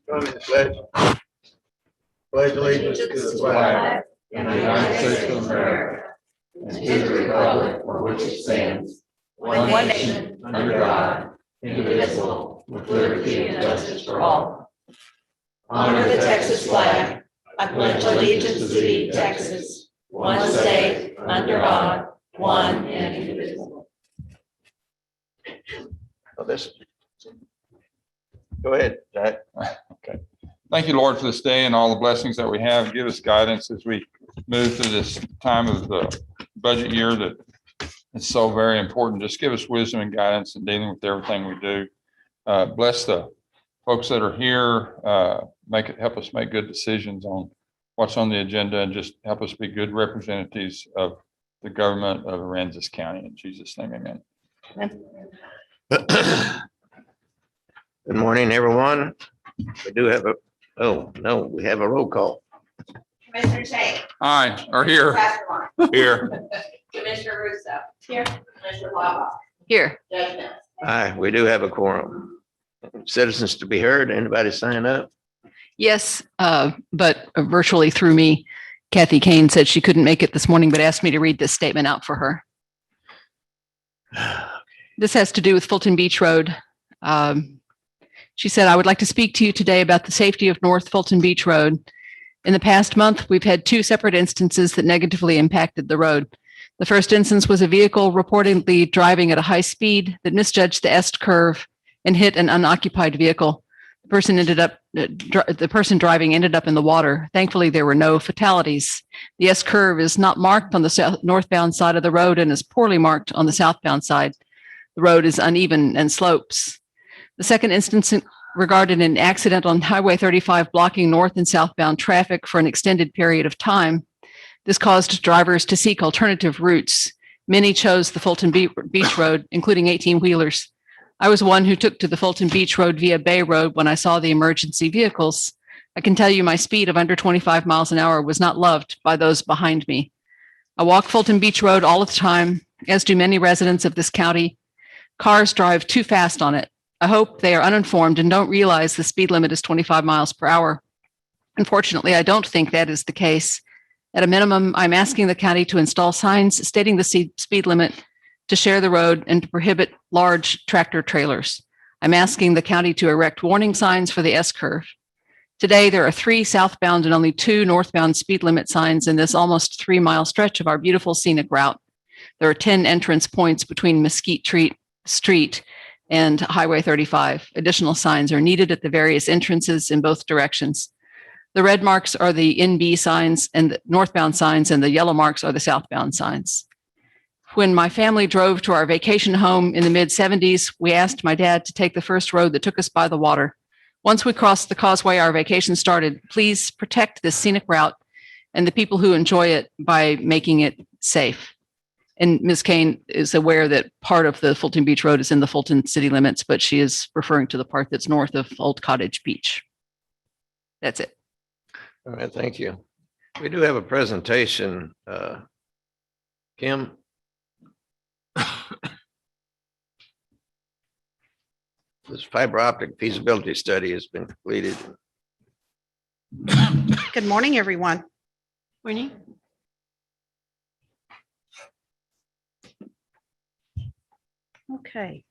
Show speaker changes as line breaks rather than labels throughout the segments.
Join me in the pledge. Pledge allegiance to the flag of the United States of America and to the republic for which it stands, one nation, under God, indivisible, with liberty and justice for all. Honor the Texas flag. I pledge allegiance to thee, Texas, one state, under God, one and indivisible. Oh, this. Go ahead, Jack.
Okay. Thank you, Lord, for this day and all the blessings that we have. Give us guidance as we move through this time of the budget year that is so very important. Just give us wisdom and guidance in dealing with everything we do. Bless the folks that are here. Help us make good decisions on what's on the agenda and just help us be good representatives of the government of Aransas County. In Jesus' name, amen.
Good morning, everyone. We do have we have a roll call.
Commissioner Shea.
Aye, or here.
Pastor Mark.
Here.
Commissioner Russo. Here. Commissioner Blah.
Here.
Judge Mills.
Aye, we do have a quorum. Citizens to be heard. Anybody sign up?
Yes, but virtually through me. Kathy Kane said she couldn't make it this morning, but asked me to read this statement out for her. This has to do with Fulton Beach Road. She said, I would like to speak to you today about the safety of North Fulton Beach Road. In the past month, we've had two separate instances that negatively impacted the road. The first instance was a vehicle reportedly driving at a high speed that misjudged the S curve and hit an unoccupied vehicle. The person driving ended up in the water. Thankfully, there were no fatalities. The S curve is not marked on the northbound side of the road and is poorly marked on the southbound side. The road is uneven and slopes. The second instance regarded an accident on Highway 35 blocking north and southbound traffic for an extended period of time. This caused drivers to seek alternative routes. Many chose the Fulton Beach Road, including 18-wheelers. I was one who took to the Fulton Beach Road via Bay Road when I saw the emergency vehicles. I can tell you my speed of under 25 miles an hour was not loved by those behind me. I walk Fulton Beach Road all the time, as do many residents of this county. Cars drive too fast on it. I hope they are uninformed and don't realize the speed limit is 25 miles per hour. Unfortunately, I don't think that is the case. At a minimum, I'm asking the county to install signs stating the speed limit, to share the road, and to prohibit large tractor trailers. I'm asking the county to erect warning signs for the S curve. Today, there are 3 southbound and only 2 northbound speed limit signs in this almost 3-mile stretch of our beautiful scenic route. There are 10 entrance points between Mesquite Street and Highway 35. Additional signs are needed at the various entrances in both directions. The red marks are the NB signs and the northbound signs, and the yellow marks are the southbound signs. When my family drove to our vacation home in the mid-70s, we asked my dad to take the first road that took us by the water. Once we crossed the causeway, our vacation started. Please protect this scenic route and the people who enjoy it by making it safe. And Ms. Kane is aware that part of the Fulton Beach Road is in the Fulton city limits, but she is referring to the part that's north of Old Cottage Beach. That's it.
All right, thank you. We do have a presentation. Kim? This fiber optic feasibility study has been completed.
Good morning, everyone.
Morning.
Okay.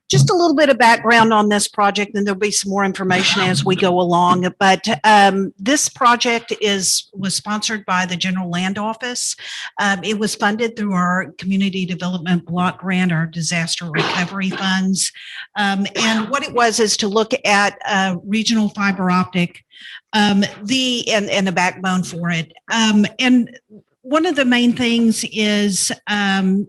Just a little bit of background on this project, and there'll be some more information as we go along. But this project was sponsored by the General Land Office. It was funded through our Community Development Block Grant, our disaster recovery funds. And what it was is to look at regional fiber optic, and the backbone for it. And one of the main things is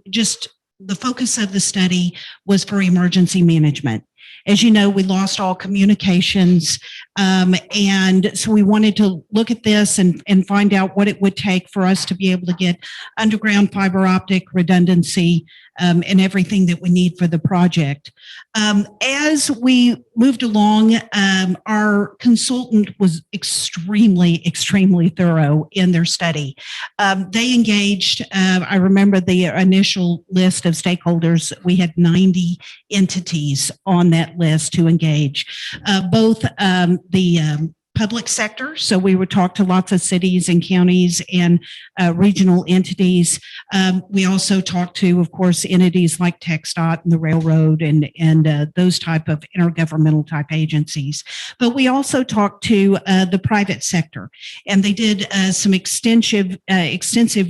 just the focus of the study was for emergency management. As you know, we lost all communications. And so we wanted to look at this and find out what it would take for us to be able to get underground fiber optic redundancy and everything that we need for the project. As we moved along, our consultant was extremely thorough in their study. They engaged, I remember the initial list of stakeholders, we had 90 entities on that list to engage, both the public sector. So we would talk to lots of cities and counties and regional entities. We also talked to, of course, entities like TxDOT and the railroad and those type of intergovernmental type agencies. But we also talked to the private sector, and they did some extensive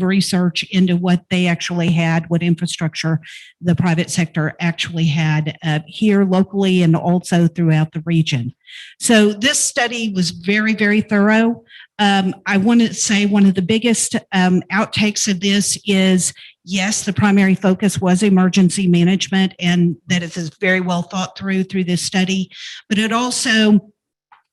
research into what they actually had, what infrastructure the private sector actually had here locally and also throughout the region. So this study was very, very thorough. I want to say one of the biggest outtakes of this is, yes, the primary focus was emergency management, and that it is very well thought through this study, but it also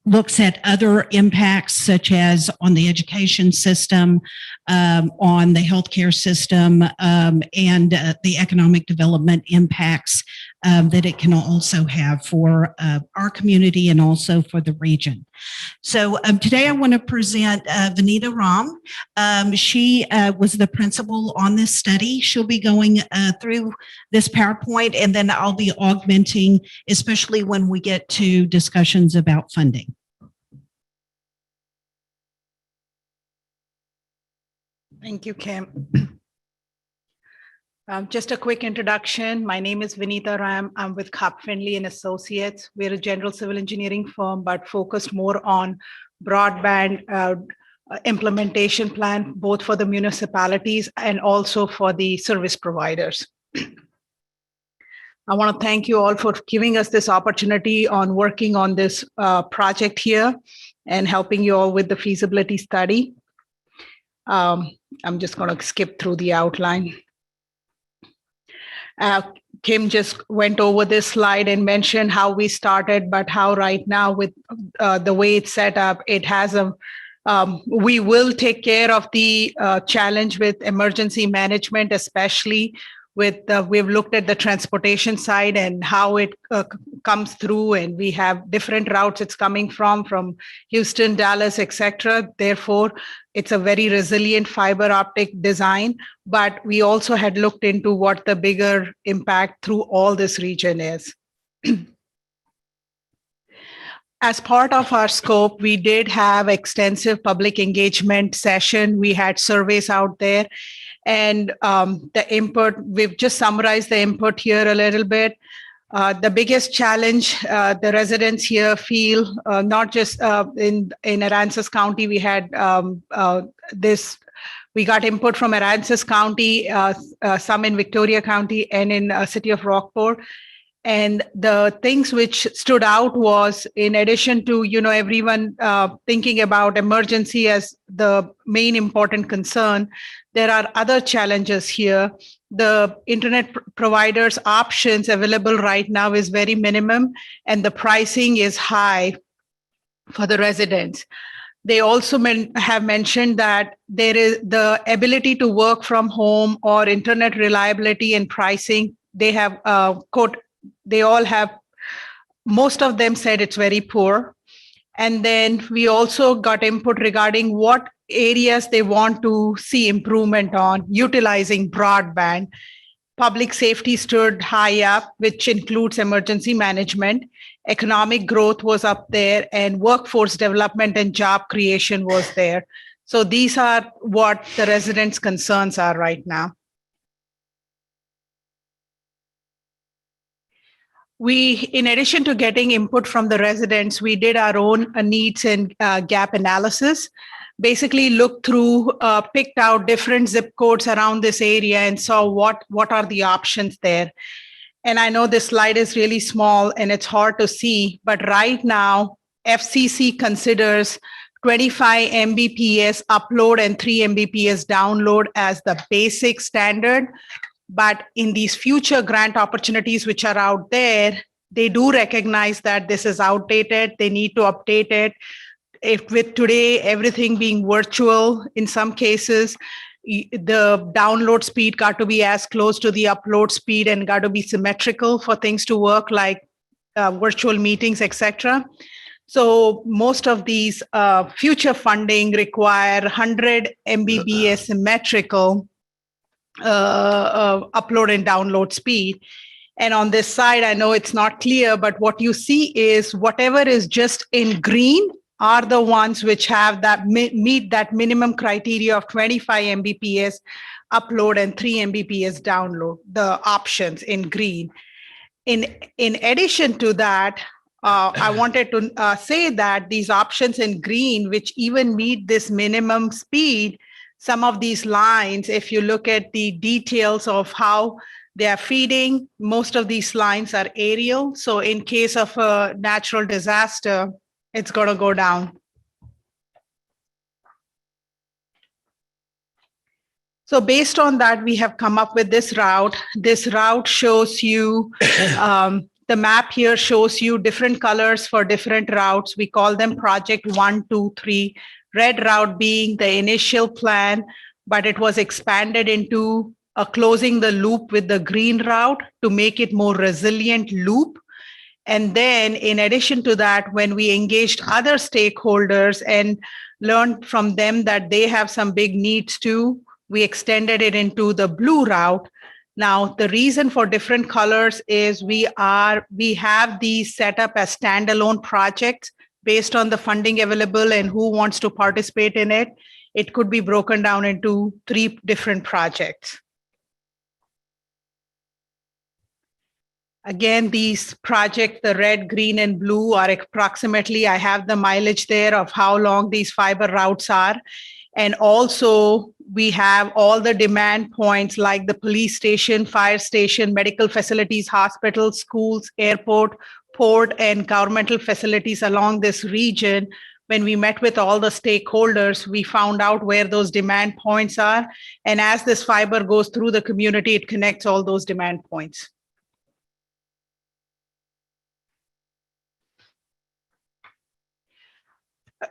looks at other impacts such as on the education system, on the healthcare system, and the economic development impacts that it can also have for our community and also for the region. So today I want to present Vinita Ram. She was the principal on this study. She'll be going through this PowerPoint, and then I'll be augmenting, especially when we get to discussions about funding.
Thank you, Kim. Just a quick introduction. My name is Vinita Ram. I'm with Carp Finley and Associates. We're a general civil engineering firm, but focused more on broadband implementation plan, both for the municipalities and also for the service providers. I want to thank you all for giving us this opportunity on working on this project here and helping you all with the feasibility study. I'm just going to skip through the outline. Kim just went over this slide and mentioned how we started, but how right now with the way it's set up, it has a, we will take care of the challenge with emergency management, especially with, we've looked at the transportation side and how it comes through, and we have different routes it's coming from Houston, Dallas, etc. Therefore, it's a very resilient fiber optic design, but we also had looked into what the bigger impact through all this region is. As part of our scope, we did have extensive public engagement session. We had surveys out there, and the input, we've just summarized the input here a little bit. The biggest challenge the residents here feel, not just in Aransas County, we had we got input from Aransas County, some in Victoria County, and in city of Rockport. And the things which stood out was, in addition to, you know, everyone thinking about emergency as the main important concern, there are other challenges here. The internet providers options available right now is very minimum, and the pricing is high for the residents. They also have mentioned that there is the ability to work from home or internet reliability and pricing. They have they all have, most of them said it's very poor. And then we also got input regarding what areas they want to see improvement on utilizing broadband. Public safety stood high up, which includes emergency management. Economic growth was up there, and workforce development and job creation was there. So these are what the residents' concerns are right now. We, in addition to getting input from the residents, we did our own needs and gap analysis. Basically looked through, picked out different zip codes around this area and saw what are the options there. And I know this slide is really small and it's hard to see, but right now, FCC considers 25 Mbps upload and 3 Mbps download as the basic standard. But in these future grant opportunities which are out there, they do recognize that this is outdated. They need to update it. If with today, everything being virtual in some cases, the download speed got to be as close to the upload speed and got to be symmetrical for things to work, like virtual meetings, etc. So most of these future funding require 100 Mbps symmetrical upload and download speed. And on this side, I know it's not clear, but what you see is whatever is just in green are the ones which have that meet that minimum criteria of 25 Mbps upload and 3 Mbps download, the options in green. In addition to that, I wanted to say that these options in green, which even meet this minimum speed, some of these lines, if you look at the details of how they are feeding, most of these lines are aerial. So in case of a natural disaster, it's going to go down. So based on that, we have come up with this route. This route shows you, the map here shows you different colors for different routes. We call them project 1, 2, 3. Red route being the initial plan, but it was expanded into closing the loop with the green route to make it more resilient loop. And then in addition to that, when we engaged other stakeholders and learned from them that they have some big needs too, we extended it into the blue route. Now, the reason for different colors is we have these set up as standalone projects based on the funding available and who wants to participate in it. It could be broken down into 3 different projects. Again, these projects, the red, green, and blue are approximately, I have the mileage there of how long these fiber routes are. And also we have all the demand points like the police station, fire station, medical facilities, hospitals, schools, airport, port, and governmental facilities along this region. When we met with all the stakeholders, we found out where those demand points are. And as this fiber goes through the community, it connects all those demand points.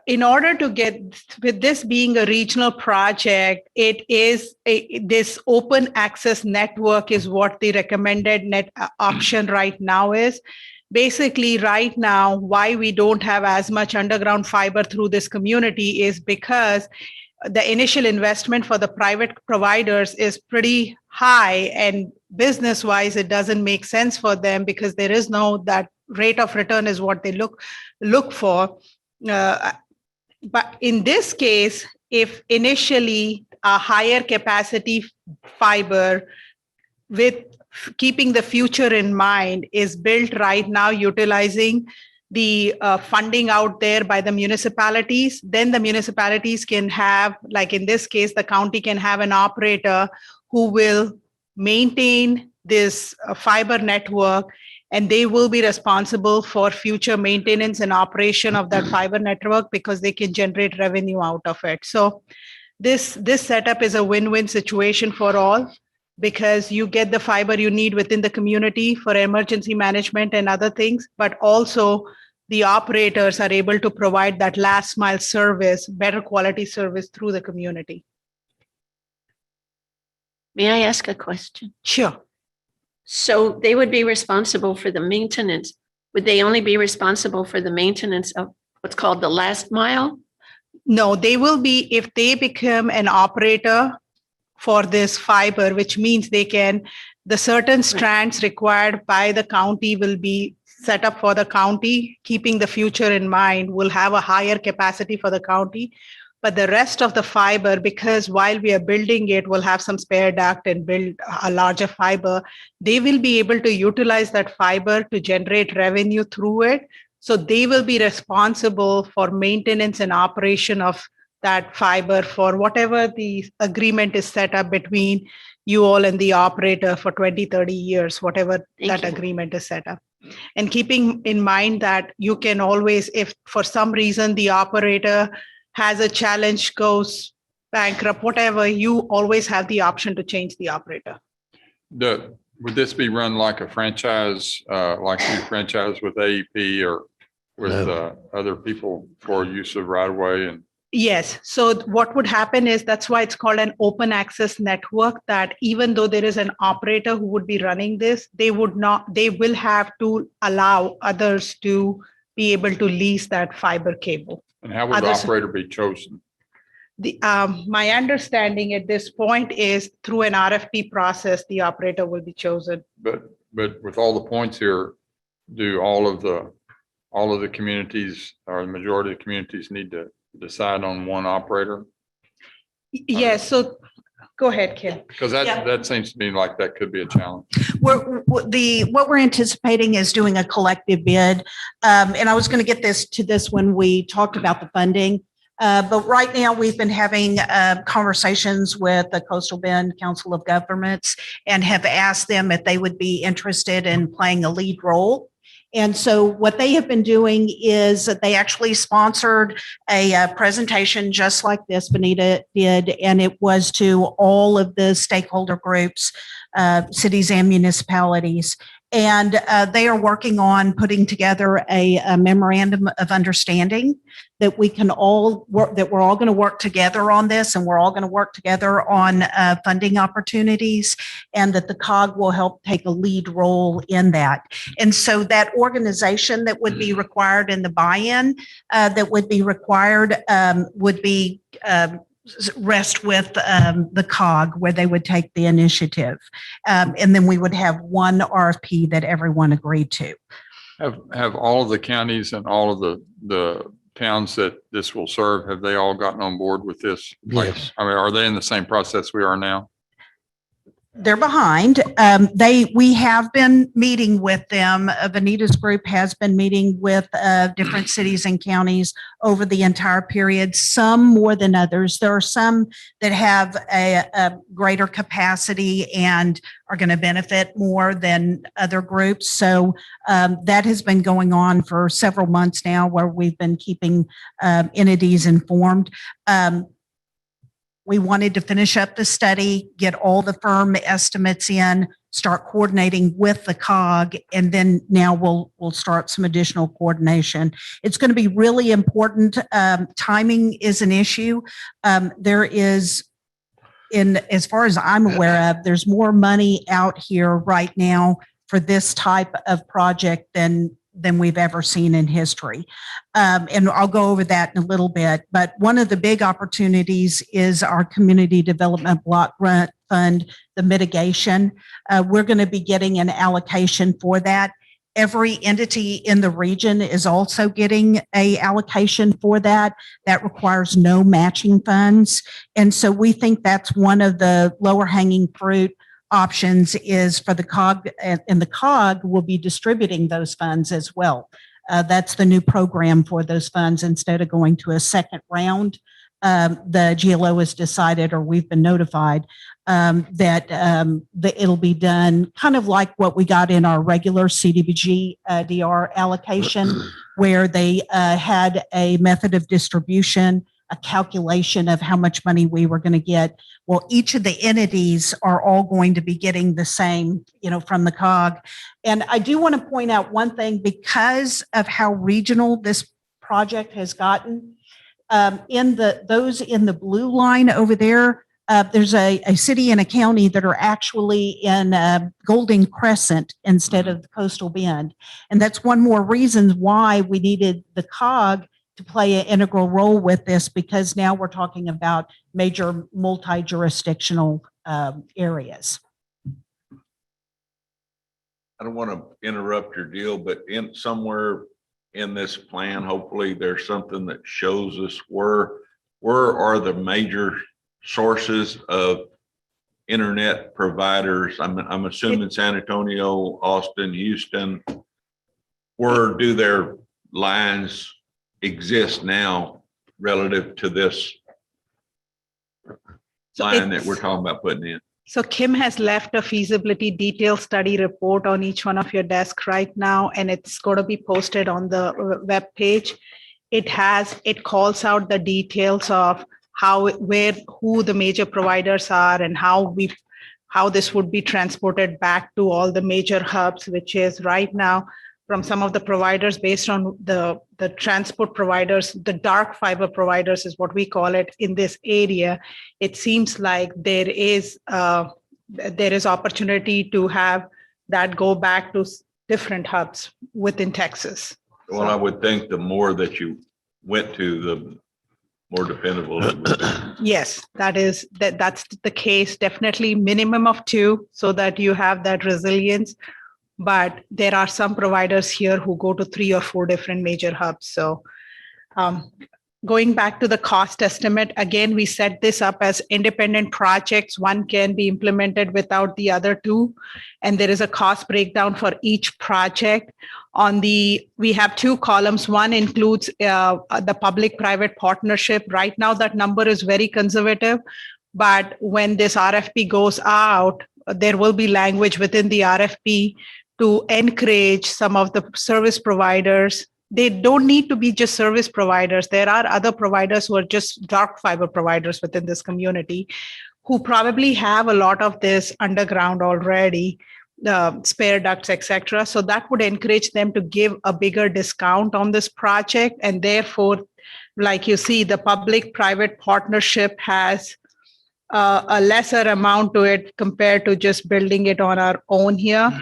In order to get, with this being a regional project, it is this open access network is what the recommended net option right now is. Basically, right now, why we don't have as much underground fiber through this community is because the initial investment for the private providers is pretty high, and business-wise, it doesn't make sense for them because there is no, that rate of return is what they look for. But in this case, if initially a higher capacity fiber with keeping the future in mind is built right now, utilizing the funding out there by the municipalities, then the municipalities can have, like in this case, the county can have an operator who will maintain this fiber network, and they will be responsible for future maintenance and operation of that fiber network because they can generate revenue out of it. So this setup is a win-win situation for all, because you get the fiber you need within the community for emergency management and other things, but also the operators are able to provide that last mile service, better quality service through the community.
May I ask a question?
Sure.
So they would be responsible for the maintenance. Would they only be responsible for the maintenance of what's called the last mile?
No, they will be, if they become an operator for this fiber, which means they can, the certain strands required by the county will be set up for the county, keeping the future in mind, will have a higher capacity for the county. But the rest of the fiber, because while we are building it, we'll have some spare duct and build a larger fiber, they will be able to utilize that fiber to generate revenue through it. So they will be responsible for maintenance and operation of that fiber for whatever the agreement is set up between you all and the operator for 20, 30 years, whatever that agreement is set up. And keeping in mind that you can always, if for some reason the operator has a challenge, goes bankrupt, whatever, you always have the option to change the operator.
Would this be run like a franchise, like you franchise with AEP or with other people for use of right of way? And
Yes. So what would happen is that's why it's called an open access network, that even though there is an operator who would be running this, they will have to allow others to be able to lease that fiber cable.
And how would the
Others-
operator be chosen?
My understanding at this point is through an RFP process, the operator will be chosen.
But with all the points here, do all of the communities or the majority of the communities need to decide on one operator?
Yes. So go ahead, Kim.
Because
Yeah.
that seems to me like that could be a challenge.
What we're anticipating is doing a collective bid. And I was going to get to this when we talked about the funding. But right now we've been having conversations with the Coastal Bend Council of Governments and have asked them if they would be interested in playing a lead role. And so what they have been doing is that they actually sponsored a presentation just like this, Benita did, and it was to all of the stakeholder groups, cities and municipalities. And they are working on putting together a memorandum of understanding that we can all work, that we're all going to work together on this, and we're all going to work together on funding opportunities, and that the COG will help take a lead role in that. And so that organization that would be required in the buy-in that would be required would be rest with the COG, where they would take the initiative. And then we would have one RFP that everyone agreed to.
Have all of the counties and all of the towns that this will serve, have they all gotten on board with this?
Yes.
I mean, are they in the same process we are now?
They're behind. We have been meeting with them. Vanita's group has been meeting with different cities and counties over the entire period, some more than others. There are some that have a greater capacity and are going to benefit more than other groups. So that has been going on for several months now, where we've been keeping entities informed. We wanted to finish up the study, get all the firm estimates in, start coordinating with the COG, and then now we'll start some additional coordination. It's going to be really important. Timing is an issue. There is, as far as I'm aware of, there's more money out here right now for this type of project than we've ever seen in history. And I'll go over that in a little bit. But one of the big opportunities is our Community Development Block Grant Fund, the mitigation. We're going to be getting an allocation for that. Every entity in the region is also getting a allocation for that. That requires no matching funds. And so we think that's one of the lower hanging fruit options is for the COG, and the COG will be distributing those funds as well. That's the new program for those funds. Instead of going to a second round, the GLO has decided, or we've been notified, that it'll be done kind of like what we got in our regular CDBG DR allocation, where they had a method of distribution, a calculation of how much money we were going to get. Well, each of the entities are all going to be getting the same, from the COG. And I do want to point out one thing, because of how regional this project has gotten. Those in the blue line over there, there's a city and a county that are actually in Golden Crescent instead of Coastal Bend. And that's one more reason why we needed the COG to play an integral role with this, because now we're talking about major multi-jurisdictional areas.
I don't want to interrupt your deal, but somewhere in this plan, hopefully there's something that shows us where are the major sources of internet providers. I'm assuming San Antonio, Austin, Houston. Where do their lines exist now relative to this line that we're talking about putting in?
So Kim has left a feasibility detail study report on each one of your desks right now, and it's going to be posted on the web page. It calls out the details of who the major providers are, and how this would be transported back to all the major hubs, which is right now from some of the providers based on the transport providers, the dark fiber providers is what we call it in this area. It seems like there is opportunity to have that go back to different hubs within Texas.
Well, I would think the more that you went to, the more dependable it would be.
Yes, that's the case. Definitely minimum of 2 so that you have that resilience. But there are some providers here who go to 3 or 4 different major hubs. So going back to the cost estimate, again, we set this up as independent projects. One can be implemented without the other 2. And there is a cost breakdown for each project. We have 2 columns. One includes the public-private partnership. Right now, that number is very conservative. But when this RFP goes out, there will be language within the RFP to encourage some of the service providers. They don't need to be just service providers. There are other providers who are just dark fiber providers within this community who probably have a lot of this underground already, spare ducts, etc. So that would encourage them to give a bigger discount on this project. And therefore, like you see, the public-private partnership has a lesser amount to it compared to just building it on our own here.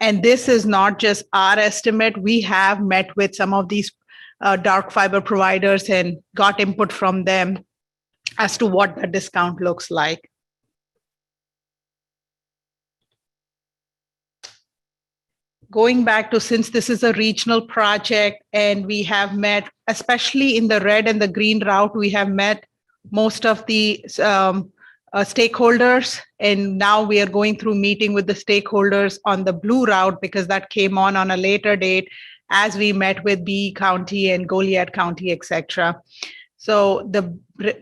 And this is not just our estimate. We have met with some of these dark fiber providers and got input from them as to what the discount looks like. Going back to, since this is a regional project and we have met, especially in the red and the green route, we have met most of the stakeholders, and now we are going through meeting with the stakeholders on the blue route because that came on a later date as we met with B County and Goliad County, etc. So the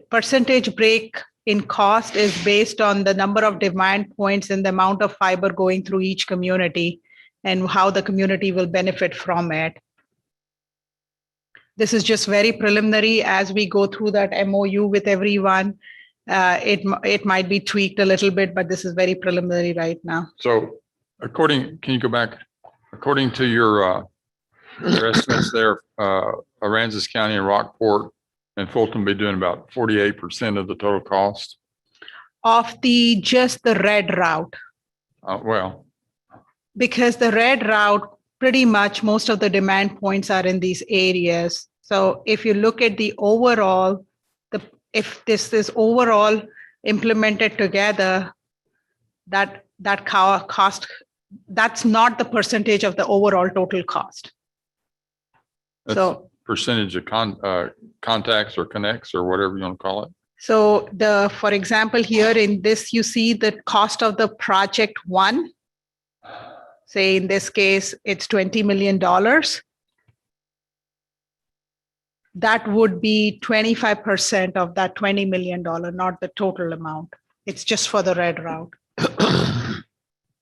percentage break in cost is based on the number of demand points and the amount of fiber going through each community and how the community will benefit from it. This is just very preliminary. As we go through that MOU with everyone, it might be tweaked a little bit, but this is very preliminary right now.
So can you go back? According to your estimates there, Aransas County and Rockport and Fulton will be doing about 48% of the total cost.
Of just the red route.
Well.
Because the red route, pretty much most of the demand points are in these areas. So if you look at the overall, if this is overall implemented together, that cost, that's not the percentage of the overall total cost.
That's
so
percentage of contacts or connects or whatever you want to call it.
So for example, here in this, you see the cost of the project 1. Say in this case, it's $20 million. That would be 25% of that $20 million, not the total amount. It's just for the red route.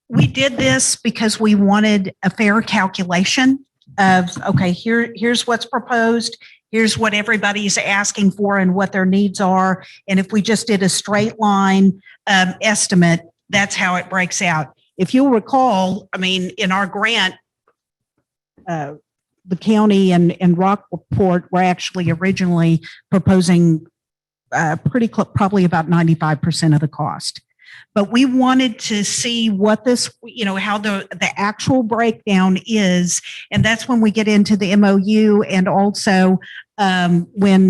We did this because we wanted a fair calculation of, okay, here's what's proposed. Here's what everybody's asking for and what their needs are. And if we just did a straight line estimate, that's how it breaks out. If you'll recall, I mean, in our grant, the county and Rockport were actually originally proposing probably about 95% of the cost. But we wanted to see what this, how the actual breakdown is. And that's when we get into the MOU and also when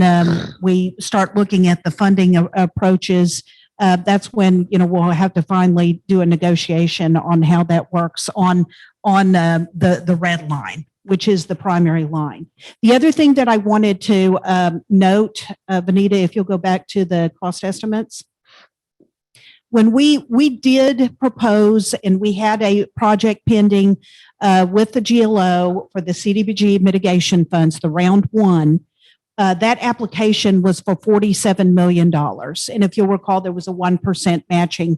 we start looking at the funding approaches. That's when, we'll have to finally do a negotiation on how that works on the red line, which is the primary line. The other thing that I wanted to note, Vanita, if you'll go back to the cost estimates. When we did propose and we had a project pending with the GLO for the CDBG mitigation funds, the round 1, that application was for $47 million. And if you'll recall, there was a 1% matching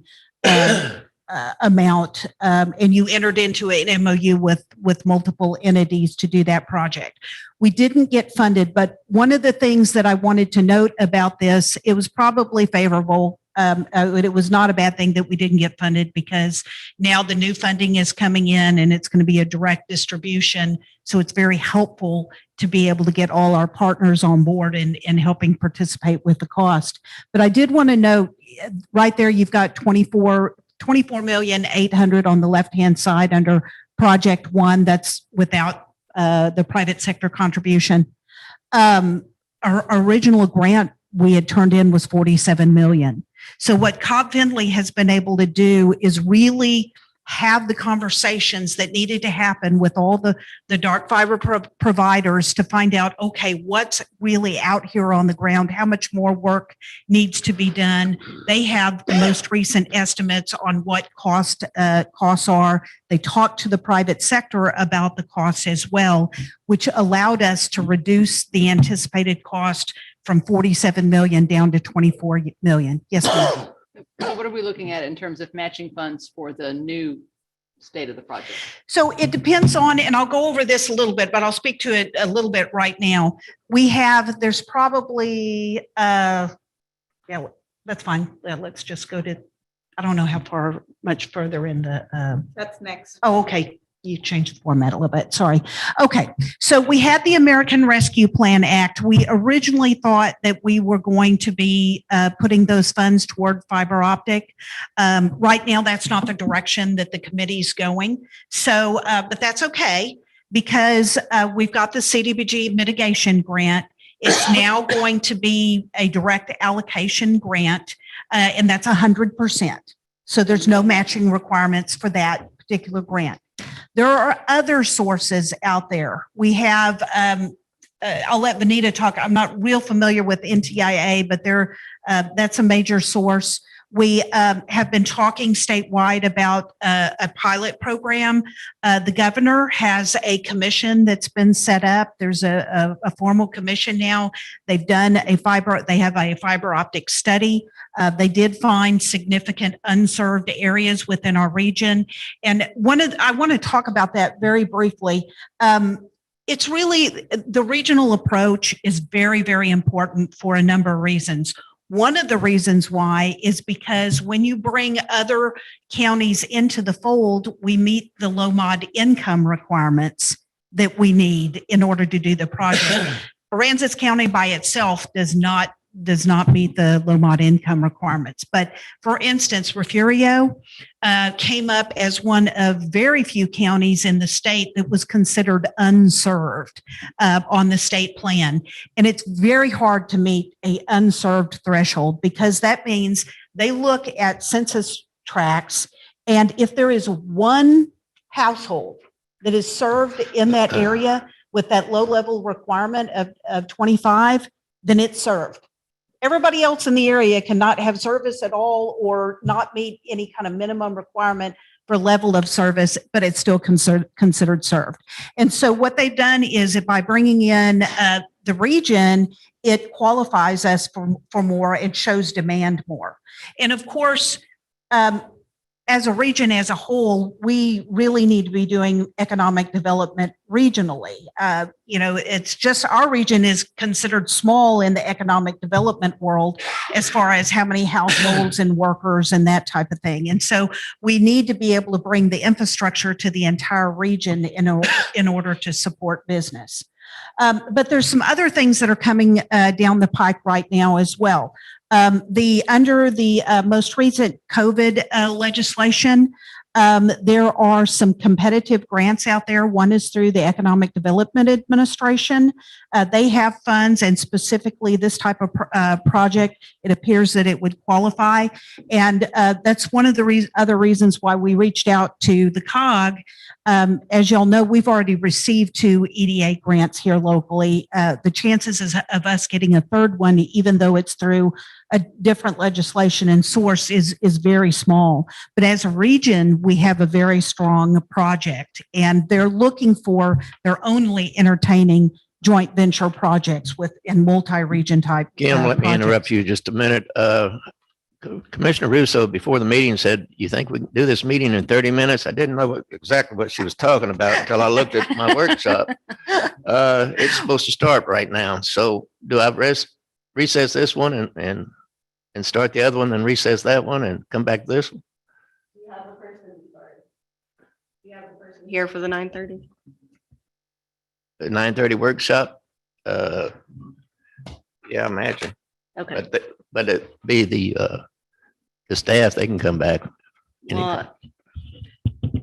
amount, and you entered into an MOU with multiple entities to do that project. We didn't get funded, but one of the things that I wanted to note about this, it was probably favorable It was not a bad thing that we didn't get funded because now the new funding is coming in and it's going to be a direct distribution. So it's very helpful to be able to get all our partners on board and helping participate with the cost. But I did want to note right there, you've got 24,800,000 on the left-hand side under Project One. That's without the private sector contribution. Our original grant we had turned in was 47 million. So what Cobb Findlay has been able to do is really have the conversations that needed to happen with all the dark fiber providers to find out, okay, what's really out here on the ground? How much more work needs to be done? They have the most recent estimates on what costs are. They talked to the private sector about the costs as well, which allowed us to reduce the anticipated cost from 47 million down to 24 million. Yes, ma'am.
So what are we looking at in terms of matching funds for the new state of the project?
So it depends on, and I'll go over this a little bit, but I'll speak to it a little bit right now. There's probably, yeah, that's fine. Let's just go to, I don't know how much further in the.
That's next.
Oh, okay. You changed the format a little bit. Sorry. Okay. So we had the American Rescue Plan Act. We originally thought that we were going to be putting those funds toward fiber optic. Right now, that's not the direction that the committee's going. So, but that's okay because we've got the CDBG mitigation grant. It's now going to be a direct allocation grant, and that's 100%. So there's no matching requirements for that particular grant. There are other sources out there. We have, I'll let Vanita talk. I'm not real familiar with NTIA, but that's a major source. We have been talking statewide about a pilot program. The governor has a commission that's been set up. There's a formal commission now. They have a fiber optic study. They did find significant unserved areas within our region. And I want to talk about that very briefly. It's really, the regional approach is very, very important for a number of reasons. One of the reasons why is because when you bring other counties into the fold, we meet the low mod income requirements that we need in order to do the project. Aransas County by itself does not meet the low mod income requirements. But for instance, Refugio came up as one of very few counties in the state that was considered unserved on the state plan. And it's very hard to meet an unserved threshold because that means they look at census tracts, and if there is one household that is served in that area with that low level requirement of 25, then it's served. Everybody else in the area cannot have service at all or not meet any kind of minimum requirement for level of service, but it's still considered served. And so what they've done is that by bringing in the region, it qualifies us for more. It shows demand more. And of course, as a region as a whole, we really need to be doing economic development regionally. It's just our region is considered small in the economic development world as far as how many households and workers and that type of thing. And so we need to be able to bring the infrastructure to the entire region in order to support business. But there's some other things that are coming down the pike right now as well. Under the most recent COVID legislation, there are some competitive grants out there. One is through the Economic Development Administration. They have funds, and specifically this type of project, it appears that it would qualify. And that's one of the other reasons why we reached out to the COG. As y'all know, we've already received 2 EDA grants here locally. The chances of us getting a third one, even though it's through a different legislation and source, is very small. But as a region, we have a very strong project, and they're only entertaining joint venture projects in multi-region type.
Kim, let me
projects.
interrupt you just a minute. Commissioner Russo, before the meeting, said, "You think we can do this meeting in 30 minutes?" I didn't know exactly what she was talking about until I looked at my workshop. It's supposed to start right now. So do I recess this one and and start the other one and recess that one and come back to this one?
Here for the 9:30.
The 9:30 workshop? Yeah, I imagine.
Okay.
But it be the staff, they can come back. anytime.
Well,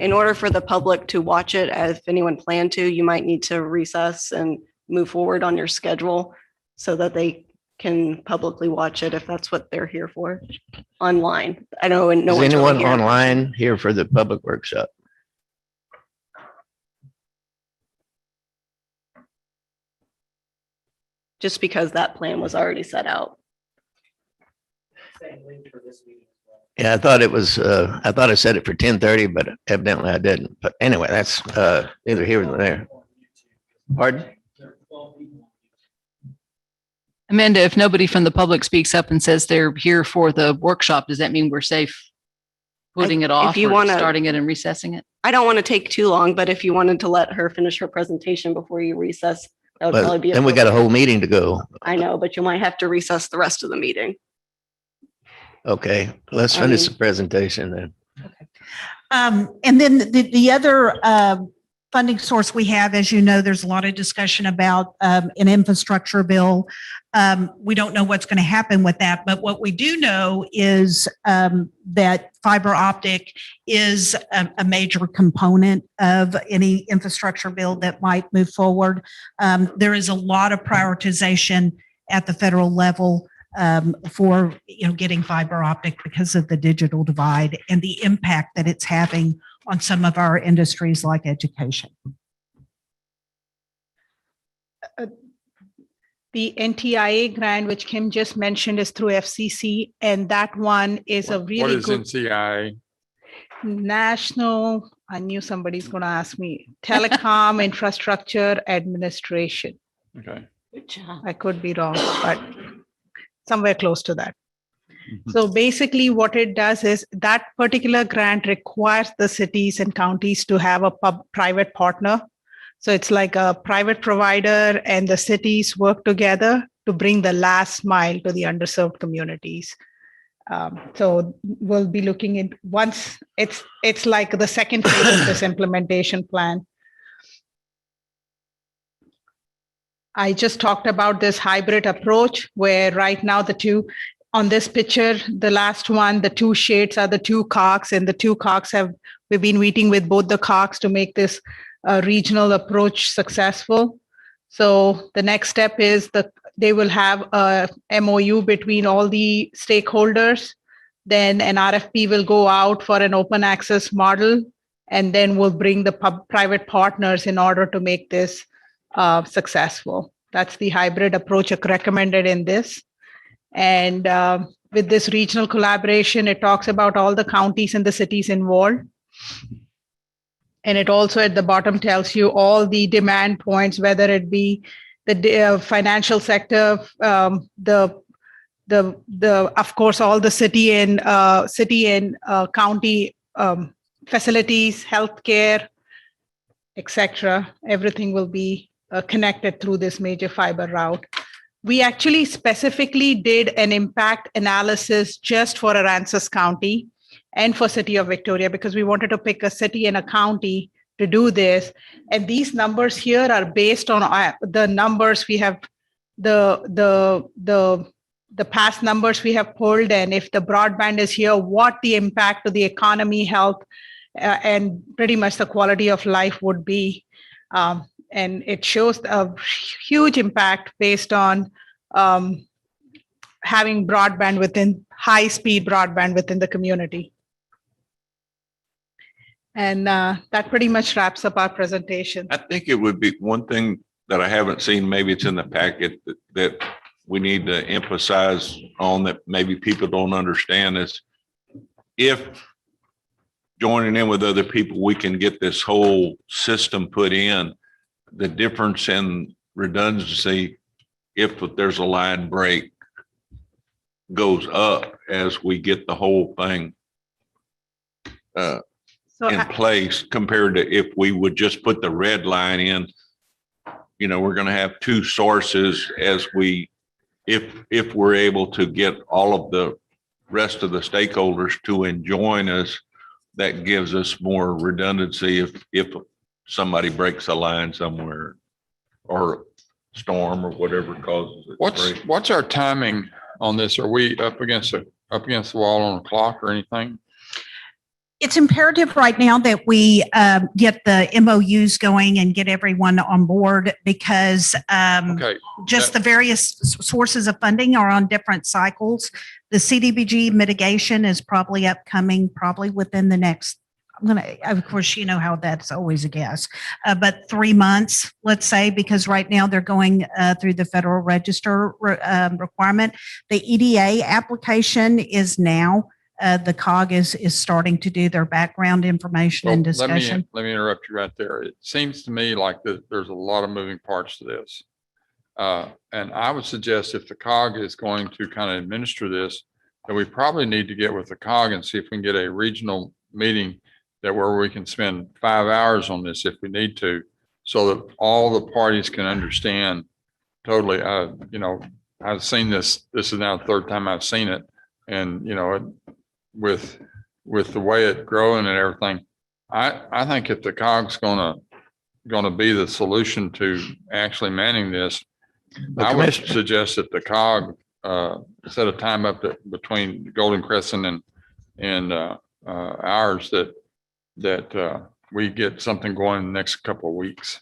in order for the public to watch it, if anyone planned to, you might need to recess and move forward on your schedule so that they can publicly watch it if that's what they're here for online. I know. And no
Is
one's really
anyone
here.
online here for the public workshop?
Just because that plan was already set out.
Yeah, I thought it was, I thought I said it for 10:30, but evidently I didn't. But anyway, that's neither here nor there. Pardon?
Amanda, if nobody from the public speaks up and says they're here for the workshop, does that mean we're safe putting it off
you
or
wanna-
starting it and recessing it?
I don't want to take too long, but if you wanted to let her finish her presentation before you recess, that would probably
But
be.
then we got a
appropriate.
whole meeting to go.
I know, but you might have to recess the rest of the meeting.
Okay, let's
I
finish
mean-
the presentation then.
And then the other funding source we have, as you know, there's a lot of discussion about an infrastructure bill. We don't know what's going to happen with that, but what we do know is that fiber optic is a major component of any infrastructure bill that might move forward. There is a lot of prioritization at the federal level for getting fiber optic because of the digital divide and the impact that it's having on some of our industries like education.
The NTIA grant, which Kim just mentioned, is through FCC, and that one is a
What
really
is
good
NCI?
national, I knew somebody's going to ask me, Telecom Infrastructure Administration.
Okay.
Good job.
I could be wrong, but somewhere close to that.
Mhm.
So basically what it does is that particular grant requires the cities and counties to have a private partner. So it's like a private provider and the cities work together to bring the last mile to the underserved communities. So we'll be looking at once it's like the second phase of this implementation plan. I just talked about this hybrid approach where right now the two on this picture, the last one, the two shades are the two COGs, and the two COGs we've been meeting with both the COGs to make this regional approach successful. So the next step is they will have a MOU between all the stakeholders. Then an RFP will go out for an open access model, and then we'll bring the private partners in order to make this successful. That's the hybrid approach recommended in this. And with this regional collaboration, it talks about all the counties and the cities involved. And it also at the bottom tells you all the demand points, whether it be the financial sector, of course, all the city and county facilities, healthcare, etc. Everything will be connected through this major fiber route. We actually specifically did an impact analysis just for Aransas County and for City of Victoria, because we wanted to pick a city and a county to do this. And these numbers here are based on the numbers we have, the past numbers we have pulled, and if the broadband is here, what the impact to the economy, health, and pretty much the quality of life would be. And it shows a huge impact based on having high-speed broadband within the community. And that pretty much wraps up our presentation.
I think it would be one thing that I haven't seen, maybe it's in the packet that we need to emphasize on that maybe people don't understand is if joining in with other people, we can get this whole system put in, the difference in redundancy, if there's a line break, goes up as we get the whole thing in place compared to if we would just put the red line in. We're going to have two sources as we if we're able to get all of the rest of the stakeholders to join us, that gives us more redundancy if somebody breaks a line somewhere or storm or whatever causes it. to break.
What's our timing on this? Are we up against the wall on the clock or anything?
It's imperative right now that we get the MOUs going and get everyone on board because
Okay,
just the various sources of funding are on different cycles. The CDBG mitigation is probably upcoming, probably within the next, of course, you know how that's always a guess, but 3 months, let's say, because right now they're going through the Federal Register requirement. The EDA application is now. The COG is starting to do their background information and
well,
discussion.
let me interrupt you right there. It seems to me like there's a lot of moving parts to this. And I would suggest if the COG is going to kind of administer this, that we probably need to get with the COG and see if we can get a regional meeting where we can spend 5 hours on this if we need to, so that all the parties can understand totally. I've seen this. This is now the third time I've seen it. And, with the way it's growing and everything, I think if the COG's gonna be the solution to actually manning this, I would suggest that the COG set a time up between Golden Crescent and ours that we get something going in the next couple of weeks.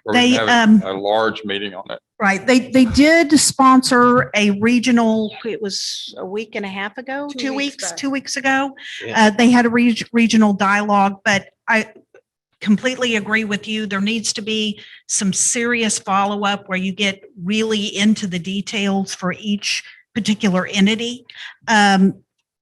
Or we can have a large meeting on it.
Right. They did sponsor a regional, it was a week and a half ago, 2 weeks, 2 weeks ago. They had a regional dialogue, but I completely agree with you. There needs to be some serious follow-up where you get really into the details for each particular entity.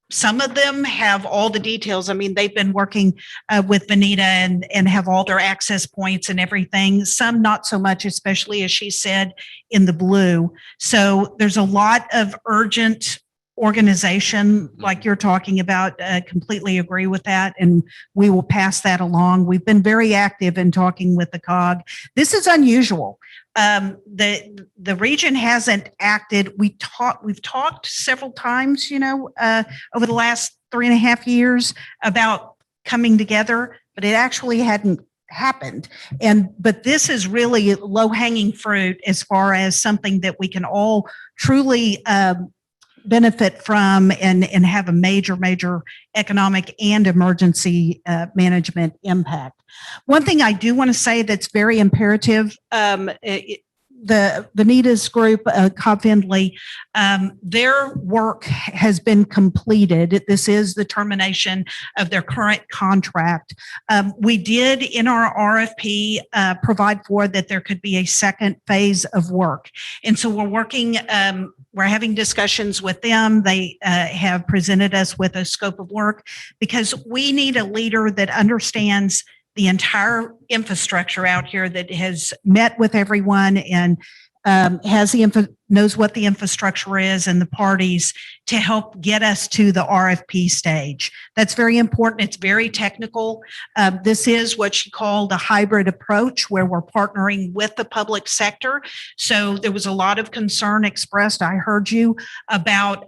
Some of them have all the details. I mean, they've been working with Benita and have all their access points and everything. Some not so much, especially as she said in the blue. So there's a lot of urgent organization like you're talking about. Completely agree with that. And we will pass that along. We've been very active in talking with the COG. This is unusual. The region hasn't acted. We've talked several times, over the last 3.5 years about coming together, but it actually hadn't happened. But this is really low hanging fruit as far as something that we can all truly benefit from and have a major economic and emergency management impact. One thing I do want to say that's very imperative, the Benita's group, Cobb Findlay, their work has been completed. This is the termination of their current contract. We did in our RFP provide for that there could be a second phase of work. And so we're working, we're having discussions with them. They have presented us with a scope of work because we need a leader that understands the entire infrastructure out here, that has met with everyone and knows what the infrastructure is and the parties to help get us to the RFP stage. That's very important. It's very technical. This is what she called a hybrid approach where we're partnering with the public sector. So there was a lot of concern expressed. I heard you about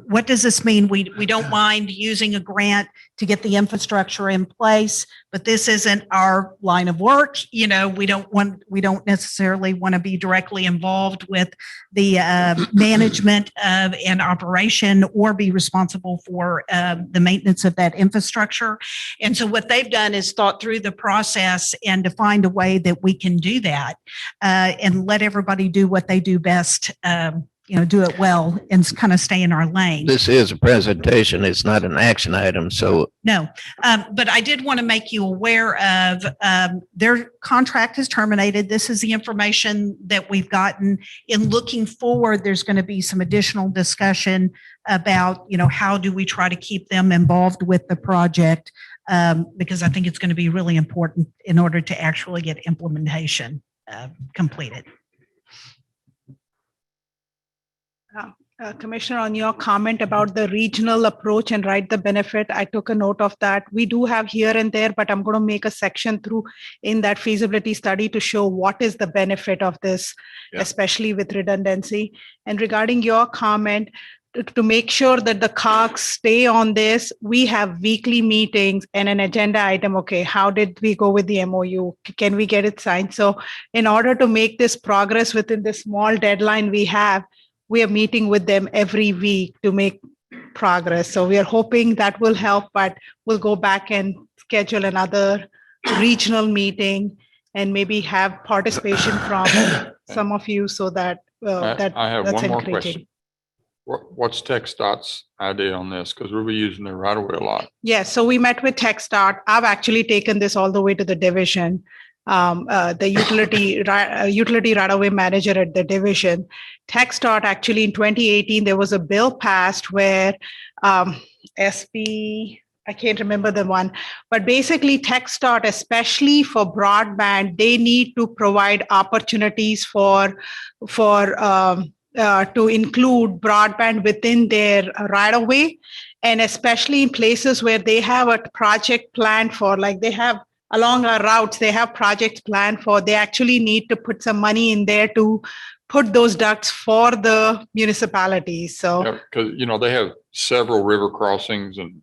what does this mean? We don't mind using a grant to get the infrastructure in place, but this isn't our line of work. We don't necessarily want to be directly involved with the management of an operation or be responsible for the maintenance of that infrastructure. And so what they've done is thought through the process and to find a way that we can do that and let everybody do what they do best. Do it well and kind of stay in our lane.
This is a presentation. It's not an action item. So
no, but I did want to make you aware of their contract is terminated. This is the information that we've gotten. In looking forward, there's going to be some additional discussion about, how do we try to keep them involved with the project? Because I think it's going to be really important in order to actually get implementation completed.
Commissioner, on your comment about the regional approach and right the benefit, I took a note of that. We do have here and there, but I'm going to make a section through in that feasibility study to show what is the benefit of this,
Yeah.
especially with redundancy. And regarding your comment, to make sure that the COGS stay on this, we have weekly meetings and an agenda item. Okay, how did we go with the MOU? Can we get it signed? So in order to make this progress within the small deadline we have, we are meeting with them every week to make progress. So we are hoping that will help, but we'll go back and schedule another regional meeting and maybe have participation from some of you so that
I have
that's
one more
encouraging.
question. What's TxDOT's idea on this? Because we'll be using their right of way a lot.
Yes, so we met with TxDOT. I've actually taken this all the way to the division. The utility right-of-way manager at the division. TxDOT actually in 2018, there was a bill passed where SB, I can't remember the one, but basically TxDOT, especially for broadband, they need to provide opportunities to include broadband within their right-of-way, and especially in places where they have a project planned for, like they have along our routes, they have projects planned for, they actually need to put some money in there to put those ducts for the municipalities. So,
Because, they have several river crossings and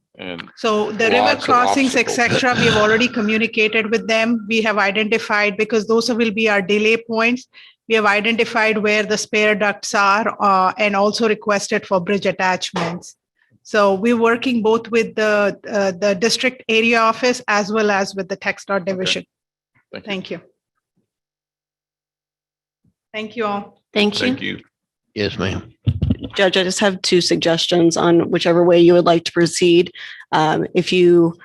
so the river
lots of
crossings,
obstacles.
etc., we have already communicated with them. We have identified, because those will be our delay points. We have identified where the spare ducts are and also requested for bridge attachments. So we're working both with the district area office as well as with the TxDOT division.
Thank you.
Thank you. Thank you all.
Thank you.
Thank you.
Yes, ma'am.
Judge, I just have two suggestions on whichever way you would like to proceed. If you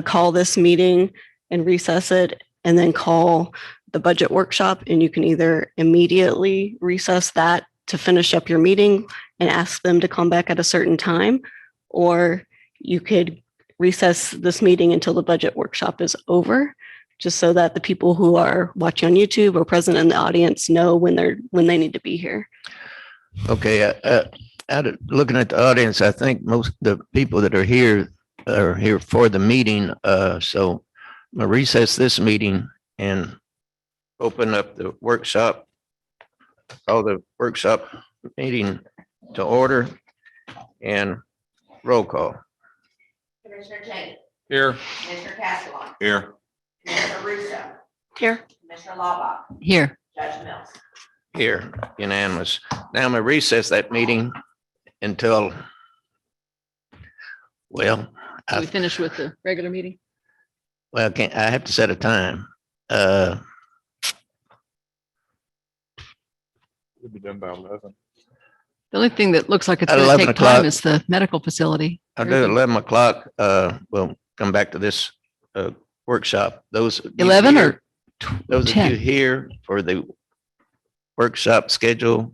call this meeting and recess it, and then call the budget workshop, and you can either immediately recess that to finish up your meeting and ask them to come back at a certain time, or you could recess this meeting until the budget workshop is over, just so that the people who are watching on YouTube or present in the audience know when they need to be here.
Okay, looking at the audience, I think most of the people that are here for the meeting. So I'm gonna recess this meeting and open up the workshop, call the workshop meeting to order, and roll call.
Commissioner Cheney,
Here,
Commissioner Castleton,
Here.
Commissioner Russo,
Here.
Commissioner Laubach,
Here.
Judge Mills.
Here, unanimous. Now I'm gonna recess that meeting until, well,
Are we finished with the regular meeting?
I have to set a time.
we'll be done by 11.
The only thing that looks like it's
At
going to
11
take time
o'clock.
is the medical facility.
I'll do 11 o'clock. We'll come back to this workshop. Those. of you
11
here-
or
Those of you
10?
here for the workshop schedule,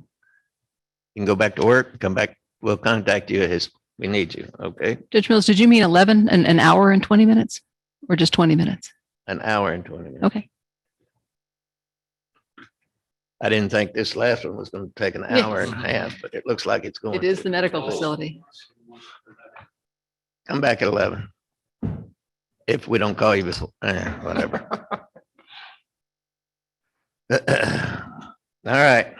you can go back to work, come back. We'll contact you as we need you. Okay?
Judge Mills, did you mean 11, an hour and 20 minutes or just 20 minutes?
An hour and 20 minutes.
Okay.
I didn't think this last one was going to take an
Yeah.
hour and a half, but it looks like it's going.
It is
to.
the medical facility.
Come back at 11. If we don't call you before, whatever. All right.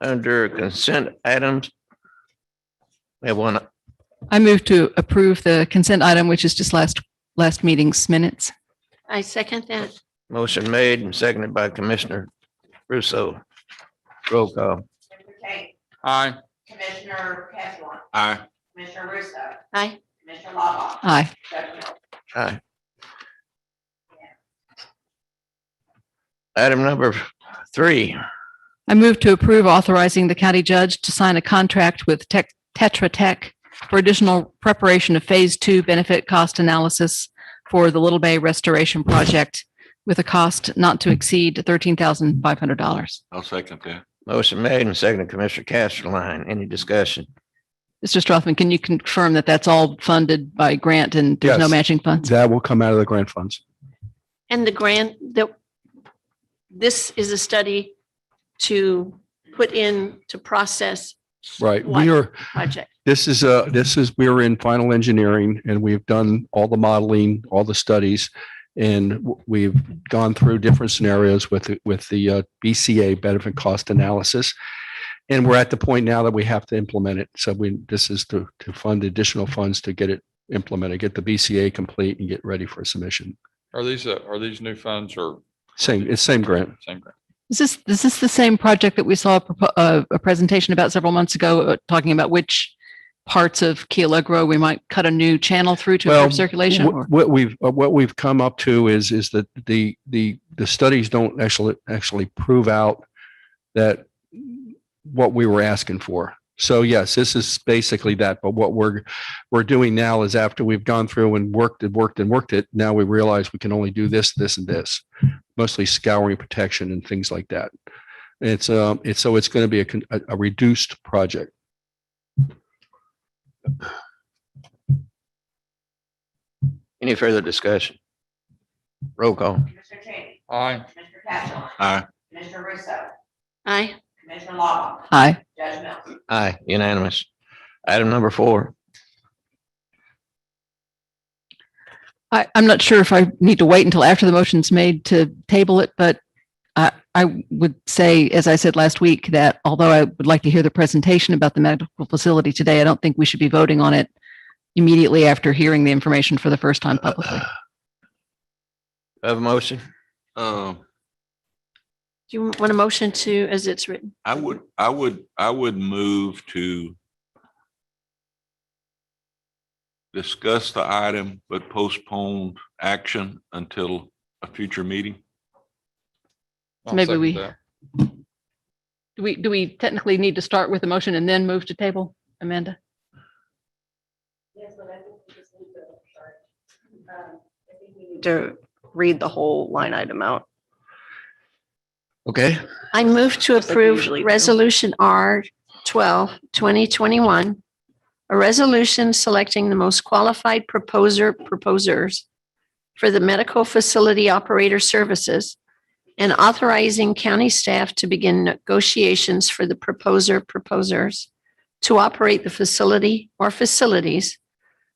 Under consent items. We have one.
I move to approve the consent item, which is just last meeting's minutes.
I second that.
Motion made and seconded by Commissioner Russo. Roll call.
Commissioner Cheney,
Aye.
Commissioner Castleton,
Aye.
Commissioner Russo,
Aye.
Commissioner Laubach,
Aye.
Judge Mills.
Aye. Item number 3.
I move to approve authorizing the county judge to sign a contract with Tetra Tech for additional preparation of Phase 2 benefit cost analysis for the Little Bay Restoration Project with a cost not to exceed $13,500.
I'll second that.
Motion made and seconded Commissioner Casterline. Any discussion?
Mr. Strothman, can you confirm that that's all funded by grant and there's no
Yes.
matching funds?
That will come out of the grant funds.
And the grant, this is a study to put in to process
Right.
What?
We are,
project?
this is, we're in final engineering and we've done all the modeling, all the studies. And we've gone through different scenarios with the BCA, benefit cost analysis. And we're at the point now that we have to implement it. So this is to fund additional funds to get it implemented, get the BCA complete and get ready for submission.
Are these new funds or?
It's same grant.
Same grant.
Is this the same project that we saw a presentation about several months ago, talking about which parts of Key Allegro we might cut a new channel through to improve circulation?
What we've come up to is that the studies don't actually prove out that what we were asking for. So yes, this is basically that. But what we're doing now is after we've gone through and worked it, now we realize we can only do this, and this, mostly scouring protection and things like that. It's going to be a reduced project.
Any further discussion? Roll call.
Mr. Cheney.
Aye.
Mr. Castleton.
Aye.
Commissioner Russo.
Aye.
Commissioner Lawbach.
Aye.
Judge Mills.
Aye, unanimous. Item number 4.
I'm not sure if I need to wait until after the motion's made to table it, but I would say, as I said last week, that although I would like to hear the presentation about the medical facility today, I don't think we should be voting on it immediately after hearing the information for the first time publicly.
Have a motion?
Do you want a motion to, as it's written?
I would move to discuss the item, but postpone action until a future meeting.
I'll
Maybe
second
we-
that.
Do we technically need to start with the motion and then move to table, Amanda?
To read the whole line item out.
Okay,
I move to
Just like we
approve
usually do.
Resolution R 12, 2021, a resolution selecting the most qualified proposers for the medical facility operator services and authorizing county staff to begin negotiations for the proposers to operate the facility or facilities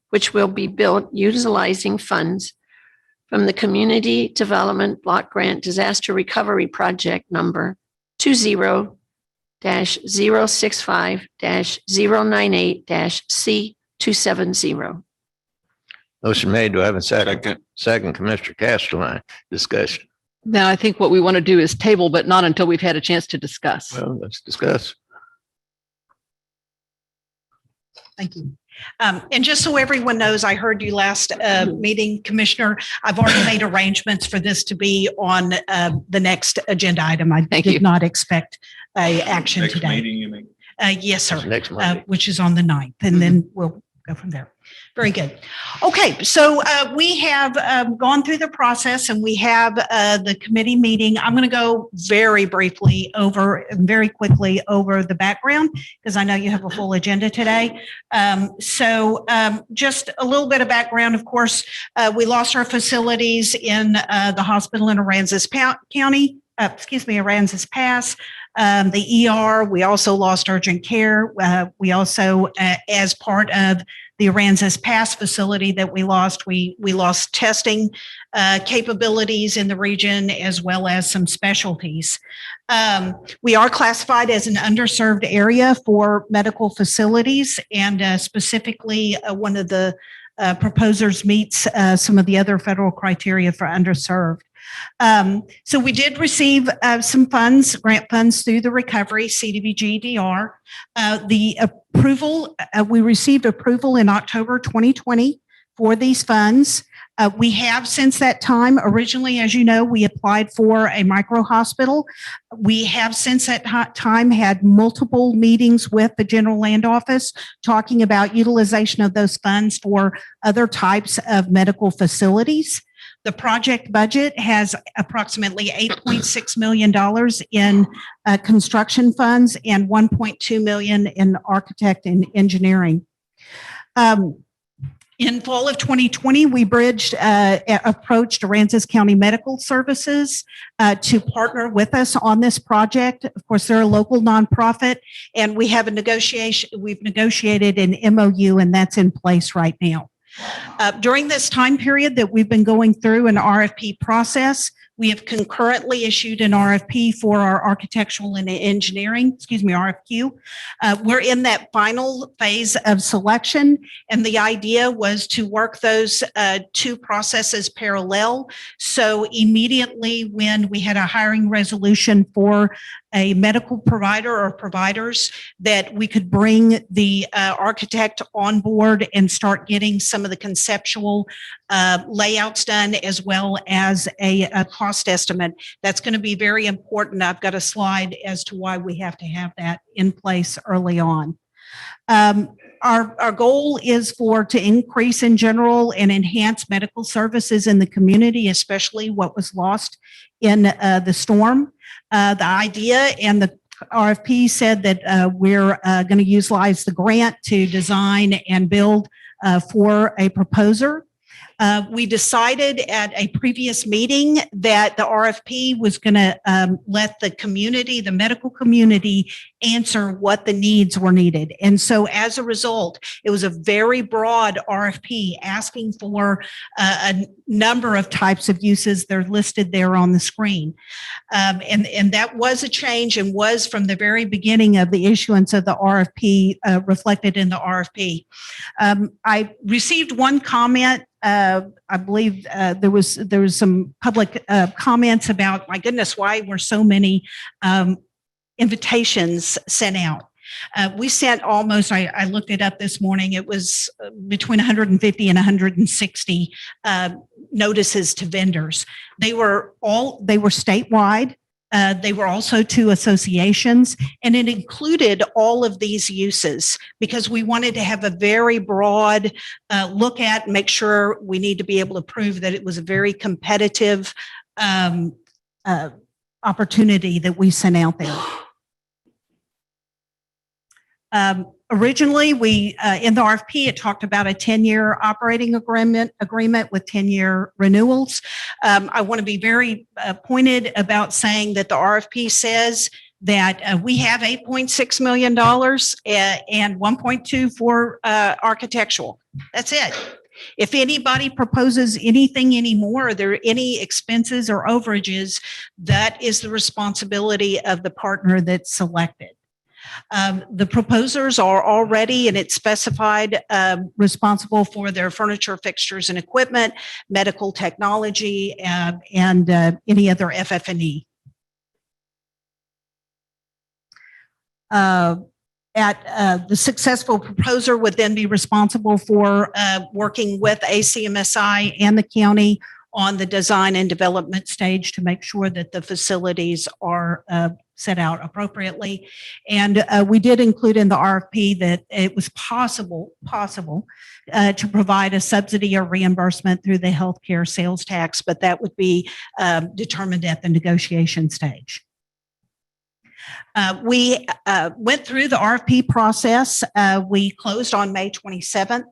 which will be built utilizing funds from the Community Development Block Grant Disaster Recovery Project number 20-065-098-C270.
motion made. Do I have a second?
Second.
Second, Commissioner Castleline. Discussion.
Now, I think what we want to do is table, but not until we've had a chance to discuss.
Well, let's discuss.
Thank you. And just so everyone knows, I heard you last meeting, Commissioner. I've already made arrangements for this to be on the next agenda item. I
Thank you.
did not expect a action
Next
today.
meeting, you mean?
Yes, sir.
Next Monday.
Which is on the 9th, and then we'll go from there. Very good. Okay, so we have gone through the process and we have the committee meeting. I'm going to go very quickly over the background because I know you have a full agenda today. So just a little bit of background. Of course, we lost our facilities in the hospital in Aransas County. Aransas Pass. The ER, we also lost urgent care. We also, as part of the Aransas Pass facility that we lost testing capabilities in the region as well as some specialties. We are classified as an underserved area for medical facilities, and specifically one of the proposers meets some of the other federal criteria for underserved. So we did receive some funds, grant funds through the recovery, CDBG-DR. The approval, we received approval in October 2020 for these funds. We have since that time, originally, as you know, we applied for a micro hospital. We have since that time had multiple meetings with the General Land Office talking about utilization of those funds for other types of medical facilities. The project budget has approximately $8.6 million in construction funds and $1.2 million in architect and engineering. In fall of 2020, we approached Aransas County Medical Services to partner with us on this project. Of course, they're a local nonprofit, and we've negotiated an MOU, and that's in place right now. During this time period that we've been going through an RFP process, we have concurrently issued an RFP for our architectural and engineering, RFQ. We're in that final phase of selection, and the idea was to work those two processes parallel. So immediately when we had a hiring resolution for a medical provider or providers, that we could bring the architect on board and start getting some of the conceptual layouts done, as well as a cost estimate. That's going to be very important. I've got a slide as to why we have to have that in place early on. Our goal is to increase in general and enhance medical services in the community, especially what was lost in the storm. The idea and the RFP said that we're going to utilize the grant to design and build for a proposer. We decided at a previous meeting that the RFP was going to let the community, the medical community, answer what the needs were needed. And so as a result, it was a very broad RFP asking for a number of types of uses. They're listed there on the screen. And that was a change, and was from the very beginning of the issuance of the RFP reflected in the RFP. I received one comment. I believe there was some public comments about, my goodness, why were so many invitations sent out? We sent almost, I looked it up this morning, it was between 150 and 160 notices to vendors. They were statewide. They were also to associations, and it included all of these uses because we wanted to have a very broad look at and make sure we need to be able to prove that it was a very competitive opportunity that we sent out there. Originally, we in the RFP, it talked about a 10-year operating agreement with 10-year renewals. I want to be very pointed about saying that the RFP says that we have $8.6 million and 1.2 for architectural. That's it. If anybody proposes anything anymore, there are any expenses or overages, that is the responsibility of the partner that's selected. The proposers are already, and it's specified, responsible for their furniture, fixtures, and equipment, medical technology, and any other FF&E. The successful proposer would then be responsible for working with ACMSI and the county on the design and development stage to make sure that the facilities are set out appropriately. And we did include in the RFP that it was possible to provide a subsidy or reimbursement through the healthcare sales tax, but that would be determined at the negotiation stage. We went through the RFP process. We closed on May 27th.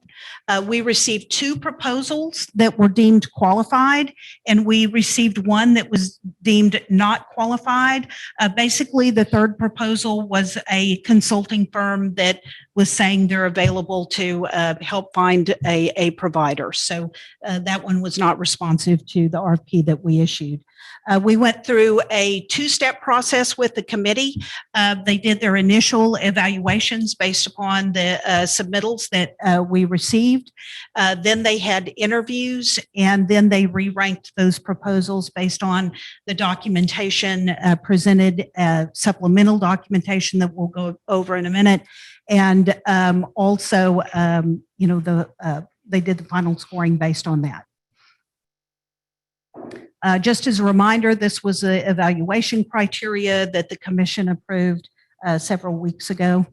We received 2 proposals that were deemed qualified, and we received one that was deemed not qualified. Basically, the third proposal was a consulting firm that was saying they're available to help find a provider. So that one was not responsive to the RFP that we issued. We went through a 2-step process with the committee. They did their initial evaluations based upon the submittals that we received. Then they had interviews, and then they re-ranked those proposals based on the documentation presented, supplemental documentation that we'll go over in a minute. And also, they did the final scoring based on that. Just as a reminder, this was an evaluation criteria that the commission approved several weeks ago.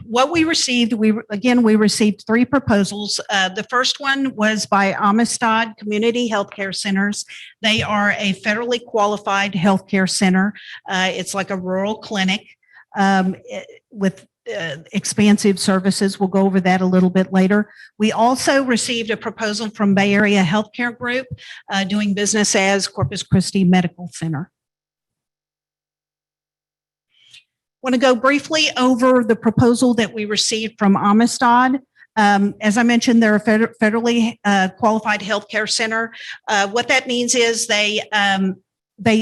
What we received, we received 3 proposals. The first one was by Amistad Community Healthcare Centers. They are a federally qualified healthcare center. It's like a rural clinic with expansive services. We'll go over that a little bit later. We also received a proposal from Bay Area Healthcare Group doing business as Corpus Christi Medical Center. Want to go briefly over the proposal that we received from Amistad. As I mentioned, they're a federally qualified healthcare center. What that means is they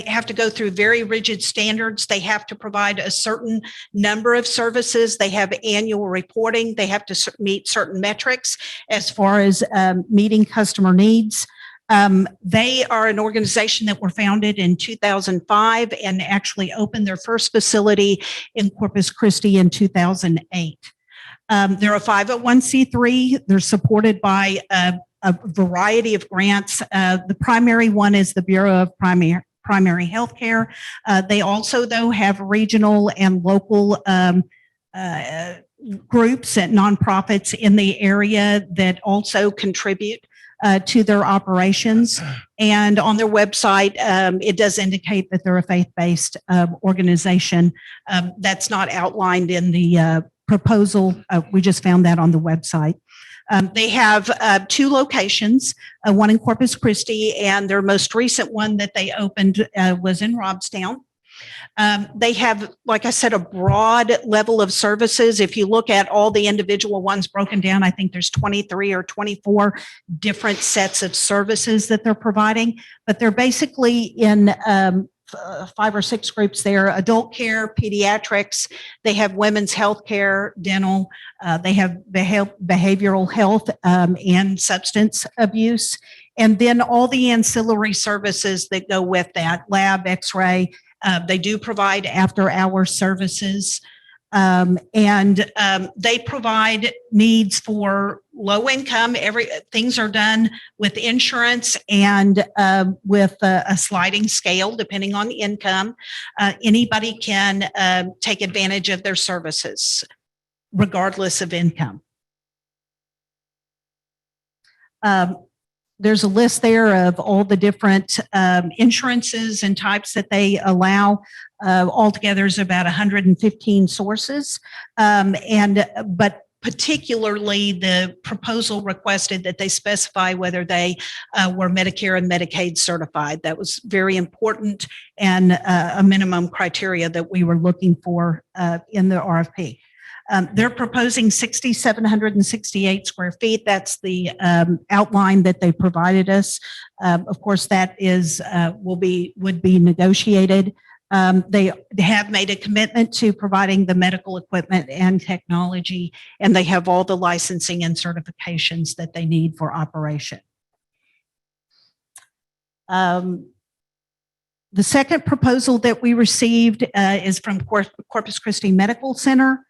have to go through very rigid standards. They have to provide a certain number of services. They have annual reporting. They have to meet certain metrics as far as meeting customer needs. They are an organization that were founded in 2005 and actually opened their first facility in Corpus Christi in 2008. They're a 501c3. They're supported by a variety of grants. The primary one is the Bureau of Primary Health Care. They also, though, have regional and local groups and nonprofits in the area that also contribute to their operations. And on their website, it does indicate that they're a faith-based organization. That's not outlined in the proposal. We just found that on the website. They have 2 locations, one in Corpus Christi, and their most recent one that they opened was in Robstown. They have, like I said, a broad level of services. If you look at all the individual ones broken down, I think there's 23 or 24 different sets of services that they're providing, but they're basically in 5 or 6 groups there: adult care, pediatrics. They have women's health care, dental. They have behavioral health and substance abuse. And then all the ancillary services that go with that: lab, x-ray. They do provide after-hour services. And they provide needs for low income. Things are done with insurance and with a sliding scale depending on the income. Anybody can take advantage of their services regardless of income. There's a list there of all the different insurances and types that they allow. Altogether is about 115 sources. But particularly the proposal requested that they specify whether they were Medicare and Medicaid certified. That was very important and a minimum criteria that we were looking for in the RFP. They're proposing 6,768 square feet. That's the outline that they provided us. Of course, that is would be negotiated. They have made a commitment to providing the medical equipment and technology, and they have all the licensing and certifications that they need for operation. The second proposal that we received is from Corpus Christi Medical Center.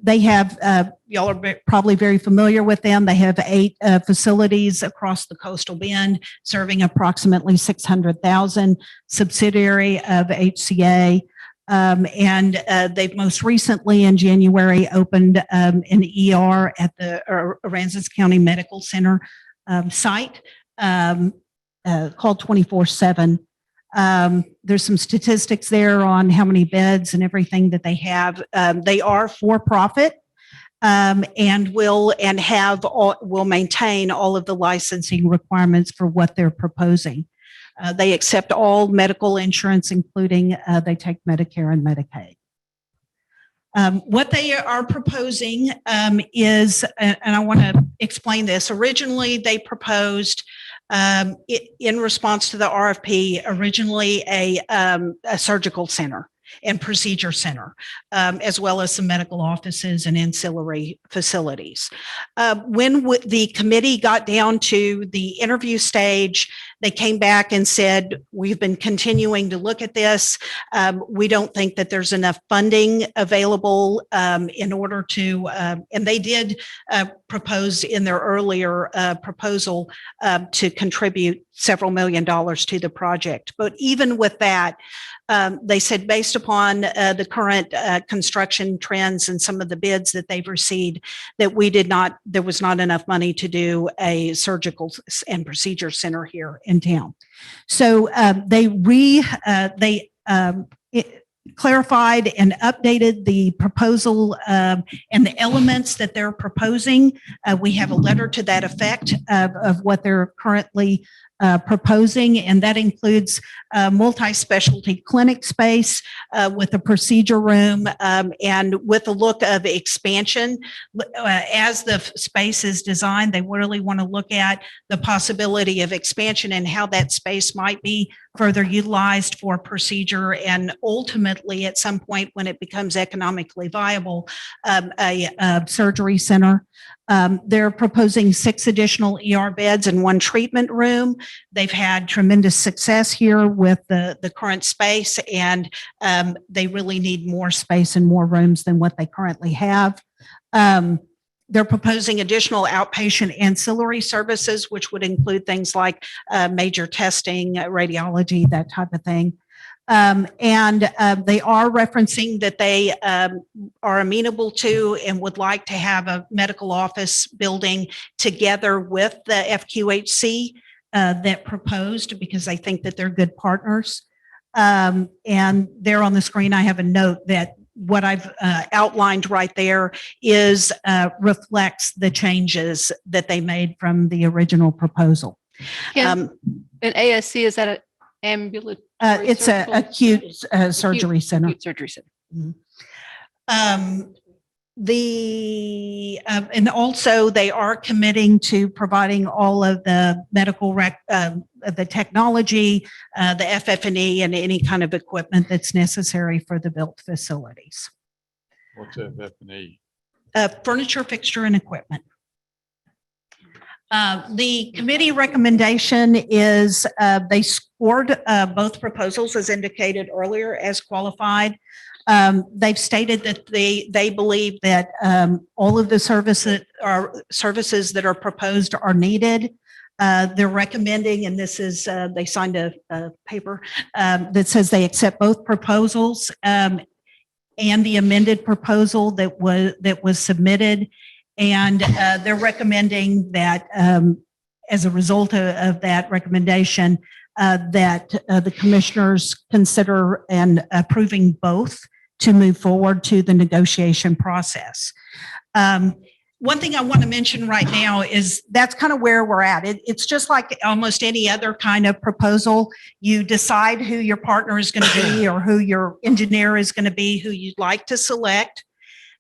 They have, y'all are probably very familiar with them. They have 8 facilities across the coastal bend, serving approximately 600,000, subsidiary of HCA. And they've most recently in January opened an ER at the Aransas County Medical Center site called 24/7. There's some statistics there on how many beds and everything that they have. They are for profit and will maintain all of the licensing requirements for what they're proposing. They accept all medical insurance, including they take Medicare and Medicaid. What they are proposing is, and I want to explain this. Originally, they proposed in response to the RFP, originally a surgical center and procedure center, as well as some medical offices and ancillary facilities. When the committee got down to the interview stage, they came back and said, we've been continuing to look at this. We don't think that there's enough funding available in order to, and they did propose in their earlier proposal to contribute several $1 million to the project. But even with that, they said based upon the current construction trends and some of the bids that they've received, that there was not enough money to do a surgical and procedure center here in town. So clarified and updated the proposal and the elements that they're proposing. We have a letter to that effect of what they're currently proposing, and that includes multi-specialty clinic space with a procedure room and with a look of expansion. As the space is designed, they really want to look at the possibility of expansion and how that space might be further utilized for procedure, and ultimately, at some point when it becomes economically viable, a surgery center. They're proposing 6 additional ER beds and 1 treatment room. They've had tremendous success here with the current space, and they really need more space and more rooms than what they currently have. They're proposing additional outpatient ancillary services, which would include things like major testing, radiology, that type of thing. And they are referencing that they are amenable to and would like to have a medical office building together with the FQHC that proposed, because I think that they're good partners. And there on the screen, I have a note that what I've outlined right there is reflects the changes that they made from the original proposal.
An ASC, is that an ambulatory?
It's an acute surgery center.
Acute surgery center.
And also they are committing to providing all of the medical the technology, the FF&E, and any kind of equipment that's necessary for the built facilities.
What's FF&E?
Furniture, fixture, and equipment. The committee recommendation is they scored both proposals as indicated earlier as qualified. They've stated that they believe that all of the services that are proposed are needed. They're recommending, and this is, they signed a paper that says they accept both proposals and the amended proposal that was submitted. And they're recommending that as a result of that recommendation, that the commissioners consider and approving both to move forward to the negotiation process. One thing I want to mention right now is that's kind of where we're at. It's just like almost any other kind of proposal. You decide who your partner is going to be or who your engineer is going to be, who you'd like to select.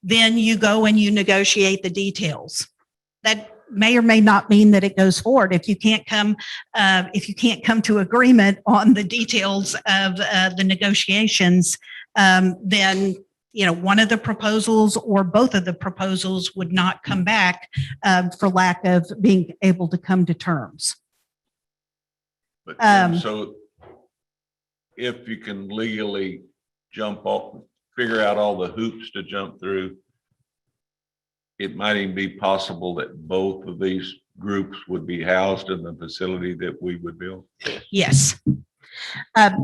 Then you go and you negotiate the details. That may or may not mean that it goes forward. If you can't come to agreement on the details of the negotiations, then one of the proposals or both of the proposals would not come back for lack of being able to come to terms.
But so if you can legally jump off, figure out all the hoops to jump through, it might even be possible that both of these groups would be housed in the facility that we would build.
Yes.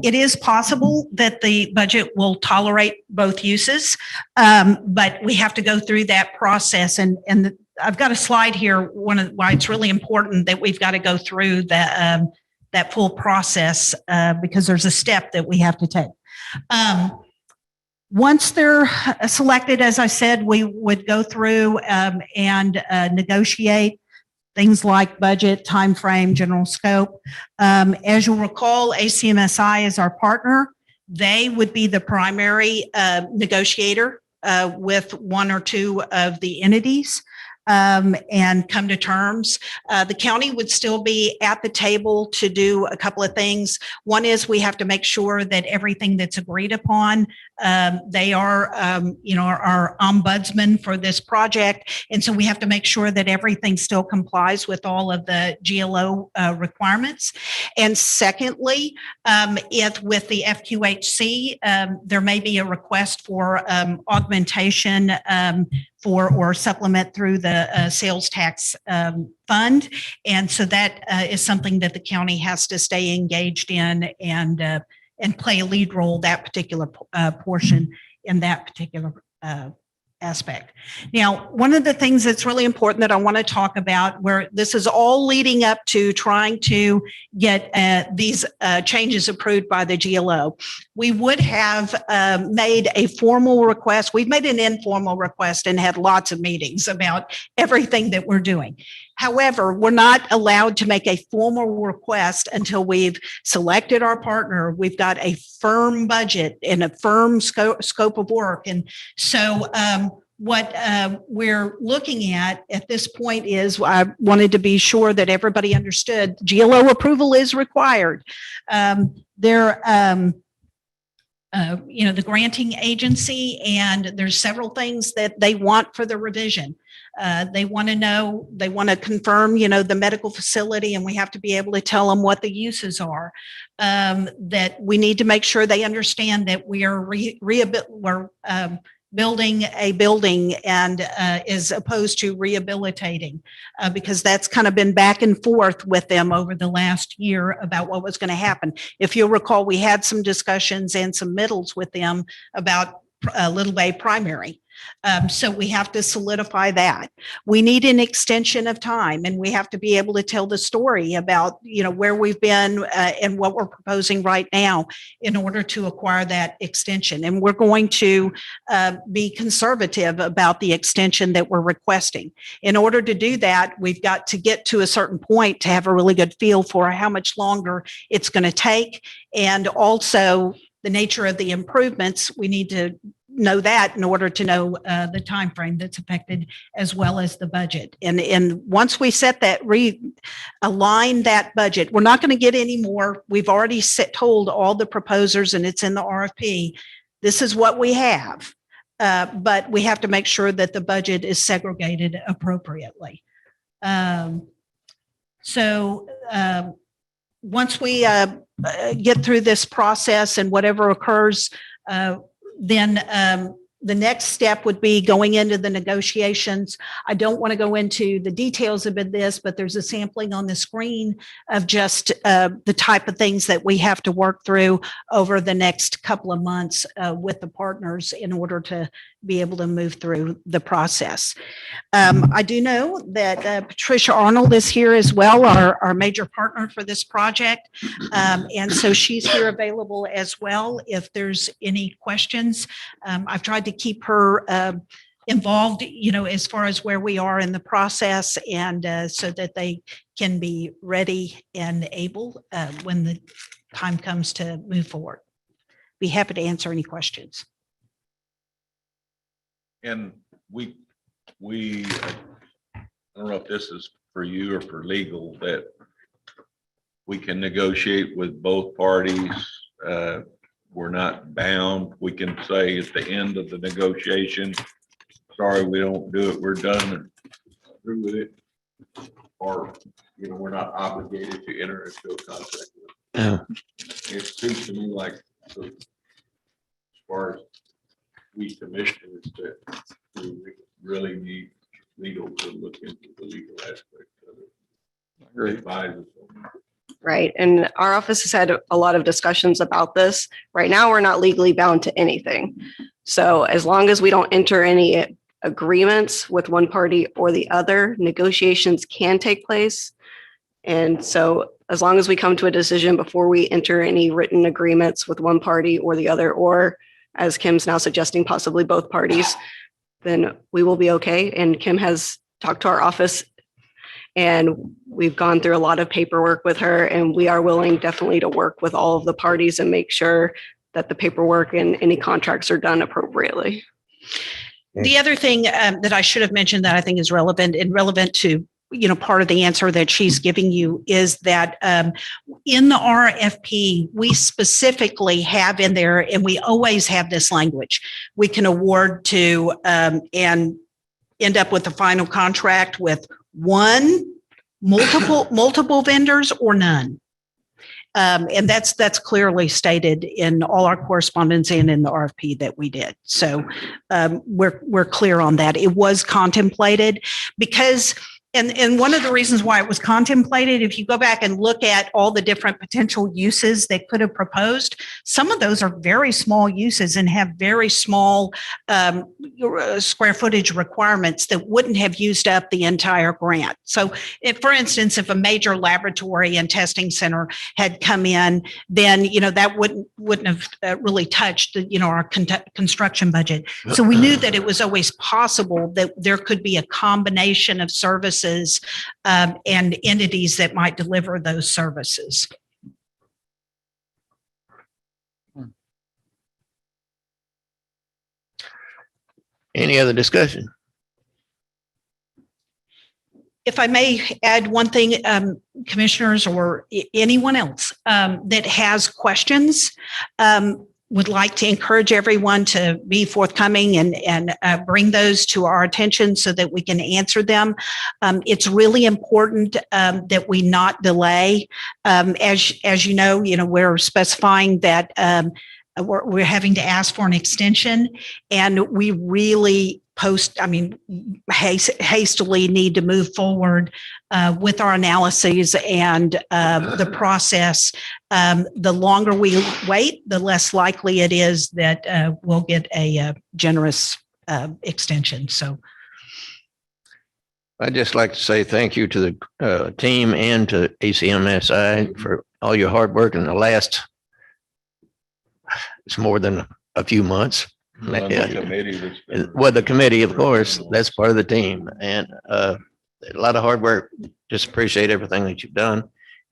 It is possible that the budget will tolerate both uses, but we have to go through that process. And I've got a slide here, why it's really important that we've got to go through that full process because there's a step that we have to take. Once they're selected, as I said, we would go through and negotiate things like budget, time frame, general scope. As you'll recall, ACMSI is our partner. They would be the primary negotiator with one or two of the entities and come to terms. The county would still be at the table to do a couple of things. One is we have to make sure that everything that's agreed upon, they are, our ombudsman for this project. And so we have to make sure that everything still complies with all of the GLO requirements. And secondly, if with the FQHC, there may be a request for augmentation or supplement through the sales tax fund. And so that is something that the county has to stay engaged in and play a lead role, that particular portion in that particular aspect. Now, one of the things that's really important that I want to talk about, where this is all leading up to trying to get these changes approved by the GLO, we would have made a formal request. We've made an informal request and had lots of meetings about everything that we're doing. However, we're not allowed to make a formal request until we've selected our partner. We've got a firm budget and a firm scope of work. And so what we're looking at this point is, I wanted to be sure that everybody understood GLO approval is required. The granting agency, and there's several things that they want for the revision. They want to confirm, the medical facility, and we have to be able to tell them what the uses are. That we need to make sure they understand that we are building a building and as opposed to rehabilitating, because that's kind of been back and forth with them over the last year about what was going to happen. If you'll recall, we had some discussions and some middles with them about Little Bay Primary. So we have to solidify that. We need an extension of time, and we have to be able to tell the story about, where we've been and what we're proposing right now in order to acquire that extension. And we're going to be conservative about the extension that we're requesting. In order to do that, we've got to get to a certain point to have a really good feel for how much longer it's going to take, and also the nature of the improvements. We need to know that in order to know the time frame that's affected, as well as the budget. And once we set that, align that budget, we're not going to get any more. We've already told all the proposers, and it's in the RFP, this is what we have. But we have to make sure that the budget is segregated appropriately. Once we get through this process and whatever occurs, then the next step would be going into the negotiations. I don't want to go into the details of this, but there's a sampling on the screen of just the type of things that we have to work through over the next couple of months with the partners in order to be able to move through the process. I do know that Patricia Arnold is here as well, our major partner for this project. And so she's here available as well if there's any questions. I've tried to keep her involved, as far as where we are in the process, and so that they can be ready and able when the time comes to move forward. Be happy to answer any questions.
And we, I don't know if this is for you or for legal, that we can negotiate with both parties. We're not bound. We can say at the end of the negotiation, sorry, we don't do it, we're done and through with it. Or, we're not obligated to enter into a contract. It seems to me like, so, as far as we commissioners, that we really need legal to look into the legal aspect of it.
Agree.
Advise us on that.
Right. And our office has had a lot of discussions about this. Right now, we're not legally bound to anything. So as long as we don't enter any agreements with one party or the other, negotiations can take place. And so as long as we come to a decision before we enter any written agreements with one party or the other, or as Kim's now suggesting, possibly both parties, then we will be okay. And Kim has talked to our office, and we've gone through a lot of paperwork with her, and we are willing definitely to work with all of the parties and make sure that the paperwork and any contracts are done appropriately.
The other thing that I should have mentioned that I think is relevant to, part of the answer that she's giving you is that in the RFP, we specifically have in there, and we always have this language, we can award to and end up with a final contract with one, multiple vendors, or none. And that's clearly stated in all our correspondence and in the RFP that we did. So we're clear on that. It was contemplated because And one of the reasons why it was contemplated, if you go back and look at all the different potential uses that could have proposed, some of those are very small uses and have very small square footage requirements that wouldn't have used up the entire grant. So if, for instance, if a major laboratory and testing center had come in, then, that wouldn't have really touched the, our construction budget. So we knew that it was always possible that there could be a combination of services and entities that might deliver those services.
Any other discussion?
If I may add one thing, commissioners or anyone else that has questions, would like to encourage everyone to be forthcoming and bring those to our attention so that we can answer them. It's really important that we not delay. As you know, we're specifying that we're having to ask for an extension, and we really hastily need to move forward with our analyses and the process. The longer we wait, the less likely it is that we'll get a generous extension. So
I'd just like to say thank you to the team and to ACMSI for all your hard work in the last, it's more than a few months. Well, the committee, of course, that's part of the team, and a lot of hard work. Just appreciate everything that you've done.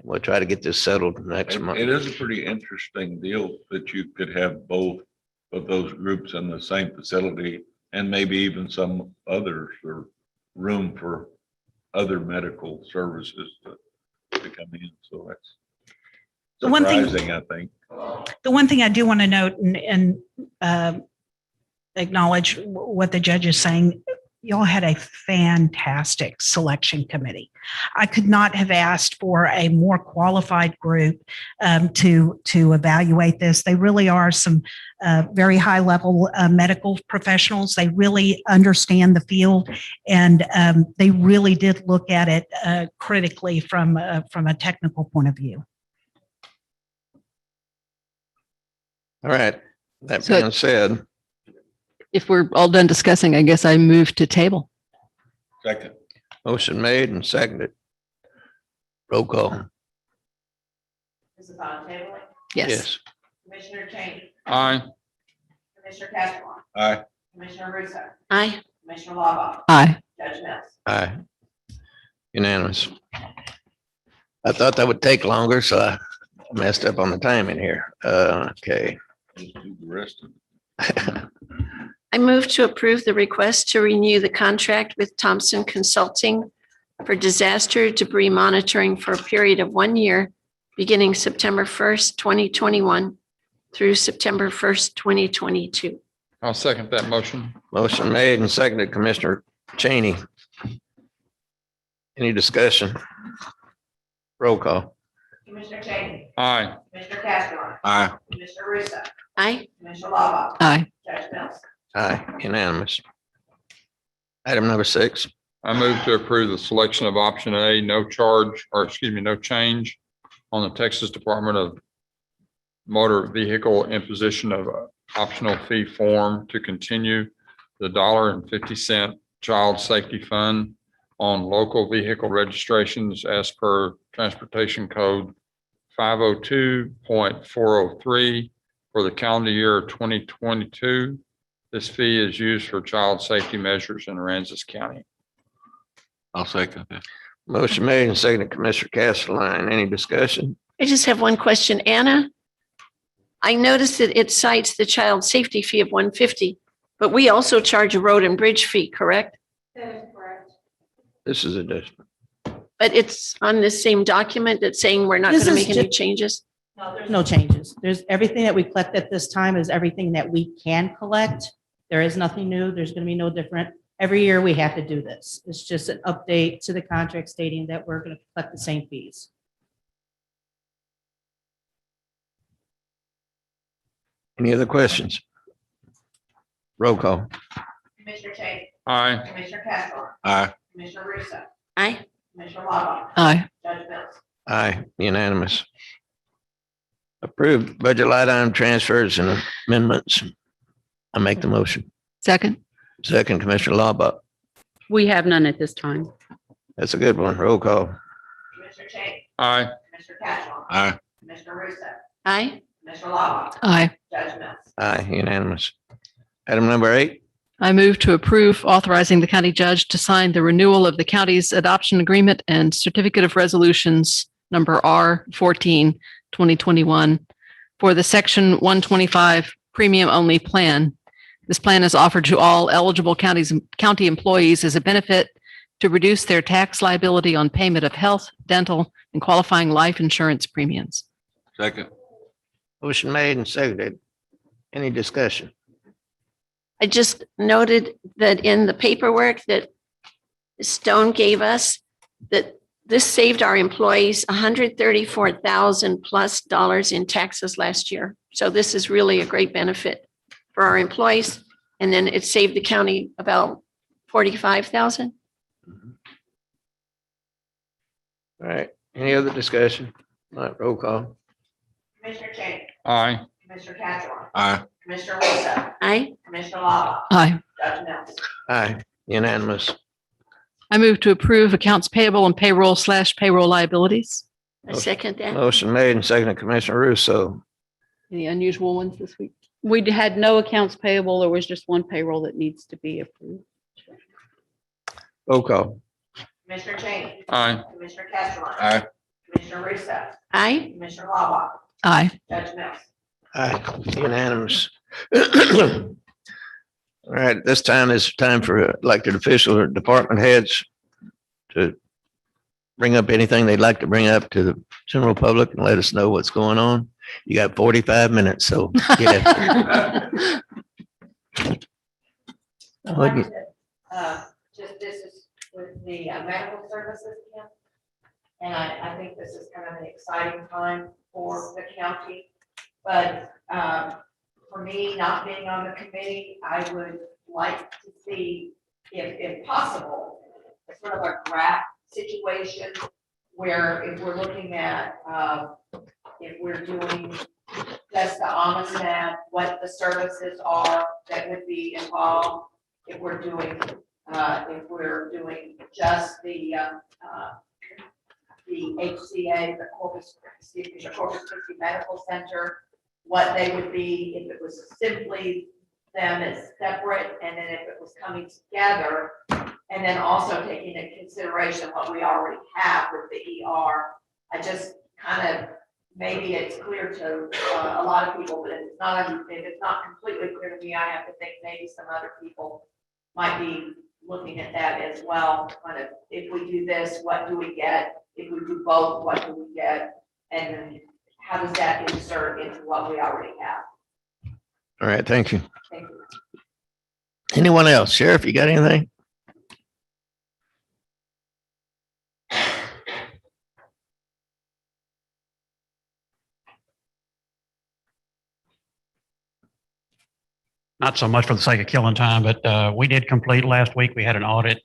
We'll try to get this settled next month.
It is a pretty interesting deal that you could have both of those groups in the same facility, and maybe even some others, or room for other medical services to come in. So that's
The one thing-
surprising, I think.
the one thing I do want to note and acknowledge what the judge is saying, y'all had a fantastic selection committee. I could not have asked for a more qualified group to evaluate this. They really are some very high level medical professionals. They really understand the field, and they really did look at it critically from a technical point of view.
All right. That
So-
being said,
If we're all done discussing, I guess I move to table.
Second.
motion made and seconded. Roll call.
Mrs. Bond table.
Yes.
Commissioner Cheney.
Aye.
Commissioner Castleton.
Aye.
Commissioner Russo.
Aye.
Commissioner Lava.
Aye.
Judge Mills.
Aye. Unanimous. I thought that would take longer, so I messed up on the timing here. Okay.
Let's do the rest of it.
I move to approve the request to renew the contract with Thompson Consulting for disaster debris monitoring for a period of 1 year, beginning September 1st, 2021 through September 1st, 2022.
I'll second that motion.
Motion made and seconded. Commissioner Cheney. Any discussion? Roll call.
Commissioner Cheney.
Aye.
Commissioner Castleton.
Aye.
Commissioner Russo.
Aye.
Commissioner Lava.
Aye.
Judge Mills.
Aye, unanimous. Item number 6.
I move to approve the selection of option A, no change on the Texas Department of Motor Vehicle imposition of optional fee form to continue the $1.50 child safety fund on local vehicle registrations as per Transportation Code 502.403 for the calendar year 2022. This fee is used for child safety measures in Aransas County.
I'll second that.
Motion made and seconded. Commissioner Castleton. Any discussion?
I just have one question. Anna, I noticed that it cites the child safety fee of $150, but we also charge a road and bridge fee, correct?
That is correct.
This is a different.
But it's on this same document that's saying we're not
This
going to
is
make any changes.
No, there's
No changes. There's everything that we collect at this time is everything that we can collect. There is nothing new. There's going to be no different. Every year we have to do this. It's just an update to the contract stating that we're going to collect the same fees.
Any other questions? Roll call.
Commissioner Cheney.
Aye.
Commissioner Castleton.
Aye.
Commissioner Russo.
Aye.
Commissioner Lava,
Aye.
Judge Mills.
Aye, unanimous. Approved budget line item transfers and amendments. I make the motion.
Second.
Second, Commissioner Laubach.
We have none at this time.
That's a good one. Roll call.
Commissioner Cheney,
Aye.
Commissioner Cashel,
Aye.
Commissioner Russo,
Aye.
Commissioner Lava,
Aye.
Judge Mills.
Aye, unanimous. Item number 8.
I move to approve authorizing the county judge to sign the renewal of the county's adoption agreement and certificate of resolutions number R14, 2021 for the Section 125 premium only plan. This plan is offered to all eligible county employees as a benefit to reduce their tax liability on payment of health, dental, and qualifying life insurance premiums.
Second.
Motion made and seconded. Any discussion?
I just noted that in the paperwork that Stone gave us, that this saved our employees $134,000 plus in taxes last year. So this is really a great benefit for our employees. And then it saved the county about $45,000.
All right, any other discussion? All right, roll call.
Commissioner Cheney,
Aye.
Commissioner Cashel,
Aye.
Commissioner Russo,
Aye.
Commissioner Lava,
Aye.
Judge Mills.
Aye, unanimous.
I move to approve accounts payable and payroll/payroll liabilities.
I second that.
Motion made and seconded, Commissioner Russo.
Any unusual ones this week?
We had no accounts payable. There was just one payroll that needs to be approved.
Roll call.
Commissioner Cheney,
Aye.
Commissioner Cashel,
Aye.
Commissioner Russo,
Aye.
Commissioner Lava,
Aye.
Judge Mills.
Aye, unanimous. All right, this time is time for elected officials or department heads to bring up anything they'd like to bring up to the general public and let us know what's going on. You got 45 minutes, so get it.
Just this is with the medical services account. And I think this is kind of an exciting time for the county. But for me, not being on the committee, I would like to see, if possible, a sort of a graph situation where if we're looking at, if we're doing just the OMSNAP, what the services are that would be involved, if we're doing just the HCA, the Corpus Christi Medical Center, what they would be if it was simply them as separate, and then if it was coming together, and then also taking into consideration what we already have with the ER. I just kind of, maybe it's clear to a lot of people, but if it's not completely clear to me, I have to think maybe some other people might be looking at that as well. Kind of, if we do this, what do we get? If we do both, what do we get? And then how does that insert into what we already have?
All right, thank you.
Thank you.
Anyone else? Sheriff, you got anything?
Not so much for the sake of killing time, but we did complete last week. We had an audit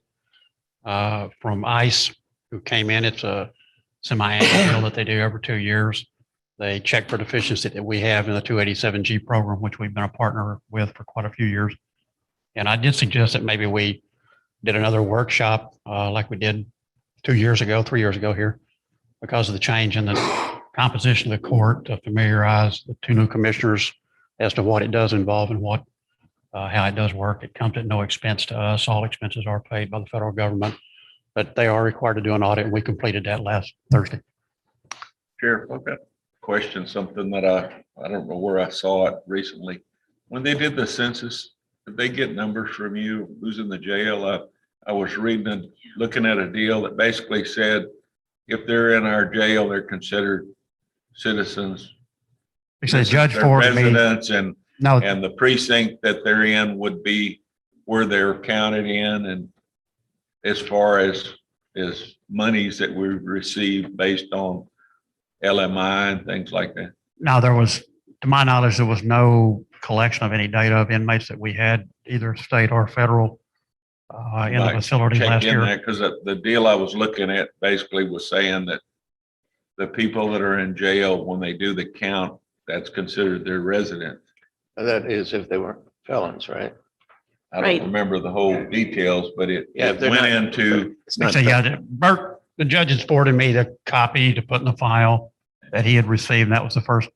from ICE who came in. It's a semi-annual deal that they do every 2 years. They check for deficiency that we have in the 287G program, which we've been a partner with for quite a few years. And I did suggest that maybe we did another workshop like we did 3 years ago here, because of the change in the composition of the court, to familiarize the two new commissioners as to what it does involve and what how it does work. It comes at no expense to us. All expenses are paid by the federal government, but they are required to do an audit, and we completed that last Thursday.
Sheriff, I've got a question, something that I don't know where I saw it recently. When they did the census, did they get numbers from you? Who's in the jail? I was looking at a deal that basically said if they're in our jail, they're considered citizens.
They said Judge
They're
forwarded me.
residents, and
No,
the precinct that they're in would be where they're counted in, and as far as monies that we receive based on LMI and things like that.
no, there was, to my knowledge, there was no collection of any data of inmates that we had, either state or federal. in the
Like,
facility
check
last
in
year.
that, because the deal I was looking at basically was saying that the people that are in jail, when they do the count, that's considered their resident.
That is if they weren't felons, right?
I
Right.
don't remember the whole details, but it
Yeah, if they're
went
not-
into,
It's
Like I
not
say, yeah, Bert, the judge has forwarded me the copy to put in the file that he had received. And that was the first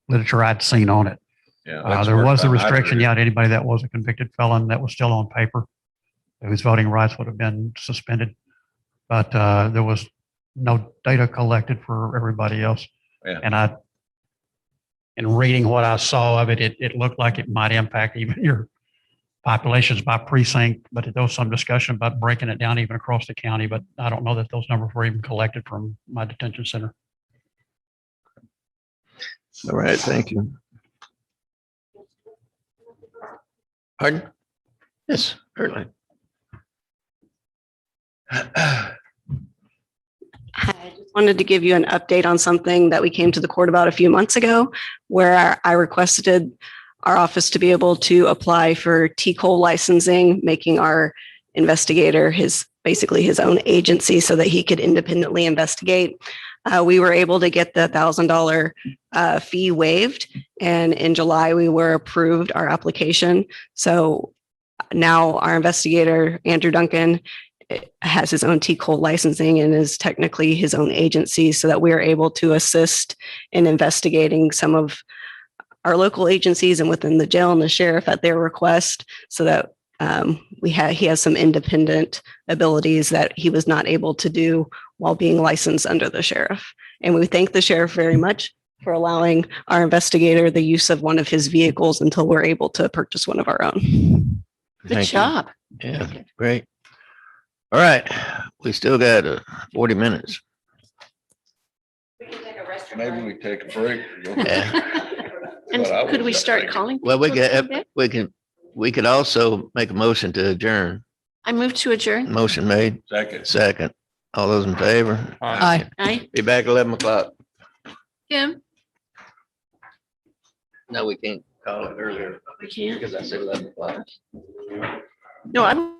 literature I'd seen on it.
yeah. that's
There
the
was
first
the
time I'd
restriction,
read it.
yeah, to anybody that was a convicted felon that was still on paper, whose voting rights would have been suspended. But there was no data collected for everybody else.
Yeah.
And in reading what I saw of it, it looked like it might impact even your populations by precinct, but there was some discussion about breaking it down even across the county, but I don't know that those numbers were even collected from my detention center.
All right, thank you. Pardon? Yes, certainly.
I just wanted to give you an update on something that we came to the court about a few months ago, where I requested our office to be able to apply for TCOL licensing, making our investigator basically his own agency so that he could independently investigate. We were able to get the $1,000 fee waived, and in July we were approved our application. So now our investigator, Andrew Duncan, has his own TCOL licensing and is technically his own agency, so that we are able to assist in investigating some of our local agencies and within the jail and the sheriff at their request, so that he has some independent abilities that he was not able to do while being licensed under the sheriff. And we thank the sheriff very much for allowing our investigator the use of one of his vehicles until we're able to purchase one of our own.
Good
Thank you.
job.
Yeah, great. All right, we still got 40 minutes.
We can take a restroom
Maybe
break.
we take a break.
Yeah.
And
What I
could
was
we
just
start
thinking.
calling?
Well,
people a little bit?
we could also make a motion to adjourn.
I move to adjourn.
Motion made,
Second.
second. All those in favor?
Aye.
Aye.
Be back 11 o'clock.
Kim?
No, we can't call it earlier
We can't.
because I said 11 o'clock.
No, I'm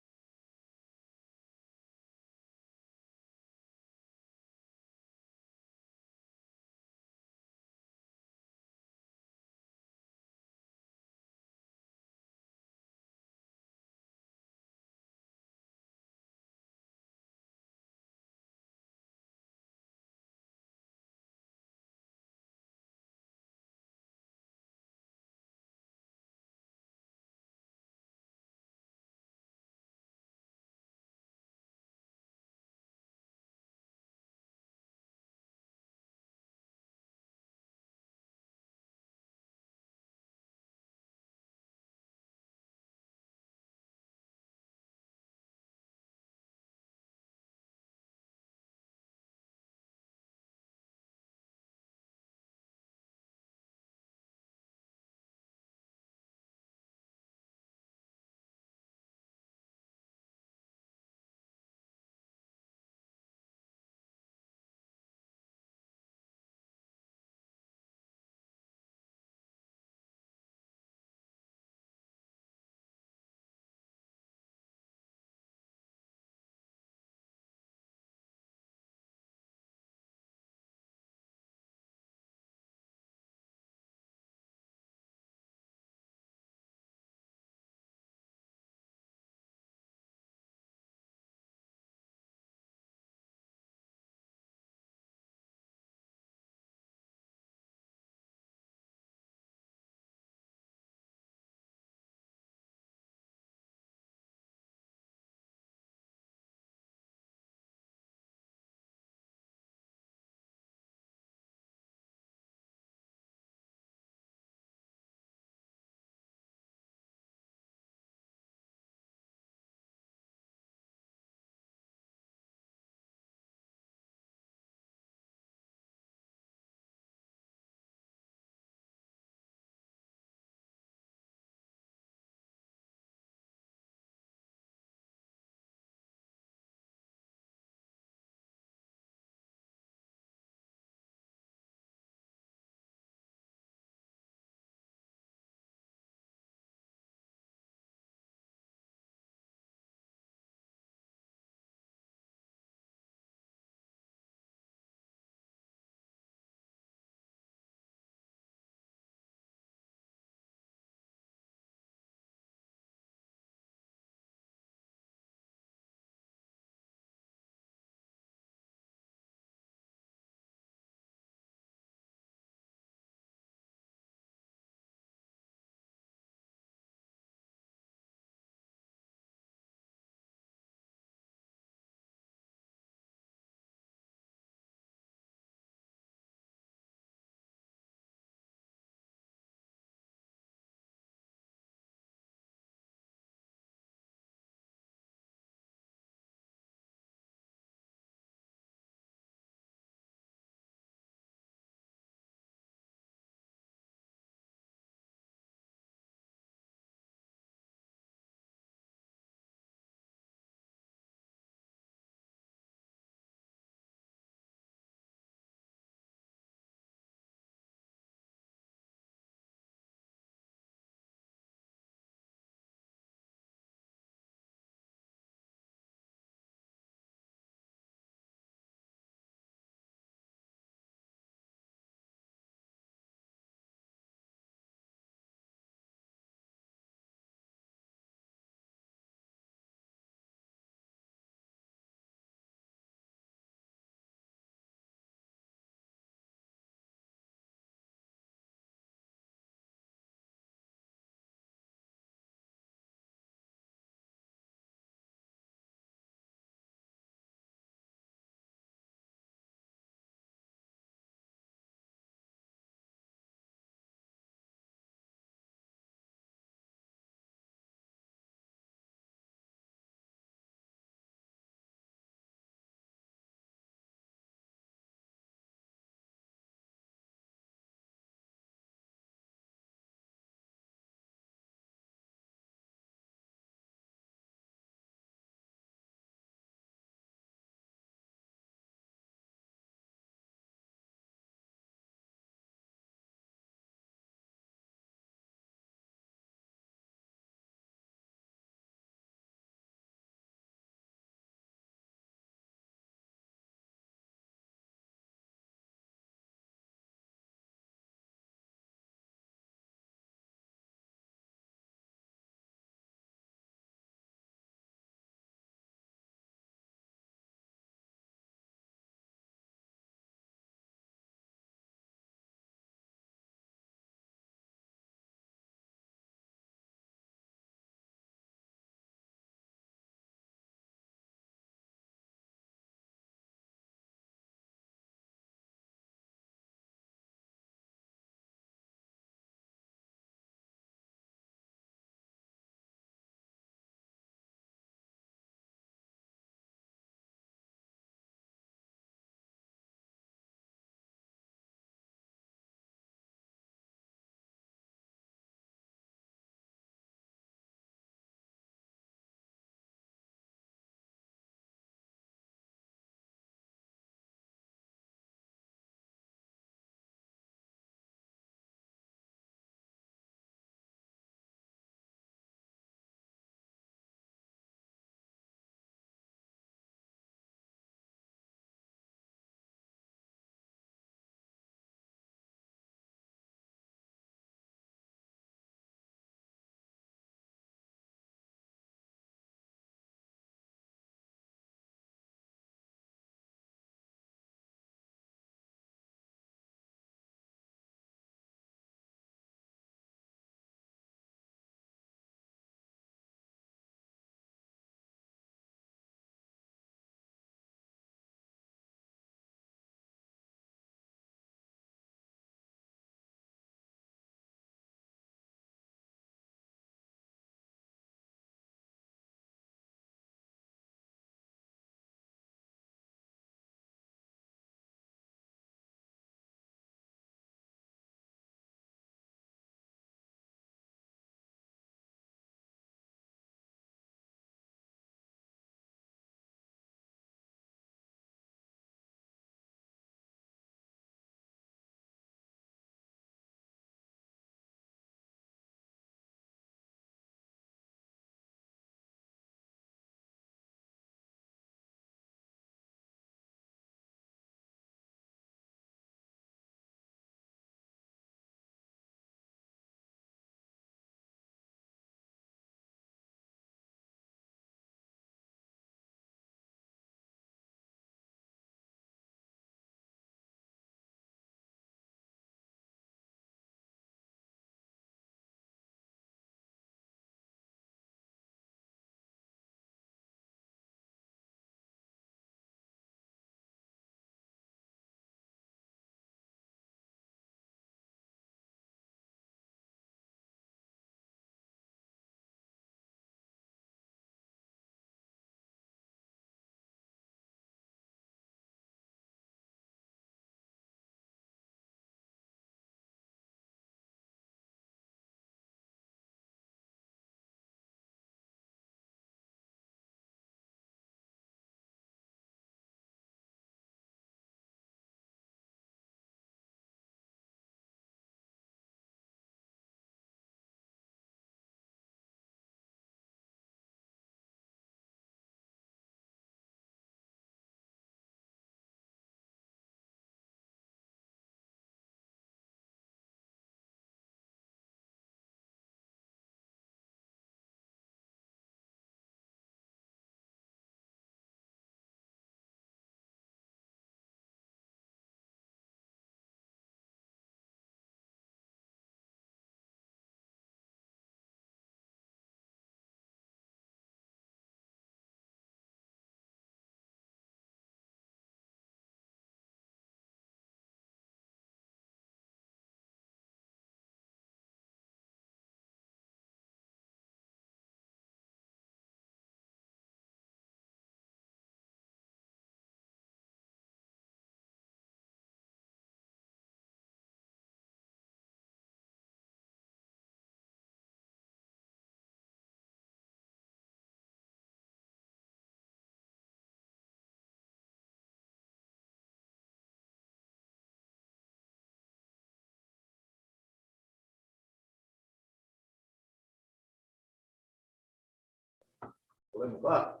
11 o'clock.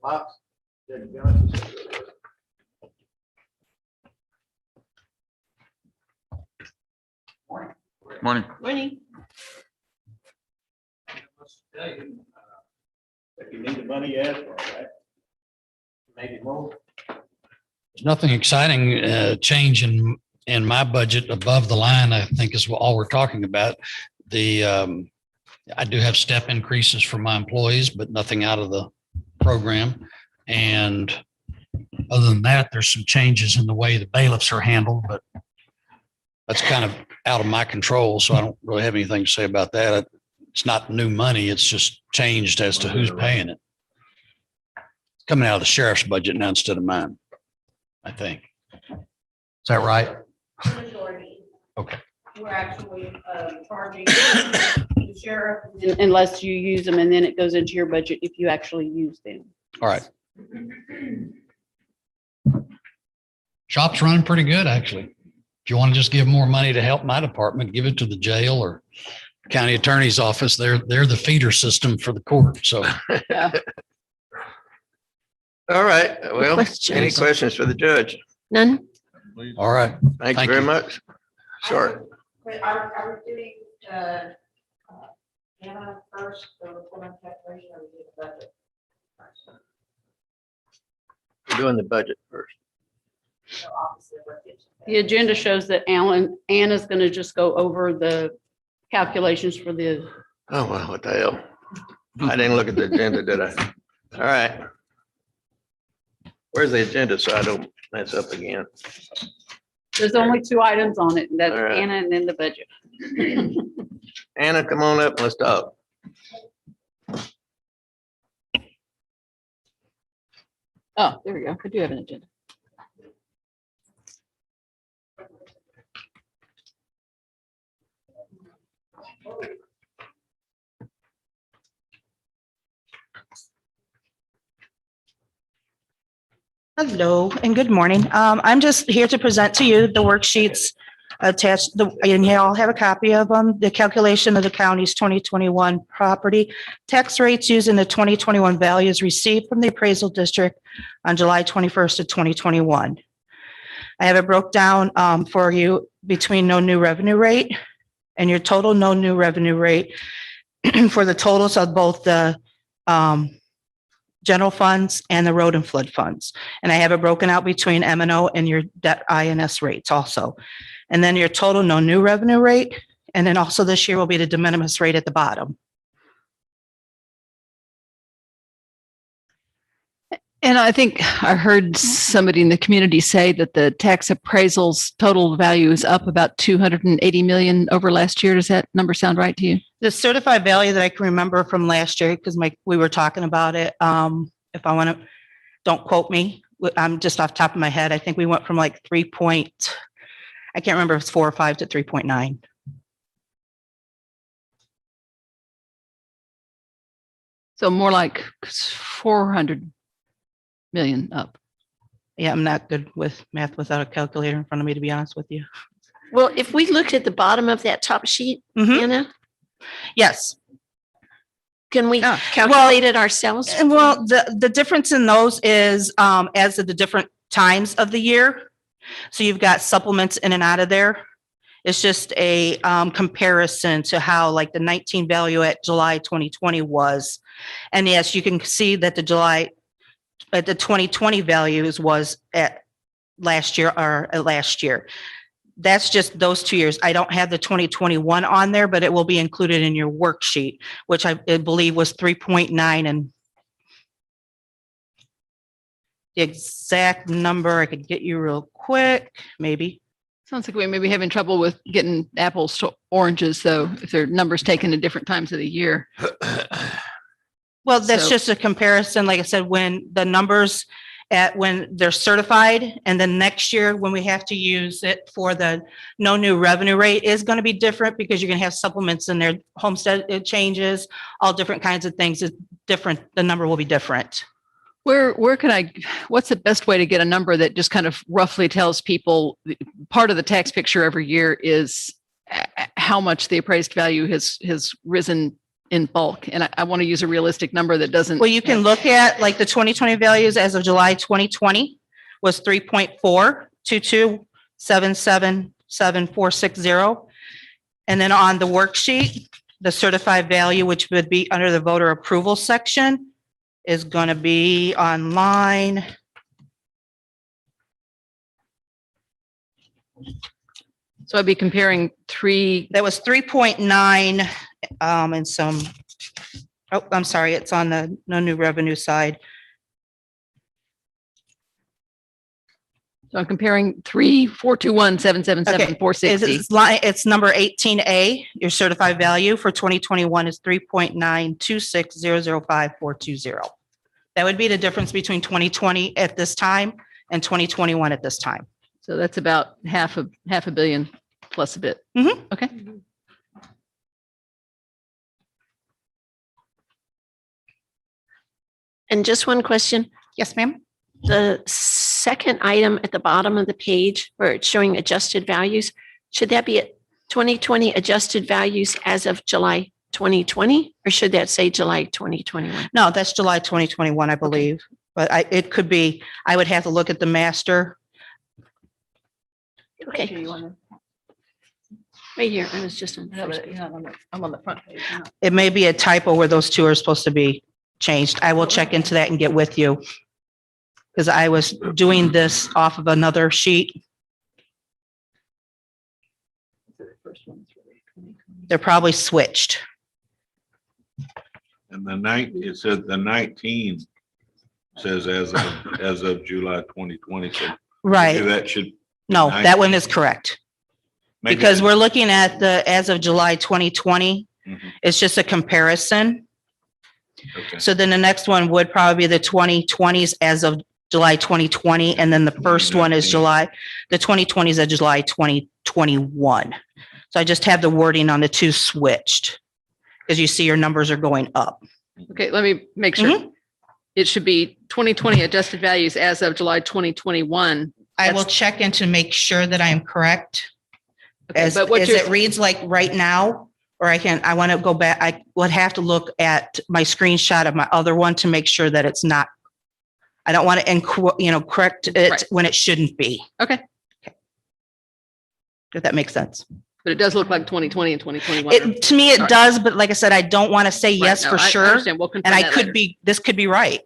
Fox, Judge Johnson.
Morning.
Morning.
If you need the money, ask for it, right? Maybe more.
There's nothing exciting, change in my budget above the line, I think is all we're talking about. I do have step increases for my employees, but nothing out of the program. And other than that, there's some changes in the way the bailiffs are handled, but that's kind of out of my control. So I don't really have anything to say about that. It's not new money. It's just changed as to who's paying it. It's coming out of the sheriff's budget now instead of mine, I think. Is that right?
Majority.
Okay.
We're actually charging the sheriff unless you use them, and then it goes into your budget if you actually use them.
All right. Shop's running pretty good, actually. If you want to just give more money to help my department, give it to the jail or county attorney's office. They're the feeder system for the court. So
All right, well,
Questions?
any questions for the judge?
None?
all right.
Thank you
Thank
very
you.
much. Short.
But are we doing, Anna first, the report on calculation, or we do the budget? first?
We're doing the budget first.
So obviously, we're getting-
The agenda shows that Anna's going to just go over the calculations for the,
Oh, well, what the hell? I didn't look at the agenda, did I? All right. Where's the agenda so I don't mess up again?
there's only 2 items on it, and that's
All right.
Anna and then the budget.
Anna, come on up and let's talk.
Oh, there we go. I do have an agenda.
Hello and good morning. I'm just here to present to you the worksheets attached, and you all have a copy of them, the calculation of the county's 2021 property tax rates using the 2021 values received from the appraisal district on July 21st of 2021. I have it broke down for you between no new revenue rate and your total no new revenue rate for the totals of both the general funds and the road and flood funds. And I have it broken out between M&O and your debt INS rates also. And then your total no new revenue rate. And then also this year will be the de minimis rate at the bottom.
And I think I heard somebody in the community say that the tax appraisal's total value is up about 280 million over last year. Does that number sound right to you?
The certified value that I can remember from last year, because we were talking about it. If I want to, don't quote me. I'm just off the top of my head. I think we went from like I can't remember if it's 4 or 5 to 3.9.
So more like 400 million up.
Yeah, I'm not good with math without a calculator in front of me, to be honest with you.
Well, if we looked at the bottom of that top sheet,
Mhm.
Anna,
Yes.
can we
Yeah.
calculate it ourselves?
And well, the difference in those is as of the different times of the year. So you've got supplements in and out of there. It's just a comparison to how like the 19 value at July 2020 was. And yes, you can see that the 2020 values was at last year or last year. That's just those 2 years. I don't have the 2021 on there, but it will be included in your worksheet, which I believe was 3.9, and the exact number I could get you real quick, maybe.
Sounds like we may be having trouble with getting apples to oranges, though, if their numbers taken at different times of the year.
Well, that's
So-
just a comparison. Like I said, when the numbers when they're certified, and then next year when we have to use it for the no new revenue rate is going to be different because you're going to have supplements in there, homestead changes, all different kinds of things. It's different. The number will be different.
Where what's the best way to get a number that just kind of roughly tells people part of the tax picture every year is how much the appraised value has risen in bulk. And I want to use a realistic number that doesn't.
Well, you can look at like the 2020 values as of July 2020 was 3.422777460. And then on the worksheet, the certified value, which would be under the voter approval section, is going to be on line.
So I'd be comparing three.
That was 3.9 and some, oh, I'm sorry, it's on the no new revenue side.
So I'm comparing 3,421,777,460.
It's line, it's number 18A, your certified value for 2021 is 3.926005420. That would be the difference between 2020 at this time and 2021 at this time.
So that's about half a billion plus a bit.
Mhm.
Okay.
And just one question.
Yes, ma'am.
The second item at the bottom of the page where it's showing adjusted values, should that be 2020 adjusted values as of July 2020? Or should that say July 2021?
No, that's July 2021, I believe. But it could be, I would have to look at the master.
Okay. Right here, I was just on.
I'm on the front page.
It may be a typo where those two are supposed to be changed. I will check into that and get with you. Because I was doing this off of another sheet. They're probably switched.
And it said the 19 says as of July 2020. So maybe
Right.
that should.
No, that one is correct.
maybe
Because
that-
we're looking at the, as of July 2020,
Mhm.
it's just a comparison.
Okay.
So then the next one would probably be the 2020s as of July 2020. And then the first one is the 2020s of July 2021. So I just have the wording on the two switched. Because you see your numbers are going up.
Okay, let me make sure. It should be 2020 adjusted values as of July 2021.
I will check in to make sure that I am correct.
Okay,
As
but what
as
you're-
it reads like right now, or I want to go back, I would have to look at my screenshot of my other one to make sure that it's not. I don't want to, correct it
Right.
when it shouldn't be.
Okay,
If that makes sense.
but it does look like 2020 and 2021.
To me, it
Right.
does, but like I said, I don't want to say
Right,
yes
no,
for
I
sure.
understand. We'll confirm
And I
that
could
later.
be, this could be right.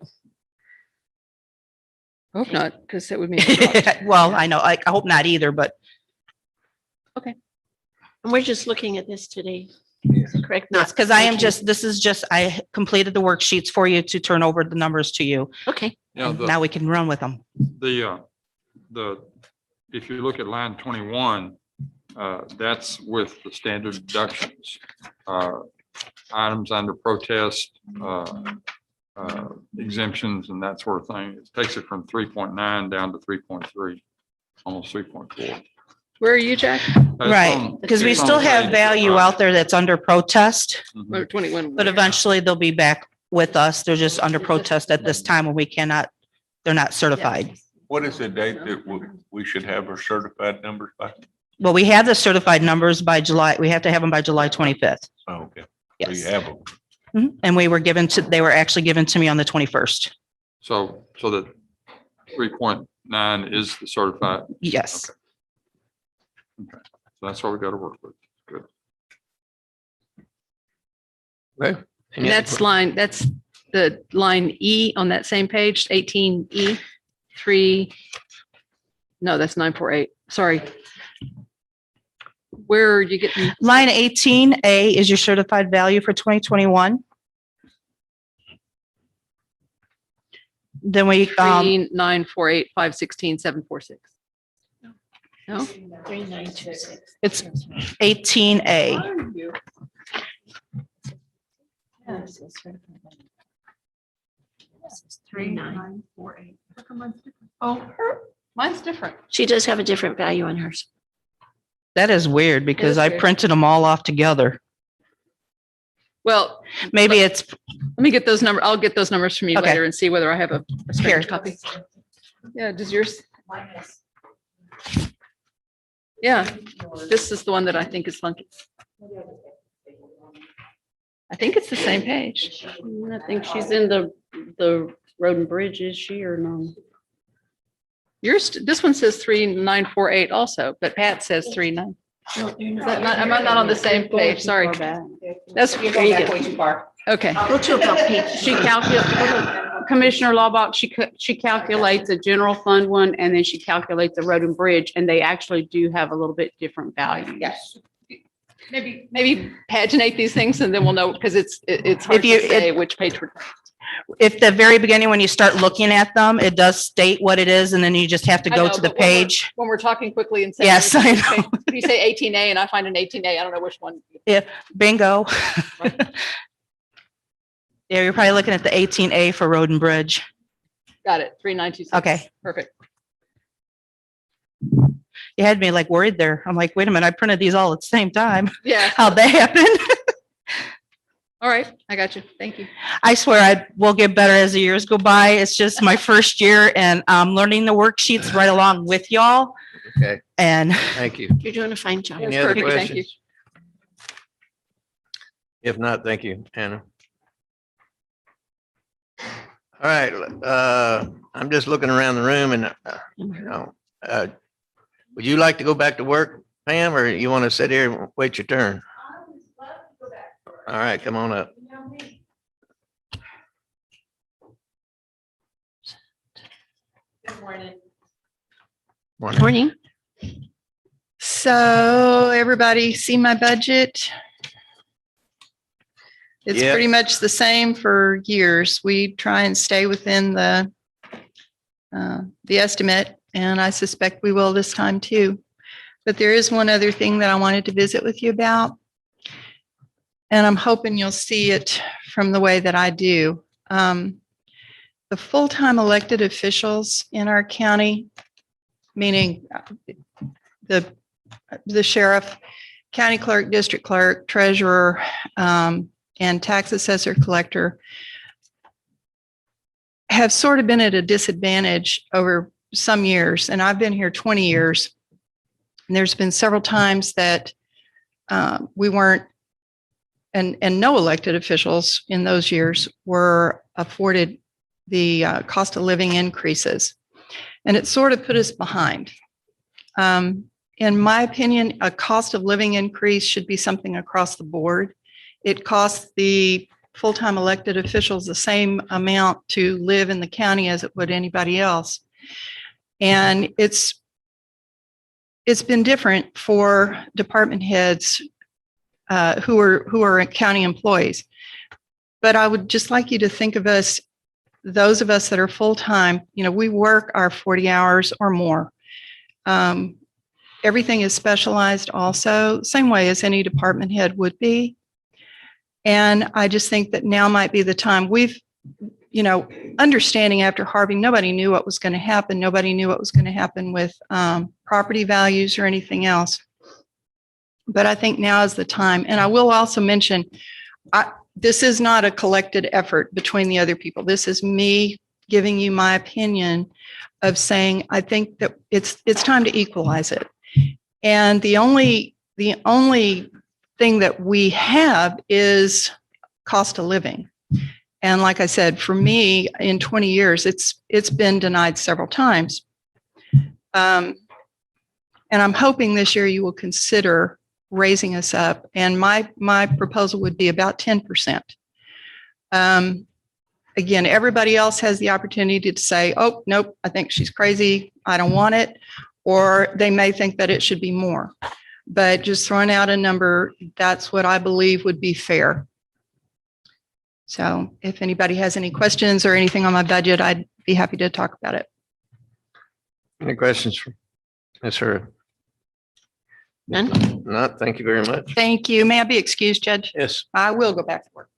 Hope not, because that would mean. it's wrong.
Well, I know, I hope not either, but
And we're just looking at this today. Is it correct?
yes, because I am I completed the worksheets for you to turn over the numbers to you.
Okay.
Yeah,
Now we can run with them.
if you look at line 21, that's with the standard deductions. Items under protest, exemptions and that sort of thing. It takes it from 3.9 down to 3.3, almost 3.4.
Where are you, Jack?
Right, because we still have value out there that's under protest,
Or 21.
but eventually they'll be back with us. They're just under protest at this time when they're not certified.
What is the date that we should have our certified numbers by?
Well, we have the certified numbers by July. We have to have them by July 25th.
Oh, okay. So
Yes.
you have them.
Mhm. And they were actually given to me on the 21st.
So that 3.9 is the certified.
Yes.
Okay. So that's what we got to work with. Good.
Well,
And that's the line E on that same page, 18E, 3. No, that's 948. Sorry. Where are you getting?
Line 18A is your certified value for 2021. Then we,
3,948,516,746. No?
3926.
it's 18A.
Three nine.
Oh, mine's different.
She does have a different value on hers.
That is weird because I
weird.
printed them all off together.
Well,
Maybe it's,
let me get those numbers. I'll get those numbers from you
Okay.
later and see whether I have a
Here.
strange copy. Yeah, does yours? Yeah, this is the one that I think is funky. I think it's the same page.
I think she's in the road and bridge, is she or no?
This one says 3948 also, but Pat says 39. Am I not on the same page? Sorry. That's,
You're going back way too far.
okay.
Go to about page.
She calculates, Commissioner Laubach, she calculates a general fund one and then she calculates the road and bridge and they actually do have a little bit different value.
Yes.
Maybe paginate these things and then we'll know, because it's hard
If you-
to say which page we're.
If the very beginning, when you start looking at them, it does state what it is, and then you just have to
I
go
know,
to the
but when we're-
page.
When we're talking quickly and saying.
Yes, I
which page-
know.
If you say 18A and I find an 18A, I don't know which one.
Bingo. Yeah, you're probably looking at the 18A for road and bridge.
Got it, 3926.
Okay.
Perfect.
You had me like worried there. I'm like, wait a minute, I printed these all at the same time.
Yeah,
How'd that happen?
all right, I got you. Thank you.
I swear I will get better as the years go by. It's just my first year and I'm learning the worksheets right along with y'all.
Okay,
And
thank you.
You're doing a fine job.
Any other
perfect, thank you.
questions? If not, thank you, Anna. All right, I'm just looking around the room and, would you like to go back to work, Pam, or you want to sit here and wait your turn? All right, come on up.
Morning.
So everybody see my budget? It's
Yep.
pretty much the same for years. We try and stay within the estimate, and I suspect we will this time too. But there is one other thing that I wanted to visit with you about. And I'm hoping you'll see it from the way that I do. The full-time elected officials in our county, meaning the sheriff, county clerk, district clerk, treasurer, and tax assessor collector, have sort of been at a disadvantage over some years. And I've been here 20 years. And there's been several times that we weren't, and no elected officials in those years were afforded the cost of living increases. And it sort of put us behind. In my opinion, a cost of living increase should be something across the board. It costs the full-time elected officials the same amount to live in the county as it would anybody else. And it's been different for department heads who are county employees. But I would just like you to think of us, those of us that are full-time, we work our 40 hours or more. Everything is specialized also, same way as any department head would be. And I just think that now might be the time. We've, understanding after Harvey, nobody knew what was going to happen. Nobody knew what was going to happen with property values or anything else. But I think now is the time. And I will also mention, this is not a collected effort between the other people. This is me giving you my opinion of saying, I think that it's time to equalize it. And the only thing that we have is cost of living. And like I said, for me, in 20 years, it's been denied several times. And I'm hoping this year you will consider raising us up. And my proposal would be about 10%. Again, everybody else has the opportunity to say, oh, nope, I think she's crazy. I don't want it. Or they may think that it should be more. But just throwing out a number, that's what I believe would be fair. So if anybody has any questions or anything on my budget, I'd be happy to talk about it.
Any questions for Ms. Hurd?
None?
Not, thank you very much.
Thank you. May I be excused, Judge?
Yes.
I will go back to work.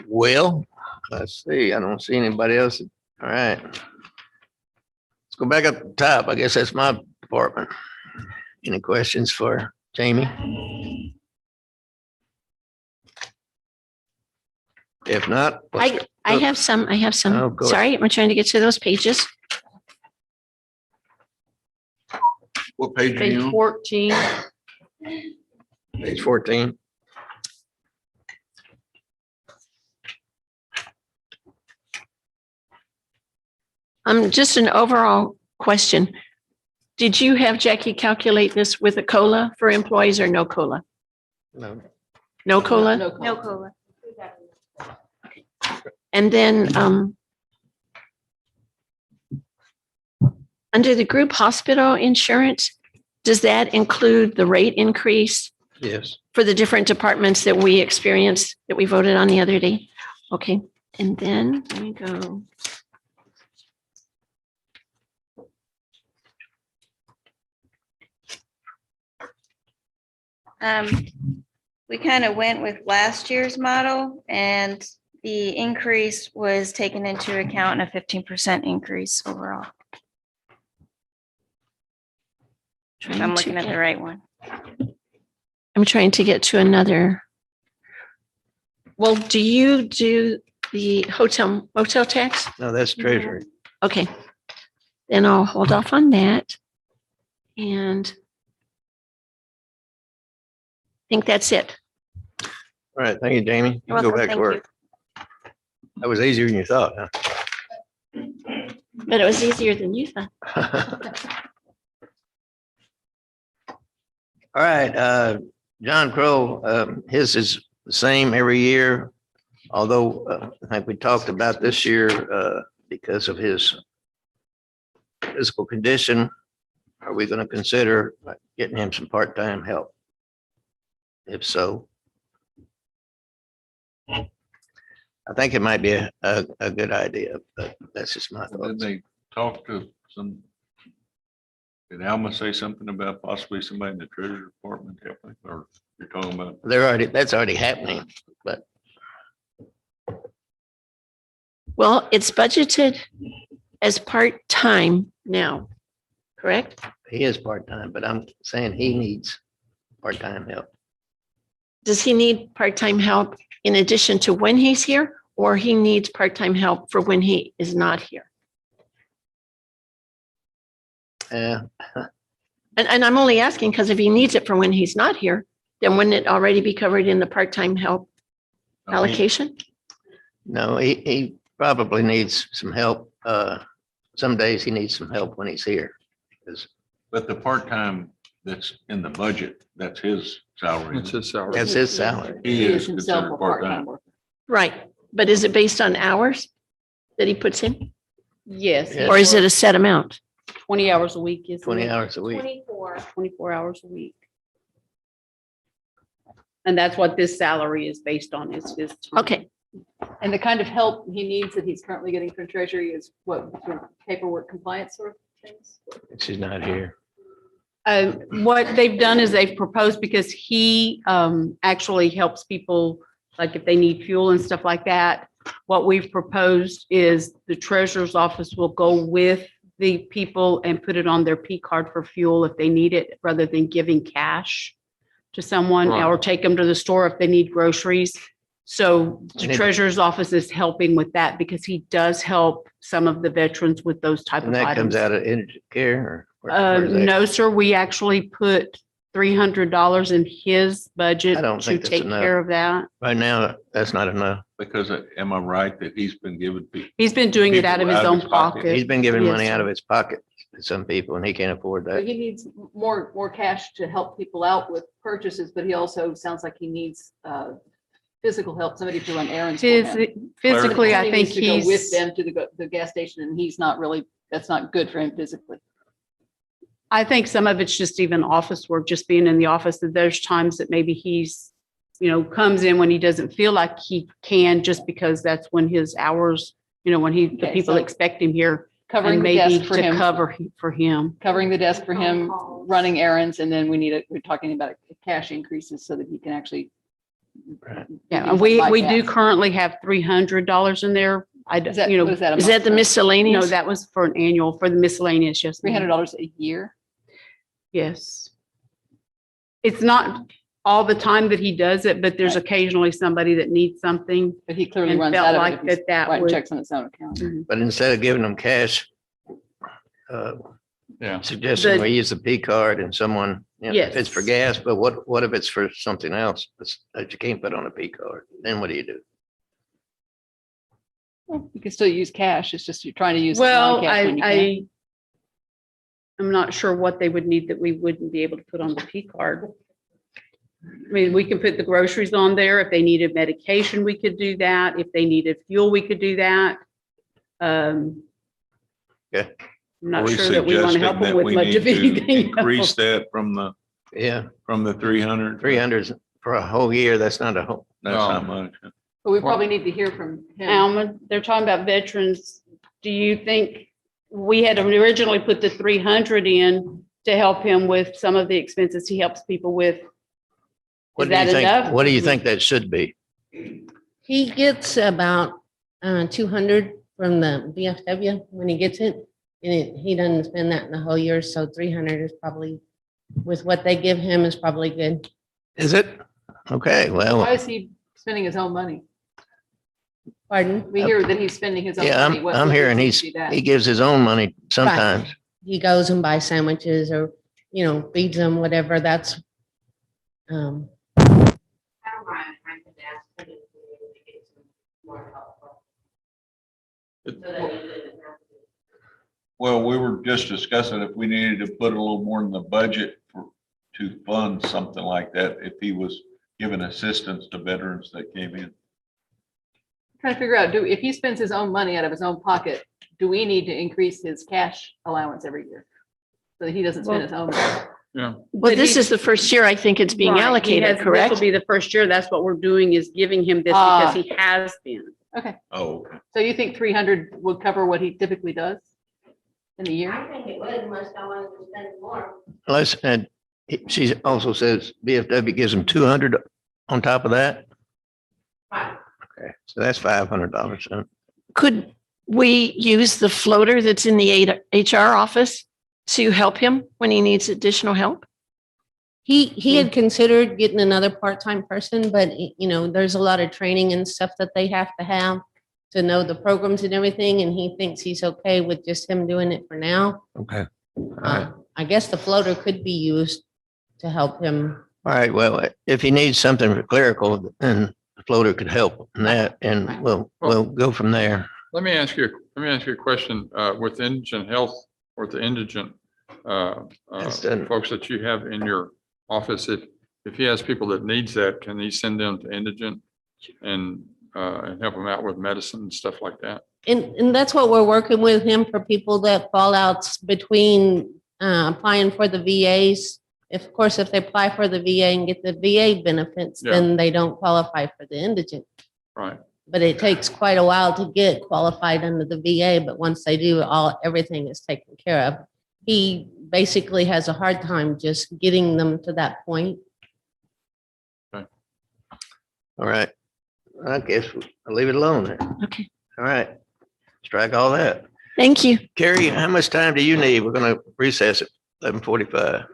Well, let's see. I don't see anybody else. All right. Let's go back up the top. I guess that's my department. Any questions for Jamie? If not,
I have some.
Oh, go ahead.
Sorry, I'm trying to get to those pages.
What page are
Page
you on?
14.
Page 14.
Just an overall question. Did you have Jackie calculate this with a COLA for employees or no COLA?
No.
No COLA?
No
COLA.
And then under the group hospital insurance, does that include the rate increase
Yes.
for the different departments that we experienced, that we voted on the other day? Okay, and then let me go.
We kind of went with last year's model and the increase was taken into account in a 15% increase overall. If I'm looking at the right one.
I'm trying to get to another. Well, do you do the motel tax?
No, that's treasury.
Okay, then I'll hold off on that. And I think that's it.
All right. Thank you, Jamie. You
You're
can go
welcome.
back to
Thank
work. That was easier than you thought,
But it was easier than you thought.
huh? All right, John Crow, his is the same every year. Although I think we talked about this year because of his physical condition. Are we going to consider getting him some part-time help? If so, I think it might be a good idea, but that's just my
Did
thoughts.
they talk to some? Did Alma say something about possibly somebody in the treasury department helping, or you're talking about?
That's already happening, but
Well, it's budgeted as part-time now, correct?
he is part-time, but I'm saying he needs part-time help.
Does he need part-time help in addition to when he's here, or he needs part-time help for when he is not here?
Yeah,
And I'm only asking because if he needs it for when he's not here, then wouldn't it already be covered in the part-time help allocation?
no, he probably needs some help. Some days he needs some help when he's here. Because
But the part-time that's in the budget, that's his salary.
It's his salary.
that's his salary.
He is considered part-time.
Right, but is it based on hours that he puts in?
Yes.
Yeah.
Or is it a set amount?
20 hours a week, is
20 hours a week.
24 hours a week. And that's what this salary is based on, is his. time.
Okay,
And the kind of help he needs that he's currently getting from Treasury is what, paperwork compliance sort of things?
She's not here.
What they've done is they've proposed, because he actually helps people, like if they need fuel and stuff like that. What we've proposed is the treasurer's office will go with the people and put it on their P card for fuel if they need it, rather than giving cash to someone,
Right.
or take them to the store if they need groceries. So the
And it-
treasurer's office is helping with that, because he does help some of the veterans with those type
And
of
that comes
items.
out of indigent care or? where's that?
No, sir, we actually put $300 in his budget
I don't
to
think that's
take
enough.
care of that.
Right now, that's not enough.
Because am I right that he's been given?
He's been doing it out of his
People
own pocket.
He's been giving
Yes,
money out
sir.
of his pocket to some people and he can't afford
But
that.
he needs more cash to help people out with purchases, but he also sounds like he needs physical help, somebody to run errands for him.
Physically, I
Somebody
think
needs to go with
he's,
them to the gas station, and he's not really, that's not good for him physically.
I think some of it's just even office work, just being in the office, that there's times that maybe he's, comes in when he doesn't feel like he can, just because that's when his hours, when the
Okay,
people
so
expect him here.
Covering
And
the
maybe
desk for
to
him,
cover for him.
covering the desk for him, running errands, and then we're talking about cash increases so that he can actually.
Yeah, and we do currently have $300 in there.
Is that, what is that? a
is that
month?
the
No,
miscellaneous?
that was for an annual, for the miscellaneous, yes. ma'am.
$300 a year?
Yes. It's not all the time that he does it, but there's
Right.
occasionally somebody that needs something.
But he clearly
And
runs
felt
out of
like
it. if he's
that
writing
would-
checks on his own account.
But instead of giving them cash,
Yeah.
suggesting we use the P card and someone, you know, if it's for
Yes.
gas, but what if it's for something else that you can't put on a P card? Then what do you do?
You can still use cash. It's just you're trying to use.
Well,
non-cash when you can.
I'm not sure what they would need that we wouldn't be able to put on the P card. I mean, we can put the groceries on there. If they needed medication, we could do that. If they needed fuel, we could do that.
Yeah.
I'm not
We
sure that we want to help
suggesting
them
that
with
we
much
need
of
to
anything.
increase that from the
Yeah,
300.
300 for a whole year. That's not a whole.
That's not much.
But we probably need to hear from him.
Alma, they're talking about veterans. Do you think we had originally put the 300 in to help him with some of the expenses he helps people with?
What
Is
do you
that
think?
enough?
What do you think that should be?
He gets about 200 from the VFW when he gets it. And he doesn't spend that in the whole year, so 300 is probably, with what they give him, is probably good.
Is it? Okay,
Why
well,
is he spending his own money?
Pardon?
We hear that he's spending his own
yeah,
money. What
I'm
leads
hearing
us to do that?
he gives his own money sometimes.
He goes and buys sandwiches or, you know, feeds them, whatever, that's. um,
Well, we were just discussing if we needed to put a little more in the budget to fund something like that, if he was giving assistance to veterans that came in.
Trying to figure out, if he spends his own money out of his own pocket, do we need to increase his cash allowance every year? So that he doesn't spend his own money?
Yeah.
Well, this is the first year I think it's being
Right, he
allocated,
has- This
correct?
will be the first year. That's what we're doing, is giving him this because he has been.
Okay,
Oh, okay.
so you think 300 would cover what he typically does in a year?
think it would, unless I wanted to spend more.
Unless, and she also says VFW gives him 200 on top of that.
Right.
Okay, so that's $500.
Could we use the floater that's in the HR office to help him when he needs additional help?
He had considered getting another part-time person, but you know, there's a lot of training and stuff that they have to know the programs and everything, and he thinks he's okay with just him doing it for now.
Okay. All right.
I guess the floater could be used to help him.
All right, well, if he needs something for clerical, then the floater could help in that, and we'll go from there.
Let me ask you a question, with indigent health, or the indigent, folks that you have in your office, if he has people that needs that, can he send them to indigent and help them out with medicine and stuff like that?
And that's what we're working with him for, people that fall out between applying for the VAs. Of course, if they apply for the VA and get the VA benefits, then they don't qualify for the indigent.
Right.
But it takes quite a while to get qualified under the VA, but once they do, everything is taken care of. He basically has a hard time just getting them to that point.
All right. I guess I'll leave it alone then.
Okay.
All right. Strike all that.
Thank you.
Carrie, how much time do you need? We're gonna recess at 11:45.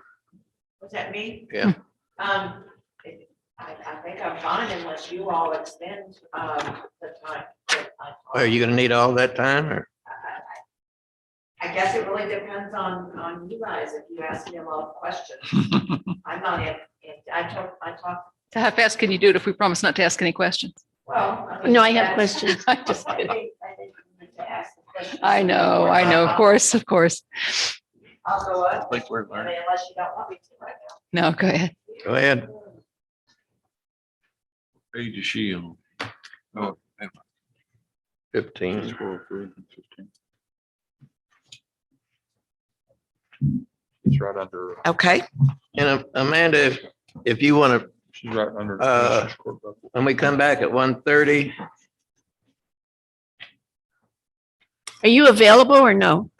Was that me?
Yeah.
I think I'm fine unless you all extend, the time.
Are you gonna need all that time or?
I guess it really depends on you guys, if you ask me a lot of questions. I'm not in, I talk,
So how fast can you do it if we promise not to ask any questions?
well.
No, I have questions.
I'm just kidding.
I think you need to ask the questions.
I know, of course, of course.
I'll go up,
Think we're
I mean, unless you don't want me to right now.
No, go ahead.
Go ahead.
Page is she on? Oh,
15.
403 and 15. It's right under.
Okay.
And Amanda, if you want to,
She's right under.
when we come back at 1:30,
Are you available or no?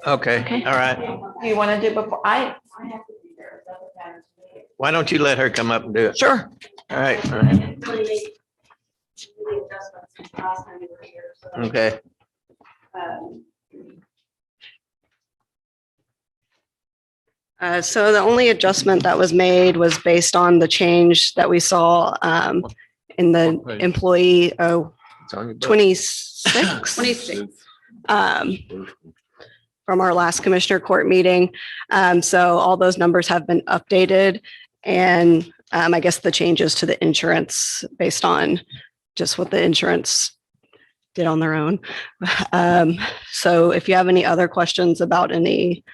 okay, all right.
Do you want to do before
I have to be there, it doesn't matter to me.
Why don't you let her come up and do it?
Sure.
All right. All right. Okay.
So the only adjustment that was made was based on the change that we saw in the employee,
It's on your book.
26.
26.
um, from our last commissioner court meeting. So all those numbers have been updated, and I guess the changes to the insurance based on just what the insurance did on their own. So if you have any other questions about any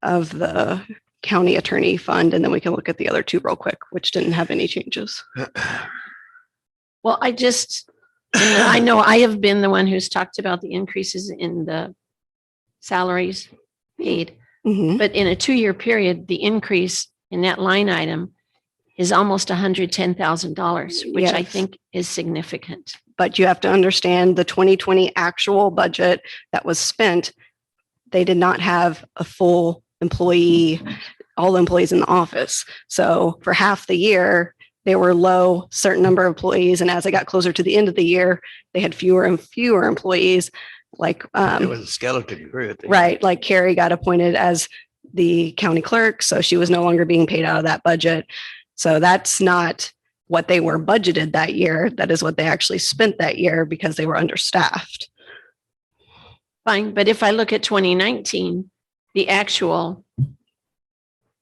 of the county attorney fund, and then we can look at the other two real quick, which didn't have any changes.
Well, I know I have been the one who's talked about the increases in the salaries paid,
Mhm.
but in a 2-year period, the increase in that line item is almost $110,000, which I
Yes.
think is significant.
But you have to understand the 2020 actual budget that was spent, they did not have a full employee, all the employees in the office. So for half the year, they were low, certain number of employees. And as it got closer to the end of the year, they had fewer and fewer employees. Like,
It was a skeleton crew.
right, like Carrie got appointed as the county clerk, so she was no longer being paid out of that budget. So that's not what they were budgeted that year. That is what they actually spent that year because they were understaffed.
Fine, but if I look at 2019, the actual,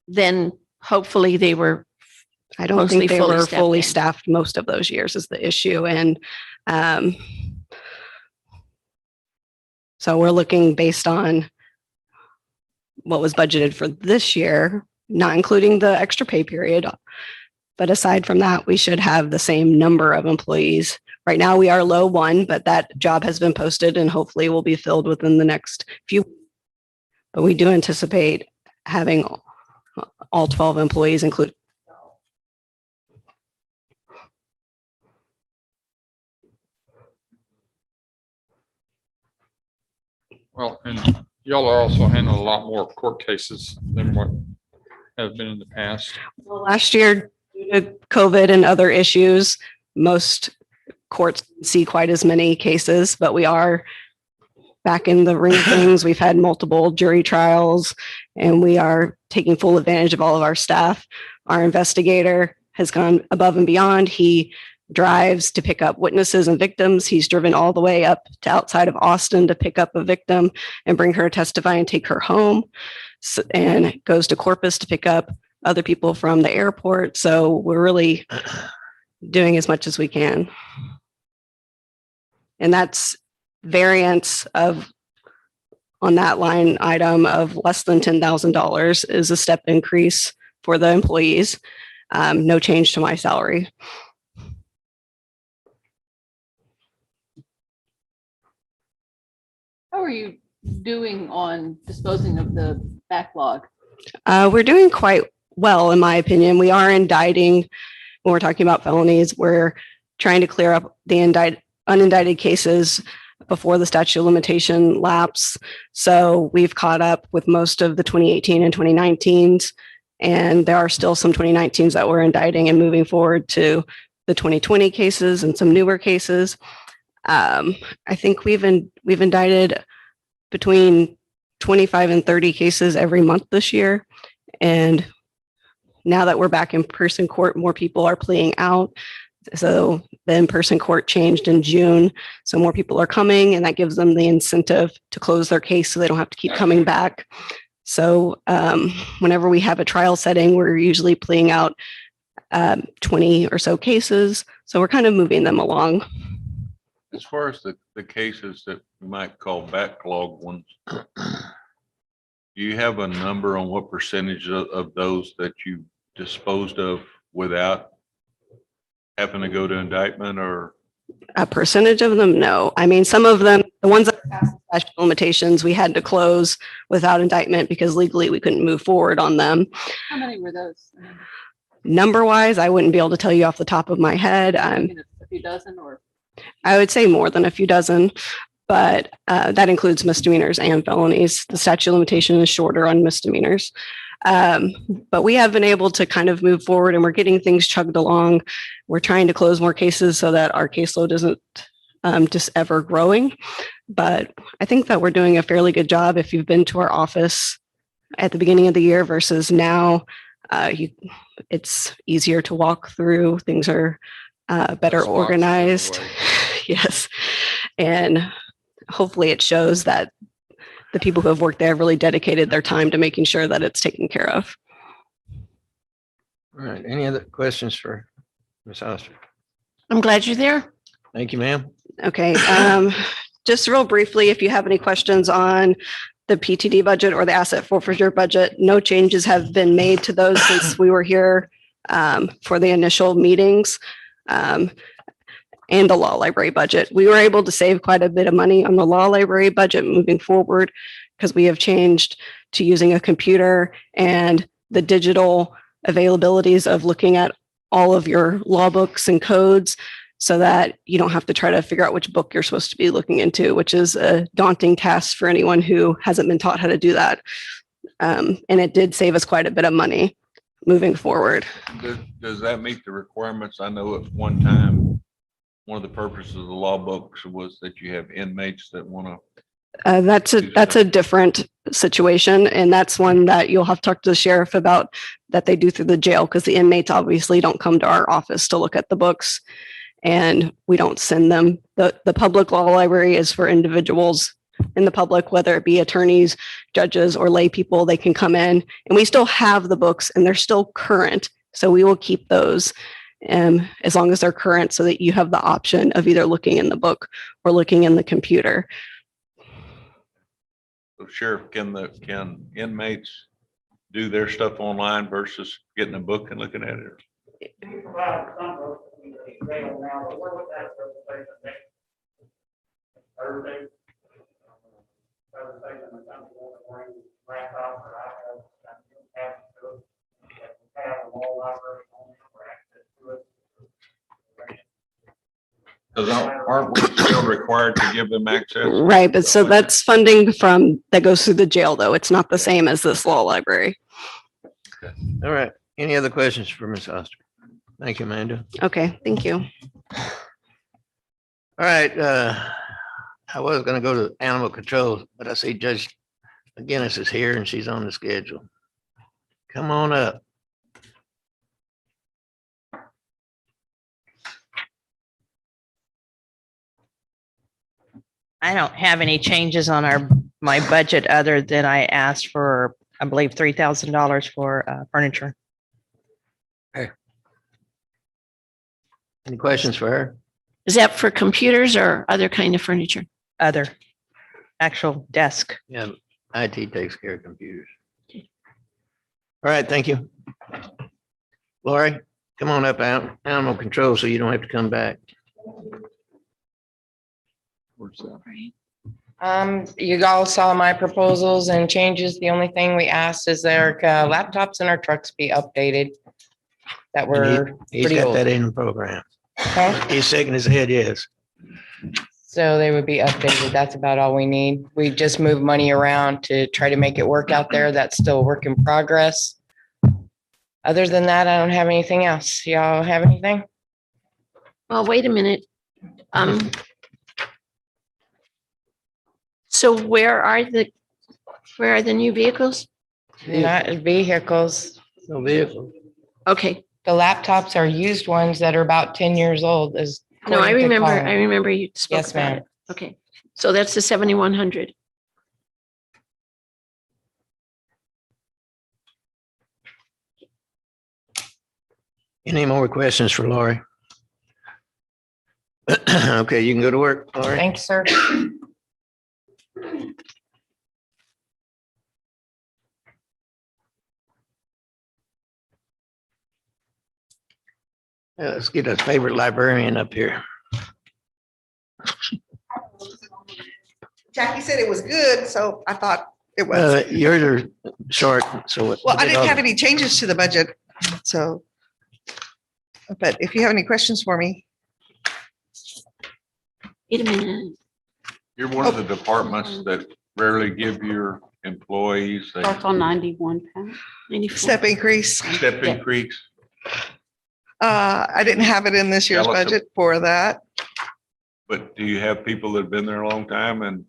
then hopefully they were
I don't
mostly
think they
fully
were
staffed
fully
in.
staffed most of those years is the issue. And so we're looking based on what was budgeted for this year, not including the extra pay period. But aside from that, we should have the same number of employees. Right now, we are low one, but that job has been posted and hopefully will be filled within the next few. But we do anticipate having all 12 employees included.
Well, and y'all are also handling a lot more court cases than what have been in the past.
Well, last year, due to COVID and other issues, most courts didn't see quite as many cases, but we are back in the ring of things. We've had multiple jury trials, and we are taking full advantage of all of our staff. Our investigator has gone above and beyond. He drives to pick up witnesses and victims. He's driven all the way up to outside of Austin to pick up a victim and bring her to testify and take her home. And goes to Corpus to pick up other people from the airport. So we're really doing as much as we can. And that's variance of on that line item of less than $10,000 is a step increase for the employees. No change to my salary.
How are you doing on disposing of the backlog?
We're doing quite well, in my opinion. We are indicting when we're talking about felonies. We're trying to clear up the unindicted cases before the statute of limitation lapse. So we've caught up with most of the 2018 and 2019s, and there are still some 2019s that we're indicting and moving forward to the 2020 cases and some newer cases. I think we've indicted between 25 and 30 cases every month this year. And now that we're back in person court, more people are pleading out. So the in-person court changed in June. So more people are coming, and that gives them the incentive to close their case so they don't have to keep coming back. So whenever we have a trial setting, we're usually pleading out 20 or so cases. So we're kind of moving them along.
As far as the cases that we might call backlog ones, do you have a number on what percentage of those that you disposed of without having to go to indictment? Or
a percentage of them? No. I mean, some of them, the ones that passed the statute of limitations, we had to close without indictment because legally we couldn't move forward on them.
How many were those?
Number wise, I wouldn't be able to tell you off the top of my head.
A few dozen or?
I would say more than a few dozen, but that includes misdemeanors and felonies. The statute of limitation is shorter on misdemeanors. But we have been able to kind of move forward, and we're getting things chugged along. We're trying to close more cases so that our caseload isn't just ever growing. But I think that we're doing a fairly good job. If you've been to our office at the beginning of the year versus now, it's easier to walk through. Things are better organized. Yes. And hopefully it shows that the people who have worked there have really dedicated their time to making sure that it's taken care of.
All right, any other questions for Ms. Oster?
I'm glad you're there.
Thank you, ma'am.
Okay, just real briefly, if you have any questions on the PTD budget or the asset forfeiture budget, no changes have been made to those since we were here for the initial meetings. And the law library budget. We were able to save quite a bit of money on the law library budget moving forward because we have changed to using a computer and the digital availabilities of looking at all of your law books and codes so that you don't have to try to figure out which book you're supposed to be looking into, which is a daunting task for anyone who hasn't been taught how to do that. And it did save us quite a bit of money moving forward.
Does that meet the requirements? I know at one time, one of the purposes of the law books was that you have inmates that want to.
That's a different situation. And that's one that you'll have to talk to the sheriff about that they do through the jail because the inmates obviously don't come to our office to look at the books and we don't send them. The public law library is for individuals in the public, whether it be attorneys, judges, or lay people, they can come in and we still have the books and they're still current. So we will keep those as long as they're current so that you have the option of either looking in the book or looking in the computer.
So Sheriff, can inmates do their stuff online versus getting a book and looking at it? Because aren't we still required to give them access?
Right, but so that's funding that goes through the jail though. It's not the same as this law library.
All right, any other questions for Ms. Oster? Thank you, Amanda.
Okay, thank you.
All right, I was gonna go to animal control, but I see Judge McGinnis is here and she's on the schedule. Come on up.
I don't have any changes on my budget other than I asked for, I believe, $3,000 for furniture.
Any questions for her?
Is that for computers or other kind of furniture?
Other actual desk.
Yeah, IT takes care of computers. All right, thank you. Lori, come on up, animal control, so you don't have to come back.
You all saw my proposals and changes. The only thing we asked is their laptops in our trucks be updated. That were
He's
pretty
got
old.
that in the program.
Okay?
He's shaking his head, yes.
So they would be updated. That's about all we need. We just move money around to try to make it work out there. That's still a work in progress. Other than that, I don't have anything else. Y'all have anything?
Well, wait a minute. So where are the new vehicles?
Not vehicles.
No vehicle.
Okay.
The laptops are used ones that are about 10 years old is.
No, I
according to
remember,
Colin.
I remember you spoke
Yes,
about
ma'am.
it. Okay. So that's the 7,100.
Any more questions for Lori? Okay, you can go to work, Lori.
Thanks, sir.
Let's get a favorite librarian up here.
Jackie said it was good, so I thought it was.
Yours are short, so.
Well, I didn't have any changes to the budget, so. But if you have any questions for me.
Wait a minute.
You're one of the departments that rarely give your employees a
Starts on 91 pounds.
Step increase.
step increase.
I didn't have it in this year's
Yeah, look,
budget for that.
But do you have people that have been there a long time and?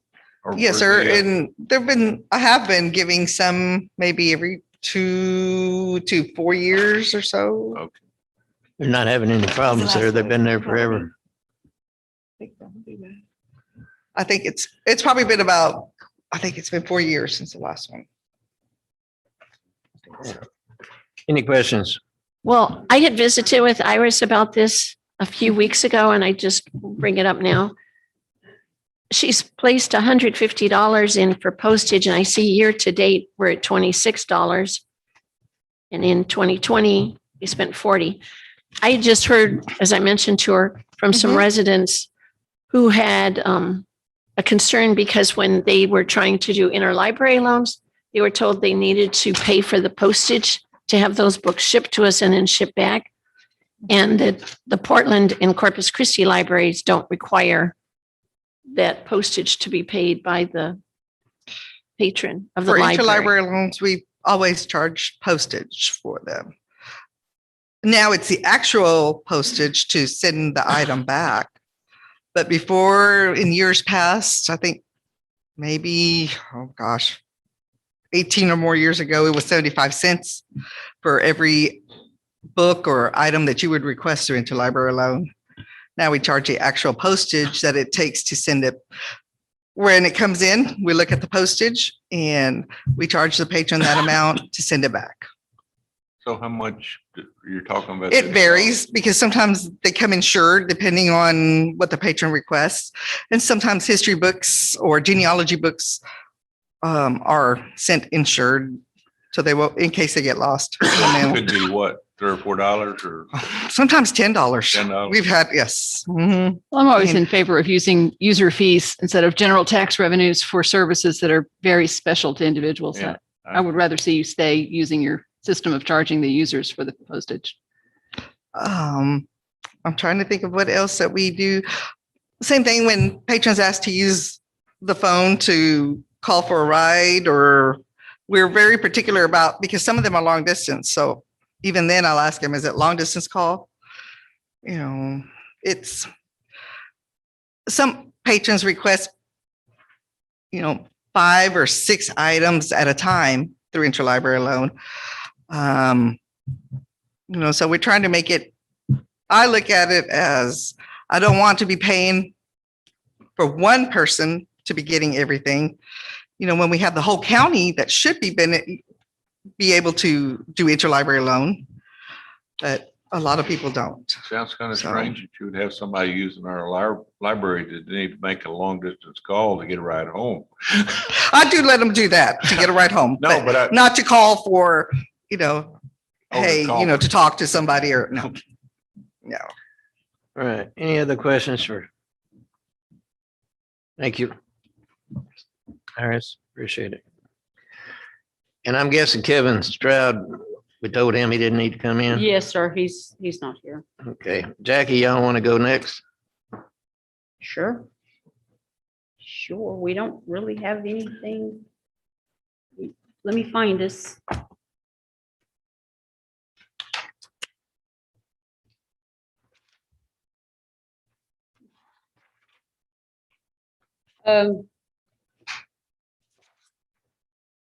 or
Yes, sir.
where's the,
And I have been giving some maybe every 2 to 4 years or so.
Okay.
They're not having any problems there. They've been there forever.
I think it's probably been about, I think it's been 4 years since the last one.
Any questions?
Well, I had visited with Iris about this a few weeks ago, and I just bring it up now. She's placed $150 in for postage, and I see year to date, we're at $26. And in 2020, we spent 40. I just heard, as I mentioned to her, from some residents who had a concern because when they were trying to do interlibrary loans, they were told they needed to pay for the postage to have those books shipped to us and then shipped back. And that the Portland and Corpus Christi libraries don't require that postage to be paid by the patron of the
For
library.
interlibrary loans, we always charge postage for them. Now it's the actual postage to send the item back. But before, in years past, I think maybe, oh gosh, 18 or more years ago, it was 75 cents for every book or item that you would request through interlibrary loan. Now we charge the actual postage that it takes to send it. When it comes in, we look at the postage and we charge the patron that amount to send it back.
So how much you're talking about?
It varies because sometimes they come insured depending on what the patron requests. And sometimes history books or genealogy books are sent insured. So they will, in case they get lost.
Could be what, $3 or $4 or?
Sometimes $10.
$10.
We've had, yes. Mhm.
Well, I'm always
And-
in favor of using user fees instead of general tax revenues for services that are very special to individuals.
Yeah,
I would rather see you stay using your system of charging the users for the postage.
I'm trying to think of what else that we do. Same thing when patrons ask to use the phone to call for a ride, or we're very particular about, because some of them are long distance. So even then I'll ask them, is it long distance call? You know, it's some patrons request, 5 or 6 items at a time through interlibrary loan. So we're trying to make it, I look at it as, I don't want to be paying for one person to be getting everything. When we have the whole county that should be able to do interlibrary loan, but a lot of people don't.
Sounds kind of
So-
strange that you would have somebody using our library that need to make a long distance call to get a ride home.
I do let them do that to get a ride home.
No, but I-
not to call for,
Oh,
hey,
call.
to talk to somebody or no. No.
All right, any other questions for? Thank you. Iris, appreciate it. And I'm guessing Kevin Stroud, we told him he didn't need to come in?
Yes, sir. He's not here.
Okay, Jackie, y'all want to go next?
Sure. Sure. We don't really have anything. Let me find this.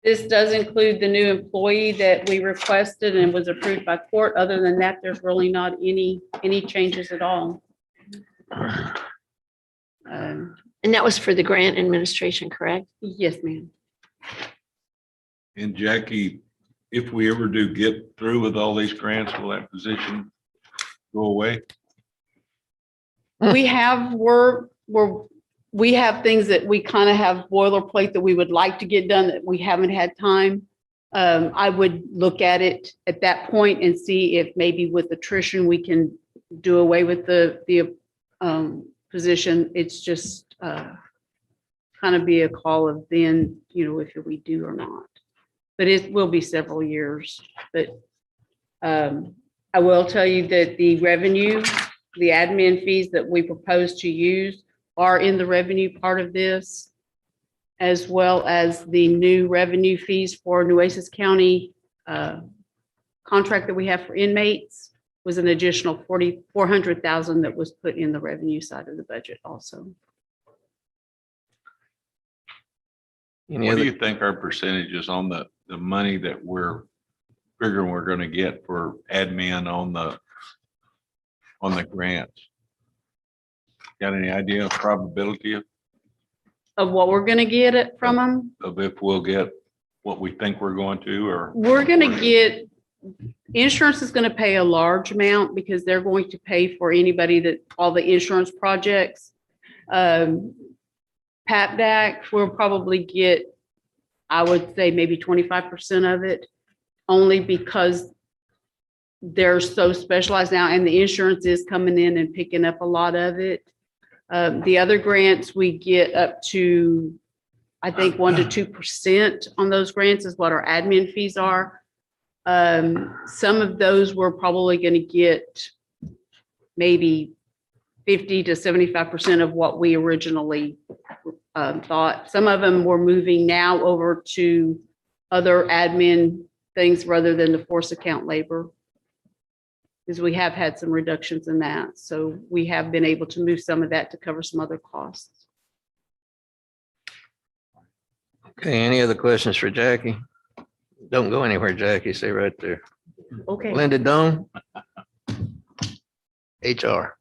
This does include the new employee that we requested and was approved by court. Other than that, there's really not any changes at all.
And that was for the grant administration, correct?
Yes, ma'am.
And Jackie, if we ever do get through with all these grants, will that position go away?
We have, we have things that we kind of have boilerplate that we would like to get done that we haven't had time. I would look at it at that point and see if maybe with attrition, we can do away with the position. It's just kind of be a call of then, if we do or not. But it will be several years. But I will tell you that the revenue, the admin fees that we propose to use are in the revenue part of this, as well as the new revenue fees for Nueces County contract that we have for inmates was an additional $400,000 that was put in the revenue side of the budget also.
Any
What do
other,
you think our percentage is on the money that we're figuring we're gonna get for admin on the grants? Got any idea of probability of?
of what we're gonna get it from them.
Of if we'll get what we think we're going to, or
We're gonna get, insurance is gonna pay a large amount because they're going to pay for anybody that, all the insurance projects. PAPDAC, we'll probably get, I would say maybe 25% of it, only because they're so specialized now and the insurance is coming in and picking up a lot of it. The other grants, we get up to, I think, 1 to 2% on those grants is what our admin fees are. Some of those we're probably going to get maybe 50 to 75% of what we originally thought. Some of them we're moving now over to other admin things rather than the force account labor, because we have had some reductions in that. So we have been able to move some of that to cover some other costs.
Okay, any other questions for Jackie? Don't go anywhere, Jackie. Stay right there.
Okay.
Linda Doan. HR.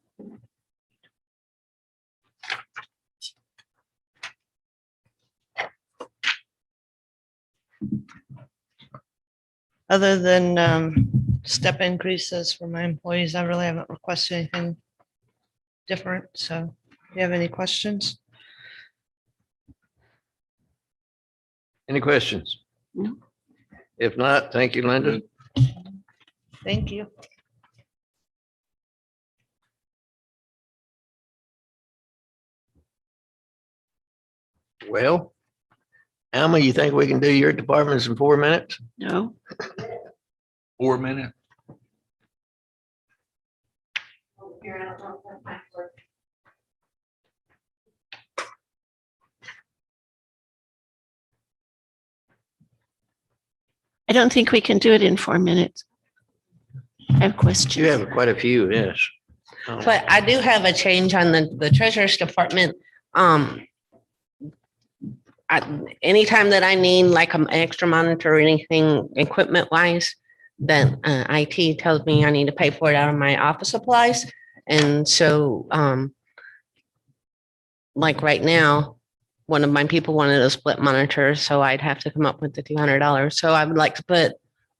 Other than step increases for my employees, I really haven't requested anything different. So if you have any questions?
Any questions?
No.
If not, thank you, Linda.
Thank you.
Well, Alma, you think we can do your departments in 4 minutes?
No.
4 minutes.
I don't think we can do it in 4 minutes. I have questions.
You have quite a few, yes.
But I do have a change on the treasurer's department. Anytime that I need like an extra monitor or anything equipment wise, then IT tells me I need to pay for it out of my office supplies. And so like right now, one of my people wanted a split monitor, so I'd have to come up with the $200. So I would like to put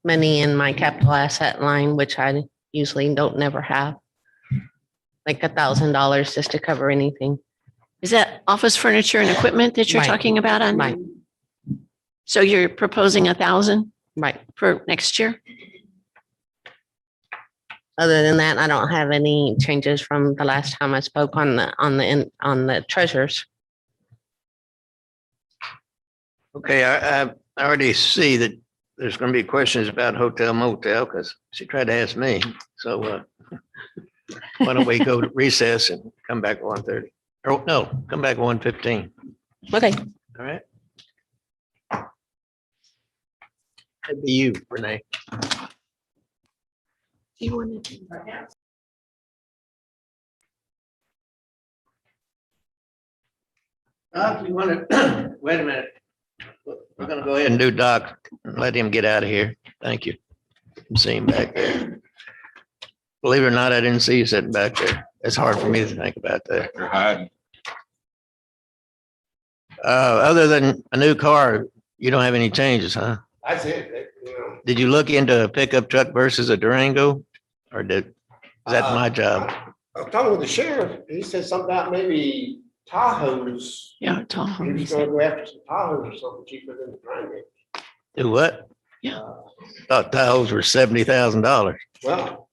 money in my capital asset line, which I usually don't never have. Like $1,000 just to cover anything.
Is that office furniture and equipment that you're
Right.
talking about on?
Right.
So you're proposing 1,000
Right.
for next year?
Other than that, I don't have any changes from the last time I spoke on the treasures.
Okay, I already see that there's going to be questions about hotel motel because she tried to ask me. So why don't we go to recess and come back at 1:30? Or no, come back at 1:15.
Okay.
All right. That'd be you, Renee.
Do you want to?
Doc, you want to, wait a minute. We're going to go ahead and do Doc and let him get out of here. Thank you. See him back there. Believe it or not, I didn't see you sitting back there. It's hard for me to think about that.
They're hiding.
Other than a new car, you don't have any changes, huh?
That's it, you know.
Did you look into a pickup truck versus a Durango? Or is that my job?
I was talking with the sheriff, he said something about maybe Tahoes.
Yeah,
He
Tahoe.
was gonna go after some Tahoes or something cheaper than the Durango.
Do what?
Yeah.
Thought Tahoes were $70,000.
Well,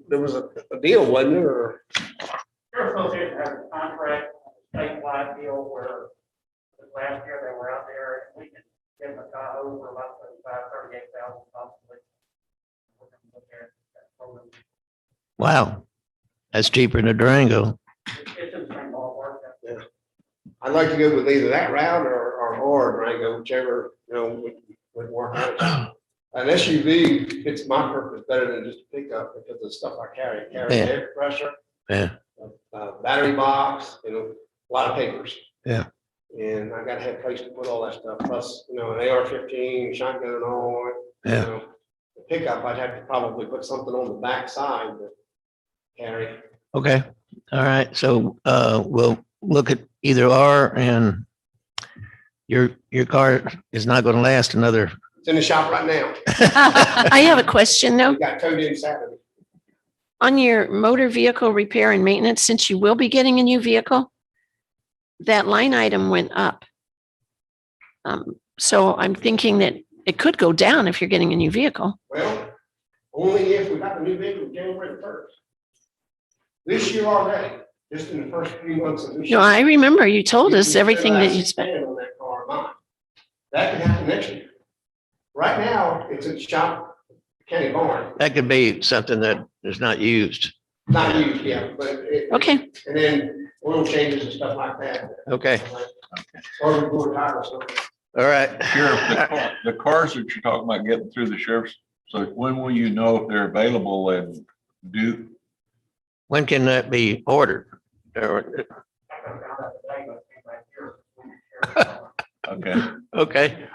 there was a deal, wasn't there, or?
Sheriff's Association has a contract, statewide deal where last year they were out there and we can get them a Tahoe for about 38,000 possibly. We're gonna look at that program.
Wow. That's cheaper than a Durango.
It's in the same ballpark.
Yeah. I'd like to go with either that route or Durango, whichever, would work out. An SUV fits my purpose better than just a pickup because of the stuff I carry. Carry
Yeah.
air compressor,
Yeah.
battery box, a lot of papers.
Yeah.
And I gotta have a place to put all that stuff, plus, an AR-15, shotgun on it.
Yeah.
The pickup, I'd have to probably put something on the back side to carry.
Okay. All right. So we'll look at either or, and your car is not going to last another.
It's in the shop right now.
I have a question though.
It got towed in Saturday.
On your motor vehicle repair and maintenance, since you will be getting a new vehicle, that line item went up. So I'm thinking that it could go down if you're getting a new vehicle.
Well, only if we got the new vehicle January 1st. This year already, just in the first few months of this year.
No, I remember you told us
You can
everything that
still
you spent.
stand on that car of mine. That could happen next year. Right now, it's at the shop, County Barn,
That could be something that is not used.
not used yet, but it.
Okay.
And then oil changes and stuff like that.
Okay,
Or we go tire or something.
all right.
Sheriff, the cars that you're talking about getting through the sheriff's, so when will you know if they're available and do?
When can that be ordered? Or-
Okay.
Okay.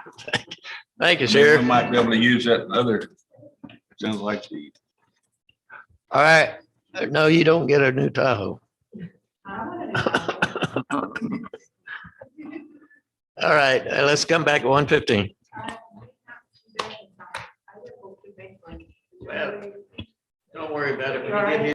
Thank you,
We
Sheriff.
might be able to use that other, sounds like the.
All right. No, you don't get a new Tahoe. All right, let's come back at 1:15. Well, don't worry about it. When you get here.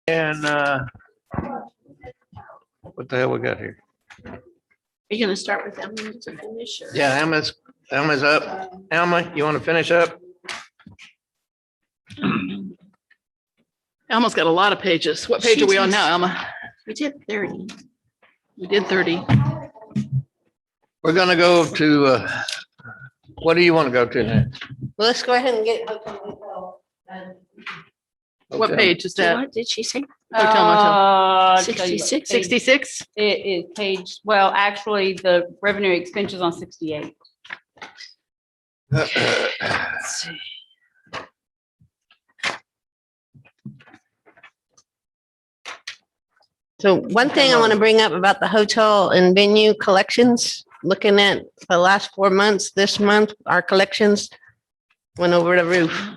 And what the hell we got here?
Are you gonna start with them to finish? Or?
Yeah, Emma's up. Emma, you want to finish up?
Alma's got a lot of pages. What page are we on now, Alma?
We did 30.
We did 30.
We're gonna go to, what do you want to go to next?
Well, let's go ahead and get.
What
Hotel.
page is that?
What did she say?
Hotel motel.
I'll tell you what,
66?
page-
66?
It is page, well, actually, the revenue expenses on 68.
Let's see.
So one thing I want to bring up about the hotel and venue collections, looking at the last 4 months, this month, our collections went over the roof.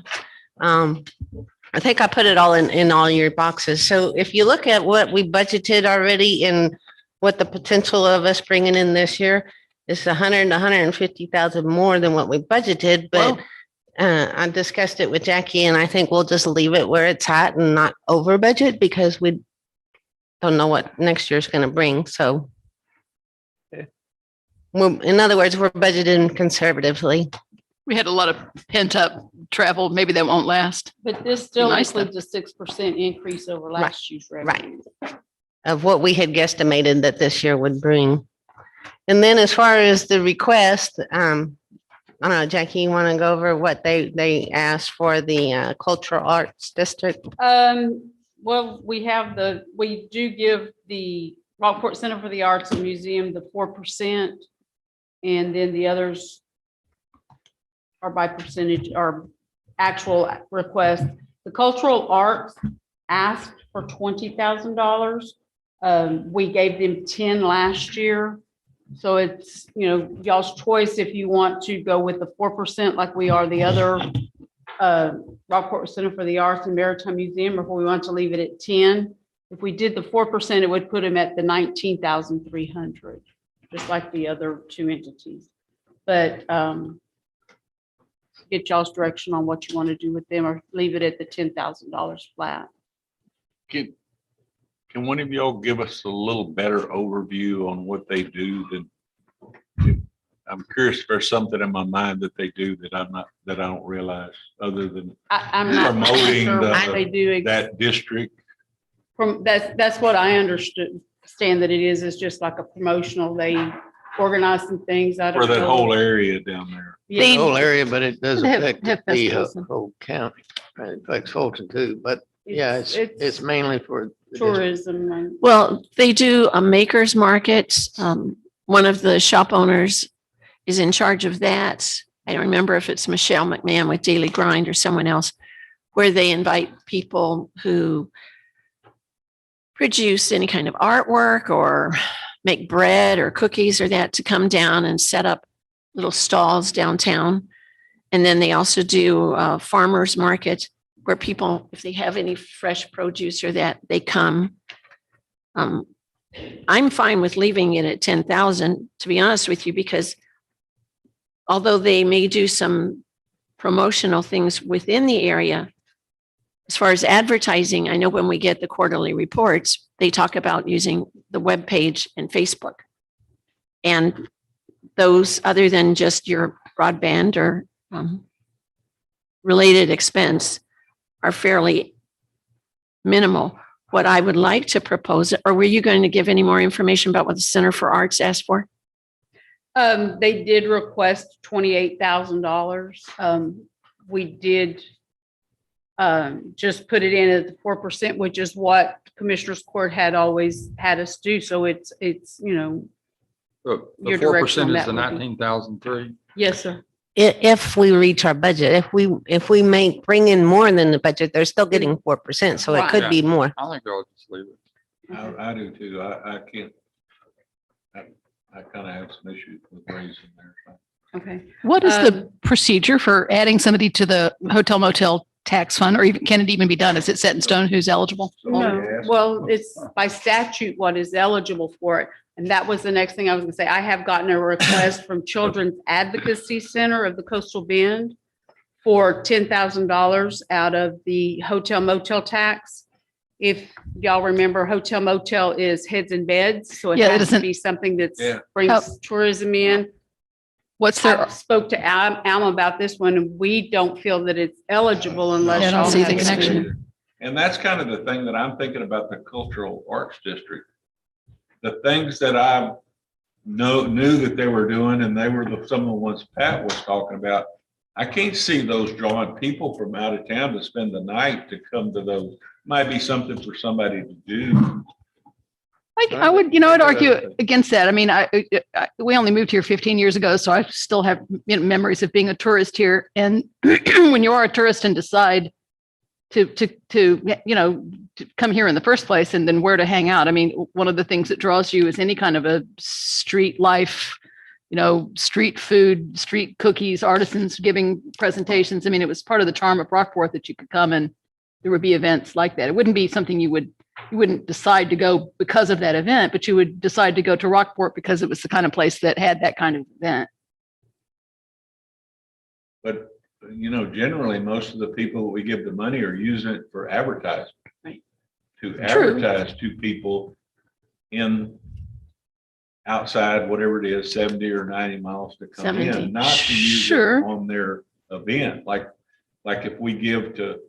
I think I put it all in all your boxes. So if you look at what we budgeted already and what the potential of us bringing in this year is 100 to 150,000 more than what we budgeted, but I discussed it with Jackie and I think we'll just leave it where it's at and not over budget because we don't know what next year's going to bring. So in other words, we're budgeting conservatively.
We had a lot of pent up travel. Maybe that won't last.
But this still
Nice though.
includes a 6% increase over last year's revenue.
Of what we had guesstimated that this year would bring. And then as far as the request, I don't know, Jackie, you want to go over what they asked for the cultural arts district?
Well, we do give the Rockport Center for the Arts and Museum the 4%. And then the others are by percentage or actual request. The cultural arts asked for $20,000. We gave them 10 last year. So it's, y'all's choice if you want to go with the 4% like we are the other Rockport Center for the Arts and Maritime Museum, or if we want to leave it at 10. If we did the 4%, it would put them at the 19,300, just like the other two entities. But get y'all's direction on what you want to do with them or leave it at the $10,000 flat.
Can one of y'all give us a little better overview on what they do than, I'm curious if there's something in my mind that they do that I don't realize, other than
I'm not
promoting
sure what they do.
that district.
That's what I understand that it is just like a promotional, they organize some things. I
For
don't
that
know.
whole area down there.
The whole area, but it does
Have-
affect
have
the
festivals and-
whole county. It affects Fulton too, but yeah, it's mainly for. the district.
Tourism. and-
Well, they do a makers market. One of the shop owners is in charge of that. I don't remember if it's Michelle McMahon with Daily Grind or someone else, where they invite people who produce any kind of artwork or make bread or cookies or that to come down and set up little stalls downtown. And then they also do a farmers market where people, if they have any fresh produce or that, they come. I'm fine with leaving it at 10,000, to be honest with you, because although they may do some promotional things within the area, as far as advertising, I know when we get the quarterly reports, they talk about using the webpage and Facebook. And those, other than just your broadband or related expense, are fairly minimal. What I would like to propose, or were you going to give any more information about what the Center for Arts asked for?
They did request $28,000. We did just put it in at the 4%, which is what Commissioners Court had always had us do. So it's,
The
Your
4%
direction on
is
that
the
would be-
19,003.
yes, sir.
If we reach our budget, if we bring in more than the budget, they're still getting 4%, so it
Right.
could be more.
I think I'll just leave it.
I do too. I can't. I kind of have some issues with raising there.
Okay.
What is the procedure for adding somebody to the hotel motel tax fund, or even, can it even be done? Is it set in stone who's eligible?
No, well, it's by statute what is eligible for it. And that was the next thing I was gonna say. I have gotten a request from Children's Advocacy Center of the Coastal Bend for $10,000 out of the hotel motel tax. If y'all remember, hotel motel is heads and beds, so it
Yeah, it
has to
isn't-
be something that
Yeah.
brings tourism in.
What's their,
I spoke to Alma about this one, and we don't feel that it's eligible unless.
Yeah, I don't
y'all
see the
have-
connection.
And that's kind of the thing that I'm thinking about the cultural arts district. The things that I knew that they were doing, and they were some of the ones Pat was talking about. I can't see those drawing people from out of town to spend the night to come to those. Might be something for somebody to do.
I would, I'd argue against that. I mean, we only moved here 15 years ago, so I still have memories of being a tourist here. And when you are a tourist and decide to come here in the first place, and then where to hang out. I mean, one of the things that draws you is any kind of a street life, street food, street cookies, artisans giving presentations. I mean, it was part of the charm of Rockport that you could come and there would be events like that. It wouldn't be something you wouldn't decide to go because of that event, but you would decide to go to Rockport because it was the kind of place that had that kind of event.
But, generally, most of the people we give the money are using it for advertising.
Right.
To
True.
advertise to people in outside, whatever it is, 70 or 90 miles to come
70.
in, not to use
Sure.
it on their event. Like if we give to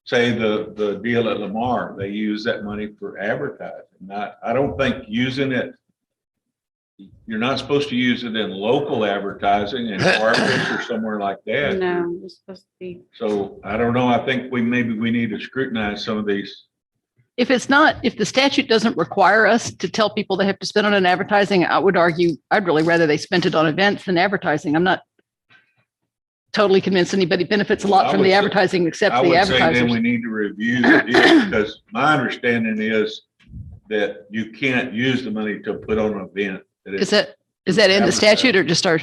say the deal at Lamar, they use that money for advertising. I don't think using it, you're not supposed to use it in local advertising in Carthage or somewhere like that.
No, it's supposed to be.
So I don't know. I think we need to scrutinize some of these.
If the statute doesn't require us to tell people they have to spend it on advertising, I would argue, I'd really rather they spent it on events than advertising. I'm not totally convinced anybody benefits a lot
I
from
would
the
say-
advertising except
I
the
would say then
advertisers.
we need to review the deal, because my understanding is that you can't use the money to put on an event.
Is that in the statute or just our?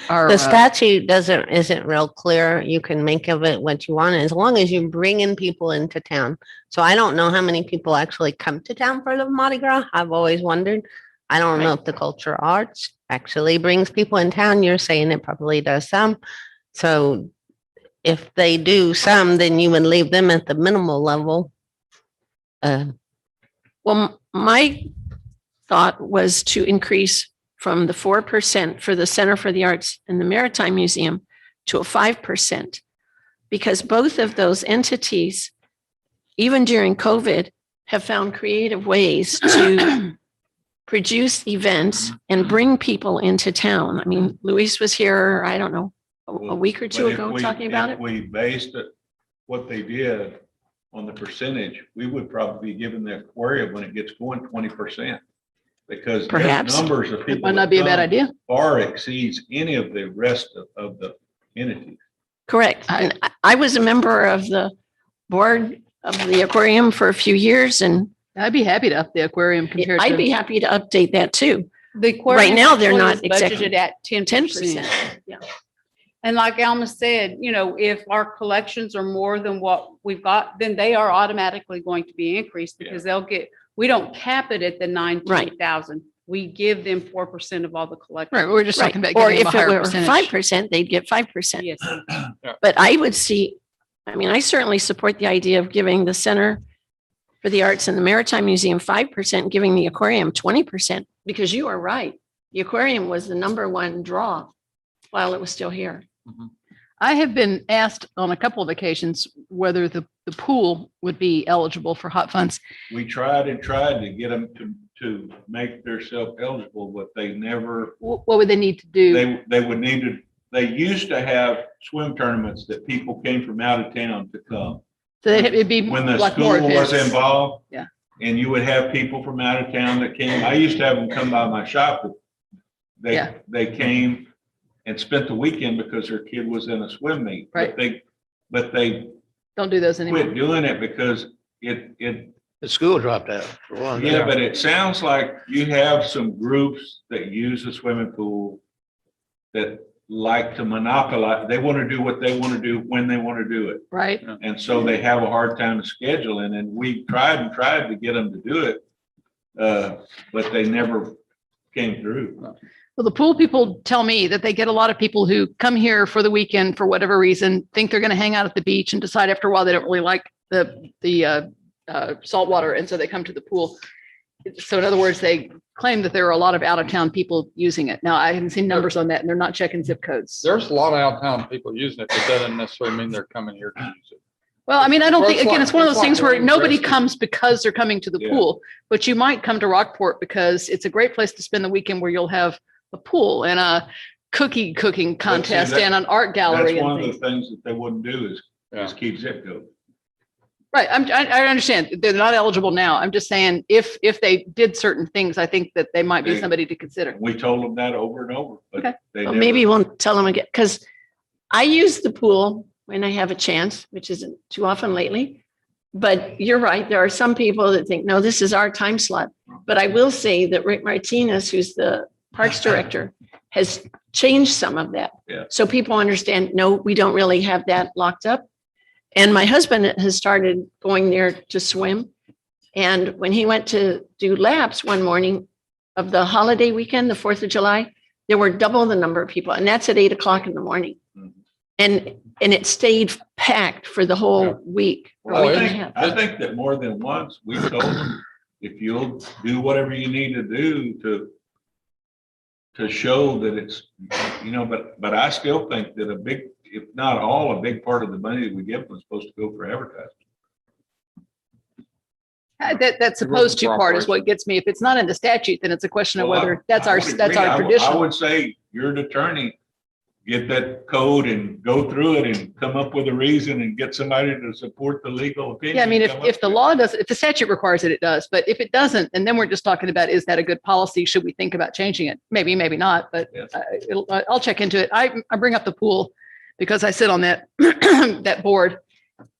The statute isn't real clear. You can make of it what you want, as long as you bring in people into town. So I don't know how many people actually come to town for the Mardi Gras. I've always wondered. I don't know if the cultural arts actually brings people in town. You're saying it probably does some. So if they do some, then you would leave them at the minimal level.
Well, my thought was to increase from the 4% for the Center for the Arts and the Maritime Museum to a 5%. Because both of those entities, even during COVID, have found creative ways to produce events and bring people into town. I mean, Luis was here, I don't know, a week or two
But if
ago
we-
talking about
if
it.
We based it, what they did on the percentage, we would probably be giving the aquarium when it gets going 20%. Because their
Perhaps.
numbers of people.
might not
that
be a bad
come
idea.
Far exceeds any of the rest of the entities.
Correct. And I was a member of the board of the aquarium for a few years, and
I'd be happy to up the aquarium compared to.
I'd be happy to update that too.
The aquarium
Right now, they're
actually
not
is
exactly
budgeted at 10%.
Yeah.
And like Alma said, you know, if our collections are more than what we've got, then they are automatically going to be increased because they'll get, we don't cap it at the 19,000. We give them 4% of all the collections.
Right, we're just
Right.
talking about
Or
giving them a
if it
higher
were
percentage.
5%, they'd get 5%.
Yes.
But I would see, I mean, I certainly support the idea of giving the Center for the Arts and the Maritime Museum 5%, giving the aquarium 20%, because you are right. The aquarium was the number one draw while it was still here.
I have been asked on a couple of occasions whether the pool would be eligible for hot funds.
We tried and tried to get them to make themselves eligible, but they never,
What would they need to do?
they would need to, they used to have swim tournaments that people came from out of town to come.
So it'd be
When the
like
school
more
was
events.
involved.
Yeah.
And you would have people from out of town that came. I used to have them come by my shop. But
Yeah.
they came and spent the weekend because their kid was in a swim meet.
Right.
But they
Don't do those anymore.
quit doing it because it,
The school dropped out for one.
yeah, but it sounds like you have some groups that use the swimming pool that like to monopolize. They want to do what they want to do when they want to do it.
Right.
And so they have a hard time scheduling, and we tried and tried to get them to do it. But they never came through.
Well, the pool people tell me that they get a lot of people who come here for the weekend for whatever reason, think they're going to hang out at the beach and decide after a while they don't really like the salt water. And so they come to the pool. So in other words, they claim that there are a lot of out of town people using it. Now, I haven't seen numbers on that and they're not checking zip codes.
There's a lot of out-of-town people using it, but that doesn't necessarily mean they're coming here to use it.
Well, I mean, I don't
Well,
think,
it's
again,
like-
it's one of
it's
those
like
things where
Wayne
nobody
Gretzky.
comes because they're coming to the
Yeah.
pool, but you might come to Rockport because it's a great place to spend the weekend where you'll have a pool and a cookie cooking contest
that-
and an art gallery
That's
and
one of
things.
the things that they wouldn't do is keep zip code.
Right, I understand. They're not eligible now. I'm just saying if they did certain things, I think that they might be
They-
somebody to consider.
We told them that over and over,
Okay.
but they
Well,
never.
maybe we'll tell them again, because I use the pool when I have a chance, which isn't too often lately. But you're right, there are some people that think, no, this is our time slot. But I will say that Rick Martinez, who's the Parks Director, has changed some of that.
Yeah.
So people understand, no, we don't really have that locked up. And my husband has started going there to swim. And when he went to do laps one morning of the holiday weekend, the 4th of July, there were double the number of people, and that's at 8 o'clock in the morning. And it stayed packed for the whole week. or
Well,
week and a half.
I think that more than once, we told them, if you'll do whatever you need to do to show that it's, but I still think that a big, if not all, a big part of the money that we give them is supposed to go for advertising.
That supposed to part is what gets me. If it's not in the statute, then it's a question of
Well,
whether that's
I
our,
would
that's
agree.
our
I
tradition.
would say you're an attorney, get that code and go through it and come up with a reason and get somebody to support the legal opinion.
Yeah, I mean,
and come
if
up
the
with-
law does, if the statute requires it, it does. But if it doesn't, and then we're just talking about, is that a good policy? Should we think about changing it? Maybe, maybe not, but I'll check into it. I bring up the pool because I sit on that, that board.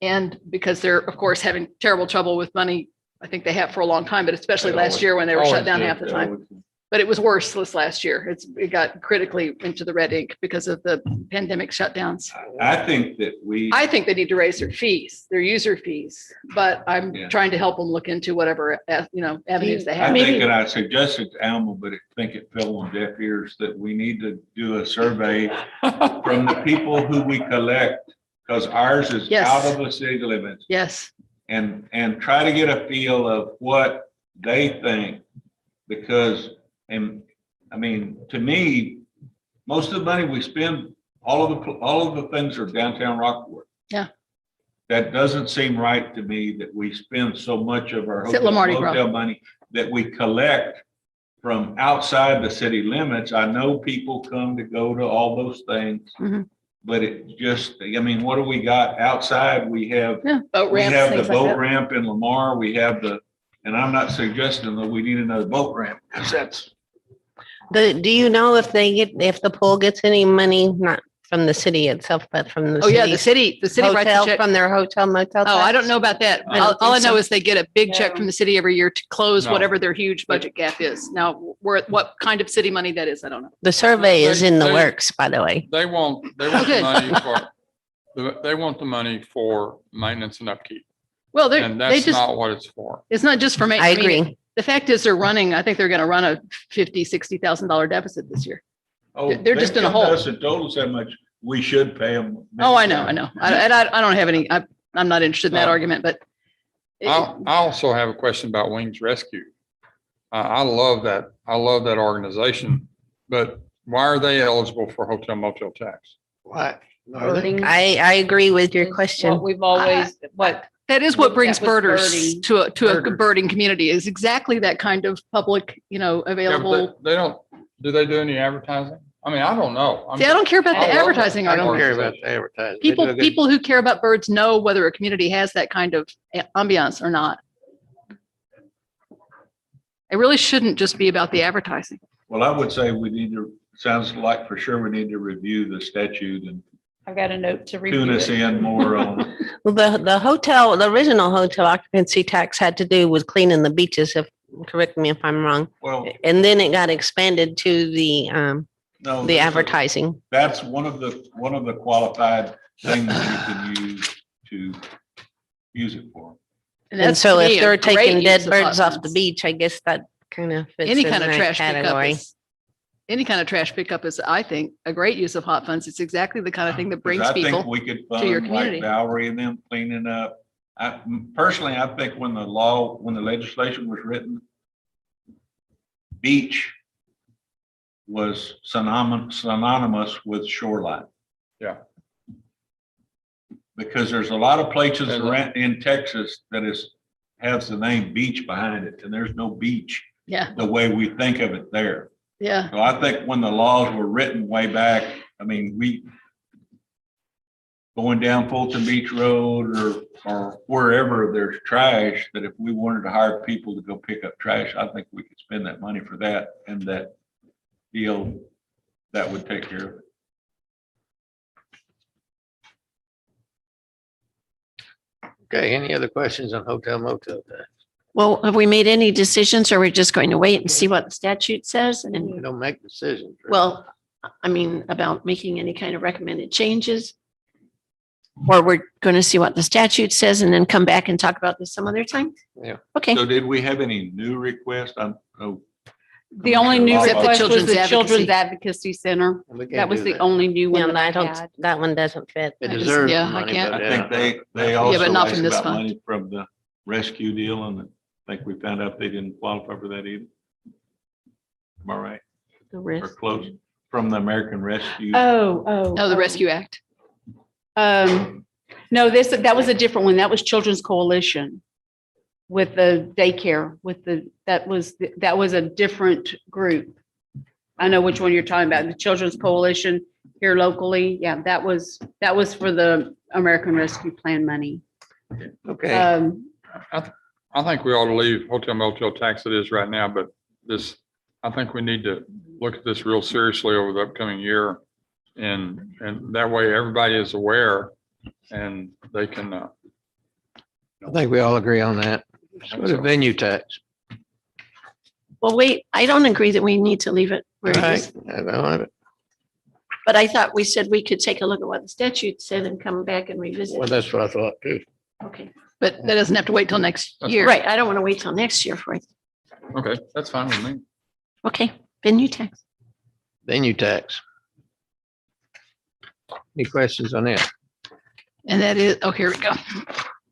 And because they're, of course, having terrible trouble with money. I think they have for a long time, but especially
They
last
always-
year when they were shut
always
down
do.
half the
They
time.
always do.
but it was worse this last year. It got critically into the red ink because of the pandemic shutdowns.
I think that
I think they need to raise their fees, their user fees, but I'm trying to help them look into whatever, avenues they
I
have.
think, and I suggested to Alma, but I think it fell on deaf ears, that we need to do a survey from the people who we collect, because ours is
Yes.
out of the city limits.
Yes.
And try to get a feel of what they think, because, and, I mean, to me, most of the money we spend, all of the things are downtown Rockport.
Yeah.
That doesn't seem right to me, that we spend so much of our
It's at Mardi Gras.
hotel money that we collect from outside the city limits. I know people come to go to all those things,
Mhm.
but it just, I mean, what do we got outside? We have,
Boat
we
ramps,
have the
things like
boat
that.
ramp in Lamar, we have and I'm not suggesting that we need another boat ramp, because that's,
Do you know if if the pool gets any money, not from the city itself, but from the
Oh, yeah,
city?
the city writes a
hotel,
check.
From their hotel motel?
Oh, I don't
tax?
know about that.
I don't
All I
think
know
so.
is they get a big check from the city every year to close
No.
whatever their huge budget gap is. Now, what kind of city money that is, I don't know.
The survey is in the
They-
works, by the way.
They want the
Okay.
money they want the money for maintenance and upkeep.
Well,
And
they
that's
just,
not what it's for.
it's not just for me.
I agree.
The fact is I think they're going to run a $50,000-$60,000 deficit this year.
oh.
They're just in a
come to
hole.
us and told us how much we should pay them.
Oh, I know. I don't have any, I'm not interested in that
No.
argument, but
I also have a question about Wings Rescue. I love that. I love that organization, but why are they eligible for hotel motel tax?
Why?
Birding.
I agree with your question.
What we've always,
that is what
Looked
brings
at was
birders
birding.
to a
Birders.
birding community, is exactly that kind of public,
Yeah, but
available.
They don't, do they do any advertising? I mean, I don't know.
See, I don't care about the
I love
advertising.
that
I don't care
organization.
about the advertising. They do a good-
People who care about birds know whether a community has that kind of ambiance or not. It really shouldn't just be about the advertising.
Well, I would say we need to, sounds like for sure we need to review the statute and
I've got a note to
tune
review
us
it.
in more on.
Well, the original hotel occupancy tax had to do with cleaning the beaches, correct me if I'm wrong.
Well,
And then it got expanded to the
no.
the advertising.
That's one of the qualified things you can use it for.
And
that's,
so
to me,
if
a
they're
great
taking
use
dead
of
birds
hot
off the
funds.
beach, I guess that kind of fits
Any
in
kind of
that
trash pickup
category.
any kind of trash pickup is, I think, a great use of hot funds. It's exactly the kind of thing that
'Cause
brings
I think
people.
we could
to your
fund
community.
like Valerie and them cleaning up. Personally, I think when the legislation was written, beach was synonymous with shoreline.
Yeah.
Because there's a lot of places
There's a-
around in Texas that has the name beach behind it, and there's no beach
Yeah,
the way we think of it there.
yeah.
So I think when the laws were written way back, I mean, going down Fulton Beach Road or wherever there's trash, that if we wanted to hire people to go pick up trash, I think we could spend that money for that, and that deal, that would take care of it.
Okay, any other questions on hotel motel tax?
Well, have we made any decisions or we're just going to wait and see what the statute says?
We
And,
don't make decisions. right?
well, I mean, about making any kind of recommended changes? Or we're going to see what the statute says and then come back and talk about this some other time?
Yeah.
Okay.
So did we have any new requests?
The only new
Except the
request was
Children's
the Children's
Advocacy.
Advocacy Center.
And we can't
That was
do
the
that.
only new one
Yeah,
that
I
I
don't,
had.
that one doesn't fit.
It
I just-
deserves
yeah, I
money,
can't.
but
I think
yeah.
they also
but not
asked
from this
about
fund.
money from the rescue deal, and I think we found out they didn't qualify for that either. Am I right?
The
Or
risk.
close, from the American Rescue?
No, the Rescue Act.
No, that was a different one. That was Children's Coalition with the daycare, that was a different group. I know which one you're talking about, the Children's Coalition here locally. Yeah, that was for the American Rescue Plan money.
Okay,
I think we ought to leave hotel motel tax it is right now, but I think we need to look at this real seriously over the upcoming year. And that way everybody is aware and they can,
I think we all agree on that. What a venue tax.
Well, wait, I don't agree that we need to leave it where it is.
I don't have it.
But I thought we said we could take a look at what the statute said and come back and revisit.
Well, that's what I thought too.
Okay.
But that doesn't have to wait till next year.
Right. I don't want to wait till next year for it.
Okay, that's fine with me.
Okay. Venue tax.
Venue tax. Any questions on that?
And that is, oh, here we go.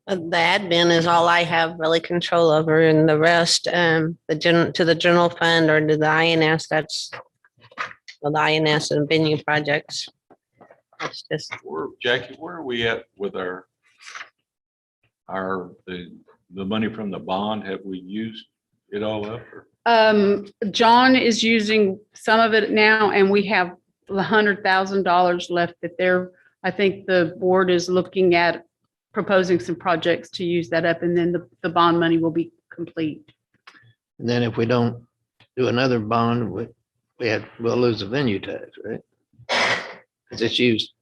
The admin is all I have really control over, and the rest, to the general fund or to the INS, that's well, the INS and venue projects. That's just,
Jackie, where are we at with the money from the bond? Have we used it all up? Or?
John is using some of it now, and we have $100,000 left that I think the board is looking at proposing some projects to use that up, and then the bond money will be complete.
And then if we don't do another bond, we'll lose the venue tax, right? Because it's used.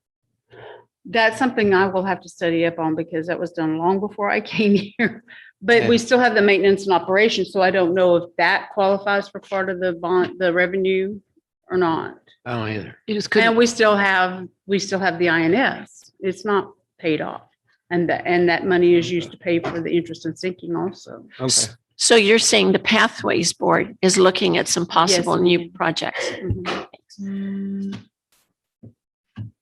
That's something I will have to study up on because that was done long before I came here. But
Yeah.
we still have the maintenance and operation, so I don't know if that qualifies for part of the bond, the revenue or not.
I don't either.
You just
And
couldn't,
we still have the INS. It's not paid off. And that money is used to pay for the interest and sinking also.
Okay.
So you're saying the Pathways Board is looking at some possible
Yes,
new
ma'am.
projects?
Mhm.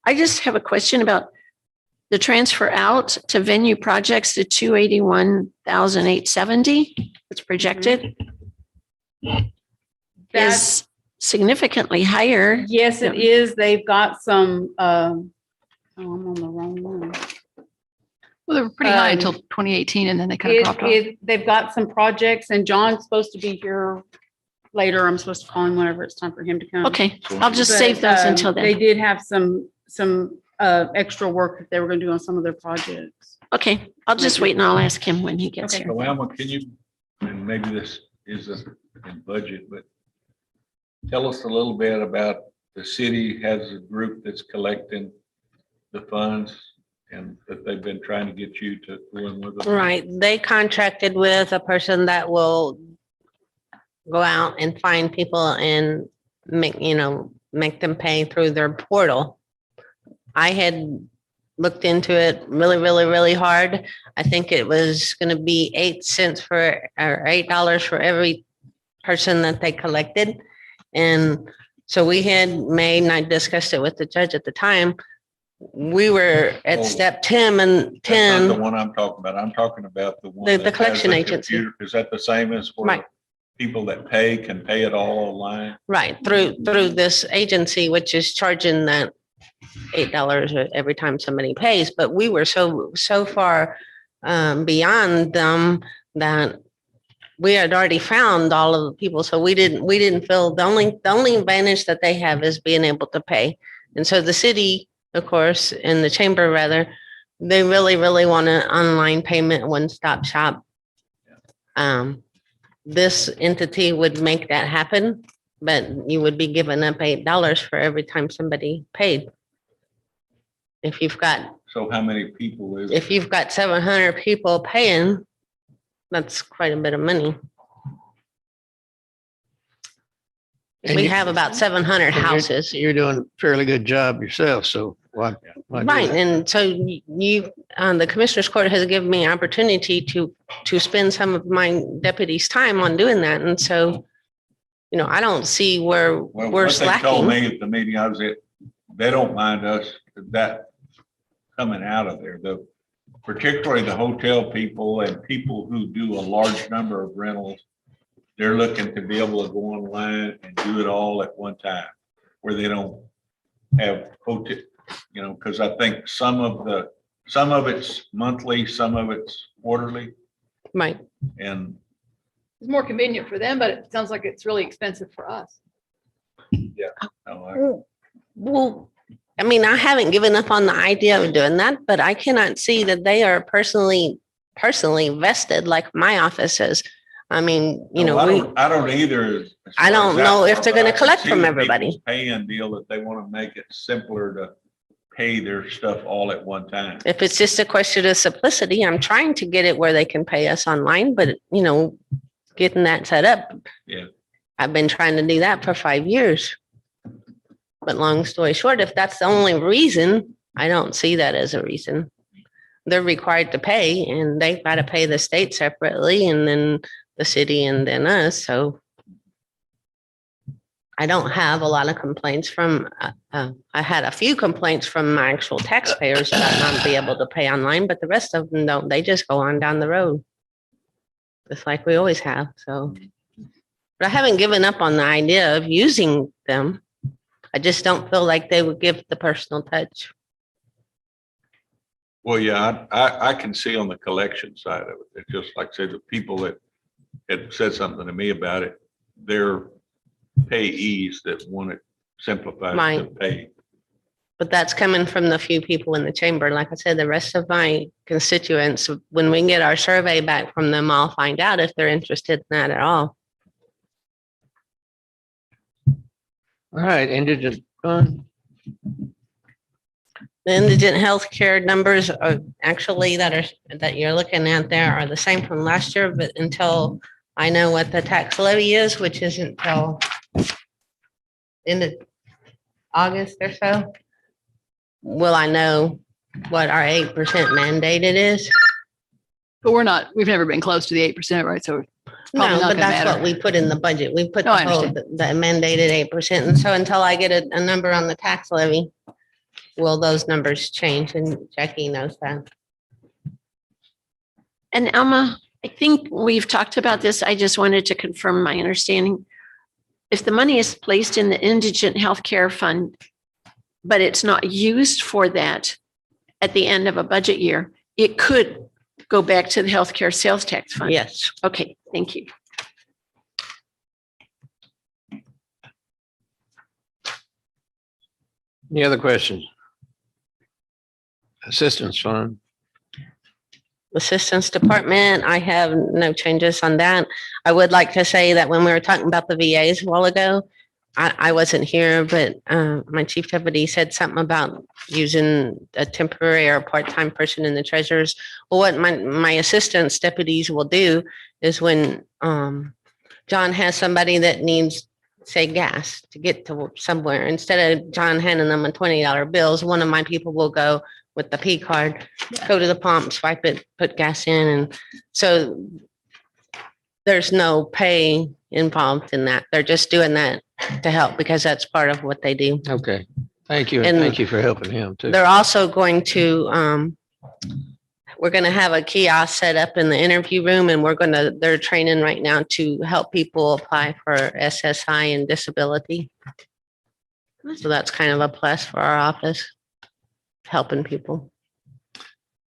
I just have a question about the transfer out to venue projects, the 281,870 that's projected
That's,
is significantly higher.
yes, it is. They've got some, I'm on the wrong one.
well, they were pretty high until 2018 and then they kind of dropped off.
They've got some projects, and John's supposed to be here later. I'm supposed to call him whenever it's time for him to come.
Okay, I'll just
But,
save those until
They
then.
did have some extra work that they were gonna do on some of their projects.
Okay, I'll just wait and I'll ask him when he gets
Okay.
here.
So Alma, can you, and maybe this isn't in budget, but tell us a little bit about the city has a group that's collecting the funds and that they've been trying to get you to go in with them.
right, they contracted with a person that will go out and find people and make them pay through their portal. I had looked into it really, really, really hard. I think it was going to be 8 cents or $8 for every person that they collected. And so we had made, and I discussed it with the judge at the time. We were at
Oh.
step 10 and
That's not the
10.
one I'm talking about. I'm talking about the one.
The
that has
collection
the
agency.
computer. Is that the same as where
Right.
people that pay can pay it all online?
Right, through this agency, which is charging that $8 every time somebody pays, but we were so far beyond them that we had already found all of the people, so we didn't feel, the only advantage that they have is being able to pay. And so the city, of course, and the chamber rather, they really, really want an online payment, one-stop shop. This entity would make that happen, but you would be giving up $8 for every time somebody paid. If you've got
So how many people is?
if you've got 700 people paying, that's quite a bit of money.
And
We
you-
have about 700
and you're-
houses.
You're doing a fairly good job yourself, so why do
Right,
that?
and so the Commissioners Court has given me opportunity to spend some of my deputies' time on doing that, and so, I don't see where
Well,
we're
what they told
slacking.
me at the meeting I was at, they don't mind us that coming out of there, particularly the hotel people and people who do a large number of rentals. They're looking to be able to go online and do it all at one time, where they don't have hotel, because I think some of it's monthly, some of it's quarterly,
Right.
and
It's more convenient for them, but it sounds like it's really expensive for us.
Well, I mean, I haven't given up on the idea of doing that, but I cannot see that they are personally vested like my office is. I mean,
I don't either. as
I
far
don't
as that
know if
goes,
they're
but
gonna
I can
collect
see
from
the
everybody.
people's Paying deal that they want to make it simpler to pay their stuff all at one time.
If it's just a question of simplicity, I'm trying to get it where they can pay us online, but getting that set up.
Yeah.
I've been trying to do that for 5 years. But long story short, if that's the only reason, I don't see that as a reason. They're required to pay and they've got to pay the state separately and then the city and then us. So I don't have a lot of complaints from, I had a few complaints from my actual taxpayers about not be able to pay online, but the rest of them don't. They just go on down the road. Just like we always have, so. But I haven't given up on the idea of using them. I just don't feel like they would give the personal touch.
Well, yeah, I can see on the collection side of it, it's just like I said, the people that had said something to me about it, they're payees that want it simplified to
Right.
pay.
But that's coming from the few people in the chamber. Like I said, the rest of my constituents, when we get our survey back from them, I'll find out if they're interested in that at all.
All right, indigent fund.
The indigent healthcare numbers are actually that you're looking at there are the same from last year, but until I know what the tax levy is, which isn't till into August or so, will I know what our 8% mandated is?
But we've never been close to the 8%, right? So it's probably
No,
not
but
gonna
that's what
matter.
we put in the budget. We put
No, I
the whole,
understand.
the mandated 8%. And so until I get a number on the tax levy, will those numbers change? And Jackie knows that.
And Alma, I think we've talked about this. I just wanted to confirm my understanding. If the money is placed in the indigent healthcare fund, but it's not used for that at the end of a budget year, it could go back to the healthcare sales tax fund.
Yes.
Okay, thank you.
Any other questions? Assistance fund.
Assistance Department, I have no changes on that. I would like to say that when we were talking about the VAs a while ago, I wasn't here, but my chief deputy said something about using a temporary or part-time person in the treasurers. Well, what my assistance deputies will do is when John has somebody that needs, say, gas to get to somewhere, instead of John handing them a $20 bills, one of my people will go with the P card, go to the pump, swipe it, put gas in. And so there's no pay involved in that. They're just doing that to help because that's part of what they do.
Okay, thank you. And
And
thank you for helping him too.
They're also going to, we're going to have a kiosk set up in the interview room and they're training right now to help people apply for SSI and disability. So that's kind of a plus for our office, helping people.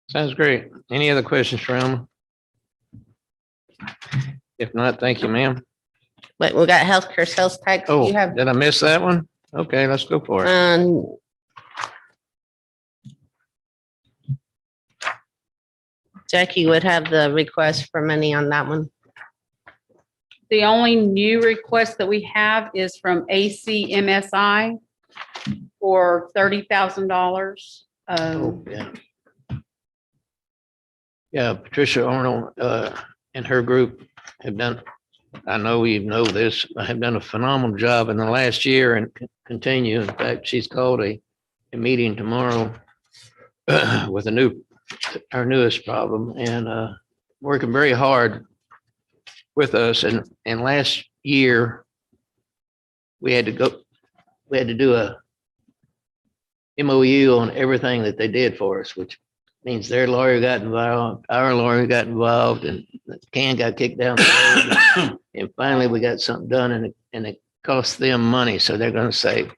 Sounds great. Any other questions for Alma? If not, thank you, ma'am.
But we got healthcare sales tax.
Oh,
You have,
did I miss that one? Okay, let's go for it.
Jackie would have the request for money on that one.
The only new request that we have is from ACMSI for $30,000.
Yeah. Yeah, Patricia Arnold and her group have done, I know you know this, have done a phenomenal job in the last year and continue. In fact, she's called a meeting tomorrow with our newest problem and working very hard with us. And last year, we had to do a MOU on everything that they did for us, which means their lawyer got involved, our lawyer got involved, and the can got kicked down the road. And finally, we got something done and it cost them money. So they're going to say,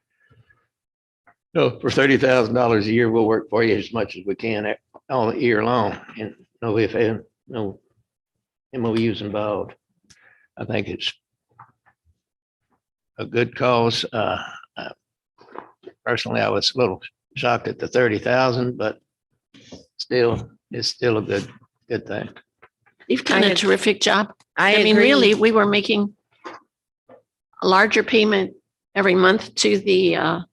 no, for $30,000 a year, we'll work for you as much as we can all year long. And no, if no MOUs involved. I think it's a good cause. Personally, I was a little shocked at the 30,000, but it's still a good thing.
You've done a terrific job.
I
mean,
agree.
really, we were making a larger payment every month to the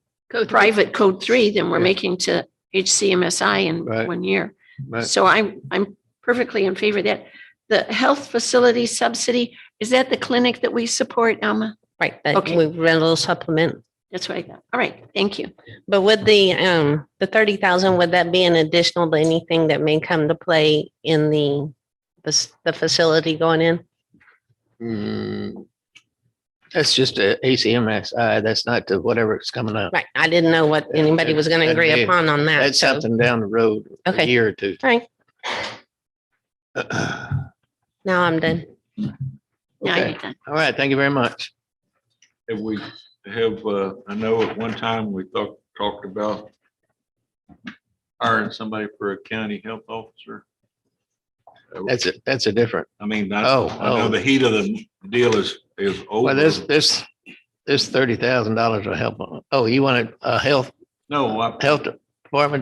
private Code 3 than we're making to HCMSI in
Right.
1 year.
Right.
So I'm perfectly in favor of that. the health facility subsidy, is that the clinic that we support, Alma?
Right, that
Okay.
we read a little supplement.
That's what I got. All right, thank you.
But with the 30,000, would that be an additional to anything that may come to play in the facility going in?
That's just a ACMS. That's not to whatever's coming up.
Right, I didn't know what anybody was going to
That'd
agree
be-
upon on that.
That's
so-
something down the road, a
Okay.
year or two.
All right, now I'm done.
Now
Okay.
you're done.
All right, thank you very much.
Have we I know at one time we talked about hiring somebody for a county health officer.
That's a different.
I mean, I
Oh,
know
oh.
the heat of the deal is over.
Well, this $30,000 will help. Oh, you wanted a health department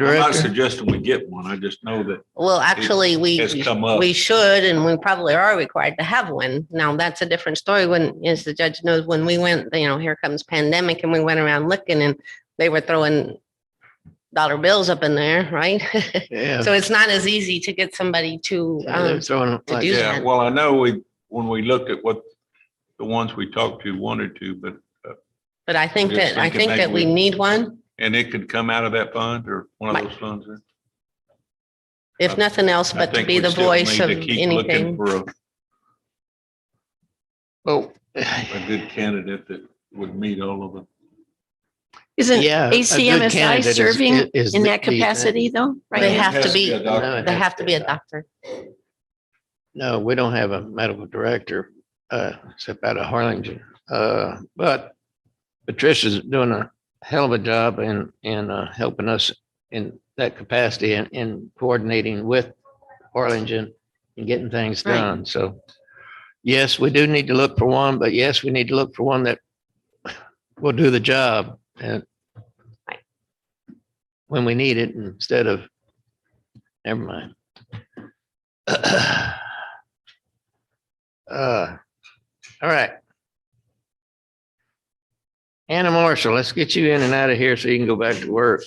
I'm not
director?
suggesting we get one. I just know that.
Well, actually, we
Has come up.
we should, and we probably are required to have one. Now, that's a different story when, as the judge knows, when we went, here comes pandemic and we went around looking and they were throwing dollar bills up in there, right?
Yeah.
So it's not as easy to get somebody to,
They're throwing
to
like-
do
Yeah,
that.
well, I know when we looked at what the ones we talked to wanted to, but,
But I think
Just
that, I
thinking
think that we
maybe we-
need one,
and it could come out of that fund or one of
Right.
those funds.
if nothing else,
I
but to
think
be
we
the
still
voice
need
of
to keep looking
anything.
For
Well,
a good candidate that would meet all of them.
Isn't
Yeah, a good
ACMSI
candidate is-
serving
is
in
the-
that
the thing.
capacity though?
They
Right?
have to
has to
be,
be a doctor.
they have to be a doctor.
No, we don't have a medical director, except out of Harlingen. But Patricia's doing a hell of a job in helping us in that capacity and in coordinating with Harlingen and getting things
Right.
done. So yes, we do need to look for one, but yes, we need to look for one that will do the job and when we need it instead of, never mind. All right. Anna Marshall, let's get you in and out of here so you can go back to work.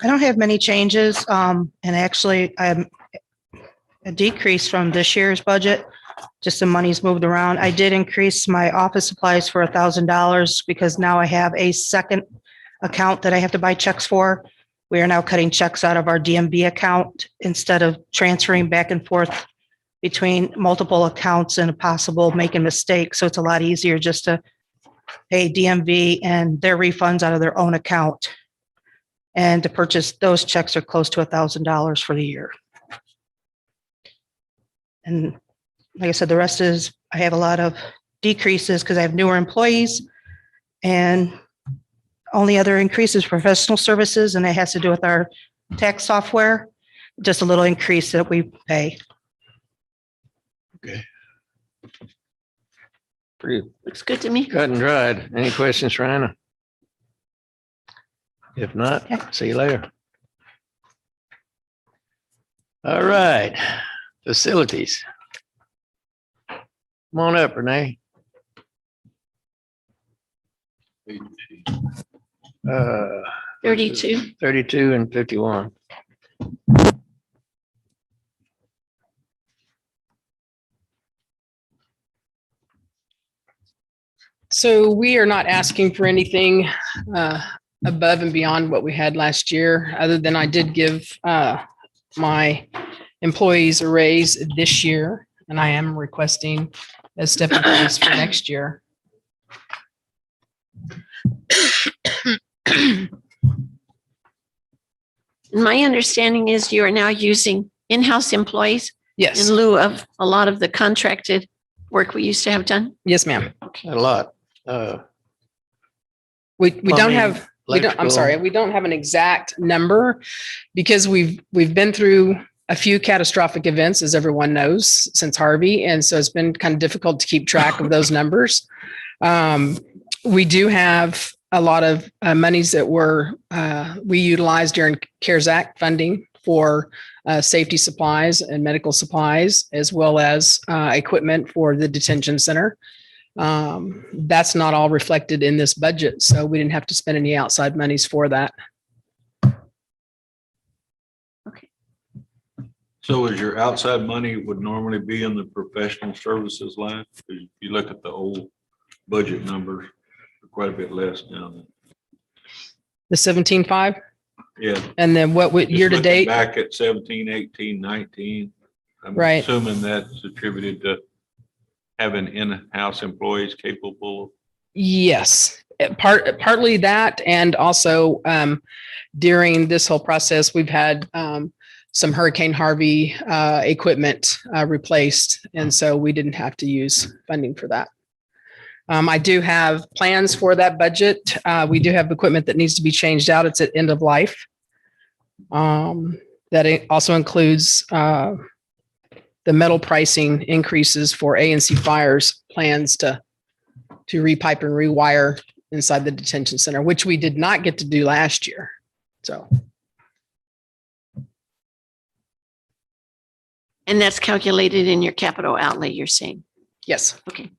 I don't have many changes, and actually I'm a decrease from this year's budget. Just the money's moved around. I did increase my office supplies for $1,000 because now I have a second account that I have to buy checks for. We are now cutting checks out of our DMV account instead of transferring back and forth between multiple accounts and possible making mistakes. So it's a lot easier just to pay DMV and their refunds out of their own account. And to purchase those checks are close to $1,000 for the year. And like I said, the rest is, I have a lot of decreases because I have newer employees. And only other increases professional services, and it has to do with our tax software, just a little increase that we pay.
Okay. Pretty
Looks good to me.
cut and dried. Any questions for Anna? If not, see you later. All right, facilities. Come on up, Renee.
32.
32 and 51.
So we are not asking for anything above and beyond what we had last year, other than I did give my employees a raise this year, and I am requesting a step increase for next year.
My understanding is you are now using in-house employees
Yes.
in lieu of a lot of the contracted work we used to have done.
Yes, ma'am.
A lot.
We don't
Plumbing,
have, I'm
electrical.
sorry, we don't have an exact number because we've been through a few catastrophic events, as everyone knows, since Harvey. And so it's been kind of difficult to keep track of those numbers. We do have a lot of monies that we utilized during CARES Act funding for safety supplies and medical supplies, as well as equipment for the detention center. That's not all reflected in this budget, so we didn't have to spend any outside monies for that.
So is your outside money would normally be in the professional services line? If you look at the old budget numbers, they're quite a bit less now.
The 17.5,
Yeah.
and then what would
Just
year to
looking
date?
Back at 17, 18, 19. I'm
Right.
assuming that's attributed to having in-house employees capable of.
Yes, partly that, and also during this whole process, we've had some Hurricane Harvey equipment replaced, and so we didn't have to use funding for that. I do have plans for that budget. We do have equipment that needs to be changed out. It's at end of life. That it also includes the metal pricing increases for ANC Fire's plans to repipe and rewire inside the detention center, which we did not get to do last year. So.
And that's calculated in your capital outlay, you're saying?
Yes.
Okay.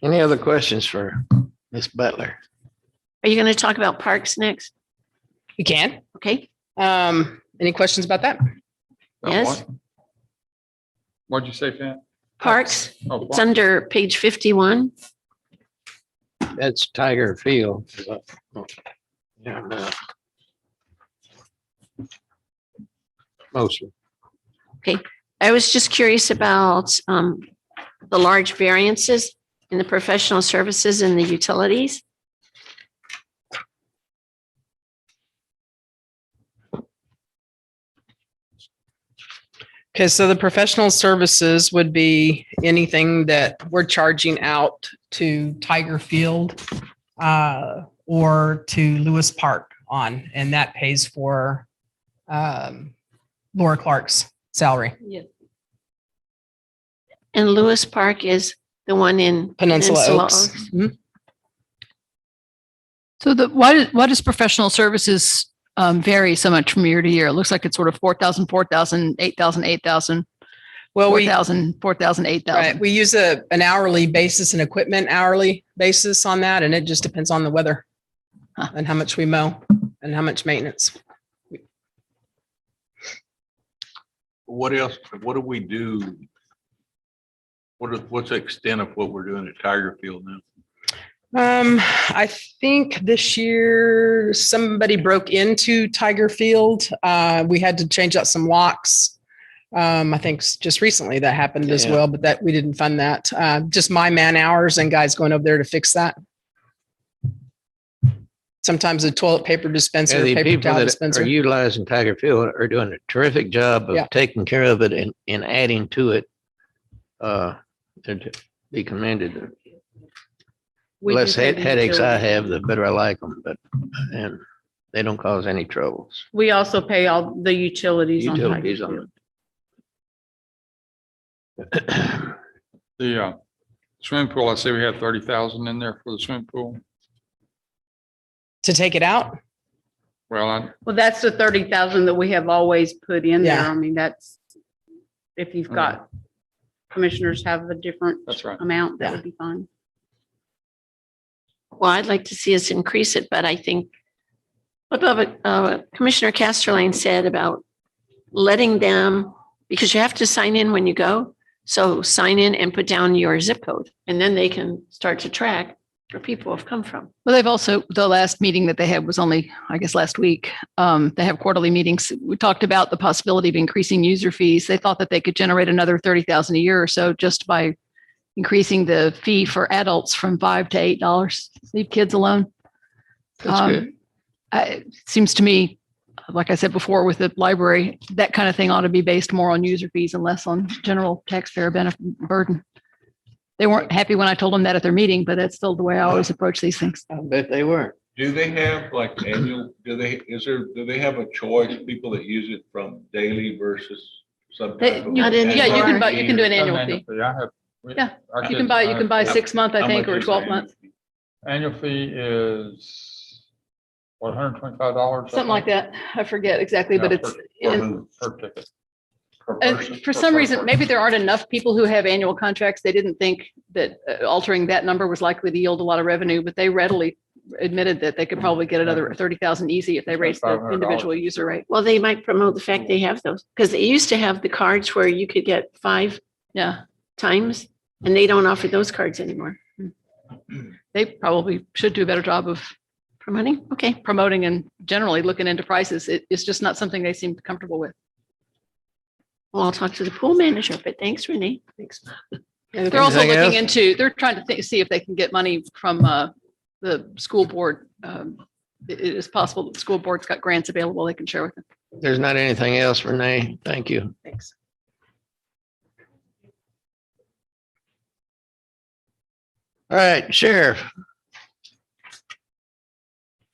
Any other questions for Ms. Butler?
Are you going to talk about parks next?
We can.
Okay.
Any questions about that?
Yes.
What'd you say, Pat?
Parks,
Oh,
it's under page 51.
That's Tiger Field. Yeah, no. Mostly.
Okay. I was just curious about the large variances in the professional services and the utilities.
Okay, so the professional services would be anything that we're charging out to Tiger Field or to Lewis Park on, and that pays for Laura Clark's salary.
Yes. And Lewis Park is the one in
Peninsula Oaks. Mhm.
So why does professional services vary so much from year to year? It looks like it's sort of 4,000, 4,000, 8,000, 8,000.
Well,
4,000, 4,000, 8,000.
Right, we use an hourly basis, an equipment hourly basis on that, and it just depends on the weather and how much we mow and how much maintenance.
What else, what do we do? What's the extent of what we're doing at Tiger Field now?
I think this year somebody broke into Tiger Field. We had to change out some locks. I think just recently that happened as
Yeah.
well, but that we didn't fund that. Just my man hours and guys going over there to fix that. Sometimes a toilet paper dispenser,
Yeah, the
paper
people
towel
that
dispenser.
are utilizing Tiger Field are doing a terrific job
Yeah.
of taking care of it and adding to it. To be commended. The
We
less
do pay the
headaches I
utilities.
have, the better I like them, and they don't cause any troubles.
We also pay all the utilities on Tiger
Utilities on
Field.
The swimming pool, I say we have 30,000 in there for the swimming pool.
To take it out?
Well,
Well, that's the 30,000 that we have always put in there.
Yeah.
I mean, that's, if you've got commissioners have a different
That's right.
amount, that
Yeah.
would be fine.
Well, I'd like to see us increase it, but I think what Commissioner Casterline said about letting them, because you have to sign in when you go. So sign in and put down your zip code, and then they can start to track where people have come from.
Well, they've also, the last meeting that they had was only, I guess, last week. They have quarterly meetings. We talked about the possibility of increasing user fees. They thought that they could generate another 30,000 a year or so just by increasing the fee for adults from $5 to $8. Leave kids alone.
That's good.
It seems to me, like I said before, with the library, that kind of thing ought to be based more on user fees and less on general taxpayer benefit burden. They weren't happy when I told them that at their meeting, but that's still the way I always approach these things.
I bet they weren't.
Do they have like annual, do they have a choice, people that use it from daily versus some?
They-
type of
you-
annual
yeah, you can buy- you can do an
fee or-
annual fee.
I have.
Yeah,
our
you
kids-
can buy
our-
6 month, I
How
think,
much
or
is
12
the
month.
Annual fee is What, $125?
Something like that. I forget exactly, but it's, in-
Per ticket.
and for some reason, maybe there aren't enough people who have annual contracts. They didn't think that altering that number was likely to yield a lot of revenue, but they readily admitted that they could probably get another 30,000 easy if they raised the
$500.
individual user rate.
Well, they might promote the fact they have those, because they used to have the cards where you could get 5 times, and they don't offer those cards anymore.
They probably should do a better job of
promoting. Okay.
Promoting and generally looking into prices. It's just not something they seem comfortable with.
Well, I'll talk to the pool manager, but thanks, Renee. Thanks.
They're also
Anything
looking
else?
into, they're trying to see if they can get money from the school board. It is possible that the school board's got grants available they can share with them.
There's not anything else, Renee. Thank you.
Thanks.
All right, Sheriff.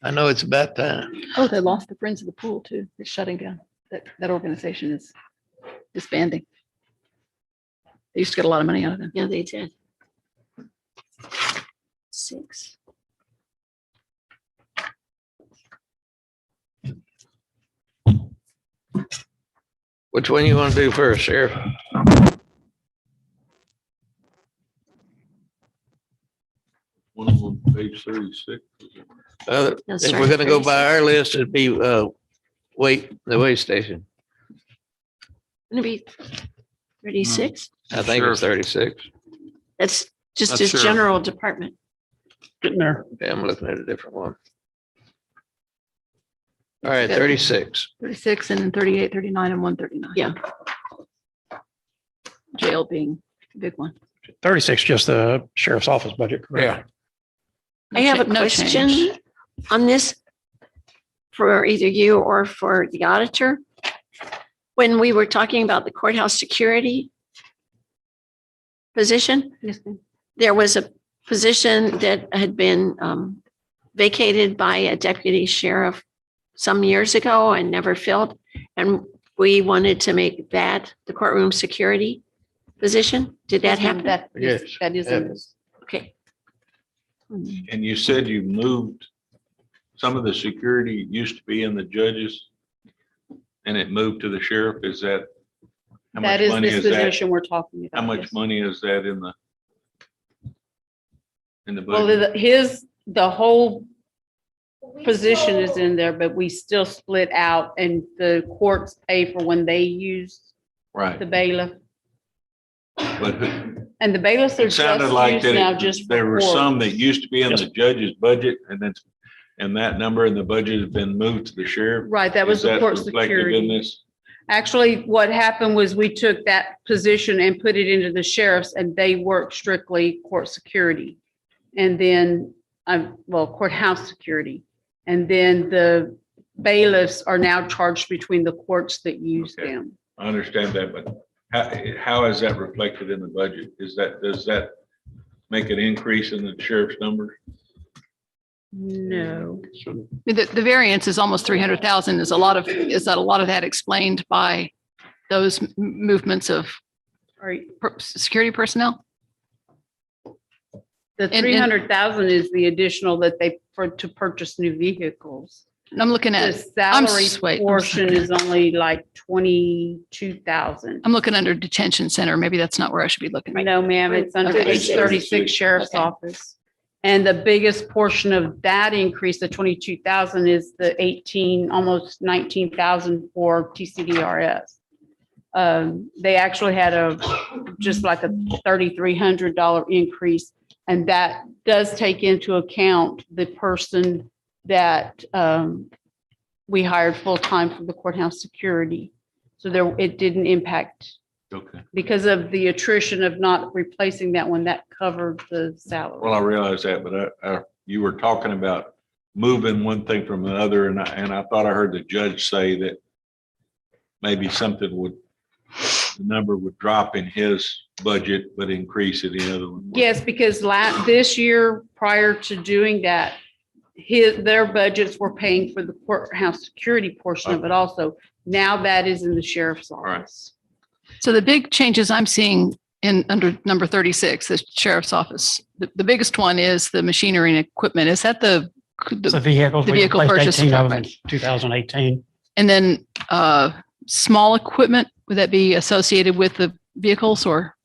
I know it's about time.
Oh, they lost the Friends of the Pool too. It's shutting down. That organization is disbanding. They used to get a lot of money out of them.
Yeah, they did. 6.
Which one you want to do first, Sheriff?
One of them, page 36.
If we're gonna go by our list, it'd be, the way station.
Gonna be 36.
I think it's 36.
That's just
Not
his
sure.
general department.
Getting there. Okay, I'm looking at a different one. All right, 36.
36 and then 38, 39 and 139.
Yeah.
Jail being a big one.
36, just the sheriff's office budget, correct?
I have a
No
question
change.
on this for either you or for the auditor. When we were talking about the courthouse security position, there was a position that had been vacated by a deputy sheriff some years ago and never filled. And we wanted to make that the courtroom security position. Did that happen?
Yes.
That is.
Okay.
And you said you moved, some of the security used to be in the judges and it moved to the sheriff. Is that? How
That
much
is
money
this
is that?
position we're talking about.
How much
yes.
money is that in the
Well,
budget?
the whole position is in there, but we still split out and the courts pay for when they use
Right.
the bailiff.
But
And the bailiffs are
it sounded
just
like
used
that
now
it-
just for
there were some that
courts.
used to be in the judge's budget and that number in the budget has been moved to the sheriff.
Right, that was
Is
the court
reflected in
security.
this?
Actually, what happened was we took that position and put it into the sheriffs and they work strictly court security. And then, courthouse security. And then the bailiffs are now charged between the courts that use
Okay.
them.
I understand that, but how is that reflected in the budget? Does that make an increase in the sheriff's number?
No.
The variance is almost 300,000. Is that a lot of that explained by those movements of security personnel?
The
And-
300,000 is the additional that to purchase new vehicles.
And I'm looking
The
at,
salary portion is only like 22,000.
I'm looking under detention center. Maybe that's not where I should be looking.
No, ma'am, it's under
Okay.
page 36 sheriff's office. And the biggest portion of that increase, the 22,000 is the 18, almost 19,000 for TCDRS. They actually had just like a $3,300 increase. And that does take into account the person that we hired full-time for the courthouse security. So it didn't impact.
Okay.
Because of the attrition of not replacing that one, that covered the salary.
Well, I realize that, but you were talking about moving one thing from another, and I thought I heard the judge say that maybe the number would drop in his budget, but increase in the other one.
Yes, because this year, prior to doing that, their budgets were paying for the courthouse security portion of it also. Now that is in the sheriff's office.
So the big changes I'm seeing under number 36, the sheriff's office, the biggest one is the machinery and equipment. Is that the
It's the vehicles.
The
We
vehicle
replaced
purchase
18 of them in
program.
2018.
And then small equipment, would that be associated with the vehicles or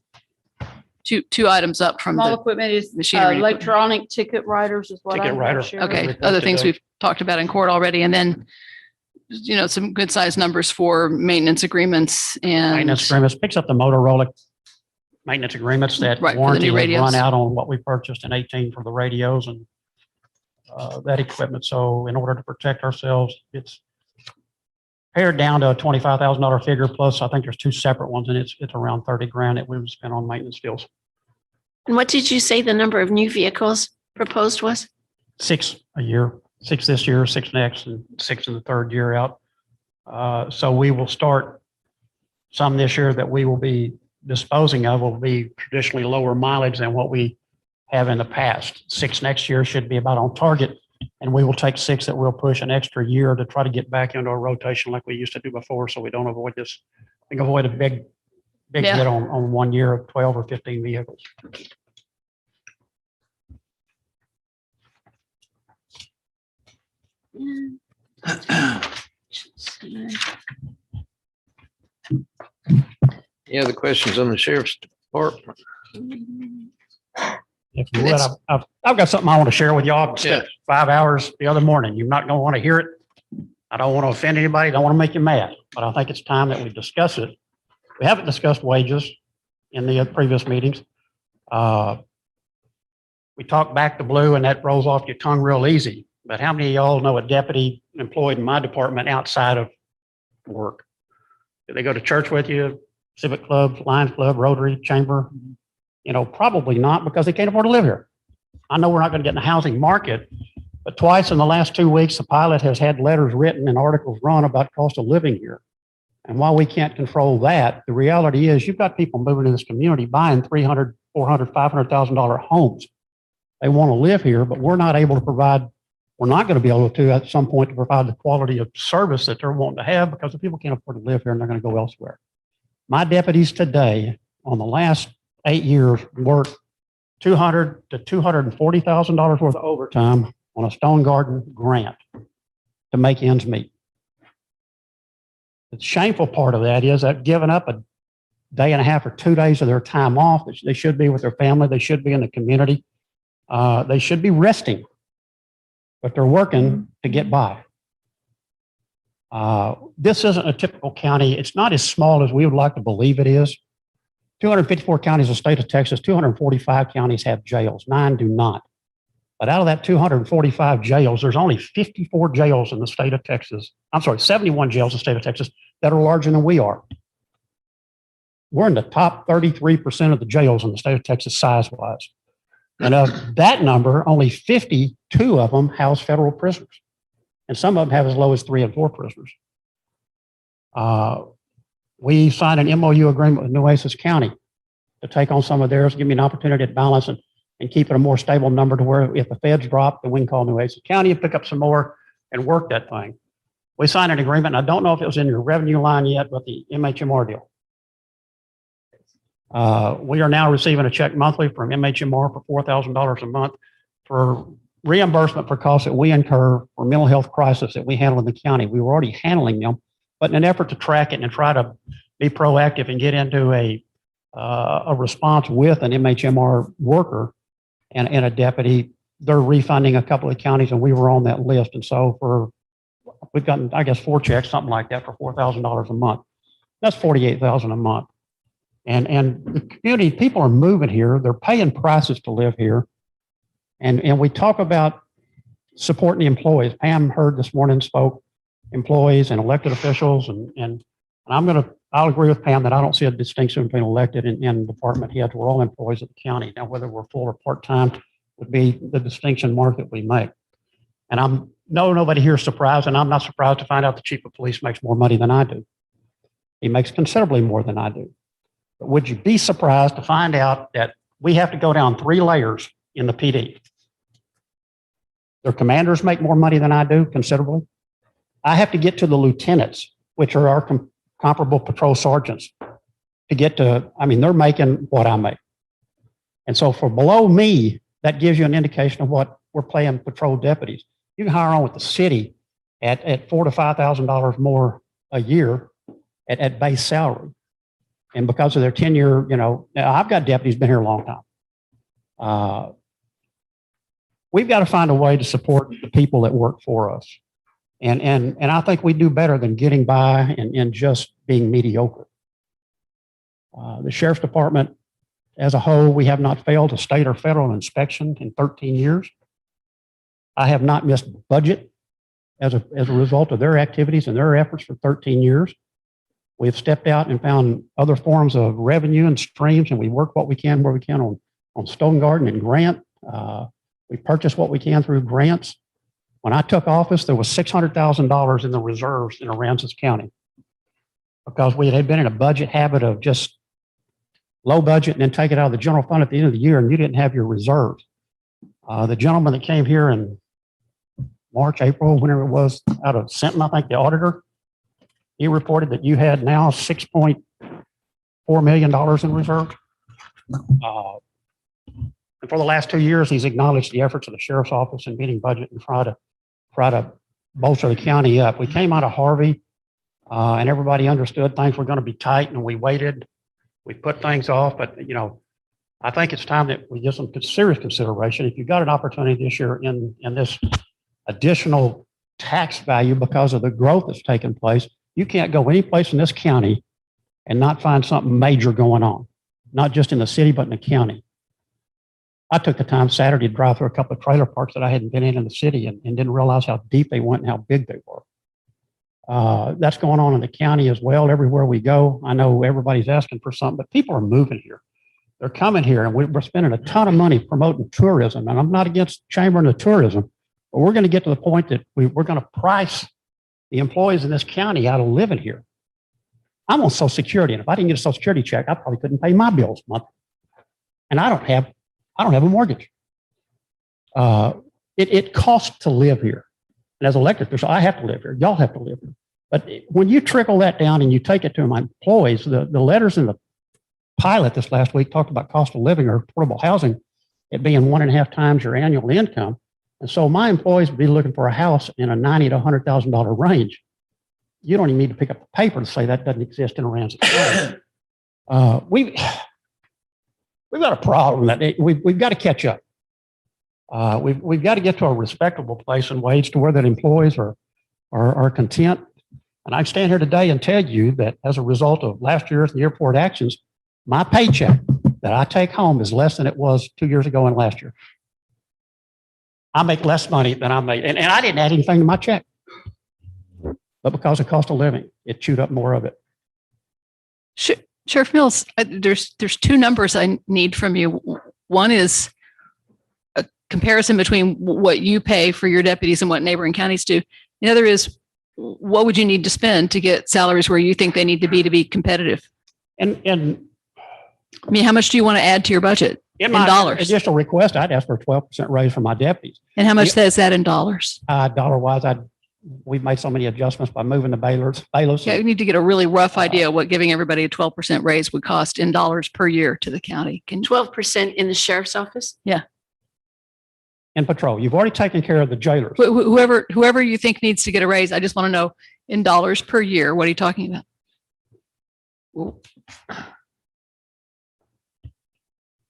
two items up from
Small
the
equipment is
machinery? equipment?
electronic ticket writers is what I
Ticket writer.
have shared.
Okay,
requested
other things
those.
we've talked about in court already. And then, some good sized numbers for maintenance agreements and.
Maintenance agreements picks up the Motorola maintenance agreements that
Right, for the
warranty
new
had
radios.
run out on what we purchased in 18 for the radios and that equipment. So in order to protect ourselves, it's pared down to a $25,000 figure. Plus, I think there's two separate ones and it's around 30 grand that we would spend on maintenance deals.
And what did you say the number of new vehicles proposed was?
6 a year, 6 this year, 6 next, and 6 in the third year out. So we will start some this year that we will be disposing of will be traditionally lower mileage than what we have in the past. 6 next year should be about on target. And we will take 6 that we'll push an extra year to try to get back into a rotation like we used to do before. So we don't avoid this. We can avoid a big
Yeah.
hit on 1 year of 12 or 15 vehicles.
Any other questions on the sheriff's department?
If you would, I've got something I want to share with y'all.
Yeah.
5 hours the other morning. You're not going to want to hear it. I don't want to offend anybody. Don't want to make you mad, but I think it's time that we discuss it. We haven't discussed wages in the previous meetings. We talk back to blue and that rolls off your tongue real easy. But how many of y'all know a deputy employed in my department outside of work? Do they go to church with you? Civic club, Lions Club, Rotary, Chamber? Probably not because they can't afford to live here. I know we're not going to get in the housing market, but twice in the last 2 weeks, the pilot has had letters written and articles run about cost of living here. And while we can't control that, the reality is you've got people moving in this community buying $300,000, $400,000, $500,000 homes. They want to live here, but we're not able to provide. We're not going to be able to at some point to provide the quality of service that they're wanting to have because the people can't afford to live here and they're going to go elsewhere. My deputies today on the last 8 years work $200,000 to $240,000 worth of overtime on a Stone Garden grant to make ends meet. The shameful part of that is that giving up a day and a half or 2 days of their time off, they should be with their family, they should be in the community, they should be resting, but they're working to get by. This isn't a typical county. It's not as small as we would like to believe it is. 254 counties in the state of Texas, 245 counties have jails, 9 do not. But out of that 245 jails, there's only 54 jails in the state of Texas. I'm sorry, 71 jails in the state of Texas that are larger than we are. We're in the top 33% of the jails in the state of Texas size-wise. And of that number, only 52 of them house federal prisoners. And some of them have as low as 3 and 4 prisoners. We signed an MOU agreement with Nueces County to take on some of theirs, give me an opportunity to balance and keep it a more stable number to where if the feds drop, then we can call Nueces County and pick up some more and work that thing. We signed an agreement, and I don't know if it was in your revenue line yet, but the MHMR deal. We are now receiving a check monthly from MHMR for $4,000 a month for reimbursement for costs that we incur for mental health crisis that we handle in the county. We were already handling them, but in an effort to track it and try to be proactive and get into a response with an MHMR worker and a deputy, they're refunding a couple of counties, and we were on that list. And so we've gotten, I guess, 4 checks, something like that, for $4,000 a month. That's $48,000 a month. And the community, people are moving here. They're paying prices to live here. And we talk about supporting the employees. Pam Heard this morning spoke employees and elected officials. And I'll agree with Pam that I don't see a distinction between elected and department heads. We're all employees of the county. Now, whether we're full or part-time would be the distinction mark that we make. And nobody here is surprised, and I'm not surprised to find out the chief of police makes more money than I do. He makes considerably more than I do. But would you be surprised to find out that we have to go down 3 layers in the PD? Their commanders make more money than I do, considerably. I have to get to the lieutenants, which are our comparable patrol sergeants, to get to, they're making what I make. And so for below me, that gives you an indication of what we're paying patrol deputies. you can hire on with the city at $4,000 to $5,000 more a year at base salary. And because of their tenure, now I've got deputies been here a long time. We've got to find a way to support the people that work for us. And I think we do better than getting by and just being mediocre. The sheriff's department as a whole, we have not failed a state or federal inspection in 13 years. I have not missed budget as a result of their activities and their efforts for 13 years. We have stepped out and found other forms of revenue and streams, and we work what we can where we can on Stone Garden and Grant. We purchase what we can through grants. When I took office, there was $600,000 in the reserves in Aransas County because we had been in a budget habit of just low budget and then take it out of the general fund at the end of the year, and you didn't have your reserves. The gentleman that came here in March, April, whenever it was, out of Senton, I think the auditor, he reported that you had now $6.4 million in reserve. And for the last 2 years, he's acknowledged the efforts of the sheriff's office in meeting budget and try to bolster the county up. We came out of Harvey, and everybody understood things were going to be tight, and we waited. We put things off, but I think it's time that we give some serious consideration. If you've got an opportunity this year in this additional tax value because of the growth that's taken place, you can't go any place in this county and not find something major going on, not just in the city, but in the county. I took the time Saturday to drive through a couple of trailer parks that I hadn't been in the city and didn't realize how deep they went and how big they were. That's going on in the county as well. Everywhere we go, I know everybody's asking for something, but people are moving here. They're coming here, and we're spending a ton of money promoting tourism. And I'm not against chambering the tourism, but we're going to get to the point that we're going to price the employees in this county out of living here. I'm on Social Security, and if I didn't get a Social Security check, I probably couldn't pay my bills monthly. And I don't have a mortgage. It costs to live here. And as an elected official, I have to live here. Y'all have to live here. But when you trickle that down and you take it to my employees, the letters in the pilot this last week talked about cost of living or affordable housing, it being 1.5 times your annual income. And so my employees would be looking for a house in a $90,000 to $100,000 range. You don't even need to pick up the paper to say that doesn't exist in Aransas County. We've got a problem that we've got to catch up. We've got to get to a respectable place and wage to where that employees are content. And I stand here today and tell you that as a result of last year's and year report actions, my paycheck that I take home is less than it was 2 years ago and last year. I make less money than I made, and I didn't add anything to my check. But because of cost of living, it chewed up more of it.
Sheriff Mills, there's two numbers I need from you. One is a comparison between what you pay for your deputies and what neighboring counties do. The other is, what would you need to spend to get salaries where you think they need to be competitive?
And
I mean, how much do you want to add to your budget in
my
dollars?
Additional request, I'd ask for a 12% raise for my deputies.
And how much is that in dollars?
Dollar wise, we've made so many adjustments by moving the bailiffs.
Yeah, we need to get a really rough idea of what giving everybody a 12% raise would cost in dollars per year to the county.
12% in the sheriff's office?
Yeah.
And patrol, you've already taken care of the jailers.
Whoever you think needs to get a raise, I just want to know in dollars per year, what are you talking about?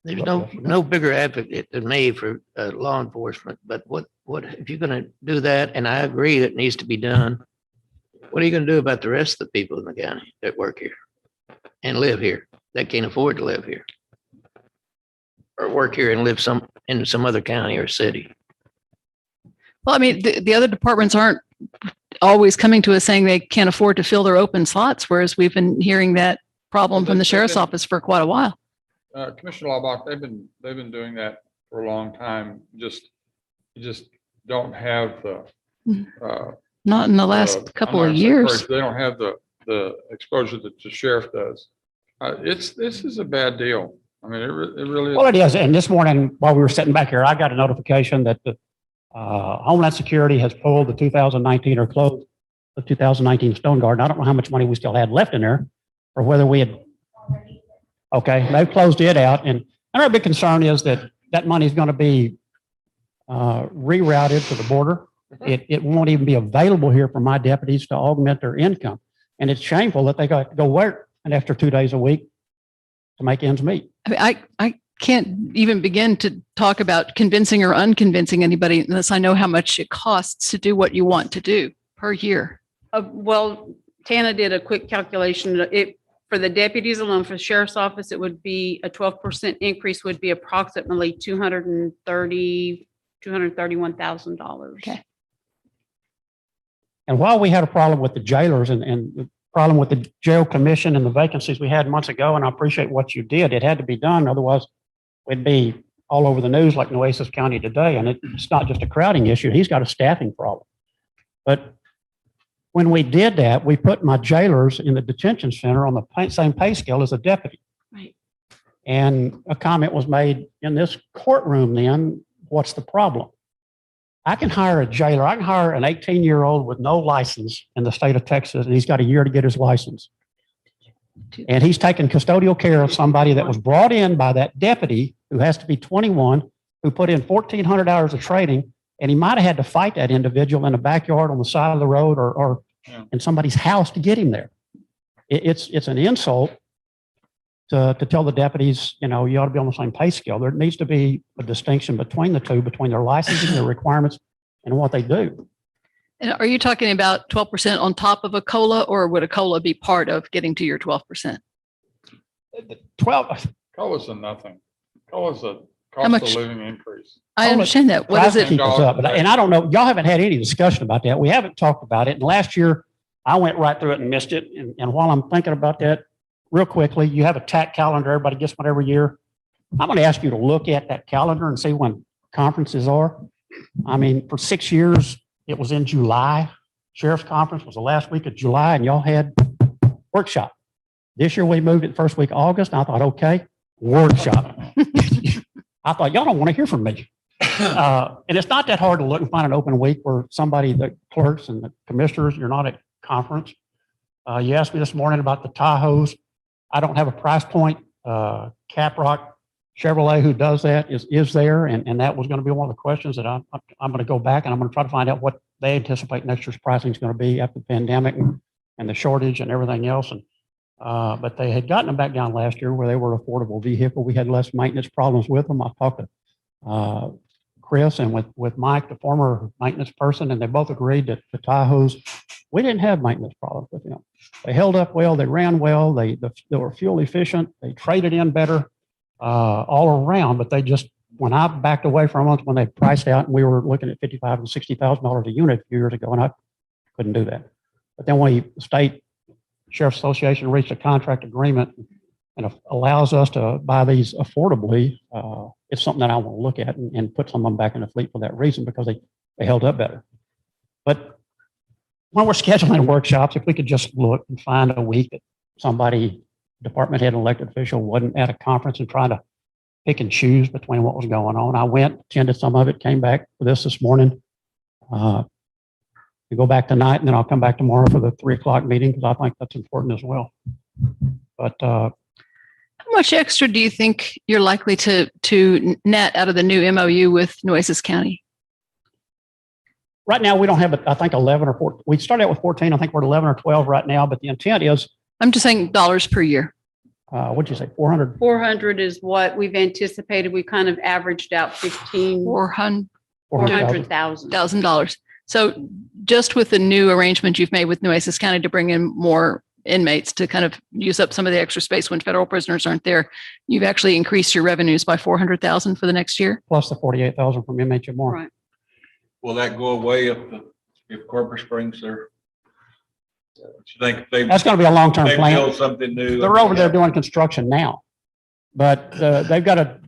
There's no bigger advocate than me for law enforcement, but what if you're going to do that, and I agree it needs to be done, what are you going to do about the rest of the people in the county that work here and live here that can't afford to live here or work here and live in some other county or city?
Well, I mean, the other departments aren't always coming to us saying they can't afford to fill their open slots, whereas we've been hearing that problem from the sheriff's office for quite a while.
Commissioner Laubach, they've been doing that for a long time. You just don't have the
not in the last couple of years.
They don't have the exposure that the sheriff does. This is a bad deal. I mean, it really is.
Well, it is. And this morning, while we were sitting back here, I got a notification that the Homeland Security has pulled the 2019 or closed the 2019 Stone Garden. I don't know how much money we still had left in there, or whether we had. Okay, they've closed it out, and our big concern is that money is going to be rerouted to the border
It won't even be available here for my deputies to augment their income. And it's shameful that they got to go work an extra 2 days a week to make ends meet.
I mean, I can't even begin to talk about convincing or unconvincing anybody unless I know how much it costs to do what you want to do per year.
Well, Tana did a quick calculation. For the deputies alone, for the sheriff's office, it would be a 12% increase would be approximately $231,000.
Okay.
And while we had a problem with the jailers and the problem with the jail commission and the vacancies we had months ago, and I appreciate what you did, it had to be done. Otherwise, we'd be all over the news like Nueces County today. And it's not just a crowding issue. He's got a staffing problem. But when we did that, we put my jailers in the detention center on the same pay scale as a deputy.
Right.
And a comment was made in this courtroom then, what's the problem? I can hire a jailer. I can hire an 18-year-old with no license in the state of Texas, and he's got a year to get his license. And he's taking custodial care of somebody that was brought in by that deputy who has to be 21, who put in 1,400 hours of training, and he might have had to fight that individual in the backyard on the side of the road or in somebody's house to get him there. It's an insult to tell the deputies, you know, you ought to be on the same pay scale. There needs to be a distinction between the two, between their licensing, their requirements, and what they do.
And are you talking about 12% on top of a COLA, or would a COLA be part of getting to your 12%?
12.
COLA's a nothing. COLA's a
How
cost
much-
of living increase.
I understand that. What is
Tries to
it?
keep us up, and I don't know, y'all haven't had any discussion about that. We haven't talked about it. And last year, I went right through it and missed it. And while I'm thinking about that, real quickly, you have a TAC calendar. Everybody gets one every year. I'm going to ask you to look at that calendar and see when conferences are. I mean, for 6 years, it was in July. Sheriff's Conference was the last week of July, and y'all had workshop. This year, we moved it first week of August, and I thought, okay, workshop. I thought, y'all don't want to hear from me. And it's not that hard to look and find an open week where somebody, the clerks and the commissioners, you're not at conference. You asked me this morning about the Tahoes. I don't have a price point. Caprock Chevrolet, who does that, is there. And that was going to be one of the questions that I'm going to go back and I'm going to try to find out what they anticipate next year's pricing is going to be after the pandemic and the shortage and everything else. And but they had gotten them back down last year where they were an affordable vehicle. We had less maintenance problems with them. I talked to Chris and with Mike, the former maintenance person, and they both agreed that the Tahoes, we didn't have maintenance problems with them. They held up well, they ran well, they were fuel efficient, they traded in better all around, but they just, when I backed away from them, when they priced out and we were looking at $55,000 and $60,000 a unit a few years ago, and I couldn't do that. But then when the state Sheriff's Association reached a contract agreement and allows us to buy these affordably, it's something that I want to look at and put some of them back in the fleet for that reason, because they held up better. But when we're scheduling workshops, if we could just look and find a week that somebody, department head, elected official, wasn't at a conference and trying to pick and choose between what was going on. I went, attended some of it, came back for this morning. To go back tonight, and then I'll come back tomorrow for the 3 o'clock meeting, because I think that's important as well. But
how much extra do you think you're likely to net out of the new MOU with Nueces County?
right now, we don't have, I think 11 or 14. We started out with 14. I think we're at 11 or 12 right now, but the intent is.
I'm just saying dollars per year.
What'd you say? 400?
400 is what we've anticipated. We kind of averaged out
$400,000. So just with the new arrangement you've made with Nueces County to bring in more inmates to kind of use up some of the extra space when federal prisoners aren't there, you've actually increased your revenues by 400,000 for the next year.
Plus the 48,000 from MH and more.
Right.
Will that go away if Corpus Springs there? You think
That's going to be a long-term
they
plan.
build something new?
They're over there doing construction now, but they've got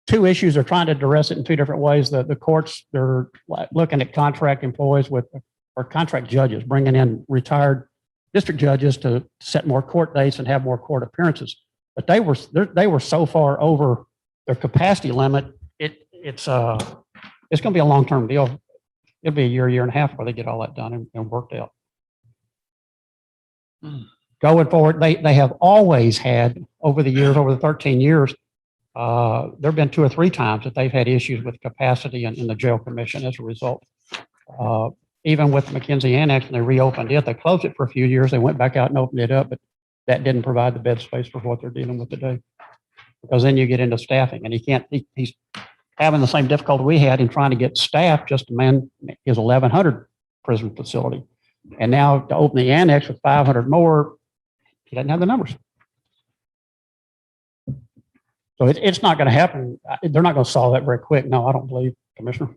two issues. They're trying to address it in two different ways. The courts, they're looking at contract employees or contract judges, bringing in retired district judges to set more court dates and have more court appearances. But they were so far over their capacity limit. It's going to be a long-term deal. It'll be a year and a half before they get all that done and worked out. Going forward, they have always had over the 13 years, there have been 2 or 3 times that they've had issues with capacity in the jail commission as a result Even with McKenzie Annex, when they reopened it, they closed it for a few years. They went back out and opened it up, but that didn't provide the bed space for what they're dealing with today. Because then you get into staffing, and he's having the same difficulty we had in trying to get staff just to man his 1,100 prison facility. And now to open the annex with 500 more, he doesn't have the numbers. So it's not going to happen. They're not going to solve that very quick. No, I don't believe, Commissioner.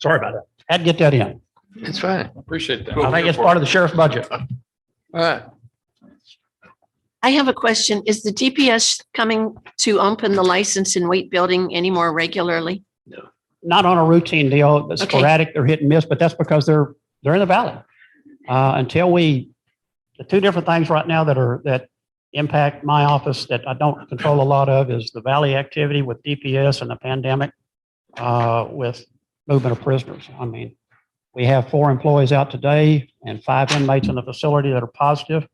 Sorry about that. Had to get that in.
It's fine.
Appreciate that.
I think it's part of the sheriff's budget.
All right.
I have a question. Is the DPS coming to open the license and wait building any more regularly?
Not on a routine deal, but
Okay.
sporadic, they're hit and miss, but that's because they're in the valley. The two different things right now that impact my office that I don't control a lot of is the valley activity with DPS and the pandemic with movement of prisoners. I mean, we have 4 employees out today and 5 inmates in the facility that are positive.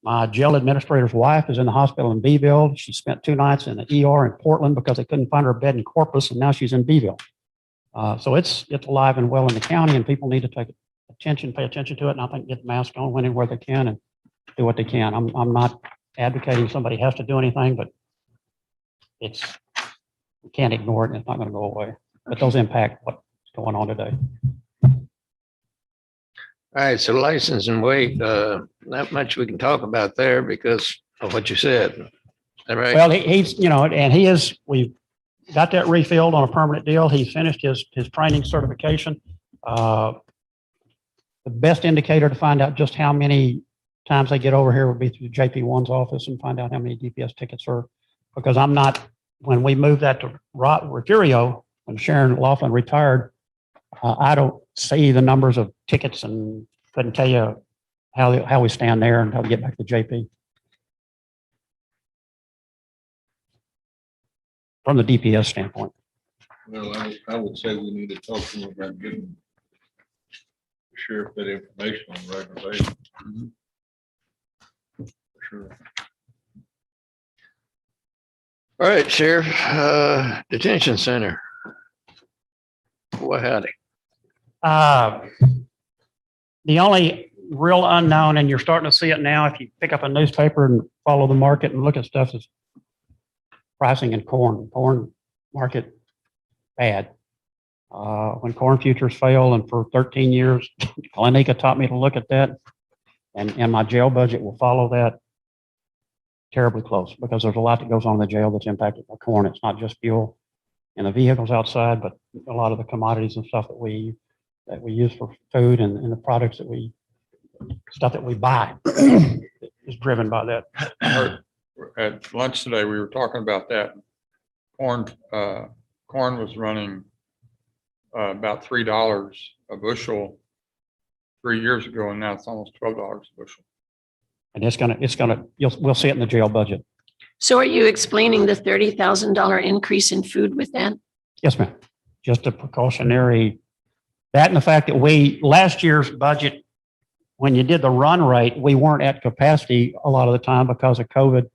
My jail administrator's wife is in the hospital in Beeville. She spent 2 nights in the ER in Portland because they couldn't find her bed in Corpus, and now she's in Beeville. So it's alive and well in the county, and people need to pay attention to it. And I think get the mask on when and where they can and do what they can. I'm not advocating somebody has to do anything, but we can't ignore it, and it's not going to go away. But those impact what's going on today.
All right, so license and wait, not much we can talk about there because of what you said. Is that right?
Well, we've got that refilled on a permanent deal. He's finished his training certification. The best indicator to find out just how many times they get over here would be through JP1's office and find out how many DPS tickets are, because when we moved that to Refugio, when Sharon Laughlin retired, I don't see the numbers of tickets and couldn't tell you how we stand there until we get back to JP. From the DPS standpoint.
Well, I would say we need to talk to them about getting the sheriff that information on a regular basis. For sure.
All right, Sheriff, detention center. Boy, howdy.
The only real unknown, and you're starting to see it now, if you pick up a newspaper and follow the market and look at stuff, is pricing in corn. Corn market bad. When corn futures fail, and for 13 years, Glenica taught me to look at that, and my jail budget will follow that terribly close, because there's a lot that goes on in the jail that's impacted by corn. It's not just fuel and the vehicles outside, but a lot of the commodities and stuff that we use for food and the products stuff that we buy is driven by that.
At lunch today, we were talking about that. Corn was running about $3 a bushel 3 years ago, and now it's almost $12 a bushel.
And we'll see it in the jail budget.
So are you explaining the $30,000 increase in food with that?
Yes, ma'am. Just a precautionary, that and the fact that last year's budget, when you did the run rate, we weren't at capacity a lot of the time because of COVID.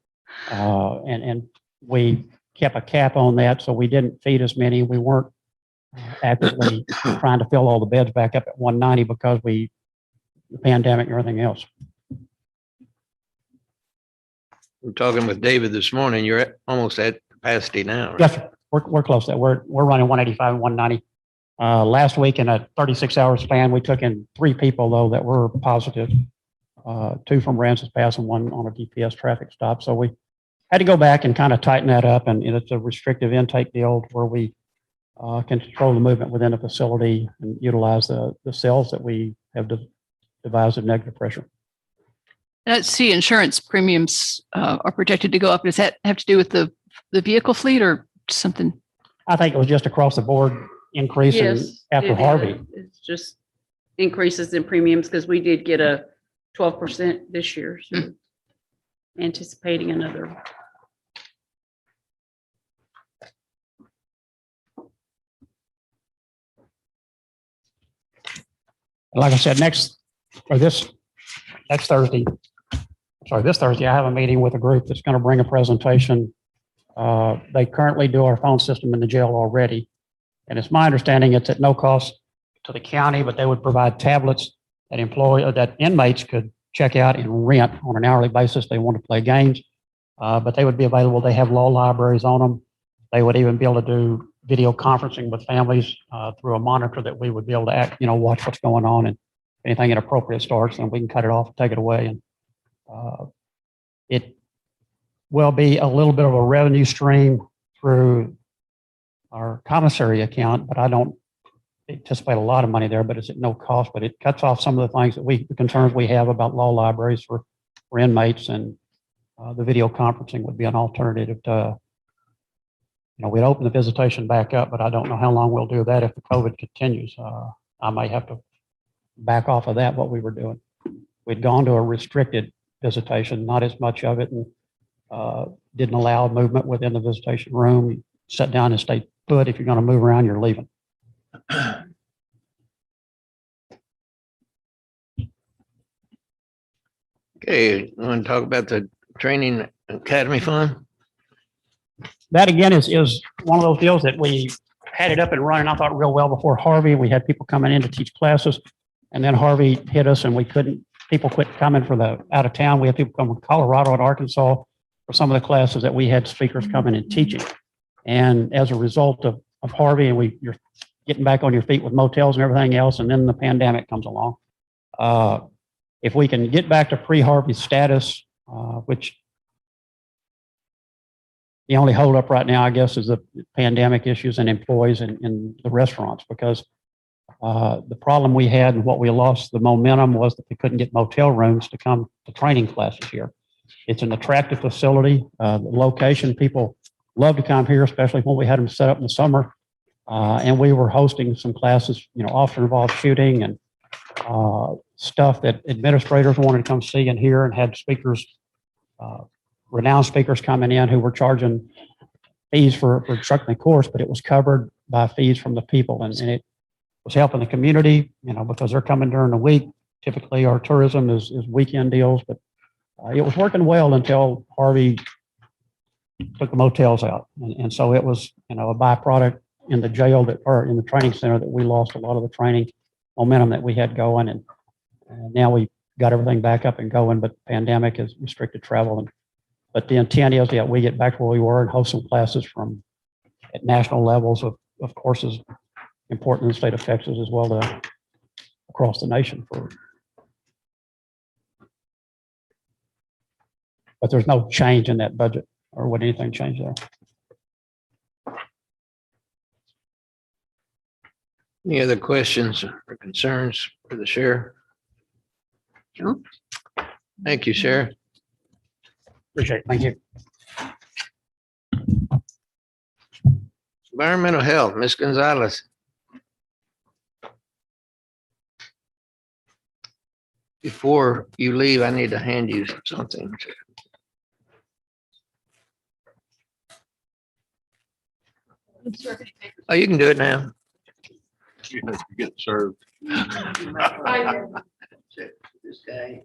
And we kept a cap on that, so we didn't feed as many. We weren't actively trying to fill all the beds back up at 190 because the pandemic and everything else.
We're talking with David this morning. You're almost at capacity now. Right?
Yes, sir. We're close to that. We're running 185 and 190. Last week in a 36-hour span, we took in 3 people though that were positive, 2 from Ramses Pass and 1 on a DPS traffic stop. So we had to go back and kind of tighten that up, and it's a restrictive intake deal where we can control the movement within the facility and utilize the cells that we have devised of negative pressure.
Let's see, insurance premiums are projected to go up. Does that have to do with the vehicle fleet or something?
I think it was just across the board increase after Harvey.
It's just increases in premiums because we did get a 12% this year. So anticipating another.
Like I said, this Thursday, I have a meeting with a group that's going to bring a presentation They currently do our phone system in the jail already. And it's my understanding it's at no cost to the county, but they would provide tablets that inmates could check out and rent on an hourly basis. They want to play games, but they would be available. They have law libraries on them. They would even be able to do video conferencing with families through a monitor that we would be able to watch what's going on, and if anything inappropriate starts, then we can cut it off and take it away. And it will be a little bit of a revenue stream through our commissary account, but I don't anticipate a lot of money there, but it's at no cost. But it cuts off some of the things the concerns we have about law libraries for inmates, and the video conferencing would be an alternative to, we'd open the visitation back up, but I don't know how long we'll do that if the COVID continues. I may have to back off of that, what we were doing. We'd gone to a restricted visitation, not as much of it, and didn't allow movement within the visitation room. You sit down and stay put. If you're going to move around, you're leaving.
Okay, you want to talk about the training academy fund?
That again is one of those deals that we had it up and running, I thought, real well before Harvey. We had people coming in to teach classes, and then Harvey hit us and people quit coming for the out of town. We had people come from Colorado and Arkansas for some of the classes that we had speakers coming and teaching. And as a result of Harvey, and you're getting back on your feet with motels and everything else, and then the pandemic comes along. If we can get back to pre-Harvey status, which the only holdup right now, I guess, is the pandemic issues and employees in the restaurants, because the problem we had and what we lost the momentum was that we couldn't get motel rooms to come to training classes here. It's an attractive facility. The location, people love to come here, especially when we had them set up in the summer. And we were hosting some classes, often involved shooting and stuff that administrators wanted to come see and hear, and had speakers, renowned speakers coming in who were charging fees for instructing the course, but it was covered by fees from the people. And it was helping the community, because they're coming during the week. Typically our tourism is weekend deals, but it was working well until Harvey took the motels out. And so it was, a byproduct in the jail or in the training center that we lost a lot of the training momentum that we had going. And now we got everything back up and going, but the pandemic has restricted travel. But the intent is, we get back to where we were and host some classes at national levels of courses important in the state of Texas, as well as across the nation. But there's no change in that budget, or would anything change there?
Any other questions or concerns for the sheriff?
No.
Thank you, Sheriff.
Appreciate it. Thank you.
Environmental health, Ms. Gonzalez. Before you leave, I need to hand you something. Oh, you can do it now.
You have to get served.
This guy.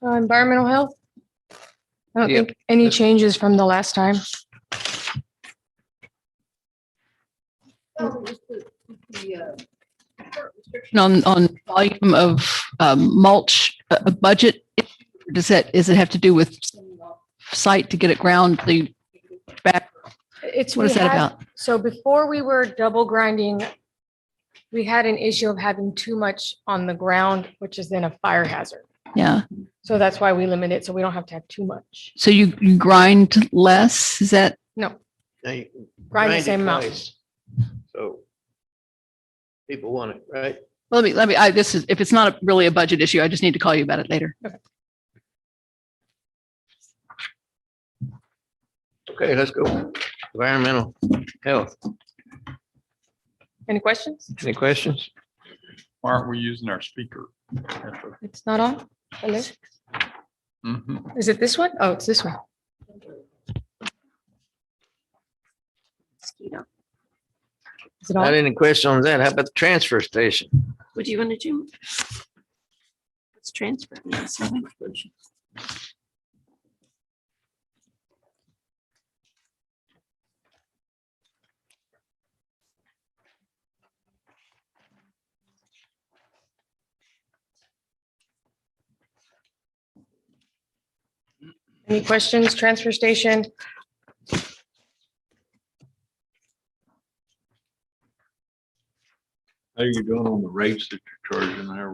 Environmental health. I don't
Yep.
think any changes from the last time.
On volume of mulch budget, does it have to do with site to get it ground the back?
It's
What is
we
that
had-
about?
So before we were double grinding, we had an issue of having too much on the ground, which is then a fire hazard.
Yeah.
So that's why we limit it, so we don't have to have too much.
So you grind less? Is that?
No,
Now you
grind the
it
same amount.
twice. So people want it, right?
Let me, if it's not really a budget issue, I just need to call you about it later.
Okay, let's go. Environmental health.
Any questions?
Any questions?
Why aren't we using our speaker?
It's not on? Hello?
Mhm.
Is it this one? Oh, it's this one.
mosquito.
Is it all?
Not any question on that. How about the transfer station?
What do you want to do? Let's transfer. Yes, I think we should.
Any questions, transfer station?
How are you doing on the rates that you're charging there?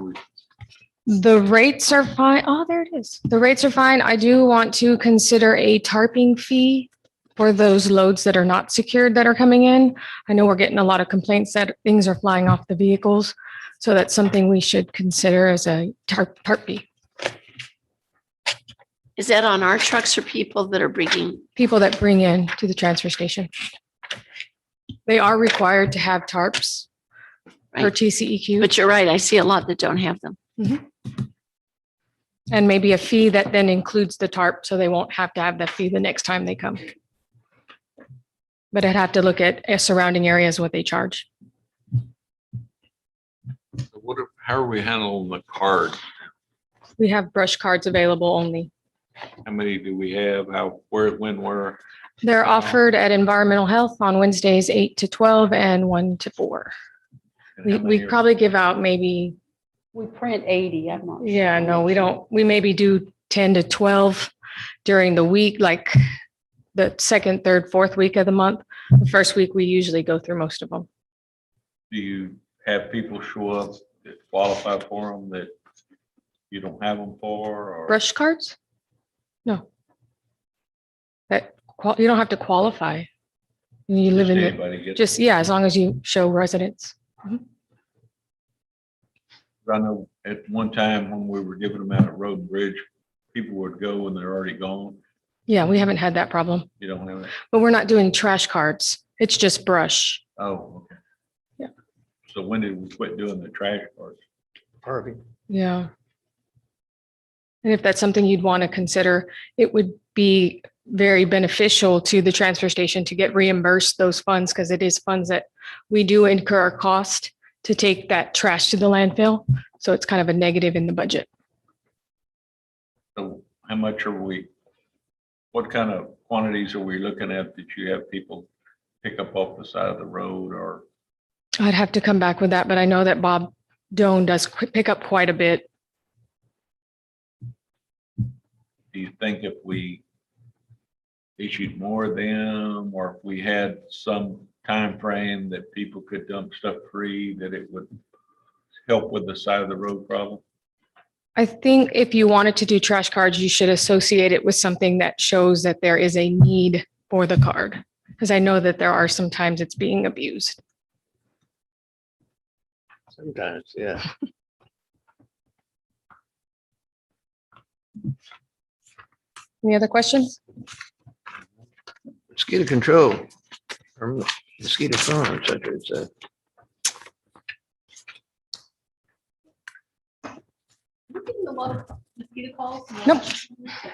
The rates are fine. Oh, there it is. The rates are fine. I do want to consider a tarping fee for those loads that are not secured that are coming in. I know we're getting a lot of complaints that things are flying off the vehicles. So that's something we should consider as a tarp fee.
Is that on our trucks or people that are bringing?
People that bring in to the transfer station. They are required to have tarps per
Right.
TCEQ.
But you're right. I see a lot that don't have them.
And maybe a fee that then includes the tarp, so they won't have to have that fee the next time they come. But I'd have to look at surrounding areas, what they charge.
How are we handling the cards?
We have brush cards available only.
How many do we have? How, where, when, where?
They're offered at Environmental Health on Wednesdays, 8 to 12 and 1 to 4. We probably give out maybe,
We print 80. I'm not.
yeah, no, we don't. We maybe do 10 to 12 during the week, like the second, third, fourth week of the month. The first week, we usually go through most of them.
Do you have people show up that qualify for them that you don't have them for? Or
Brush cards? No. You don't have to qualify. You live in
anybody
the,
gets-
just, yeah, as long as you show residence.
I know at one time when we were giving them out at Road and Bridge, people would go and they're already gone.
Yeah, we haven't had that problem,
You don't have it?
but we're not doing trash cards. It's just brush.
Oh, okay.
Yeah.
So when did we quit doing the trash cards?
Perfect.
Yeah. And if that's something you'd want to consider, it would be very beneficial to the transfer station to get reimbursed those funds, because it is funds that we do incur a cost to take that trash to the landfill. So it's kind of a negative in the budget.
So how much are we, what kind of quantities are we looking at that you have people pick up off the side of the road? Or
I'd have to come back with that, but I know that Bob Doan does pick up quite a bit.
do you think if we issued more of them, or if we had some time frame that people could dump stuff free, that it would help with the side of the road problem?
I think if you wanted to do trash cards, you should associate it with something that shows that there is a need for the card. Because I know that there are some times it's being abused.
Sometimes, yeah.
Any other questions?
Mosquito control, or mosquito farm, et cetera, et cetera.
We're getting a lot of mosquito calls.
Nope.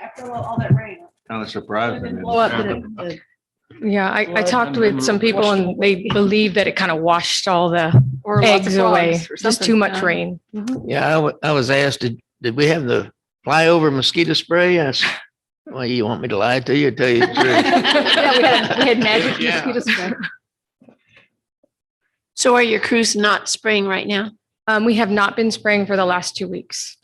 After all that rain.
Kind of surprising.
Didn't blow up, did it?
Yeah, I talked with some people and they believe that it kind of washed all the
Or lots of
eggs away.
frogs or
Just
something,
too much
yeah.
rain.
Yeah, I was asked, did we have the flyover mosquito spray? I said, well, you want me to lie to you, or tell you the truth?
Yeah, we had magic
Yeah.
mosquito spray.
So are your crews not spraying right now?
We have not been spraying for the last 2 weeks.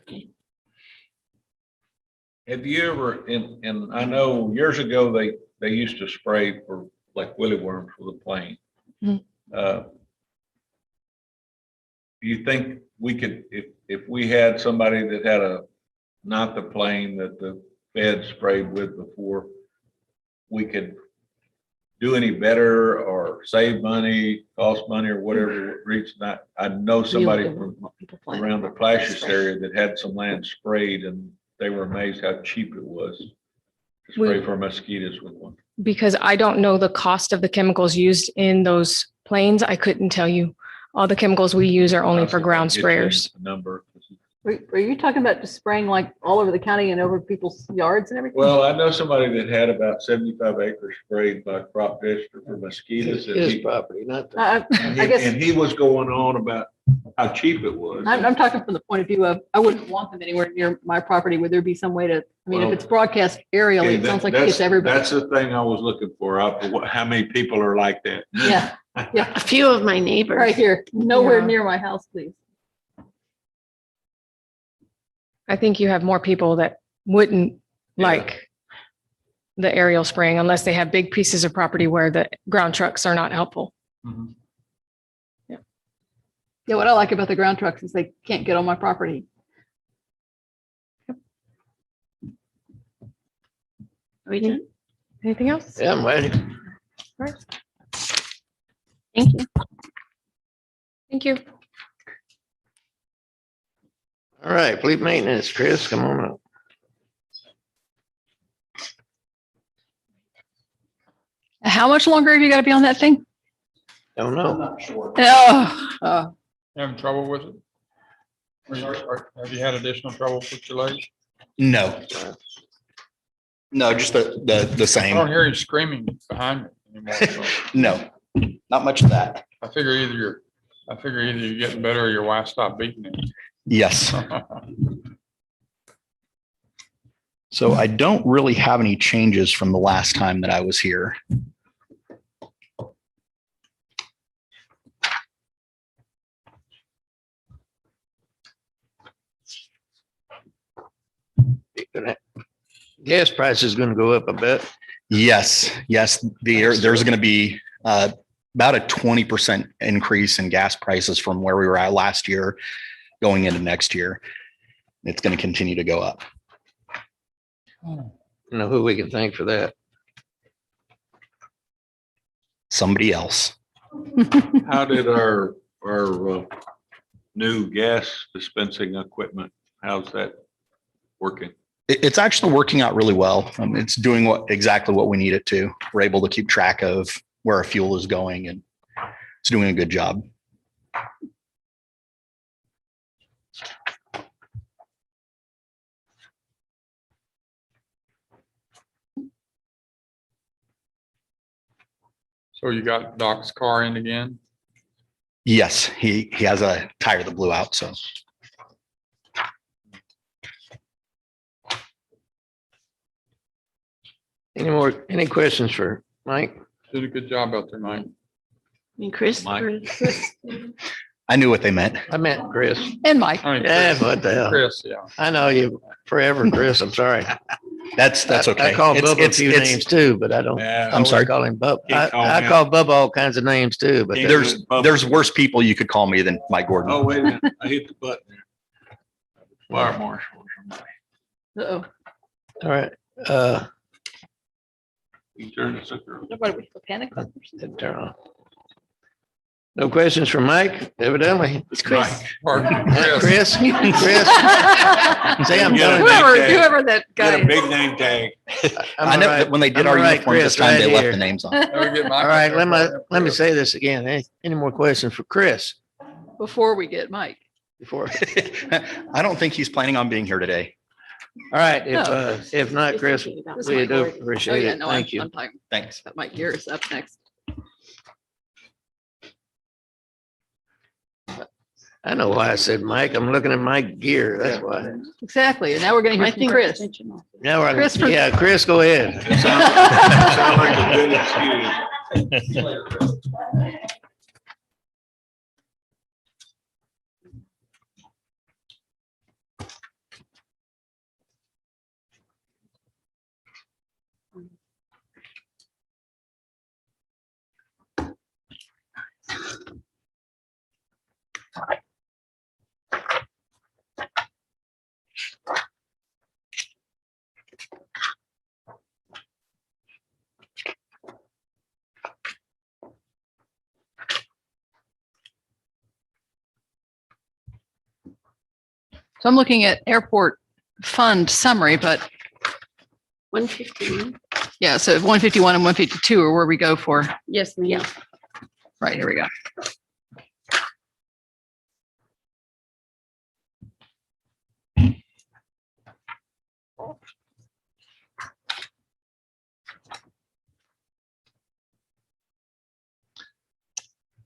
Have you ever, and I know years ago, they used to spray for like willy worms for the plane.
Mhm.
Do you think we could, if we had somebody that had not the plane that the Fed sprayed with before, we could do any better or save money, cost money or whatever reason? I know somebody from around the Placius area that had some land sprayed and they were amazed how cheap it was to spray for mosquitoes with one.
Because I don't know the cost of the chemicals used in those planes, I couldn't tell you. All the chemicals we use are only for ground
Get you
sprayers.
a number.
Are you talking about just spraying like all over the county and over people's yards and everything?
Well, I know somebody that had about 75 acres sprayed by crop duster for mosquitoes. and
His
he-
property, not the.
I guess.
And he was going on about how cheap it was.
I'm talking from the point of view of, I wouldn't want them anywhere near my property. Would there be some way to, I mean, if
Well,
it's broadcast aerially,
Okay,
it
that-
sounds like it
that's-
gets everybody.
That's the thing I was looking for, how many people are like that?
Yeah, yeah,
A few of my neighbors.
right here, nowhere
Yeah.
near my house, please.
I think you have more people that wouldn't like the aerial spraying unless they have big pieces of property where the ground trucks are not helpful.
Yeah, what I like about the ground trucks is they can't get on my property.
We did.
Anything else?
Yeah, I'm ready.
Thank you.
Thank you.
All right, fleet maintenance, Chris, come on up.
How much longer have you got to be on that thing?
Don't know.
not sure.
Oh,
Having trouble with it? Have you had additional trouble with your legs?
No. No, just the
I don't
same.
hear you screaming behind me anymore. so
No, not much of that.
I figure either you're getting better or your wife stopped beating you.
Yes. So I don't really have any changes from the last time that I was here.
Gas price is gonna go up a bit.
Yes, there's going to be about a 20% increase in gas prices from where we were at last year going into next year. It's going to continue to go up.
You know who we can thank for that?
Somebody else.
How did our new gas dispensing equipment, how's that working?
It's actually working out really well. It's doing exactly what we need it to. We're able to keep track of where our fuel is going, and it's doing a good job.
So you got Doc's car in again?
Yes, he has a tire that blew out, so.
Any questions for Mike?
Did a good job out there, Mike.
Chris.
I knew what they meant.
I meant Chris.
And Mike.
Yeah, what the hell?
Chris, yeah.
I know you forever, Chris. I'm sorry.
That's okay.
I call
It's-
Bubba a
it's-
few
it's-
names too, but I don't.
Yeah.
I'm sorry.
Call him Bubba.
Can't call
I
him.
call Bubba all kinds of names too, but
There's worse people you could call me than Mike Gordon.
Oh, wait a minute, I hit the button there. Fire marshal or somebody.
Uh-oh.
all right.
You turn the sucker on.
Nobody with the panic.
Didn't turn on. No questions from Mike, evidently.
It's Chris.
Pardon,
Chris, Chris. See, I'm telling you.
Whoever that guy
Got a
is.
big name tag.
I know that when they did our uniforms this time, they left the names on.
All right, let me say this again. Any more questions for Chris
Before we get Mike.
before?
I don't think he's planning on being here today.
All right,
No.
if not, Chris,
This
we
Mike
do
Gordon.
appreciate
Oh, yeah,
it.
no,
Thank you.
I'm talking
Thanks.
about Mike Garris up next.
I know why I said Mike. I'm looking at Mike Gear. That's why.
Exactly. And now we're going to hear from Chris.
Now we're,
Chris for-
yeah, Chris, go ahead.
Sound like a good excuse.
So I'm looking at airport fund summary, but
151.
yeah, so 151 and 152 are where we go for.
Yes, ma'am.
Right, here we go.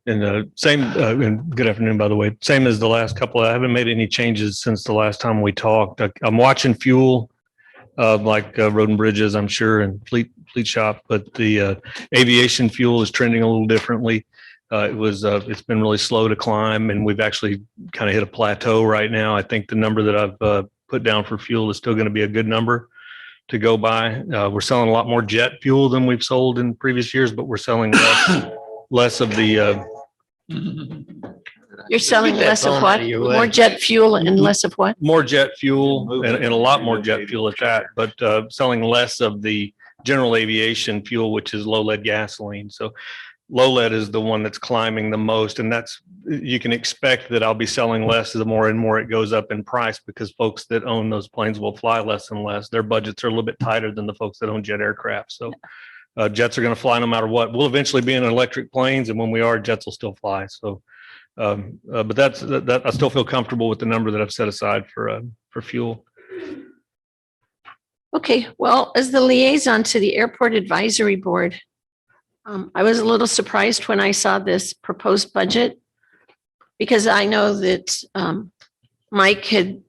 And and good afternoon, by the way, same as the last couple. I haven't made any changes since the last time we talked. I'm watching fuel, like Road and Bridges, I'm sure, and Fleet Shop, but the aviation fuel is trending a little differently. It's been really slow to climb, and we've actually kind of hit a plateau right now. I think the number that I've put down for fuel is still going to be a good number to go by. We're selling a lot more jet fuel than we've sold in previous years, but we're selling less of the
You're selling
Get that
less of
phone
what?
out of your way.
More jet fuel and less of what?
more jet fuel and a lot more jet fuel at that, but selling less of the general aviation fuel, which is low lead gasoline. So low lead is the one that's climbing the most. And you can expect that I'll be selling less the more and more it goes up in price, because folks that own those planes will fly less and less. Their budgets are a little bit tighter than the folks that own jet aircraft. So jets are going to fly no matter what. We'll eventually be in electric planes, and when we are, jets will still fly. So, but that I still feel comfortable with the number that I've set aside for fuel.
Okay, well, as the liaison to the Airport Advisory Board, I was a little surprised when I saw this proposed budget, because I know that Mike had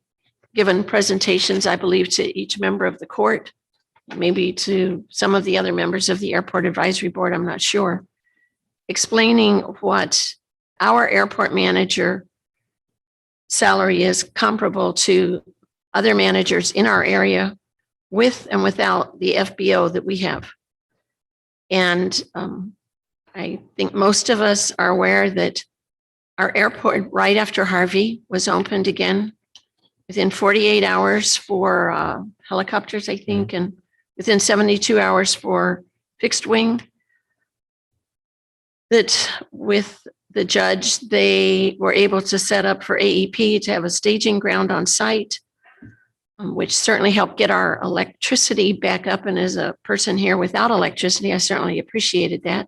given presentations, I believe, to each member of the court, maybe to some of the other members of the Airport Advisory Board, I'm not sure, explaining what our airport manager salary is comparable to other managers in our area with and without the FBO that we have. And I think most of us are aware that our airport, right after Harvey, was opened again within 48 hours for helicopters, I think, and within 72 hours for fixed wing. That with the judge, they were able to set up for AEP to have a staging ground on site, which certainly helped get our electricity back up. And as a person here without electricity, I certainly appreciated that.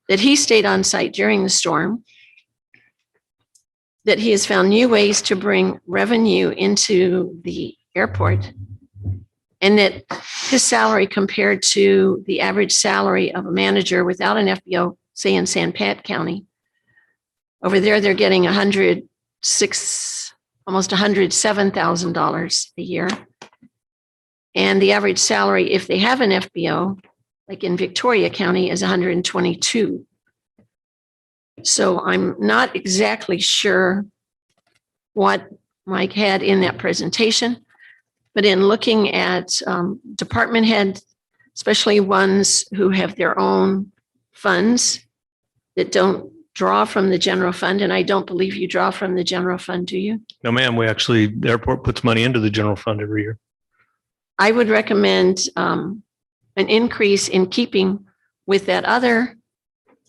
That he stayed on site during the storm. That he has found new ways to bring revenue into the airport. And that his salary compared to the average salary of a manager without an FBO, say in San Pat County, over there, they're getting almost $107,000 a year. And the average salary, if they have an FBO, like in Victoria County, is $122,000. So I'm not exactly sure what Mike had in that presentation, but in looking at department heads, especially ones who have their own funds that don't draw from the general fund, and I don't believe you draw from the general fund, do you?
No, ma'am. The airport puts money into the general fund every year.
I would recommend an increase in keeping with that other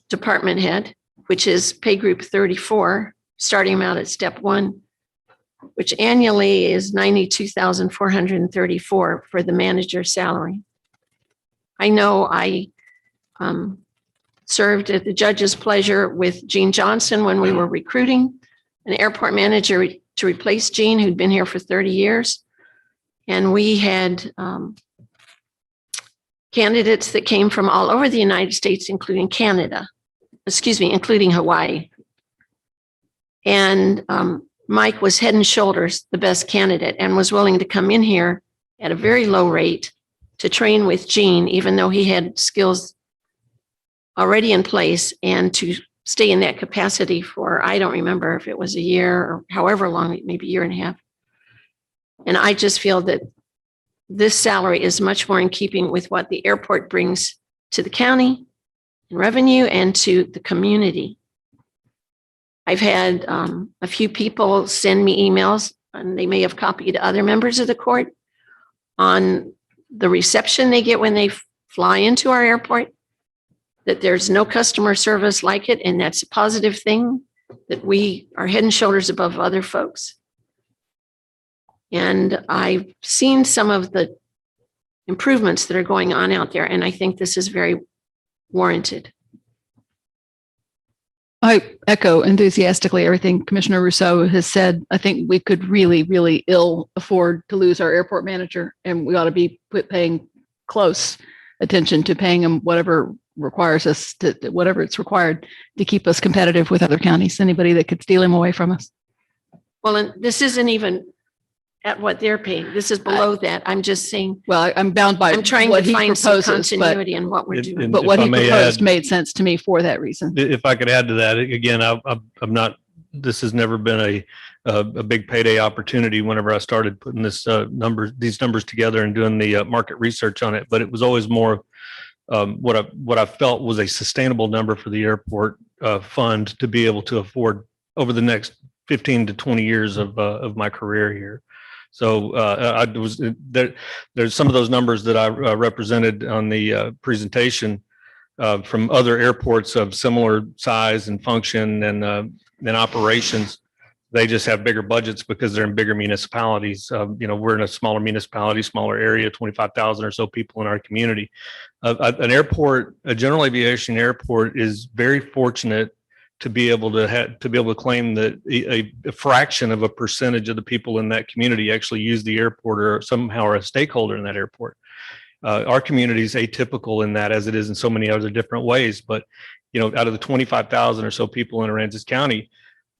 department head, which is pay group 34, starting them out at step 1, which annually is $92,434 for the manager's salary. I know I served at the judge's pleasure with Gene Johnson when we were recruiting an airport manager to replace Gene, who'd been here for 30 years. And we had candidates that came from all over the United States, including including Hawaii. And Mike was head and shoulders the best candidate and was willing to come in here at a very low rate to train with Gene, even though he had skills already in place, and to stay in that capacity for, I don't remember if it was a year or however long, maybe a year and a half. And I just feel that this salary is much more in keeping with what the airport brings to the county in revenue and to the community. I've had a few people send me emails, and they may have copied other members of the court, on the reception they get when they fly into our airport, that there's no customer service like it, and that's a positive thing, that we are head and shoulders above other folks. And I've seen some of the improvements that are going on out there, and I think this is very warranted.
I echo enthusiastically everything Commissioner Rousseau has said. I think we could really, really ill afford to lose our airport manager, and we ought to be paying close attention to paying him whatever requires us to, whatever it's required to keep us competitive with other counties. Anybody that could steal him away from us.
Well, and this isn't even at what they're paying. This is below that. I'm just saying.
Well, I'm bound by
I'm trying
what
to
he
find some
proposes, but-
continuity in what we're doing.
But what
if I
he
may
proposed
add-
made sense to me for that reason.
If I could add to that, again, I'm not, this has never been a big payday opportunity whenever I started putting these numbers together and doing the market research on it, but it was always more what I felt was a sustainable number for the airport fund to be able to afford over the next 15 to 20 years of my career here. So I was there. There's some of those numbers that I represented on the presentation from other airports of similar size and function and operations. They just have bigger budgets because they're in bigger municipalities. We're in a smaller municipality, smaller area, 25,000 or so people in our community. An airport, a general aviation airport, is very fortunate to be able to claim that a fraction of a percentage of the people in that community actually use the airport or somehow are a stakeholder in that airport. Our community is atypical in that, as it is in so many other different ways. But out of the 25,000 or so people in Aransas County,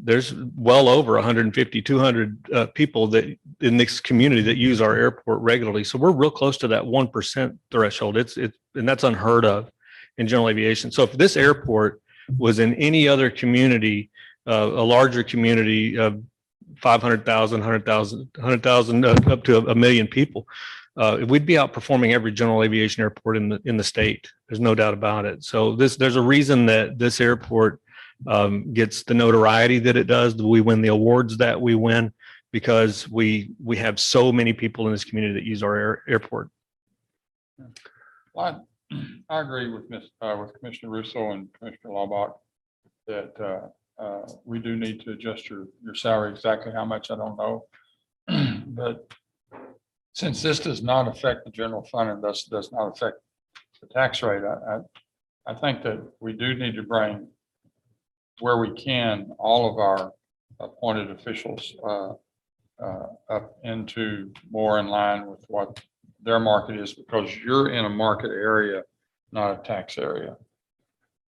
there's well over 150, 200 people that in this community that use our airport regularly. So we're real close to that 1% threshold. And that's unheard of in general aviation. So if this airport was in any other community, a larger community of 500,000, 100,000, up to 1 million people, we'd be outperforming every general aviation airport in the state. There's no doubt about it. So there's a reason that this airport gets the notoriety that it does. We win the awards that we win because we have so many people in this community that use our airport.
Well, I agree with Commissioner Russo and Commissioner Laubach that we do need to adjust your salary. Exactly how much, I don't know. But since this does not affect the general fund and thus does not affect the tax rate, I think that we do need to bring, where we can, all of our appointed officials up into more in line with what their market is, because you're in a market area, not a tax area.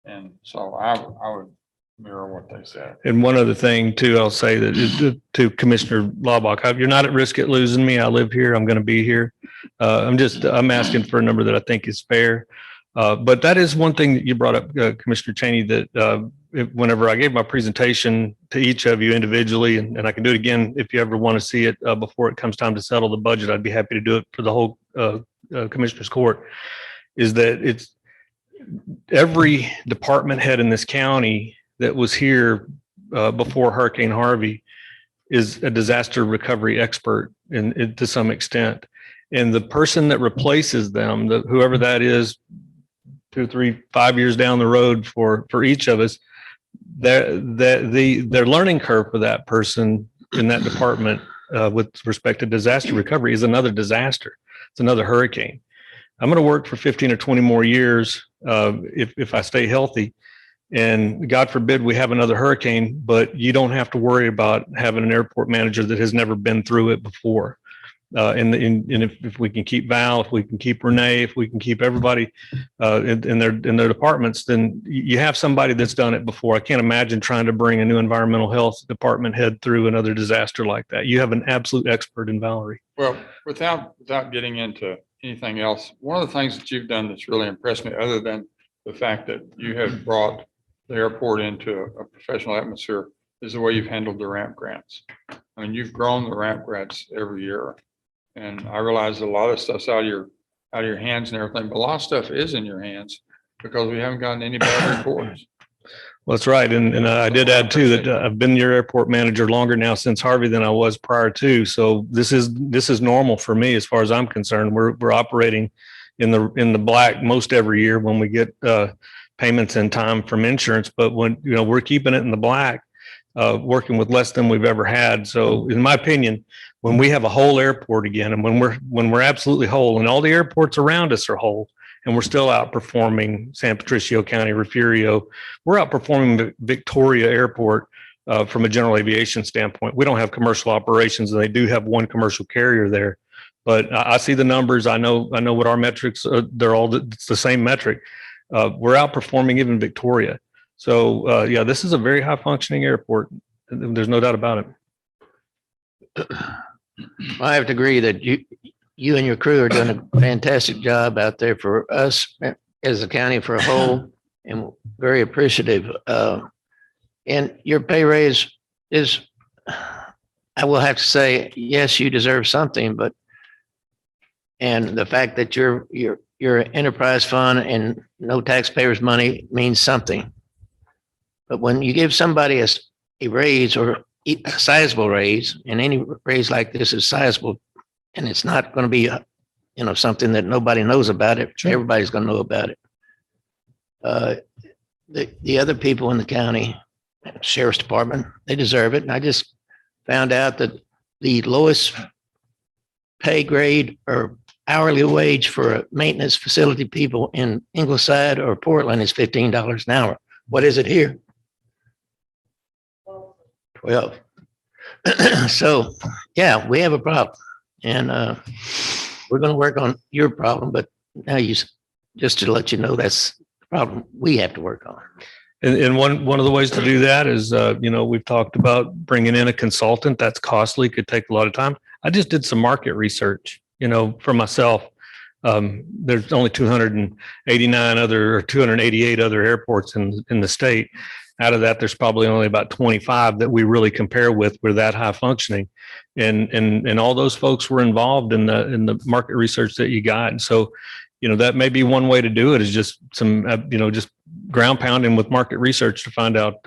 And so I would mirror what they said.
And one other thing too, I'll say that is to Commissioner Laubach, you're not at risk at losing me. I live here. I'm going to be here. I'm asking for a number that I think is fair. But that is one thing that you brought up, Commissioner Cheney, that whenever I gave my presentation to each of you individually, and I can do it again if you ever want to see it before it comes time to settle the budget, I'd be happy to do it for the whole Commissioners Court, is that it's every department head in this county that was here before Hurricane Harvey is a disaster recovery expert to some extent. And the person that replaces them, whoever that is, 2, 3, 5 years down the road for each of us, their learning curve for that person in that department with respect to disaster recovery is another disaster. It's another hurricane. I'm going to work for 15 or 20 more years if I stay healthy. And God forbid we have another hurricane, but you don't have to worry about having an airport manager that has never been through it before. And if we can keep Val, if we can keep Renee, if we can keep everybody in their departments, then you have somebody that's done it before. I can't imagine trying to bring a new environmental health department head through another disaster like that. You have an absolute expert in Valerie.
Well, without getting into anything else, one of the things that you've done that's really impressed me, other than the fact that you have brought the airport into a professional atmosphere, is the way you've handled the ramp grants. I mean, you've grown the ramp grants every year. And I realize a lot of stuff's out of your hands and everything, but a lot of stuff is in your hands because we haven't gotten any bad reports.
Well, that's right. And I did add too that I've been your airport manager longer now since Harvey than I was prior to. So this is normal for me as far as I'm concerned. We're operating in the black most every year when we get payments in time from insurance, but when we're keeping it in the black, working with less than we've ever had. So in my opinion, when we have a whole airport again, and when we're absolutely whole, and all the airports around us are whole, and we're still outperforming San Patricio County, Refugio. We're outperforming the Victoria Airport from a general aviation standpoint. We don't have commercial operations, and they do have one commercial carrier there. But I see the numbers. I know what our metrics are. It's the same metric. We're outperforming even Victoria. So yeah, this is a very high functioning airport. There's no doubt about it.
I have to agree that you and your crew are doing a fantastic job out there for us as a county for a whole, and very appreciative. And your pay raise is, I will have to say, yes, you deserve something, but and the fact that you're enterprise fund and no taxpayers' money means something. But when you give somebody a raise or a sizable raise, and any raise like this is sizable, and it's not going to be, something that nobody knows about it. Sure. Everybody's going to know about it. The other people in the county, sheriff's department, they deserve it. And I just found out that the lowest pay grade or hourly wage for maintenance facility people in Ingleside or Portland is $15 an hour. What is it here? 12. So yeah, we have a problem, and we're going to work on your problem, but now just to let you know, that's the problem we have to work on.
And one of the ways to do that is, we've talked about bringing in a consultant. That's costly, could take a lot of time. I just did some market research, for myself. There's only 288 other airports in the state. Out of that, there's probably only about 25 that we really compare with. We're that high functioning, and all those folks were involved in the market research that you got. And so, that may be one way to do it, is just some, just ground pounding with market research to find out,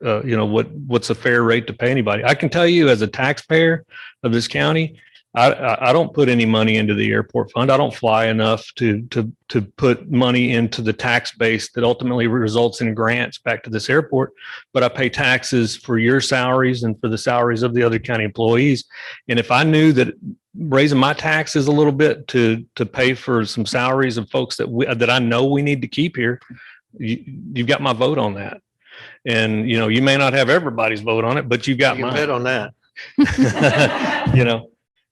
what's a fair rate to pay anybody. I can tell you, as a taxpayer of this county, I don't put any money into the airport fund. I don't fly enough to put money into the tax base that ultimately results in grants back to this airport. But I pay taxes for your salaries and for the salaries of the other county employees. And if I knew that raising my taxes a little bit to pay for some salaries of folks that I know we need to keep here, you've got my vote on that. And you may not have everybody's vote on it, but you've got mine.
Bet on that.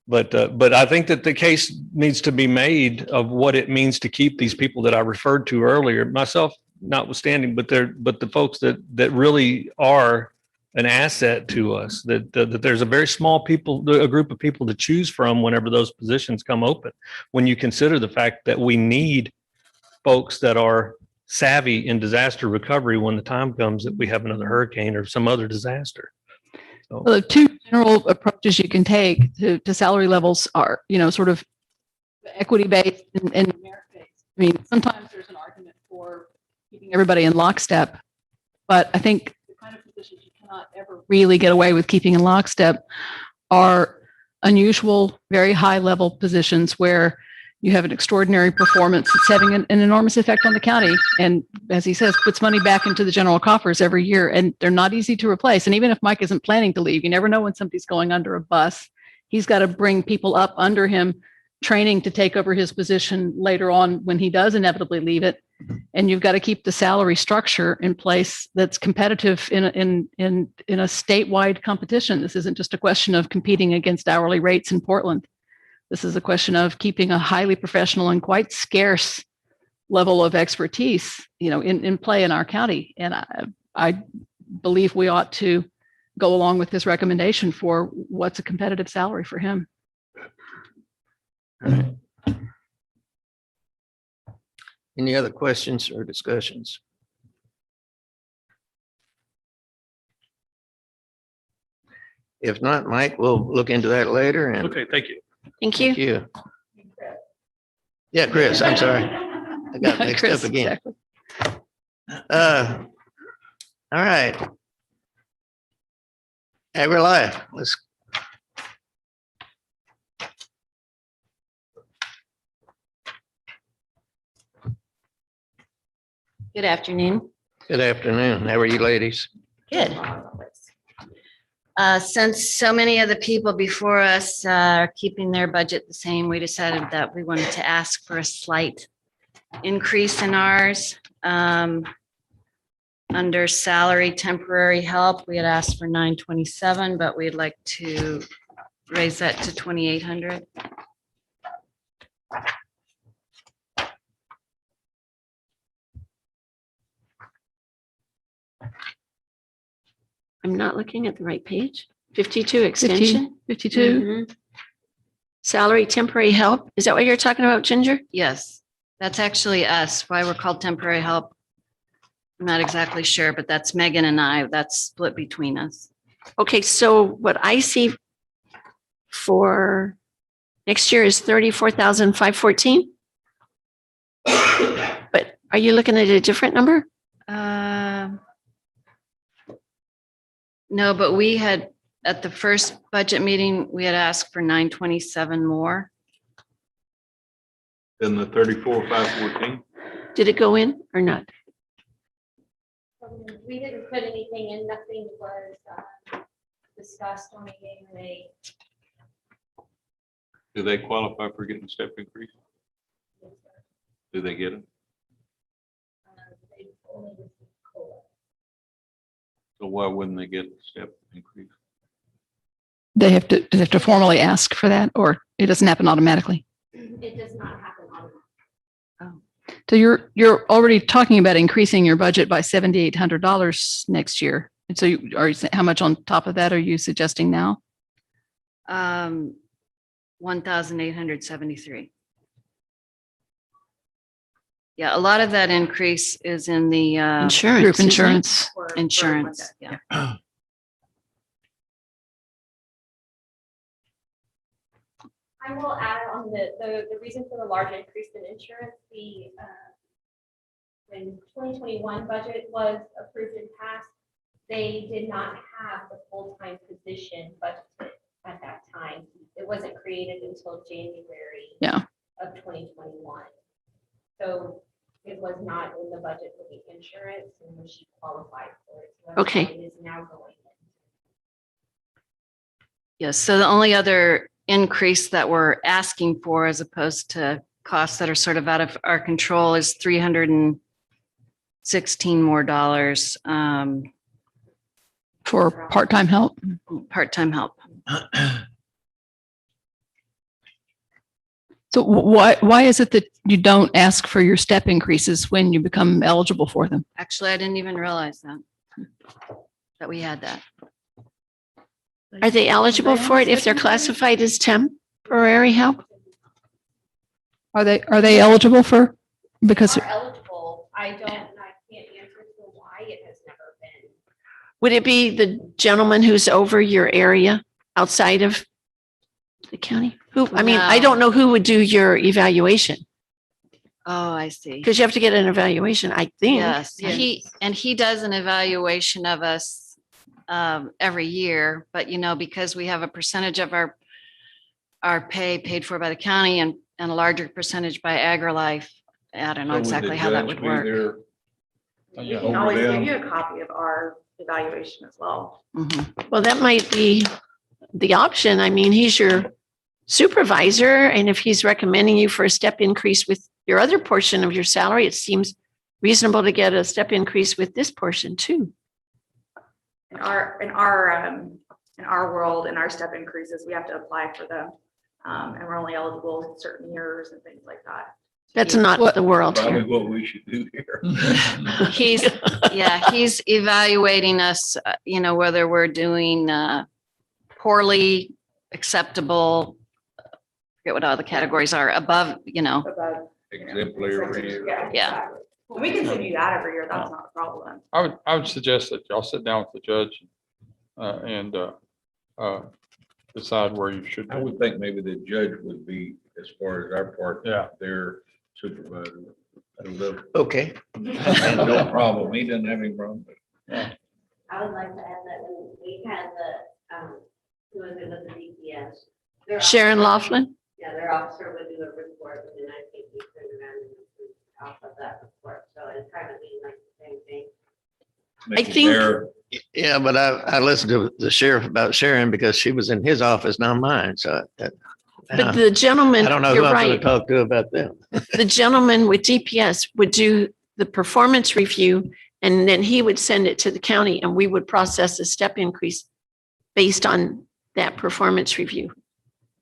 But I think that the case needs to be made of what it means to keep these people that I referred to earlier, myself notwithstanding, but the folks that really are an asset to us, that there's a very small a group of people to choose from whenever those positions come open. When you consider the fact that we need folks that are savvy in disaster recovery when the time comes that we have another hurricane or some other disaster. So.
Well, the two general approaches you can take to salary levels are, sort of equity-based and merit-based. I mean, sometimes there's an argument for keeping everybody in lockstep, but I think the kind of positions you cannot ever really get away with keeping in lockstep are unusual, very high-level positions where you have an extraordinary performance that's having an enormous effect on the county. And as he says, puts money back into the general coffers every year, and they're not easy to replace. And even if Mike isn't planning to leave, you never know when somebody's going under a bus. He's got to bring people up under him, training to take over his position later on when he does inevitably leave it. And you've got to keep the salary structure in place that's competitive in a statewide competition. This isn't just a question of competing against hourly rates in Portland. This is a question of keeping a highly professional and quite scarce level of expertise, in play in our county. And I believe we ought to go along with his recommendation for what's a competitive salary for him.
All right. Any other questions or discussions? If not, Mike, we'll look into that later. And
okay, thank you.
Thank you.
Thank you. Yeah, Chris, I'm sorry. I got mixed
Chris,
up again.
exactly.
All right. AgriLife, let's.
Good afternoon.
Good afternoon. How are you ladies?
Good. Since so many of the people before us are keeping their budget the same, we decided that we wanted to ask for a slight
increase in ours. Under salary temporary help, we had asked for 927, but we'd like to raise that to 2,800. I'm not looking at the right page. 52 extension.
52.
Mhm. Salary temporary help. Is that what you're talking about, Ginger? Yes, that's actually us. Why we're called temporary help. I'm not exactly sure, but that's Megan and I. That's split between us. Okay, so what I see for next year is 34,514. But are you looking at a different number? No, but we had, at the first budget meeting, we had asked for 927 more.
Then the 34,514.
Did it go in or not?
We didn't put anything in, nothing was discussed on meeting.
Do they qualify for getting a step increase? Do they get it? So why wouldn't they get a step increase?
They have to, do they have to formally ask for that, or it doesn't happen automatically?
It does not happen automatically.
So you're already talking about increasing your budget by $7,800 next year. And so how much on top of that are you suggesting now?
1,873. Yeah, a lot of that increase is in the
Insurance, group
isn't it?
insurance.
Insurance, yeah.
I will add on the reason for the large increase in insurance, when 2021 budget was approved and passed, they did not have the full-time position budgeted at that time. It wasn't created until January of 2021. So it was not in the budget for the insurance and when she qualified for it. So that's
Okay.
why it is now going in.
Yes, so the only other increase that we're asking for as opposed to costs that are sort of out of our control is $316 more
for part-time help.
Part-time help.
So why is it that you don't ask for your step increases when you become eligible for them?
Actually, I didn't even realize that we had that. Are they eligible for it if they're classified as temporary help?
Are they eligible for, because
Are eligible. I can't answer to why it has never been.
Would it be the gentleman who's over your area outside of the county? Who, I mean, I don't know who would do your evaluation. Oh, I see. Because you have to get an evaluation, I think. Yes, he does an evaluation of us every year, but because we have a percentage of our pay paid for by the county and a larger percentage by AgriLife, I don't know exactly how that would work.
We can always give you a copy of our evaluation as well.
Mhm. Well, that might be the option. I mean, he's your supervisor, and if he's recommending you for a step increase with your other portion of your salary, it seems reasonable to get a step increase with this portion too.
In our world, in our step increases, we have to apply for them. And we're only eligible certain years and things like that.
That's not the world
Probably
here.
what we should do here.
He's evaluating us, whether we're doing poorly, acceptable, forget what all the categories are, above,
Exemplary.
Yeah.
Well, we can send you that every year. That's not a problem.
I would suggest that y'all sit down with the judge and decide where you should.
I would think maybe the judge would be, as far as our part, their supervisor.
Okay.
No problem. He doesn't have any problem.
I would like to add that when we had who was it with the DPS? their
Sharon
officer-
Laughlin?
Yeah, their officer would do a report and then I think we turn around and approve off of that report. So it's kind of being like the same thing.
I think,
Yeah, but I listened to the sheriff about Sharon because she was in his office, not mine. So
But the gentleman,
I don't know who
you're
I'm going
right.
to talk to about them.
The gentleman with DPS would do the performance review and then he would send it to the county and we would process a step increase based on that performance review.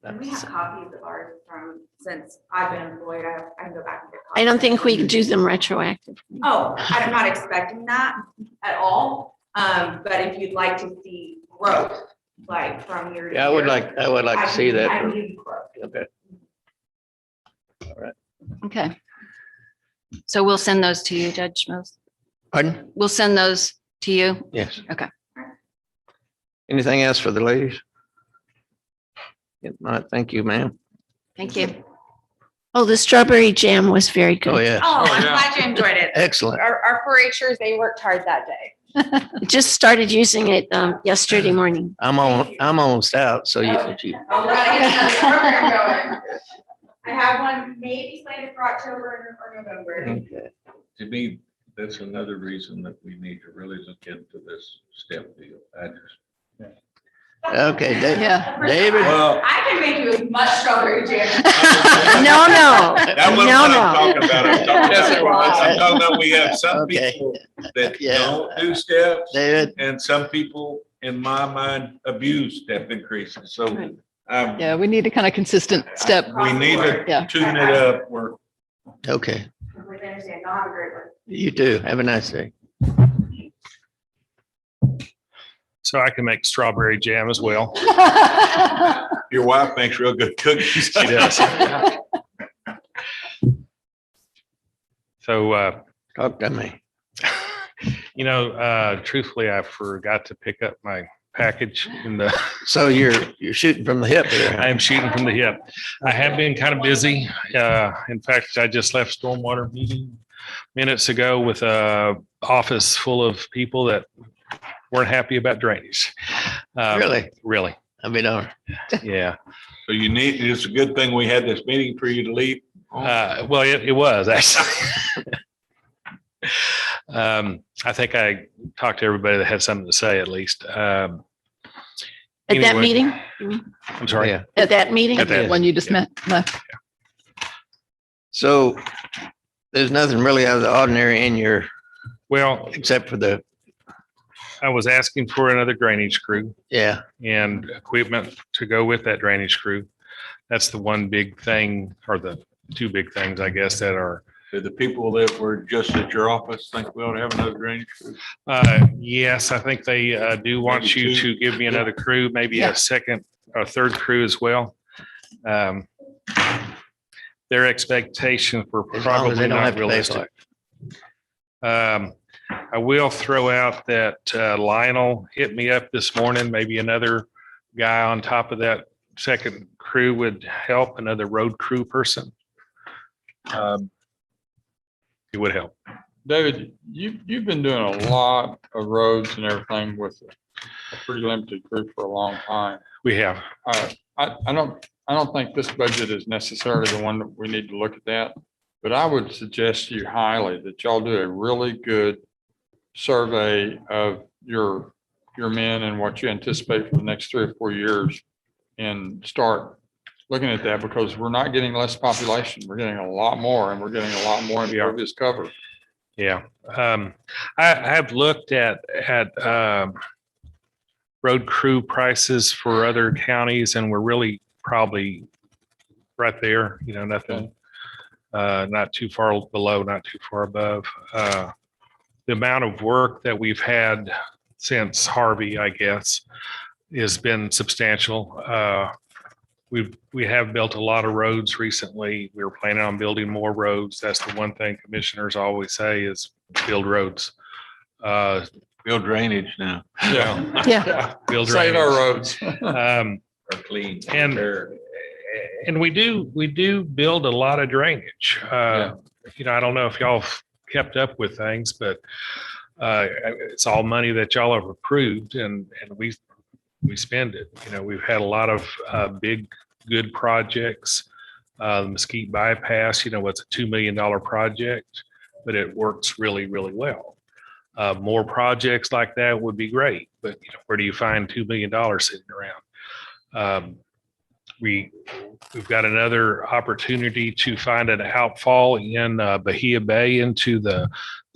And we have copies of ours from, since I've been employed, I can go back and get copies.
I don't think we do them retroactive.
Oh, I'm not expecting that at all. But if you'd like to see growth, like from year to
Yeah, I would
year,
like to see that.
I can give you growth.
Okay. All right.
Okay. So we'll send those to you, Judge Mills.
Pardon?
We'll send those to you.
Yes.
Okay.
Anything else for the ladies? If not, thank you, ma'am.
Thank you.
Oh, the strawberry jam was very good.
Oh, yeah.
Oh, I'm glad you enjoyed it.
Excellent.
Our 4-Hers, they worked hard that day.
Just started using it yesterday morning.
I'm almost out, so you.
Oh, we gotta get another program going. I have one maybe slated for October or November.
Okay.
To me, that's another reason that we need to really look into this step deal. I just.
Okay,
Yeah.
David.
Well,
I can make you as much strawberry jam.
No, no.
that wasn't
No,
what
no.
I'm talking about. I'm talking about we have some
Okay.
people that
Yeah.
don't do steps.
David.
And some people, in my mind, abuse step increases. So
Yeah, we need a kind of consistent step.
we need
Yeah.
to tune it up. We're
Okay.
Completely understand. No, have a great one.
You too. Have a nice day.
So I can make strawberry jam as well.
Your wife makes real good cookies.
She does. So,
talk to me.
Truthfully, I forgot to pick up my package in the.
So you're shooting from the hip here.
I am shooting from the hip. I have been kind of busy. In fact, I just left stormwater meeting minutes ago with a office full of people that weren't happy about drainage.
Really?
Really.
I mean,
yeah.
So it's a good thing we had this meeting for you to leave.
Well, it was actually. I think I talked to everybody that had something to say at least.
At that meeting?
I'm sorry.
Yeah.
At that meeting?
At that-
When you just left.
So there's nothing really out of the ordinary in your,
Well,
except for the,
I was asking for another drainage crew
yeah.
and equipment to go with that drainage crew. That's the one big thing, or the two big things, I guess, that are.
Did the people that were just at your office think we ought to have another drainage crew?
Yes, I think they do want
Maybe
you
two.
to give me another crew, maybe
Yeah.
a second, a third crew as well. Their expectations were
As long as they
probably
don't have
not
to pay for
realistic. I will throw out that Lionel hit me up this morning, maybe another guy on top of that second crew would help, another road crew person. It would help.
David, you've been doing a lot of roads and everything with a pretty limited crew for a long time.
We have.
I don't think this budget is necessarily the one that we need to look at that. But I would suggest to you highly that y'all do a really good survey of your men and what you anticipate for the next 3 or 4 years and start looking at that, because we're not getting less population. We're getting a lot more, and we're getting a lot more impervious cover.
Yeah. I have looked at road crew prices for other counties, and we're really probably right there, nothing, not too far below, not too far above. The amount of work that we've had since Harvey, I guess, has been substantial. We have built a lot of roads recently. We're planning on building more roads. That's the one thing commissioners always say is build roads.
Build drainage now.
Yeah.
Yeah.
Build
Save our
roads.
roads.
Or clean.
And we do build a lot of drainage. I don't know if y'all have kept up with things, but it's all money that y'all have approved, and we spend it. We've had a lot of big, good projects. The Mesquite bypass, it's a $2 million project, but it works really, really well. More projects like that would be great, but where do you find $2 million sitting around? we've got another opportunity to find an outfall in Bahia Bay into the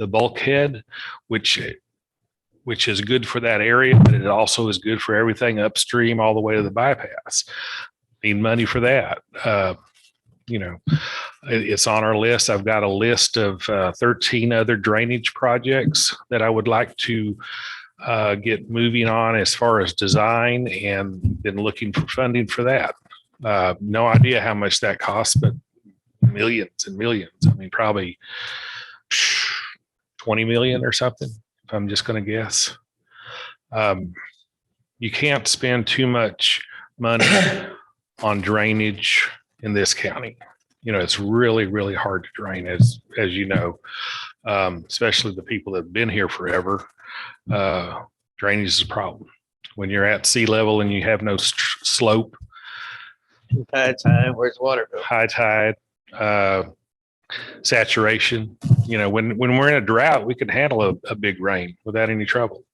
bulkhead, which is good for that area, but it also is good for everything upstream all the way to the bypass. Need money for that. It's on our list. I've got a list of 13 other drainage projects that I would like to get moving on as far as design, and been looking for funding for that. No idea how much that costs, but millions and millions. I mean, probably 20 million or something, if I'm just going to guess. You can't spend too much money on drainage in this county. It's really, really hard to drain, as you know, especially the people that have been here forever. Drainage is a problem. When you're at sea level and you have no slope.
High tide, where's water go?
High tide, saturation. When we're in a drought, we can handle a big rain without any trouble.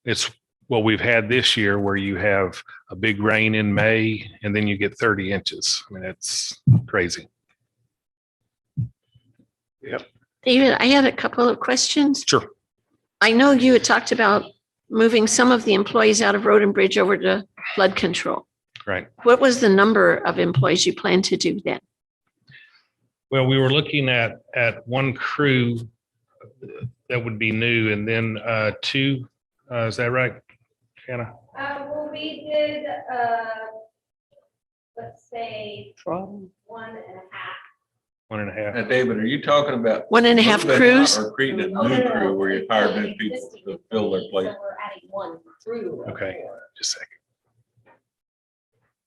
It's what we've had this year, where you have a big rain in May and then you get 30 inches. I mean, it's crazy. Yep.
David, I had a couple of questions.
Sure.
I know you had talked about moving some of the employees out of Road and Bridge over to flood control.
Right.
What was the number of employees you plan to do then?
Well, we were looking at one crew that would be new, and then two. Is that right, Hannah?
Well, we did, let's say, 1.5.
1.5.
Now, David, are you talking about?
1.5 crews?
Or creating a new crew where you hire new people to fill their place?
So we're adding one crew.
Okay, just a second.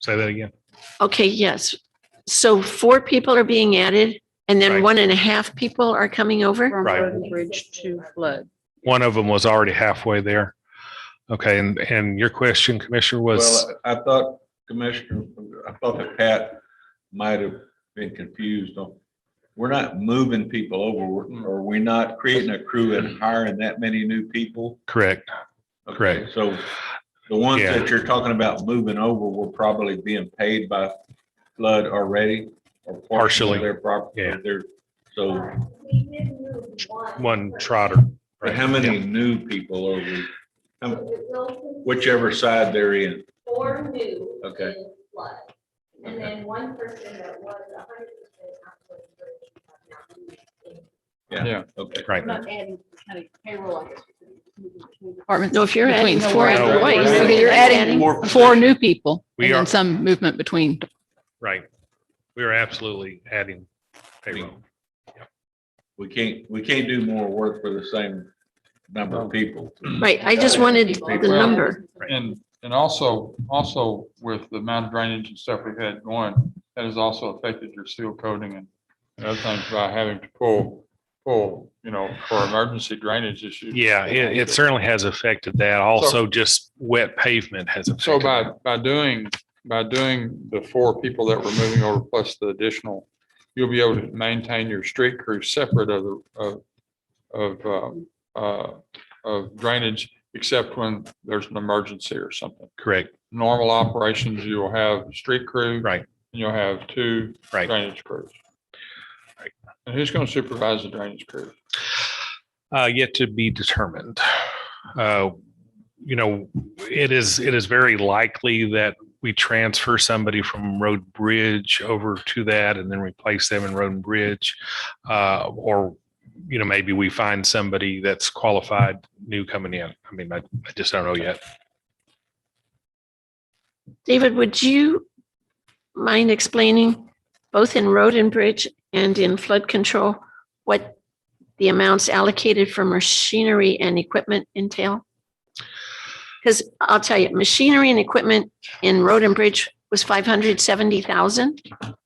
Say that again.
Okay, yes. So 4 people are being added, and then
Right.
1.5 people are coming over?
From
Right.
Road and Bridge to flood.
One of them was already halfway there. Okay, and your question, Commissioner, was?
Well, I thought, Commissioner, I thought that Pat might have been confused on, we're not moving people over, or we're not creating a crew and hiring that many new people.
Correct.
Okay,
Correct.
So the ones
Yeah.
that you're talking about moving over were probably being paid by flood already, or partially
Partially.
their property.
Yeah.
So,
We did move
One trotter.
but how many new people are we?
It will consist
Whichever side they're in.
4 new
Okay.
in flood. And then one person that was 100% on Road and Bridge have now moved in.
Yeah, okay.
Right.
Not adding county payroll, I guess.
Departments.
No, if you're adding
between
4
No.
employees.
Okay, you're
that's
adding
More
4 new people,
We
and
are-
then some movement between.
Right. We are absolutely adding payroll.
We can't do more work for the same number of people.
Right, I just wanted the number.
And also with the amount of drainage and stuff we've had going, that has also affected your seal coating and other things by having to pull, for emergency drainage issues.
Yeah, it certainly has affected that. Also, just wet pavement has affected.
So
that.
by doing the 4 people that we're moving over plus the additional, you'll be able to maintain your street crew separate of drainage, except when there's an emergency or something.
Correct.
Normal operations, you will have street crew.
Right.
And you'll have 2
Right.
drainage crews. Right. And who's going to supervise the drainage crew?
Yet to be determined. It is very likely that we transfer somebody from Road and Bridge over to that and then replace them in Road and Bridge. Or maybe we find somebody that's qualified new coming in. I mean, I just don't know yet.
David, would you mind explaining both in Road and Bridge and in flood control what the amounts allocated for machinery and equipment entail? Because I'll tell you, machinery and equipment in Road and Bridge was 570,000. It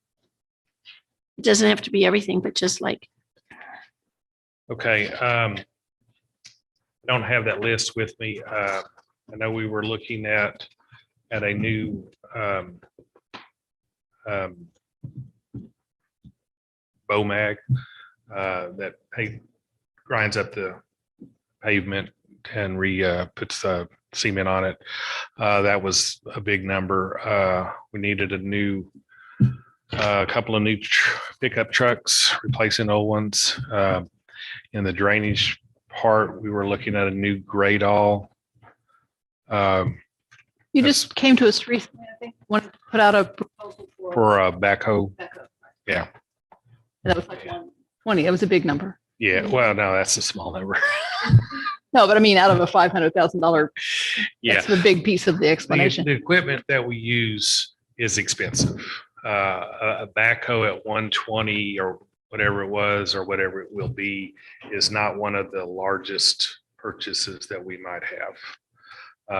doesn't have to be everything, but just like.
Okay. I don't have that list with me. I know we were looking at a new BOMAG that grinds up the pavement and puts cement on it. That was a big number. We needed a couple of new pickup trucks, replacing old ones. In the drainage part, we were looking at a new grade all.
You just came to us recently, I think, want to put out a proposal
for a backhoe. Yeah.
That was like 120. That was a big number.
Yeah. Well, no, that's a small number.
No, but I mean, out of a $500,000,
Yeah.
that's the big piece of the explanation.
The equipment that we use is expensive. A backhoe at 120 or whatever it was, or whatever it will be, is not one of the largest purchases that we might have.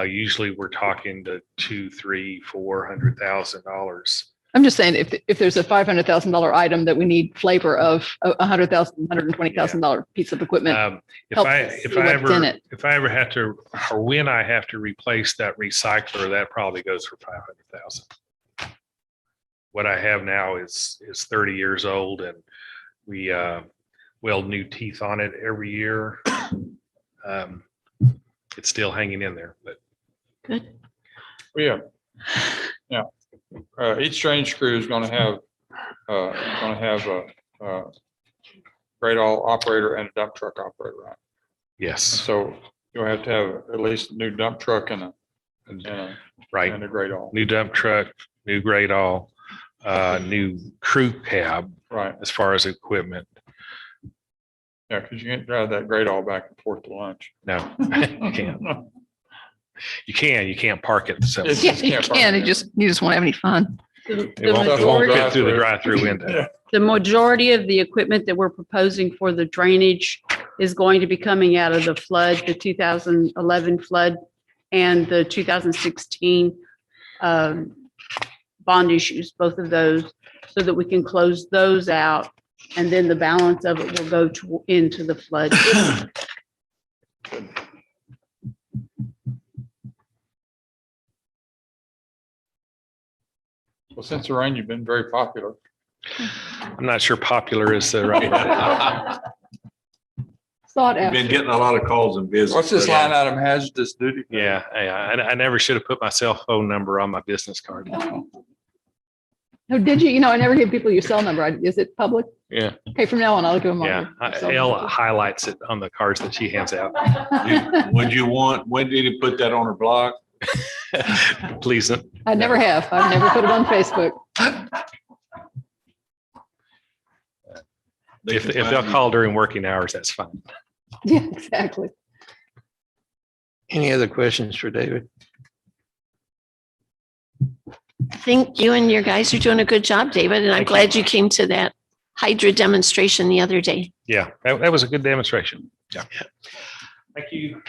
Usually we're talking to $200,000, $300,000, $400,000.
I'm just saying, if there's a $500,000 item that we need flavor of a $100,000, $120,000 piece of equipment.
If
help
I
us see what's in it.
ever have to, or when I have to replace that recycler, that probably goes for 500,000. What I have now is 30 years old, and we weld new teeth on it every year. It's still hanging in there, but
good.
Yeah. Each drainage crew is going to have a grade all operator and a dump truck operator, right?
Yes.
So you'll have to have at least a new dump truck and a
right.
and a grade all.
New dump truck, new grade all, new crew cab.
Right.
As far as equipment.
Yeah, because you can't drive that grade all back and forth to lunch.
No, you can't. You can't park it. So
Yeah, you can. You just won't have any fun.
it won't fit through the drive-through window.
The majority of the equipment that we're proposing for the drainage is going to be coming out of the flood, the 2011 flood and the 2016 bond issues, both of those, so that we can close those out. And then the balance of it will go into the flood.
Well, since the rain, you've been very popular.
I'm not sure popular is the right.
Sought
You've
after.
been getting a lot of calls and visits.
What's this line item, hazardous duty?
Yeah, I never should have put my cell phone number on my business card.
Oh, did you? I never give people your cell number. Is it public?
Yeah.
Okay, from now on, I'll give them all.
Yeah,
your cell
Elle
number.
highlights it on the cards that she hands out.
When did he put that on her blog?
Please.
I never have. I've never put it on Facebook.
If they'll call during working hours, that's fine.
Yeah, exactly.
Any other questions for David?
I think you and your guys are doing a good job, David, and I'm glad you came to that Hydra demonstration the other day.
Yeah, that was a good demonstration. Yeah. Thank you.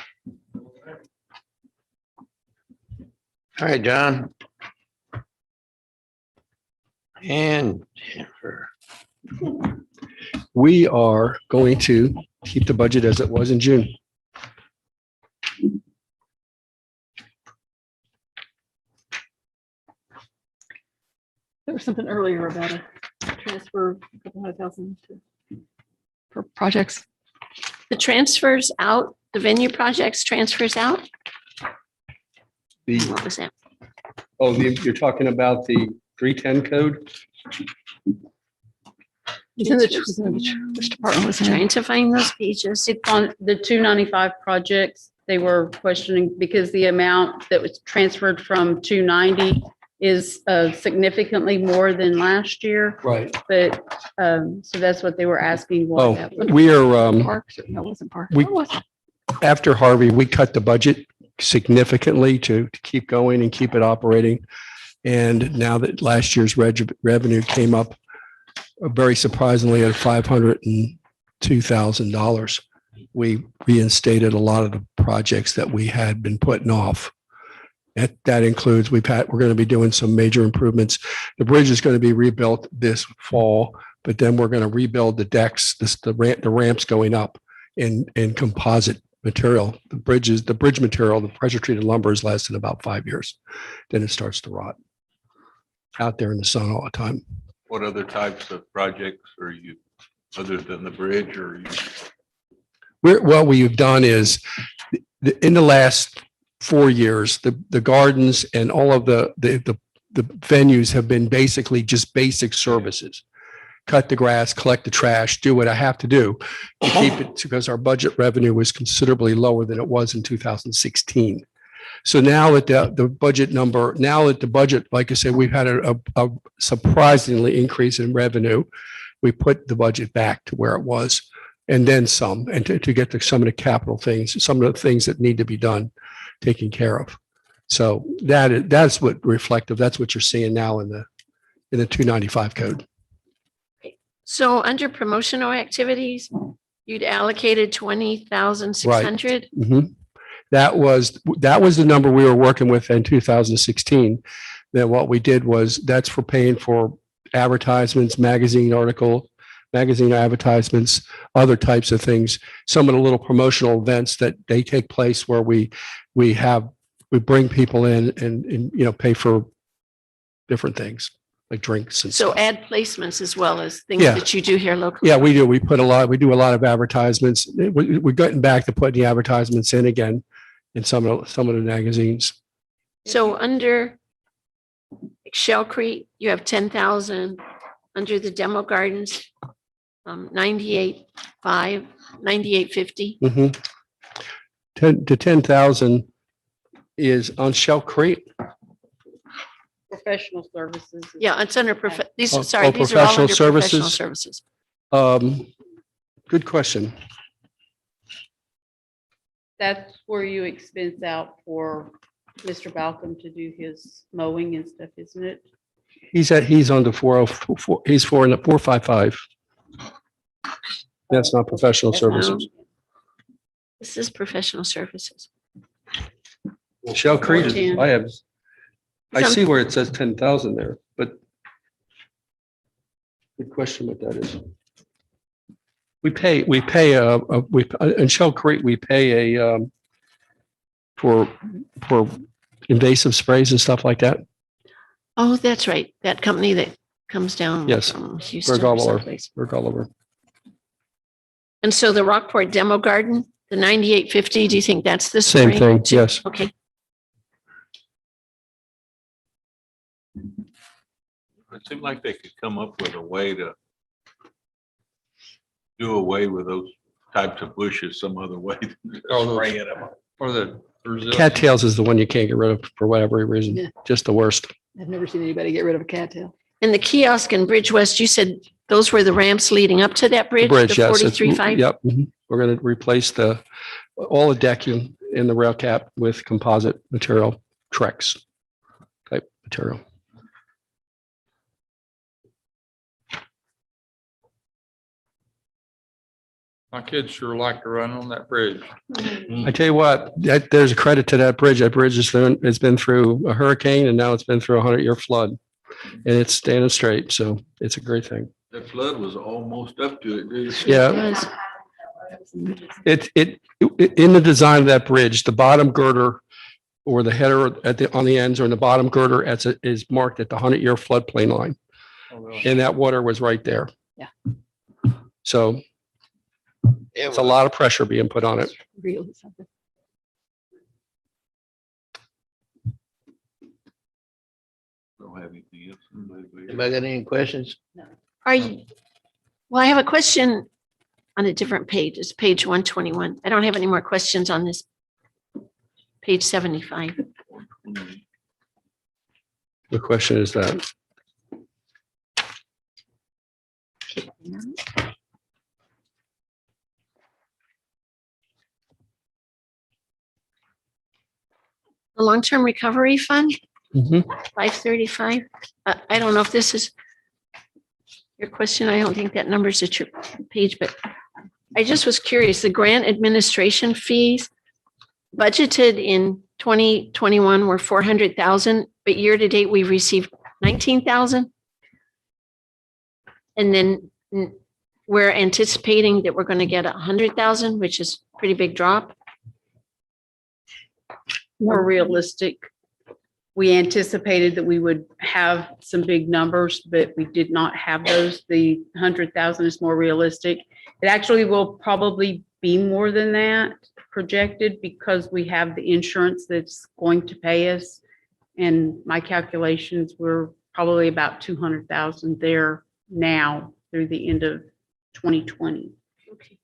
All right, John. And Jennifer.
We are going to keep the budget as it was in June.
There was something earlier about a transfer, a couple $100,000 for projects.
The transfers out, the venue projects transfers out? What was that?
You're talking about the 310 code?
It's in which department was it in?
Trying to find those pages.
It's on the 295 projects. They were questioning because the amount that was transferred from 290 is significantly more than last year.
Right.
But, so that's what they were asking. why that was.
We are,
Parks? No, it wasn't Parks.
we-
What was it?
after Harvey, we cut the budget significantly to keep going and keep it operating. And now that last year's revenue came up very surprisingly at $502,000, we reinstated a lot of the projects that we had been putting off. That includes, we're going to be doing some major improvements. The bridge is going to be rebuilt this fall, but then we're going to rebuild the decks, the ramps going up in composite material. The bridge material, the pressure treated lumber has lasted about 5 years. Then it starts to rot out there in the sun all the time.
What other types of projects are you, other than the bridge, or you?
What we've done is in the last 4 years, the gardens and all of the venues have been basically just basic services. Cut the grass, collect the trash, do what I have to do to keep it, because our budget revenue was considerably lower than it was in 2016. So now that the budget number, now that the budget, like I said, we've had a surprisingly increase in revenue. We put the budget back to where it was and then some, and to get to some of the capital things, some of the things that need to be done, taken care of. So that's what reflective, that's what you're seeing now in the 295 code.
So under promotional activities, you'd allocated 20,600.
Mhm. That was the number we were working with in 2016. Then what we did was, that's for paying for advertisements, magazine advertisements, other types of things. Some of the little promotional events that they take place where we bring people in and pay for different things like drinks and
So
stuff.
ad placements as well as things
Yeah.
that you do here locally.
Yeah, we do. We do a lot of advertisements. We're getting back to putting the advertisements in again in some of the magazines.
So under Shell Creek, you have 10,000. Under the demo gardens, 98.50.
Mm-hmm. 10,000 is on Shell Creek.
Professional services.
Yeah, it's under, these
Oh,
are, sorry,
oh,
these are all
professional
under professional
services?
services.
Good question.
That's where you expense out for Mr. Balcom to do his mowing and stuff, isn't it?
He's on the 404, he's in the 455. That's not professional services.
This is professional services.
Shell Creek,
14.
I see where it says 10,000 there, but good question what that is. In Shell Creek, we pay for invasive sprays and stuff like that.
Oh, that's right. That company that comes down.
Yes.
From Houston or someplace.
Gulliver.
And so the Rockport Demo Garden, the 98.50, do you think that's the
Same
spray?
thing, yes.
Okay.
It seemed like they could come up with a way to do away with those types of bushes some other way than just spraying them.
Or the
Cattails is the one you can't get rid of for whatever reason.
Yeah.
Just the worst.
I've never seen anybody get rid of a cattail.
And the kiosk in Bridge West, you said those were the ramps leading up to that bridge?
Bridge,
The
yes. It's-
43.5?
Yep. Mhm. We're going to replace all the decking in the rail cap with composite material, Trex type material.
My kids sure like to run on that bridge.
I tell you what, there's a credit to that bridge. That bridge has been through a hurricane and now it's been through a 100-year flood. And it's standing straight. So it's a great thing.
The flood was almost up to it, dude.
Yeah. It in the design of that bridge, the bottom girder or the header on the ends or in the bottom girder is marked at the 100-year floodplain line. And that water was right there.
Yeah.
So it's a lot of pressure being put on it.
Really something.
Don't have anything else.
Anybody got any questions?
Are you, well, I have a question on a different page. It's page 121. I don't have any more questions on this. Page 75.
The question is that.
The long-term recovery fund,
Mhm.
535. I don't know if this is your question. I don't think that number's at your page, but I just was curious. The grant administration fees budgeted in 2021 were 400,000, but year-to-date we've received 19,000. And then we're anticipating that we're going to get 100,000, which is a pretty big drop.
More realistic. We anticipated that we would have some big numbers, but we did not have those. The 100,000 is more realistic. It actually will probably be more than that. projected because we have the insurance that's going to pay us. And my calculations were probably about 200,000 there now through the end of 2020.
Okay.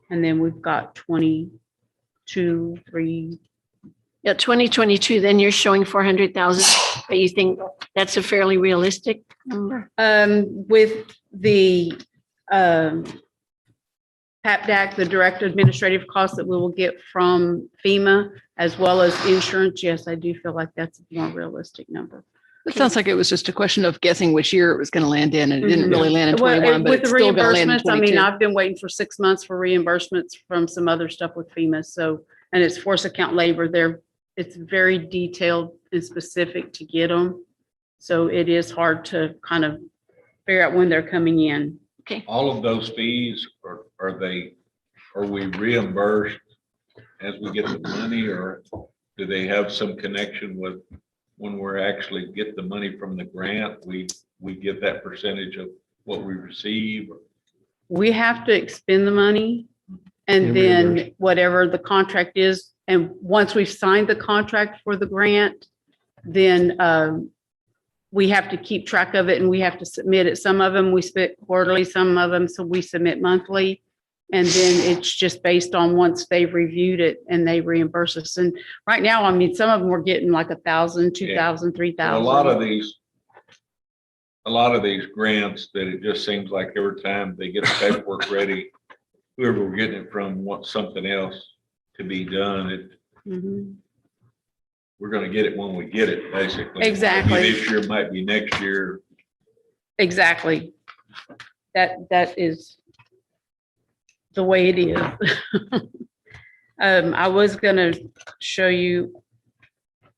And then we've got 22, 3.
Yeah, 2022, then you're showing 400,000, but you think that's a fairly realistic number?
With the PAPDAC, the direct administrative costs that we will get from FEMA, as well as insurance, yes, I do feel like that's a more realistic number.
It sounds like it was just a question of guessing which year it was going to land in, and it didn't really land in
Well,
21, but
with
it's
the
still going to land in
reimbursements, I mean,
22.
I've been waiting for 6 months for reimbursements from some other stuff with FEMA. So, and it's force account labor. It's very detailed and specific to get them. So it is hard to kind of figure out when they're coming in.
Okay.
All of those fees, are we reimbursed as we get the money, or do they have some connection with when we're actually get the money from the grant, we get that percentage of what we receive?
We have to expend the money, and then whatever the contract is, and once we've signed the contract for the grant, then we have to keep track of it and we have to submit it. Some of them we submit quarterly, some of them so we submit monthly. And then it's just based on once they've reviewed it and they reimburse us. And right now, I mean, some of them we're getting like 1,000, 2,000, 3,000.
A lot of these grants that it just seems like every time they get the paperwork ready, whoever we're getting it from wants something else to be done. We're going to get it when we get it, basically.
Exactly.
Might be this year, might be next year.
Exactly. That is the way it is. I was gonna show you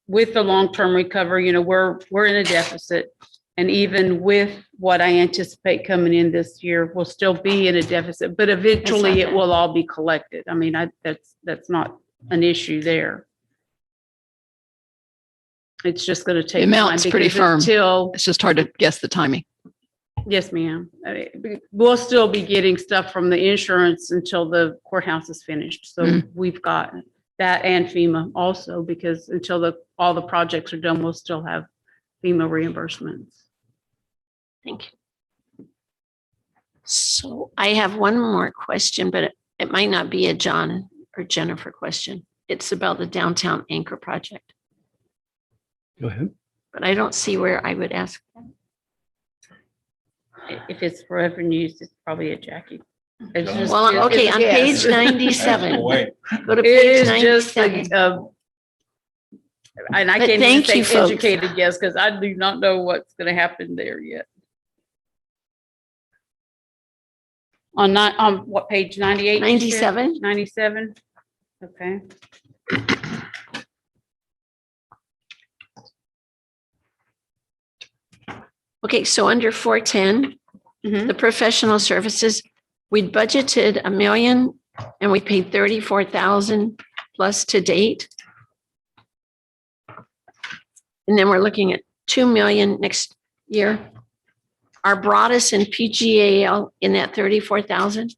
with the long-term recovery, we're in a deficit. And even with what I anticipate coming in this year, we'll still be in a deficit, but eventually it will all be collected. I mean, that's not an issue there. It's just gonna take
The amount's
time
pretty
because
firm.
until
It's just hard to guess the timing.
Yes, ma'am. I mean, we'll still be getting stuff from the insurance until the courthouse is finished. So we've got that and FEMA also, because until all the projects are done, we'll still have FEMA reimbursements.
Thank you. So I have one more question, but it might not be a John or Jennifer question. It's about the downtown anchor project,
Go ahead.
but I don't see where I would ask that.
If it's for revenues, it's probably a Jackie. It's just-
Well, okay,
it's a
on
guess.
page 97. Go to
It
page
is just
97.
and I
But
can't
thank
even
you,
say
folks.
educated guess because I do not know what's going to happen there yet. On what page, 98?
97.
97? Okay.
Okay, so under 410, the professional services, we'd budgeted $1 million and we paid 34,000 plus to date. And then we're looking at 2 million next year. Are Broadus and PGAL in that 34,000?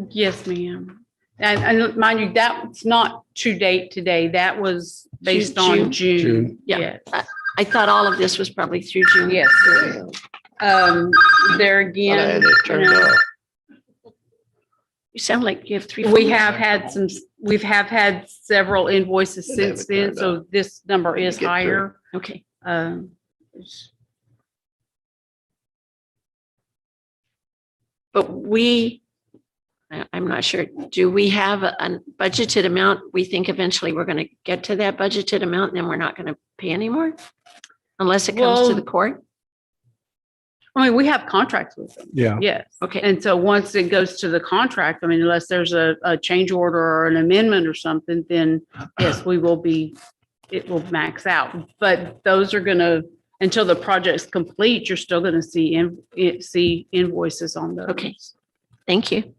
Yes, ma'am. And mind you, that's not to date today. That was based on June.
Yeah.
Yes.
I thought all of this was probably through June.
Yes. There again,
You sound like you have 3.
we have had several invoices since then, so this number is higher.
Okay. But I'm not sure, do we have a budgeted amount? We think eventually we're going to get to that budgeted amount and then we're not going to pay anymore? Unless it comes to the court?
I mean, we have contracts with them.
Yeah.
Yes.
Okay.
And so once it goes to the contract, I mean, unless there's a change order or an amendment or something, then yes, it will max out. But those are gonna, until the project's complete, you're still gonna see invoices on those.
Okay. Thank you.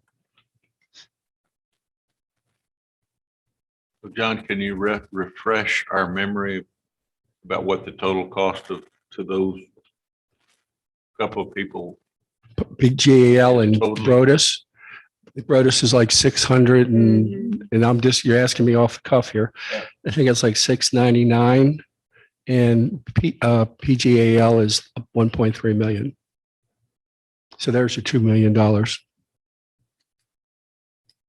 So John, can you refresh our memory about what the total cost to those couple of people?
PGAL and Brodus. Broadus is like 600 and you're asking me off the cuff here. I think it's like 699 and PGAL is 1.3 million. So there's your $2 million.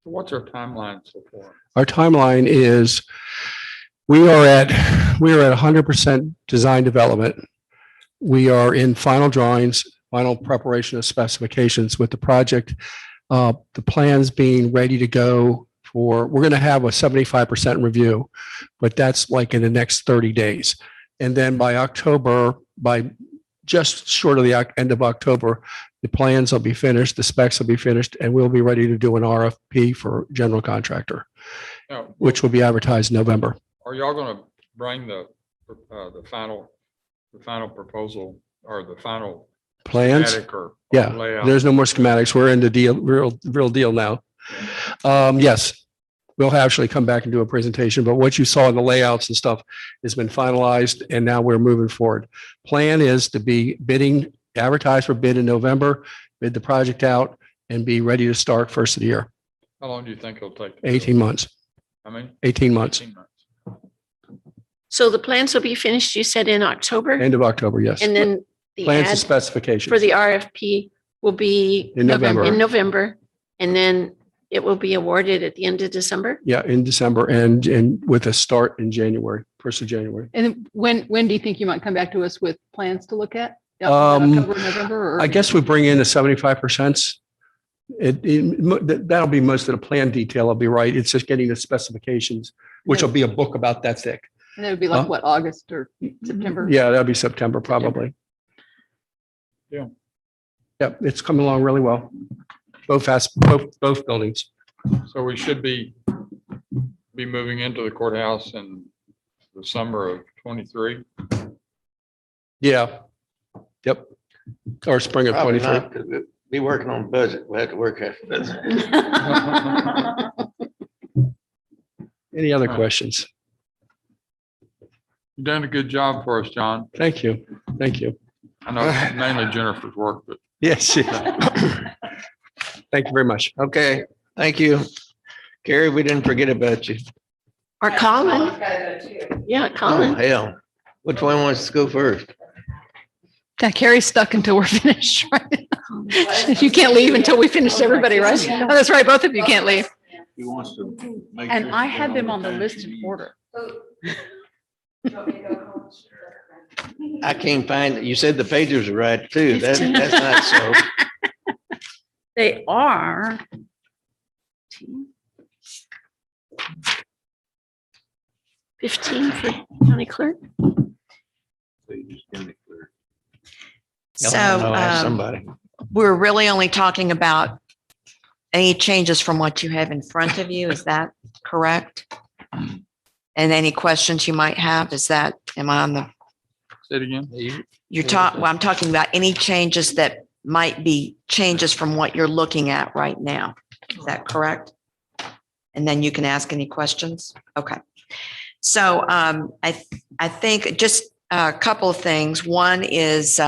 What's our timeline so far?
Our timeline is we are at 100% design development. We are in final drawings, final preparation of specifications with the project. The plans being ready to go we're going to have a 75% review, but that's like in the next 30 days. And then by just short of the end of October, the plans will be finished, the specs will be finished, and we'll be ready to do an RFP for general contractor,
Now,
which will be advertised in November.
are y'all going to bring the final proposal or the final
Plans?
schematic or
Yeah,
layout?
there's no more schematics. We're in the real deal now. Yes, we'll actually come back and do a presentation, but what you saw in the layouts and stuff has been finalized and now we're moving forward. Plan is to be advertise for bid in November, bid the project out and be ready to start first of the year.
How long do you think it'll take?
18 months.
I mean?
18 months.
18 months.
So the plans will be finished, you said in October?
End of October, yes.
And then the
Plans and
ad
specifications.
for the RFP will be
In November.
in November, and then it will be awarded at the end of December?
Yeah, in December and with a start in January, 1st of January.
And then when do you think you might come back to us with plans to look at? October, November? Or?
I guess we bring in the 75%. That'll be most of the plan detail. I'll be right. It's just getting the specifications, which will be a book about that thick.
And it would be like what, August or September?
Yeah, that'll be September probably.
Yeah.
Yep, it's coming along really well. Both buildings.
So we should be moving into the courthouse in the summer of 23.
Yeah. Yep. Or spring of
Probably
23.
not, 'cause we'll be working on budget. We'll have to work after that.
Any other questions?
You've done a good job for us, John.
Thank you. Thank you.
I know it's mainly Jennifer's work, but.
Yes. Thank you very much.
Okay, thank you. Carrie, we didn't forget about you.
Or Colin? Yeah,
Oh,
Colin.
hell. Which one wants to go first?
Yeah, Carrie's stuck until we're finished, right? You can't leave until we finish everybody, right? Oh, that's right. Both of you can't leave.
He wants to make
And
sure
I
it's
had
on
them
the
on the
time
list
she
in
needs.
order.
I can't find, you said the pages are right too. That's not so.
They are.
15 for county clerk.
So, somebody.
We're really only talking about any changes from what you have in front of you. Is that correct? And any questions you might have, am I on the?
Say it again.
I'm talking about any changes that might be changes from what you're looking at right now. Is that correct? And then you can ask any questions. Okay. So I think just a couple of things. One is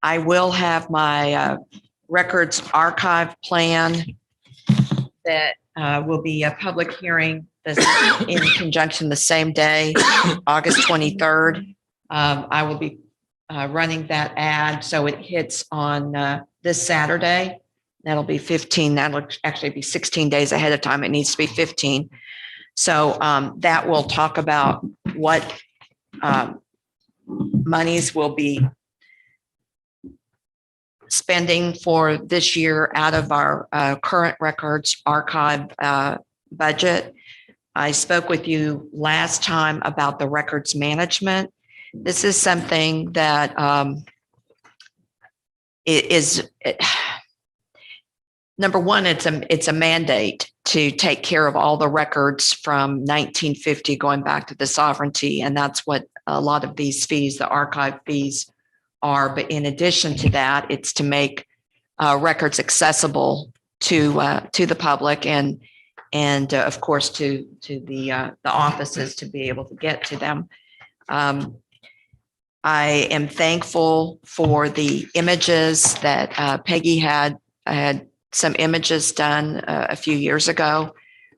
I will have my records archive plan that will be a public hearing in conjunction the same day, August 23rd. I will be running that ad. So it hits on this Saturday. That'll be 15. That'll actually be 16 days ahead of time. It needs to be 15. So that will talk about what monies will be spending for this year out of our current records archive budget. I spoke with you last time about the records management. This is something that number one, it's a mandate to take care of all the records from 1950 going back to the sovereignty. And that's what a lot of these fees, the archive fees, are. But in addition to that, it's to make records accessible to the public and of course to the offices to be able to get to them. I am thankful for the images that Peggy had some images done a few years ago.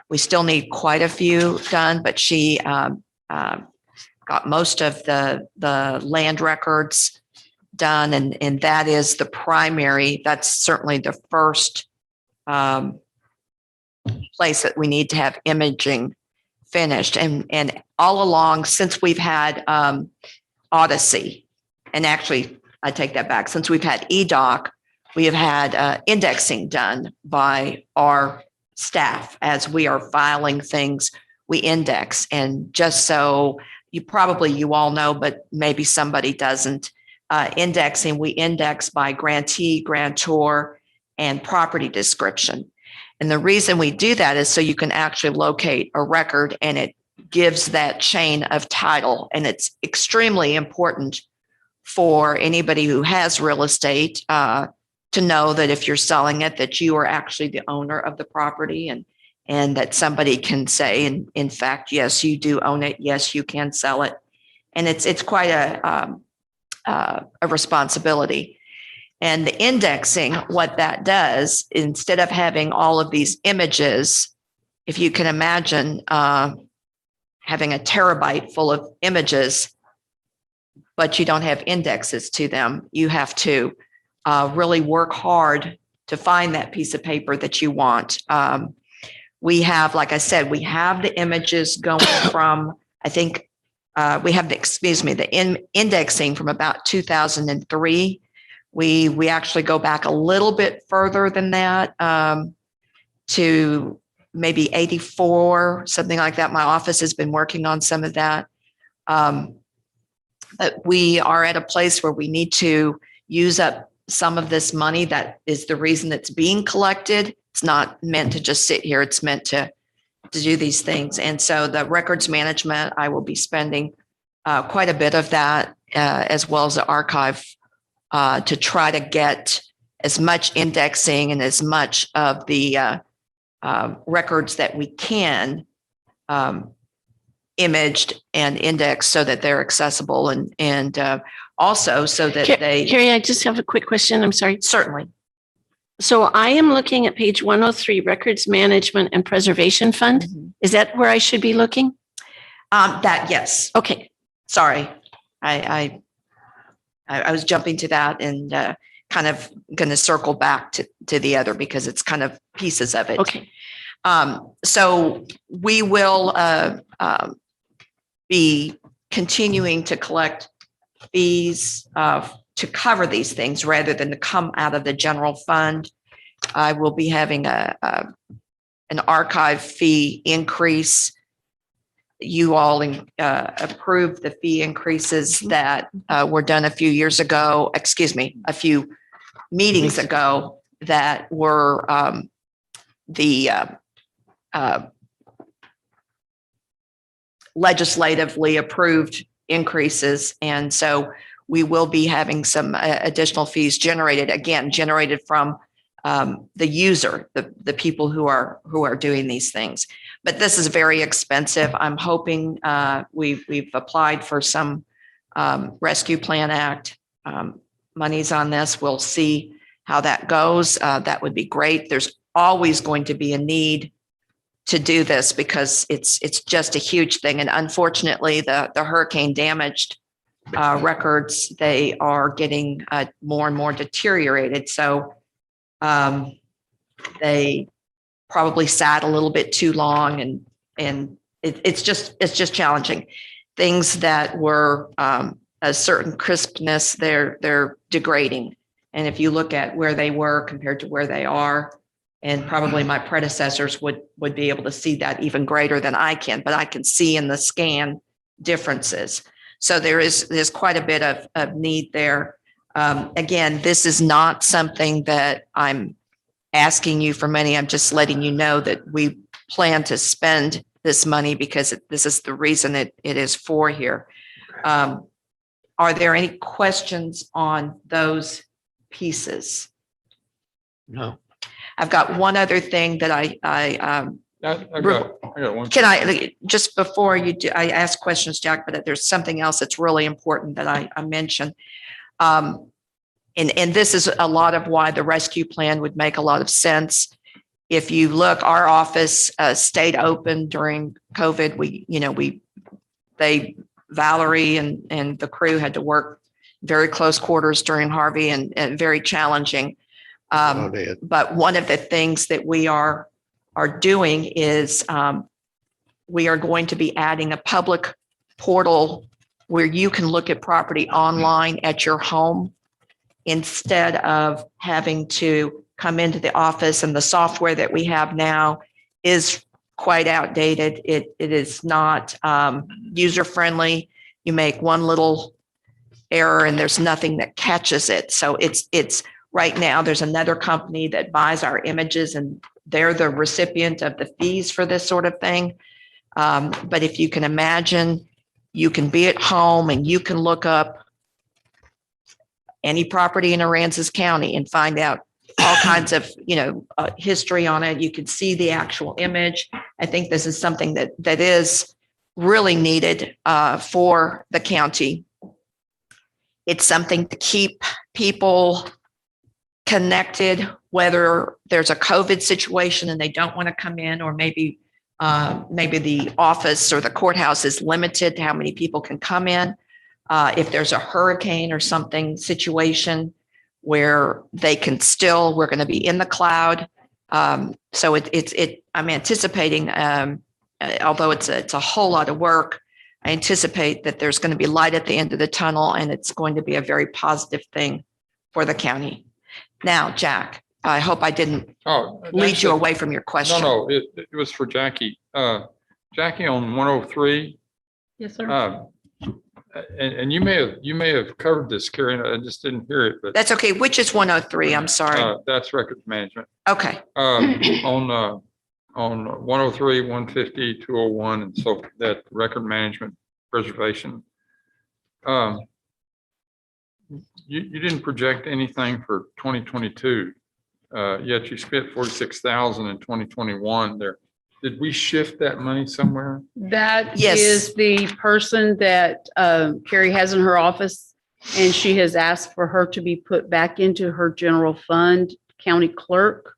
We still need quite a few done, but she got most of the land records done, and that is the primary. That's certainly the first place that we need to have imaging finished. And all along, since we've had Odyssey, and actually, I take that back. Since we've had EDOC, we have had indexing done by our staff. As we are filing things, we index. And just so you all know, but maybe somebody doesn't, indexing, we index by grantee, grantor, and property description. And the reason we do that is so you can actually locate a record, and it gives that chain of title. And it's extremely important for anybody who has real estate to know that if you're selling it, that you are actually the owner of the property, and that somebody can say, in fact, yes, you do own it. Yes, you can sell it. And it's quite a responsibility. And the indexing, what that does, instead of having all of these images, if you can imagine having a terabyte full of images, but you don't have indexes to them, you have to really work hard to find that piece of paper that you want. We have, like I said, we have the images going from, I think, we have the indexing from about 2003. We actually go back a little bit further than that, to maybe 84, something like that. My office has been working on some of that. But we are at a place where we need to use up some of this money. That is the reason it's being collected. It's not meant to just sit here. It's meant to do these things. And so the records management, I will be spending quite a bit of that, as well as the archive, to try to get as much indexing and as much of the records that we can imaged and indexed so that they're accessible, and also so that
Carrie, I just have a quick question. I'm sorry.
Certainly.
So I am looking at page 103, Records Management and Preservation Fund.
Mm-hmm.
Is that where I should be looking?
Yes.
Okay.
Sorry. I was jumping to that and kind of going to circle back to the other, because it's kind of pieces of it.
Okay.
So we will be continuing to collect fees to cover these things rather than to come out of the general fund. I will be having an archive fee increase. You all approved the fee increases that were done a few meetings ago, that were the legislatively approved increases. And so we will be having some additional fees generated from the user, the people who are doing these things. But this is very expensive. I'm hoping we've applied for some Rescue Plan Act monies on this. We'll see how that goes. That would be great. There's always going to be a need to do this because it's just a huge thing. And unfortunately, the hurricane damaged records, they are getting more and more deteriorated. So they probably sat a little bit too long, and it's just challenging. Things that were a certain crispness, they're degrading. And if you look at where they were compared to where they are, and probably my predecessors would be able to see that even greater than I can, but I can see in the scan differences. So there's quite a bit of need there. Again, this is not something that I'm asking you for money. I'm just letting you know that we plan to spend this money because this is the reason it is for here. Are there any questions on those pieces?
No.
I've got one other thing that I
got one.
Can I, just before you do, I ask questions, Jack, but there's something else that's really important that I mentioned. and this is a lot of why the rescue plan would make a lot of sense. If you look, our office stayed open during COVID. Valerie and the crew had to work very close quarters during Harvey and very challenging. But one of the things that we are doing is we are going to be adding a public portal where you can look at property online at your home instead of having to come into the office. And the software that we have now is quite outdated. It is not user-friendly. You make one little error and there's nothing that catches it. So it's right now, there's another company that buys our images and they're the recipient of the fees for this sort of thing. But if you can imagine, you can be at home and you can look up any property in Aransas County and find out all kinds of, history on it. You can see the actual image. I think this is something that is really needed for the county. It's something to keep people connected, whether there's a COVID situation and they don't want to come in, or maybe the office or the courthouse is limited to how many people can come in. If there's a hurricane or something situation where we're going to be in the cloud. So I'm anticipating, although it's a whole lot of work, I anticipate that there's going to be light at the end of the tunnel and it's going to be a very positive thing for the county. Now, Jack, I hope I didn't lead you away from your question.
No, it was for Jackie. Jackie on 103.
Yes, sir.
And you may have covered this, Carrie. I just didn't hear it, but
That's okay. Which is 103? I'm sorry.
that's records management.
Okay.
On 103, 150, 201, and so that record management preservation. You didn't project anything for 2022, yet you spent 46,000 in 2021 there. Did we shift that money somewhere?
That
Yes.
is the person that Carrie has in her office, and she has asked for her to be put back into her general fund, county clerk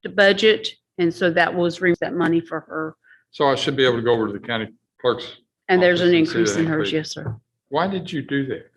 to budget. And so that was that money for her.
So I should be able to go over to the county clerk's.
And there's an
office and see
increase
that
in hers.
increase.
Yes, sir.
Why did you do that?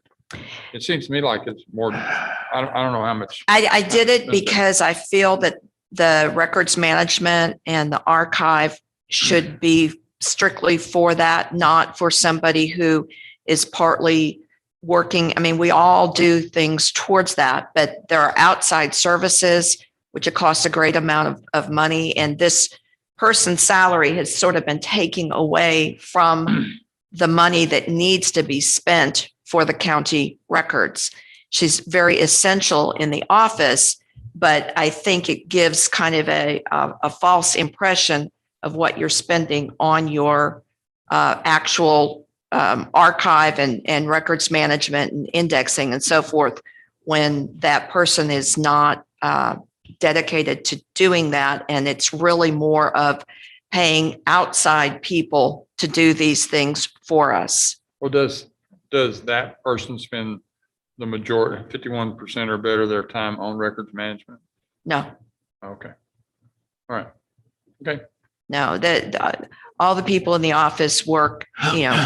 It seems to me like it's more, I don't know how much.
I did it because I feel that the records management and the archive should be strictly for that, not for somebody who is partly working. I mean, we all do things towards that, but there are outside services, which it costs a great amount of money. And this person's salary has sort of been taking away from the money that needs to be spent for the county records. She's very essential in the office, but I think it gives kind of a false impression of what you're spending on your actual archive and records management and indexing and so forth, when that person is not dedicated to doing that. And it's really more of paying outside people to do these things for us.
Well, does that person spend the majority, 51% or better of their time on records management?
No.
Okay. All right. Okay.
No, all the people in the office work,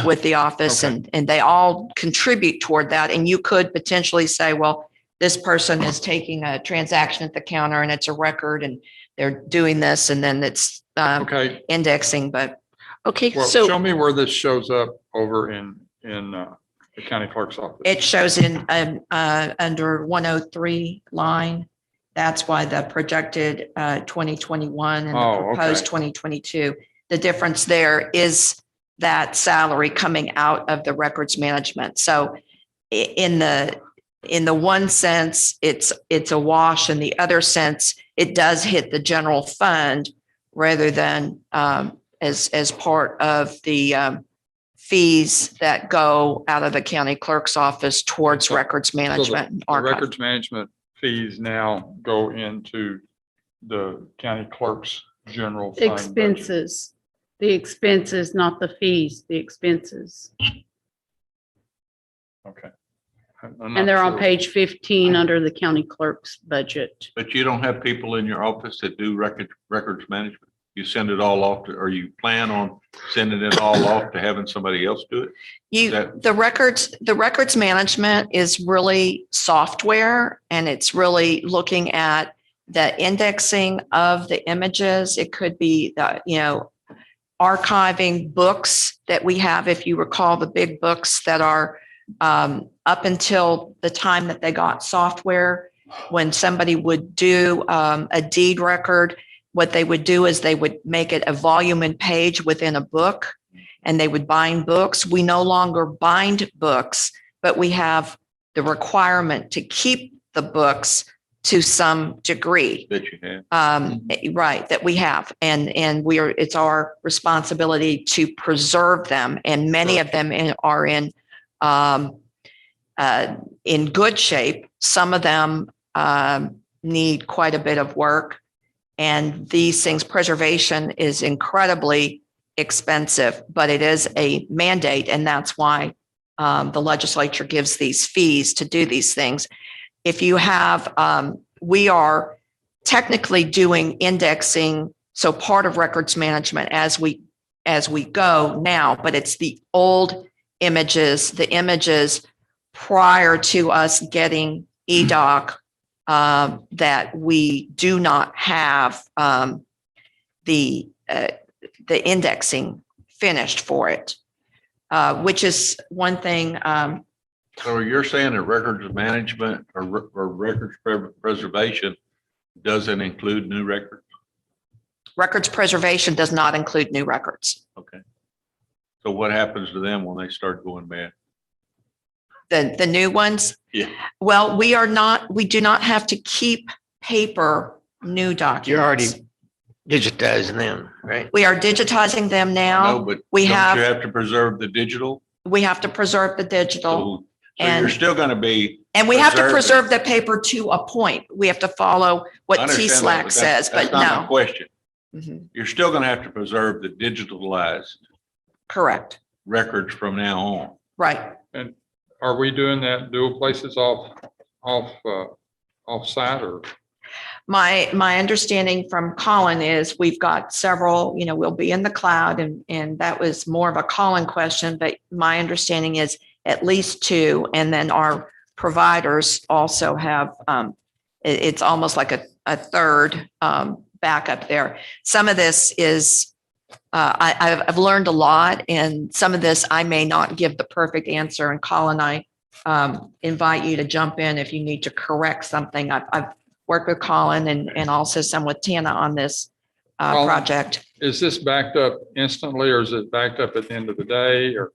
with the office and they all contribute toward that. And you could potentially say, well, this person is taking a transaction at the counter and it's a record and they're doing this and then it's indexing, but.
Okay,
Well,
so
show me where this shows up over in the county clerk's office.
It shows in under 103 line. That's why the projected 2021 and the proposed 2022. The difference there is that salary coming out of the records management. So in the one sense, it's a wash. In the other sense, it does hit the general fund rather than as part of the fees that go out of the county clerk's office towards records management and
The
archive.
records management fees now go into the county clerk's general fund budget.
Expenses, the expenses, not the fees, the expenses.
Okay. I'm
And they're
not
on
sure.
page 15 under the county clerk's budget.
But you don't have people in your office that do records management? You send it all off to, or you plan on sending it all off to having somebody else do it?
The records management is really software, and it's really looking at the indexing of the images. It could be archiving books that we have, if you recall, the big books that are up until the time that they got software. When somebody would do a deed record, what they would do is they would make it a volume and page within a book, and they would bind books. We no longer bind books, but we have the requirement to keep the books to some degree.
That you have.
Right, that we have. And it's our responsibility to preserve them. And many of them are in good shape. Some of them need quite a bit of work. And these things, preservation is incredibly expensive, but it is a mandate. And that's why the legislature gives these fees to do these things. If you have, we are technically doing indexing, so part of records management as we go now, but it's the old images, the images prior to us getting EDOC that we do not have the indexing finished for it, which is one thing.
So you're saying that records management or records preservation doesn't include new records?
Records preservation does not include new records.
Okay. So what happens to them when they start going bad?
The new ones?
Yeah.
Well, we do not have to keep paper new documents.
You're already digitizing them, right?
We are digitizing them now.
No, but
we
don't
have
you have to preserve the digital?
we have to preserve the digital.
So you're still going to be.
And we have to
preserving-
preserve the paper to a point. We have to follow what
I understand that,
TSLAC
but
says,
that's
but
not my
no.
question.
Mhm.
You're still going to have to preserve the digitalized
Correct.
records from now on.
Right.
And are we doing that dual places off-site or?
My understanding from Colin is we've got several, we'll be in the cloud, and that was more of a Colin question, but my understanding is at least two. And then our providers also have, it's almost like a third backup there. Some of this is, I've learned a lot, and some of this I may not give the perfect answer. And Colin, I invite you to jump in if you need to correct something. I've worked with Colin and also some with Tana on this
Colin,
project.
Is this backed up instantly, or is it backed up at the end of the day, or?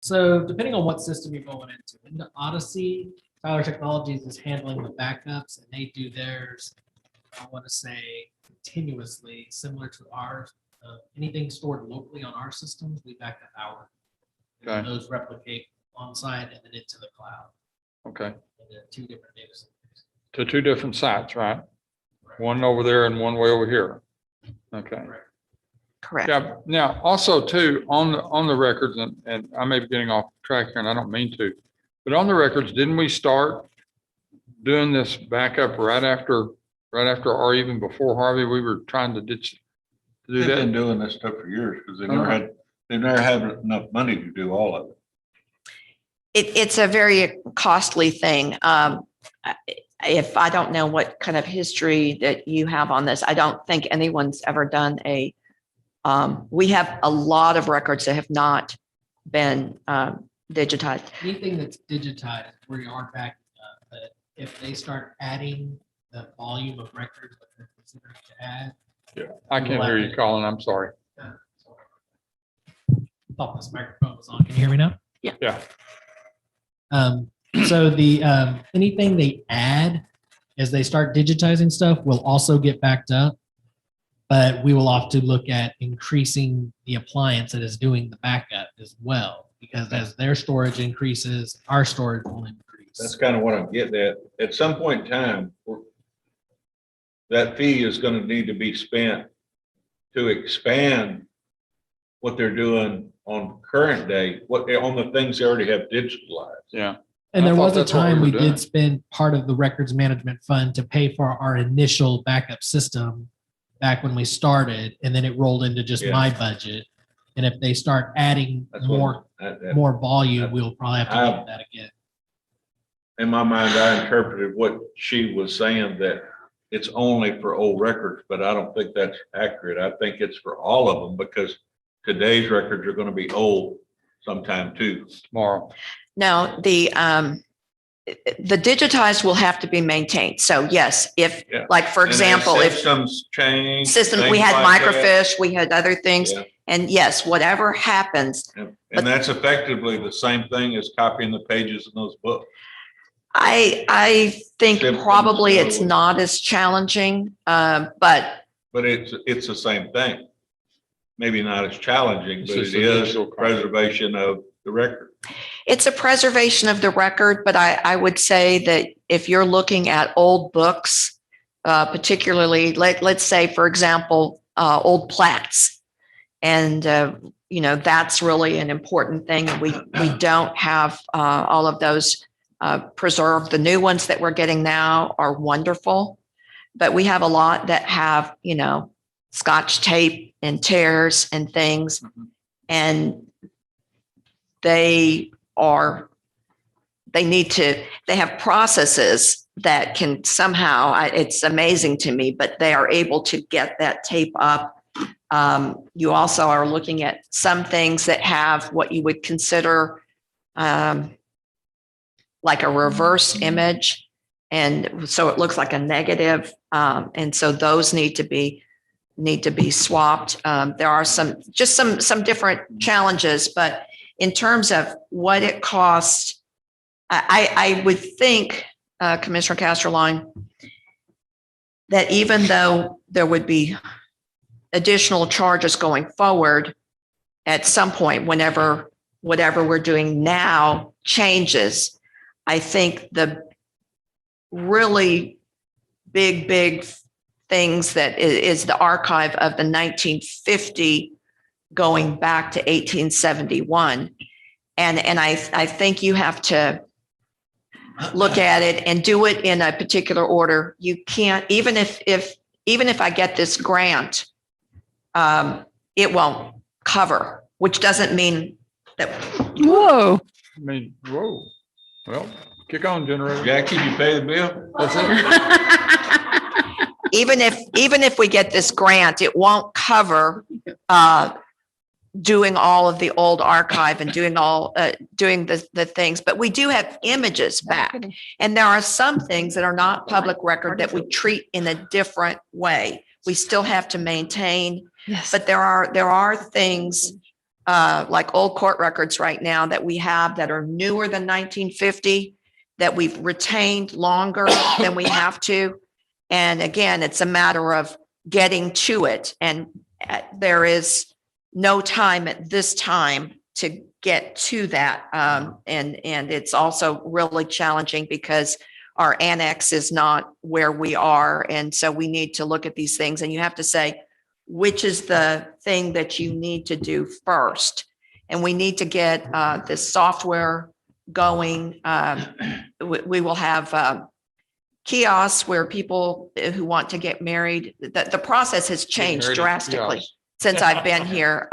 So depending on what system you're going into Odyssey, Tyler Technologies is handling the backups, and they do theirs, I want to say, continuously, similar to ours. Anything stored locally on our systems, we back up ours.
Okay.
And those replicate on site and then into the cloud.
Okay.
And they're two different data centers.
To two different sites, right? One over there and one way over here. Okay.
Correct.
Yeah. Now, also too, on the records, and I may be getting off track here, and I don't mean to, but on the records, didn't we start doing this backup right after, or even before Harvey? We were trying to do
They've
that.
been doing this stuff for years because they never had enough money to do all of it.
It's a very costly thing. If I don't know what kind of history that you have on this, I don't think anyone's ever done we have a lot of records that have not been digitized.
Anything that's digitized, we are backing up. But if they start adding the volume of records that they're considering to add.
Yeah, I can't hear you, Colin. I'm sorry.
Thought this microphone was on. Can you hear me now?
Yeah.
Yeah.
So the anything they add as they start digitizing stuff will also get backed up, but we will have to look at increasing the appliance that is doing the backup as well, because as their storage increases, our storage will increase.
That's kind of what I'm getting at. At some point in time, that fee is going to need to be spent to expand what they're doing on current day, on the things they already have digitalized.
Yeah.
And
I
there
thought
was a
that's what we
time
were
we
doing.
did spend part of the records management fund to pay for our initial backup system back when we started, and then it rolled into just my budget. And if they start adding more volume, we'll probably have to look at that again.
In my mind, I interpreted what she was saying, that it's only for old records, but I don't think that's accurate. I think it's for all of them, because today's records are going to be old sometime too.
Tomorrow.
No, the digitized will have to be maintained. So yes, if,
Yeah.
like, for
And as
example, if
systems change.
system, we
things
had
like that,
microfiche, we had other things.
Yeah.
And yes, whatever happens,
And that's effectively the same thing as copying the pages in those books.
I think
Symptoms,
probably
you know,
it's not as challenging, but
But it's the same thing. Maybe not as challenging,
It's
but it
just a
is
digital copy.
preservation of the record.
it's a preservation of the record. But I would say that if you're looking at old books, particularly, let's say, for example, old plats, and that's really an important thing. And we don't have all of those preserved. The new ones that we're getting now are wonderful, but we have a lot that have, Scotch tape and tears and things, and they have processes that can somehow, it's amazing to me, but they are able to get that tape up. You also are looking at some things that have what you would consider like a reverse image. And so it looks like a negative. And so those need to be swapped. There are some different challenges, but in terms of what it costs, I would think, Commissioner Casterline, that even though there would be additional charges going forward at some point, whenever whatever we're doing now changes, I think the really big things that is the archive of the 1950 going back to 1871. And I think you have to look at it and do it in a particular order. You can't, even if I get this grant, it won't cover, which doesn't mean that.
Whoa.
Whoa. Well, kick on, generator.
Jackie, you pay the bill?
That's it.
Even if we get this grant, it won't cover doing all of the old archive and doing the things, but we do have images back. And there are some things that are not public record that we treat in a different way. We still have to maintain, but there are things like old court records right now that we have that are newer than 1950 that we've retained longer than we have to. And again, it's a matter of getting to it. And there is no time at this time to get to that. And it's also really challenging because our annex is not where we are. And so we need to look at these things, and you have to say, which is the thing that you need to do first. And we need to get this software going. We will have kiosks where people who want to get married, the process has changed drastically since I've been here.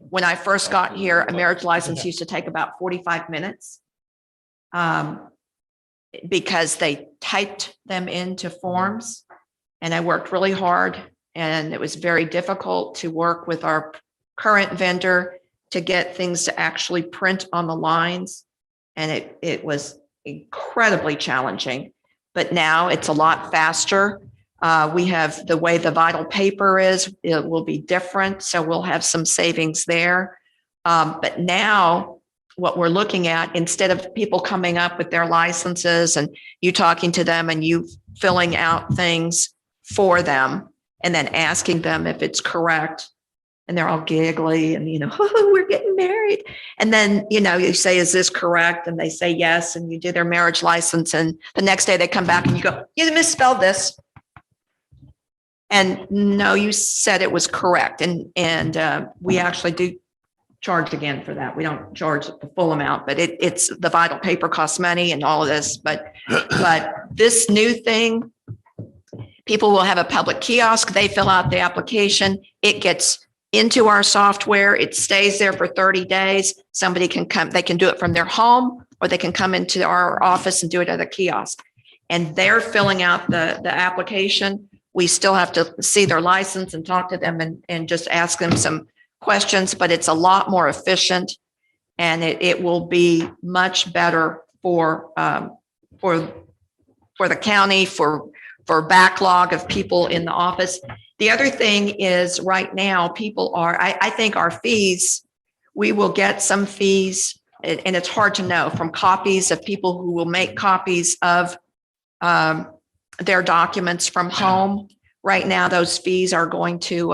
When I first got here, a marriage license used to take about 45 minutes because they typed them into forms, and I worked really hard, and it was very difficult to work with our current vendor to get things to actually print on the lines. And it was incredibly challenging, but now it's a lot faster. We have the way the vital paper is, it will be different. So we'll have some savings there. But now what we're looking at, instead of people coming up with their licenses and you talking to them and you filling out things for them and then asking them if it's correct, and they're all giggly and, oh, we're getting married. And then, you say, is this correct? And they say yes. And you do their marriage license. And the next day they come back and you go, you misspelled this. And no, you said it was correct. And we actually do charged again for that. We don't charge the full amount, but it's the vital paper costs money and all of this. But this new thing, people will have a public kiosk. They fill out the application. It gets into our software. It stays there for 30 days. Somebody can come, they can do it from their home, or they can come into our office and do it at a kiosk. And they're filling out the application. We still have to see their license and talk to them and just ask them some questions, but it's a lot more efficient, and it will be much better for the county, for backlog of people in the office. The other thing is right now people are, I think our fees, we will get some fees, and it's hard to know, from copies of people who will make copies of their documents from home. Right now, those fees are going to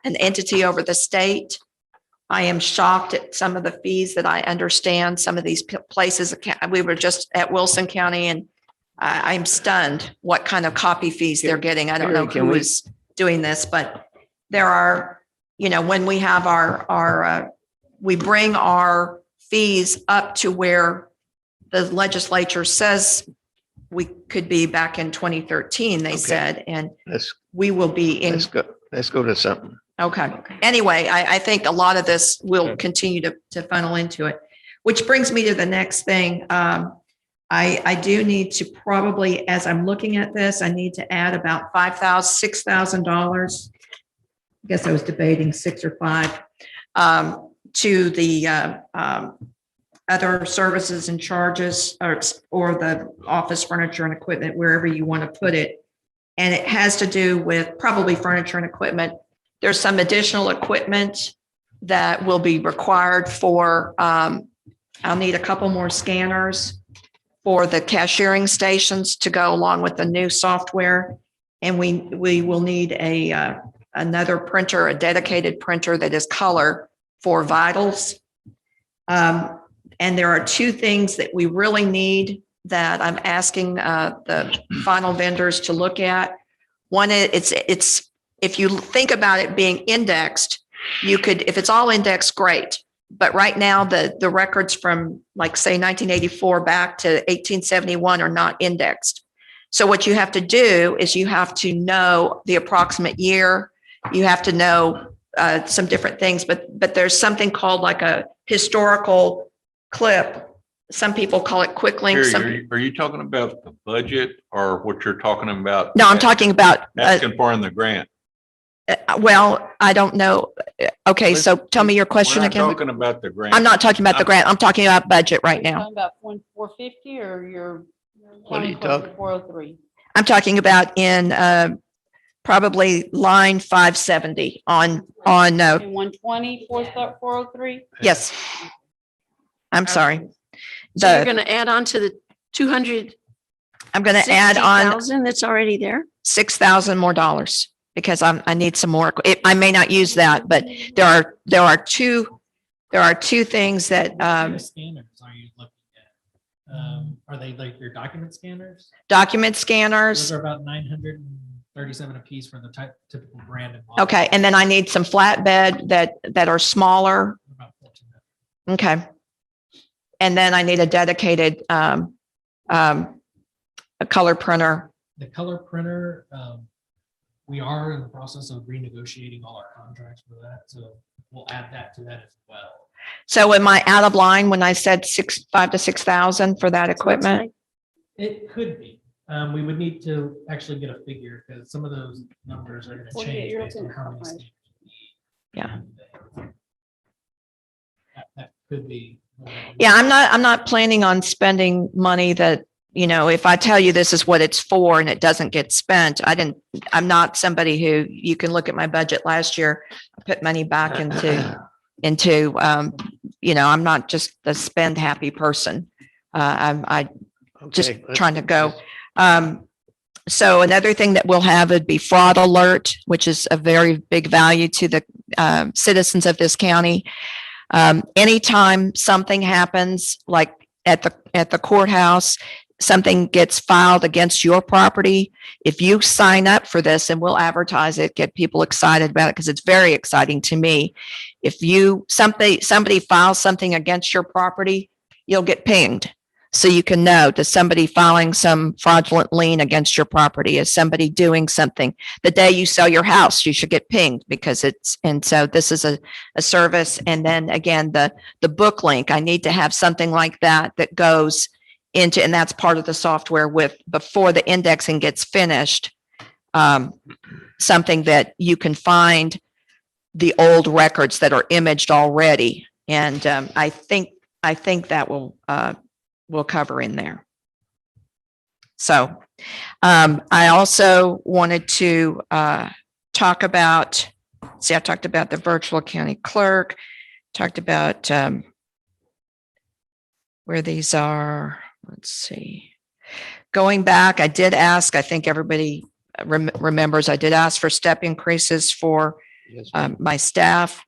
an entity over the state. I am shocked at some of the fees that I understand. Some of these places, we were just at Wilson County, and I'm stunned what kind of copy fees they're getting. I don't know who is doing this, but there are, when we have we bring our fees up to where the legislature says we could be back in 2013, they said, and we will be in.
Let's go to something.
Okay. Anyway, I think a lot of this will continue to funnel into it, which brings me to the next thing. I do need to probably, as I'm looking at this, I need to add about $6,000. I guess I was debating 6 or 5 to the other services and charges, or the office furniture and equipment, wherever you want to put it. And it has to do with probably furniture and equipment. There's some additional equipment that will be required for, I'll need a couple more scanners for the cashiering stations to go along with the new software. And we will need another printer, a dedicated printer that is color for vitals. And there are 2 things that we really need that I'm asking the final vendors to look at. One, it's if you think about it being indexed, you could, if it's all indexed, great. But right now, the records from, like, say 1984 back to 1871 are not indexed. So what you have to do is you have to know the approximate year. You have to know some different things, but there's something called like a historical clip. Some people call it quick link.
Are you talking about the budget, or what you're talking about?
No, I'm talking about
asking for in the grant.
Well, I don't know. Okay, so tell me your question again.
We're not talking about the grant.
I'm not talking about the grant. I'm talking about budget right now.
Talking about 450 or your
What are you talking?
403?
I'm talking about in probably line 570 on
120, 403?
Yes. I'm sorry.
So you're going to add on to the 200.
I'm going to add on
60,000 that's already there.
$6,000 more dollars, because I need some more. I may not use that, but there are two things that
Scanners are you looking at? Are they like your document scanners?
Document scanners.
Those are about 937 a piece for the typical brand and model.
Okay, and then I need some flatbed that are smaller. Okay. And then I need a dedicated a color printer.
The color printer, we are in the process of renegotiating all our contracts for that. So we'll add that to that as well.
So am I out of line when I said 5,000 to 6,000 for that equipment?
It could be. We would need to actually get a figure, because some of those numbers are going to change based on how many scanners we need.
Yeah.
That could be.
Yeah, I'm not planning on spending money that, if I tell you this is what it's for and it doesn't get spent, I'm not somebody who, you can look at my budget last year, I put money back into I'm not just a spend happy person. I just trying to go. So another thing that we'll have would be fraud alert, which is a very big value to the citizens of this county. Anytime something happens, like at the courthouse, something gets filed against your property, if you sign up for this, and we'll advertise it, get people excited about it, because it's very exciting to me. If somebody files something against your property, you'll get pinged. So you can know, does somebody filing some fraudulent lien against your property? Is somebody doing something? The day you sell your house, you should get pinged because and so this is a service. And then again, the book link, I need to have something like that goes into, and that's part of the software before the indexing gets finished. Something that you can find the old records that are imaged already. And I think that will cover in there. So I also wanted to talk about, I talked about the virtual county clerk, talked about where these are. Let's see. Going back, I did ask, I think everybody remembers, I did ask for step increases for my staff.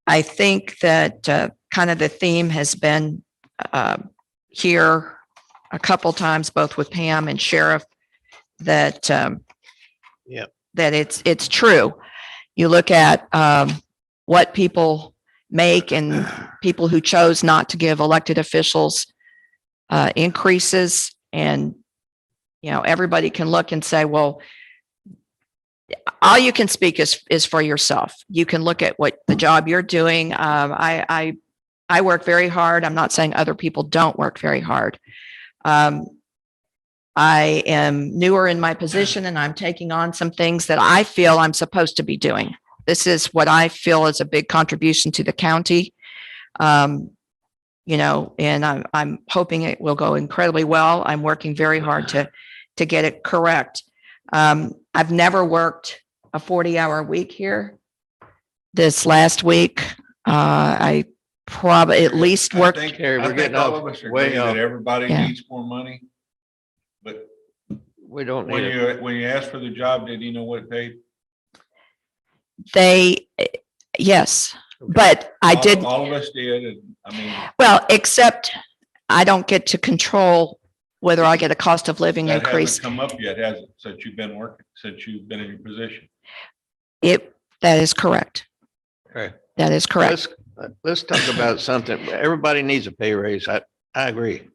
I think that kind of the theme has been here a couple times, both with Pam and Sheriff, that that it's true. You look at what people make and people who chose not to give elected officials increases, and everybody can look and say, well, all you can speak is for yourself. You can look at what the job you're doing. I work very hard. I'm not saying other people don't work very hard. I am newer in my position and I'm taking on some things that I feel I'm supposed to be doing. This is what I feel is a big contribution to the county. And I'm hoping it will go incredibly well. I'm working very hard to get it correct. I've never worked a 40-hour week here. This last week, I probably at least worked.
I think we're getting off way off. Everybody needs more money, but
we don't
when
need
you asked for the job, did you know what it
paid? Yes, but I did.
All of us did, and I mean.
Well, except I don't get to control whether I get a cost of living
That
increase.
hasn't come up yet, has it? Since you've been working, since you've been in your position.
That is correct.
Okay.
That is correct.
Let's talk about something. Everybody needs a pay raise. I agree.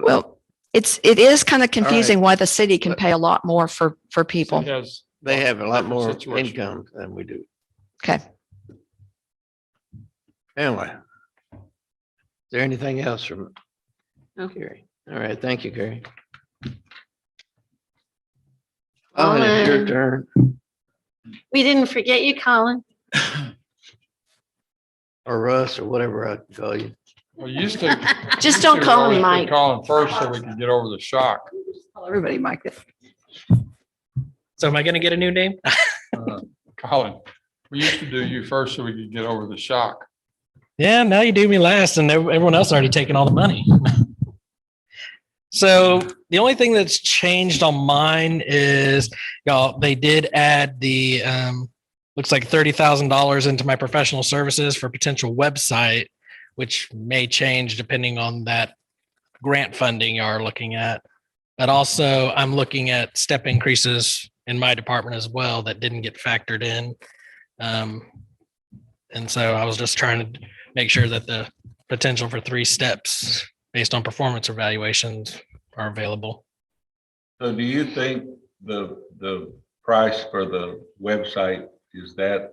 Well, it is kind of confusing why the city can pay a lot more for people.
They have a lot more income than we do.
Okay.
Anyway. Is there anything else from Carrie? All right, thank you, Carrie. Oh, it's your turn.
We didn't forget you, Colin.
Or Russ, or whatever I call you.
Well, you used to.
Just don't call him Mike.
Call him first so we can get over the shock.
Call everybody Mike.
So am I going to get a new name?
Colin, we used to do you first so we could get over the shock.
Yeah, now you do me last, and everyone else already taken all the money. So the only thing that's changed on mine is, they did add the looks like $30,000 into my professional services for potential website, which may change depending on that grant funding you are looking at. But also I'm looking at step increases in my department as well that didn't get factored in. And so I was just trying to make sure that the potential for 3 steps based on performance evaluations are available.
So do you think the price for the website, is that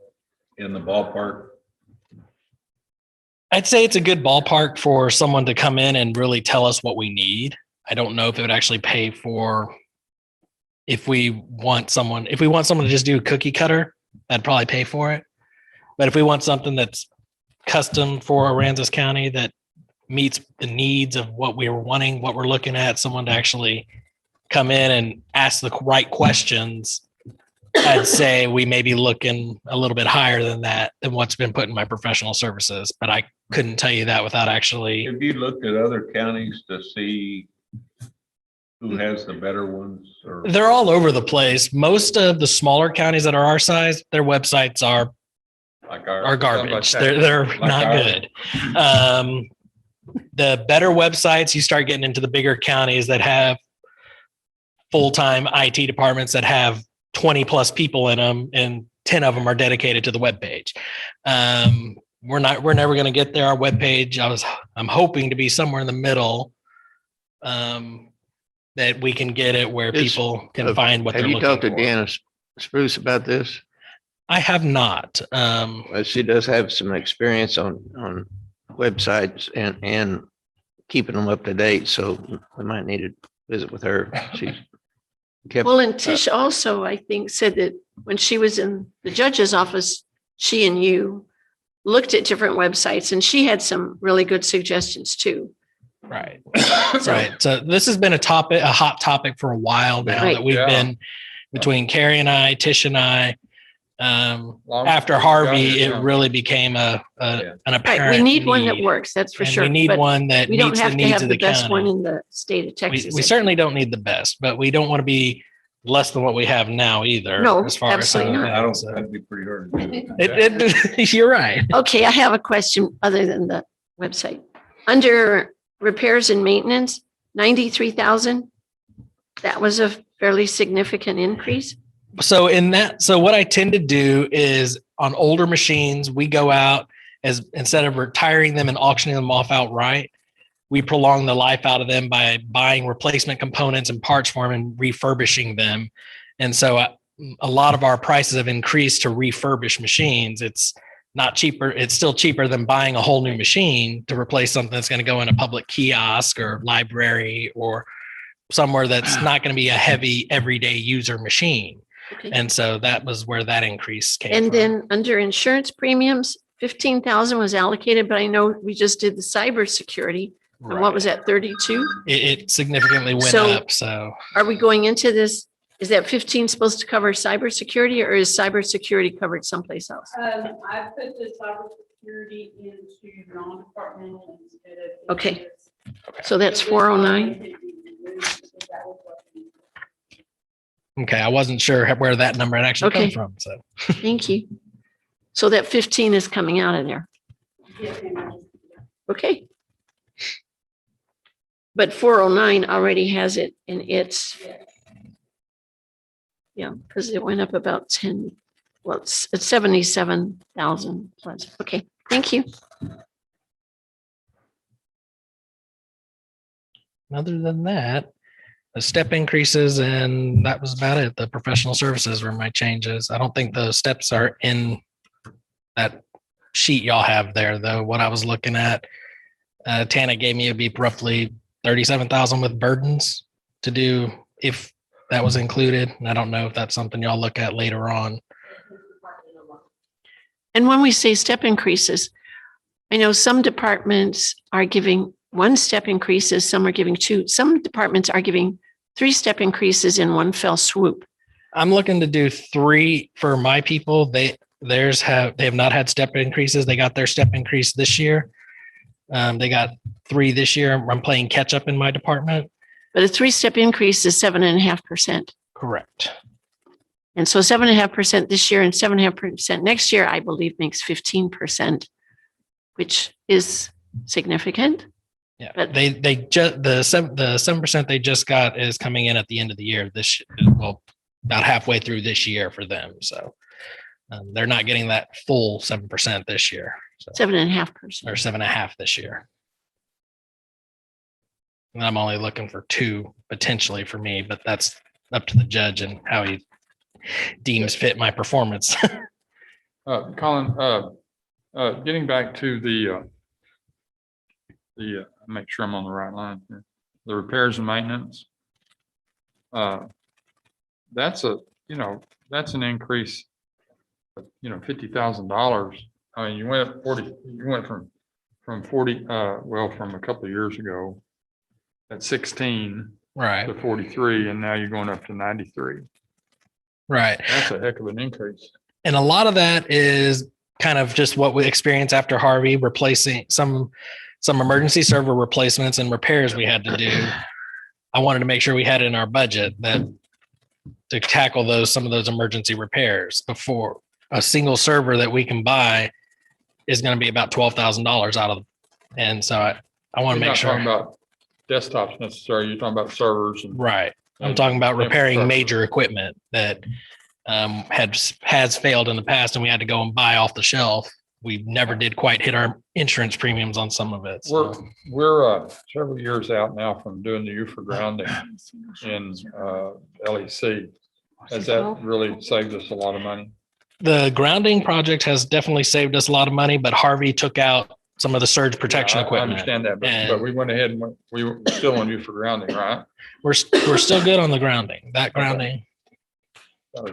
in the ballpark?
I'd say it's a good ballpark for someone to come in and really tell us what we need. I don't know if it would actually pay for, if we want someone to just do a cookie cutter, that'd probably pay for it. But if we want something that's custom for Aransas County that meets the needs of what we were wanting, what we're looking at, someone to actually come in and ask the right questions, I'd say we may be looking a little bit higher than that, than what's been put in my professional services. But I couldn't tell you that without actually.
Have you looked at other counties to see who has the better ones? Or
They're all over the place. Most of the smaller counties that are our size, their websites are garbage. They're like not good. The better websites, you start getting into the bigger counties that have full-time IT departments that have 20 plus people in them and
10 of them are dedicated to the webpage. We're never going to get there. Our webpage, I'm hoping to be somewhere in the middle, that we can get it where people can find what they're
Have you
looking
talked to
for.
Deanna Spruce about this?
I have not.
Well, she does have some experience on websites and keeping them up to date, so we might need to visit with her. She kept.
Well, and Tish also, I think, said that when she was in the judge's office, she and you looked at different websites and she had some really good suggestions too.
Right. Right. So this has been a hot topic for a while now
Right.
that we've
Yeah.
been between Carrie and I, Tish and I. After
before
Harvey,
you got here,
it
yeah.
really became an apparent.
Right, we need one that
need.
works, that's for
And
sure.
we need
but
one that
we don't
meets the
have to
needs
have
of
the
the
best one
county.
in the state of Texas.
We certainly don't need the best, but we don't want to be less than what we have now either.
No,
as far
absolutely
as
not.
I don't, that'd be pretty hard to do.
You're right.
Okay, I have a question other than the website. Under repairs and maintenance, 93,000. That was a fairly significant increase.
So what I tend to do is on older machines, we go out as instead of retiring them and auctioning them off outright, we prolong the life out of them by buying replacement components and parts for them and refurbishing them. And so a lot of our prices have increased to refurbish machines. It's not cheaper. It's still cheaper than buying a whole new machine to replace something that's going to go in a public kiosk or library or somewhere that's not going to be a heavy everyday user machine.
Okay.
And so that was where that increase came
And
from.
then under insurance premiums, 15,000 was allocated, but I know we just did the cybersecurity. And what was that, 32?
It significantly went
So-
up. So
Are we going into this? Is that 15 supposed to cover cybersecurity or is cybersecurity covered someplace else?
I put the cybersecurity into non-departmental instead of.
Okay. So that's 409.
okay, I wasn't sure where that number had actually come
Okay.
from. So
Thank you. So that 15 is coming out of there. Okay. But 409 already has it in its. Yeah, because it went up about 10, well, it's 77,000 plus. Okay, thank you.
other than that, the step increases and that was about it. The professional services were my changes. I don't think the steps are in that sheet y'all have there though. What I was looking at, Tana gave me, it'd be roughly 37,000 with burdens to do if that was included. And I don't know if that's something y'all look at later on.
And when we say step increases, I know some departments are giving one step increases, some are giving two. Some departments are giving 3 step increases in one fell swoop.
I'm looking to do 3 for my people. They have not had step increases. They got their step increase this year. They got 3 this year. I'm playing catch up in my department.
But a 3-step increase is 7.5%.
Correct.
And so 7.5% this year and 7.5% next year, I believe makes 15%, which is significant.
Yeah,
But-
they just the 7% they just got is coming in at the end of the year. Well, about halfway through this year for them. So they're not getting that full 7% this year. So,
7.5%.
or 7.5 this year. And I'm only looking for 2 potentially for me, but that's up to the judge and how he deems fit my performance.
Colin, getting back to the make sure I'm on the right line here. The repairs and maintenance. That's an increase of, $50,000. I mean, you went from 40, from a couple of years ago at 16
Right.
to 43, and now you're going up to 93.
Right.
That's a heck of an increase.
And a lot of that is kind of just what we experienced after Harvey, replacing some emergency server replacements and repairs we had to do. I wanted to make sure we had it in our budget that to tackle some of those emergency repairs before a single server that we can buy is going to be about $12,000 out of. And so I want to make sure.
You're not talking about desktops necessarily. You're talking about servers.
Right. I'm talking about repairing major equipment that has failed in the past and we had to go and buy off the shelf. We never did quite hit our insurance premiums on some of it. So.
We're several years out now from doing the UFA grounding in LEC. Has that really saved us a lot of money?
The grounding project has definitely saved us a lot of money, but Harvey took out some of the surge protection
I
equipment.
understand that, but we went ahead and we were still on UFA grounding, right?
We're still good on the grounding. That grounding.
So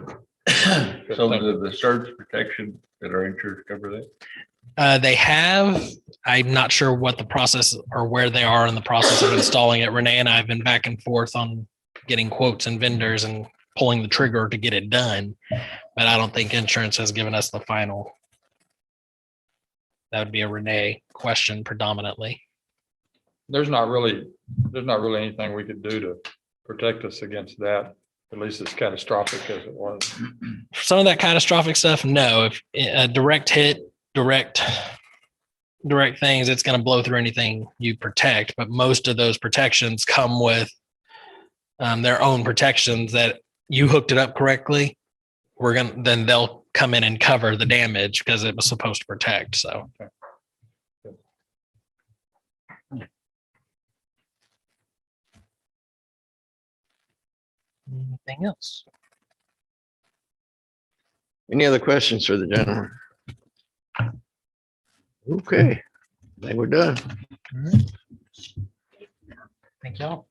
the surge protection, did our insurance cover that?
They have. I'm not sure what the process or where they are in the process of installing it. Renee and I have been back and forth on getting quotes and vendors and pulling the trigger to get it done, but I don't think insurance has given us the final. That would be a Renee question predominantly.
There's not really anything we could do to protect us against that, at least as catastrophic as it was.
For some of that catastrophic stuff, no. If a direct hit, direct things, it's going to blow through anything you protect. But most of those protections come with their own protections that you hooked it up correctly. Then they'll come in and cover the damage because it was supposed to protect. So.
Okay.
Anything else?
Any other questions for the gentleman? Okay, I think we're done.
Thank y'all.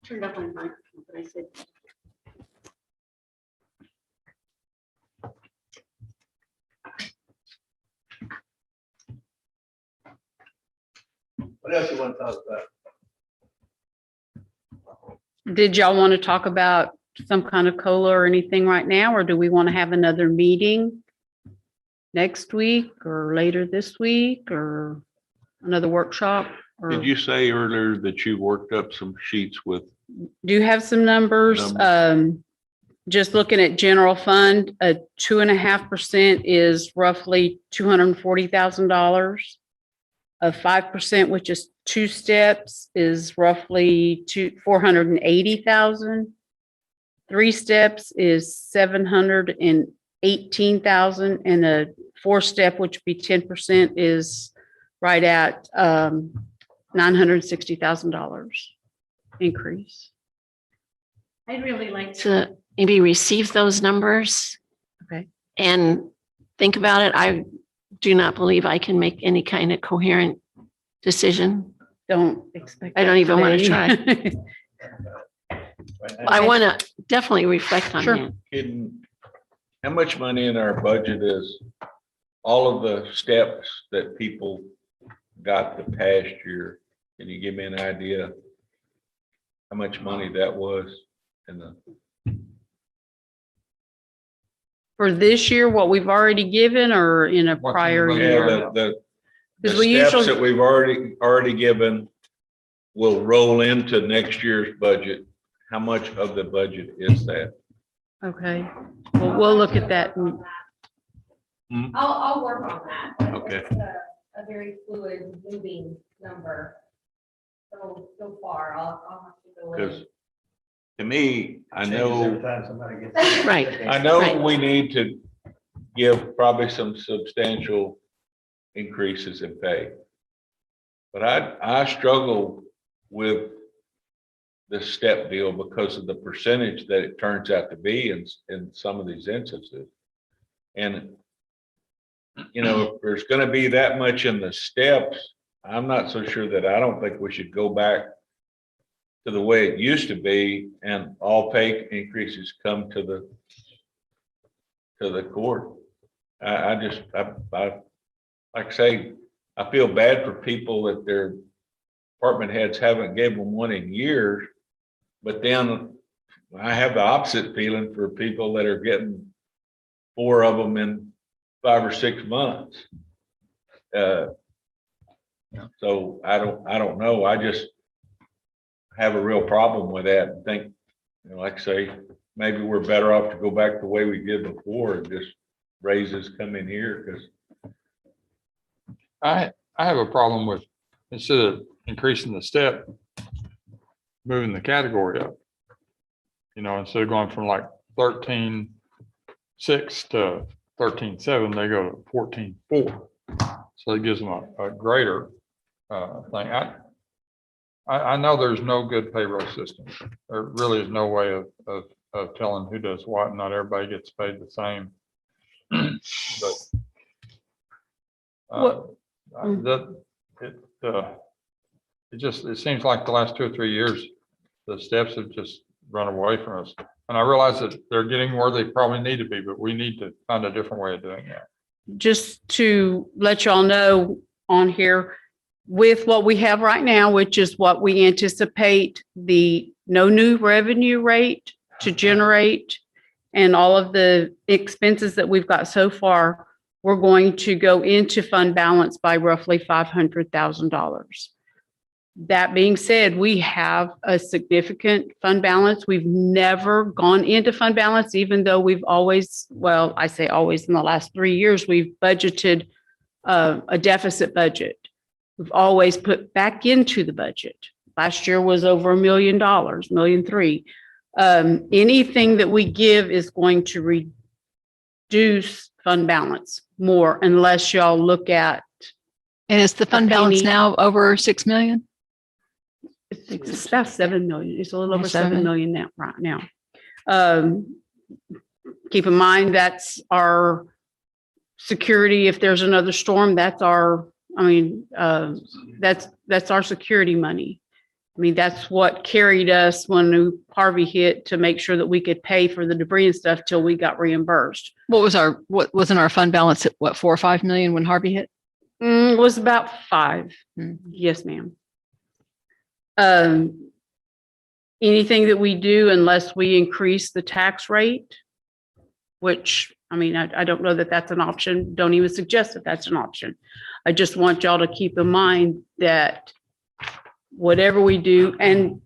Turned up my microphone, but I said.
What else you want to talk about?
Did y'all want to talk about some kind of COLA or anything right now, or do we want to have another meeting next week or later this week or another workshop? Or
Did you say earlier that you worked up some sheets with?
do you have some numbers? Just looking at general fund, 2.5% is roughly $240,000. 5%, which is 2 steps, is roughly 480,000. 3 steps is 718,000, and a 4 step, which would be 10%, is right at $960,000 increase.
I'd really like to maybe receive those numbers.
Okay.
And think about it. I do not believe I can make any kind of coherent decision.
Don't expect.
I don't
that
even want to
today.
try. I want to definitely reflect on
Sure.
that.
How much money in our budget is all of the steps that people got the past year? Can you give me an idea how much money that was in the?
For this year, what we've already given, or in a prior year?
Yeah, the
Because we
steps
usually-
that we've already given will roll into next year's budget. How much of the budget is that?
Okay, well, we'll look at that.
I'll work on that.
Okay.
It's a very fluid, moving number. So far, I'll have to go in.
Because to me, I know.
Right.
I know
Right.
we need to give probably some substantial increases in pay. But I struggle with the step deal because of the percentage that it turns out to be in some of these instances. And, you know, if there's gonna be that much in the steps, I'm not so sure that I don't think we should go back to the way it used to be and all pay increases come to the court. I like I say, I feel bad for people that their department heads haven't given them one in years, but then I have the opposite feeling for people that are getting 4 of them in 5 or 6 months. So I don't know. I just have a real problem with that and think, you know, like I say, maybe we're better off to go back the way we did before and just raises come in here because
I have a problem with, instead of increasing the step, moving the category up. You know, instead of going from like 13.6 to 13.7, they go to 14.4. So it gives them a greater thing. I know there's no good payroll system. There really is no way of telling who does what. Not everybody gets paid the same. But it seems like the last 2 or 3 years, the steps have just run away from us. And I realize that they're getting where they probably need to be, but we need to find a different way of doing that.
Just to let y'all know on here, with what we have right now, which is what we anticipate the no new revenue rate to generate and all of the expenses that we've got so far, we're going to go into fund balance by roughly $500,000. That being said, we have a significant fund balance. We've never gone into fund balance, even though we've always, well, I say always, in the last 3 years, we've budgeted a deficit budget. We've always put back into the budget. Last year was over $1 million, $1.3 million. Anything that we give is going to reduce fund balance more unless y'all look at.
And is the fund balance now over 6 million?
It's about 7 million. It's a little over 7 million now, right now. Keep in mind, that's our security. If there's another storm, that's our, that's our security money. I mean, that's what carried us when Harvey hit, to make sure that we could pay for the debris and stuff till we got reimbursed.
What wasn't our fund balance at what, 4 or 5 million when Harvey hit?
It was about 5. Yes, ma'am. Anything that we do, unless we increase the tax rate, which, I don't know that that's an option. Don't even suggest that that's an option. I just want y'all to keep in mind that whatever we do, and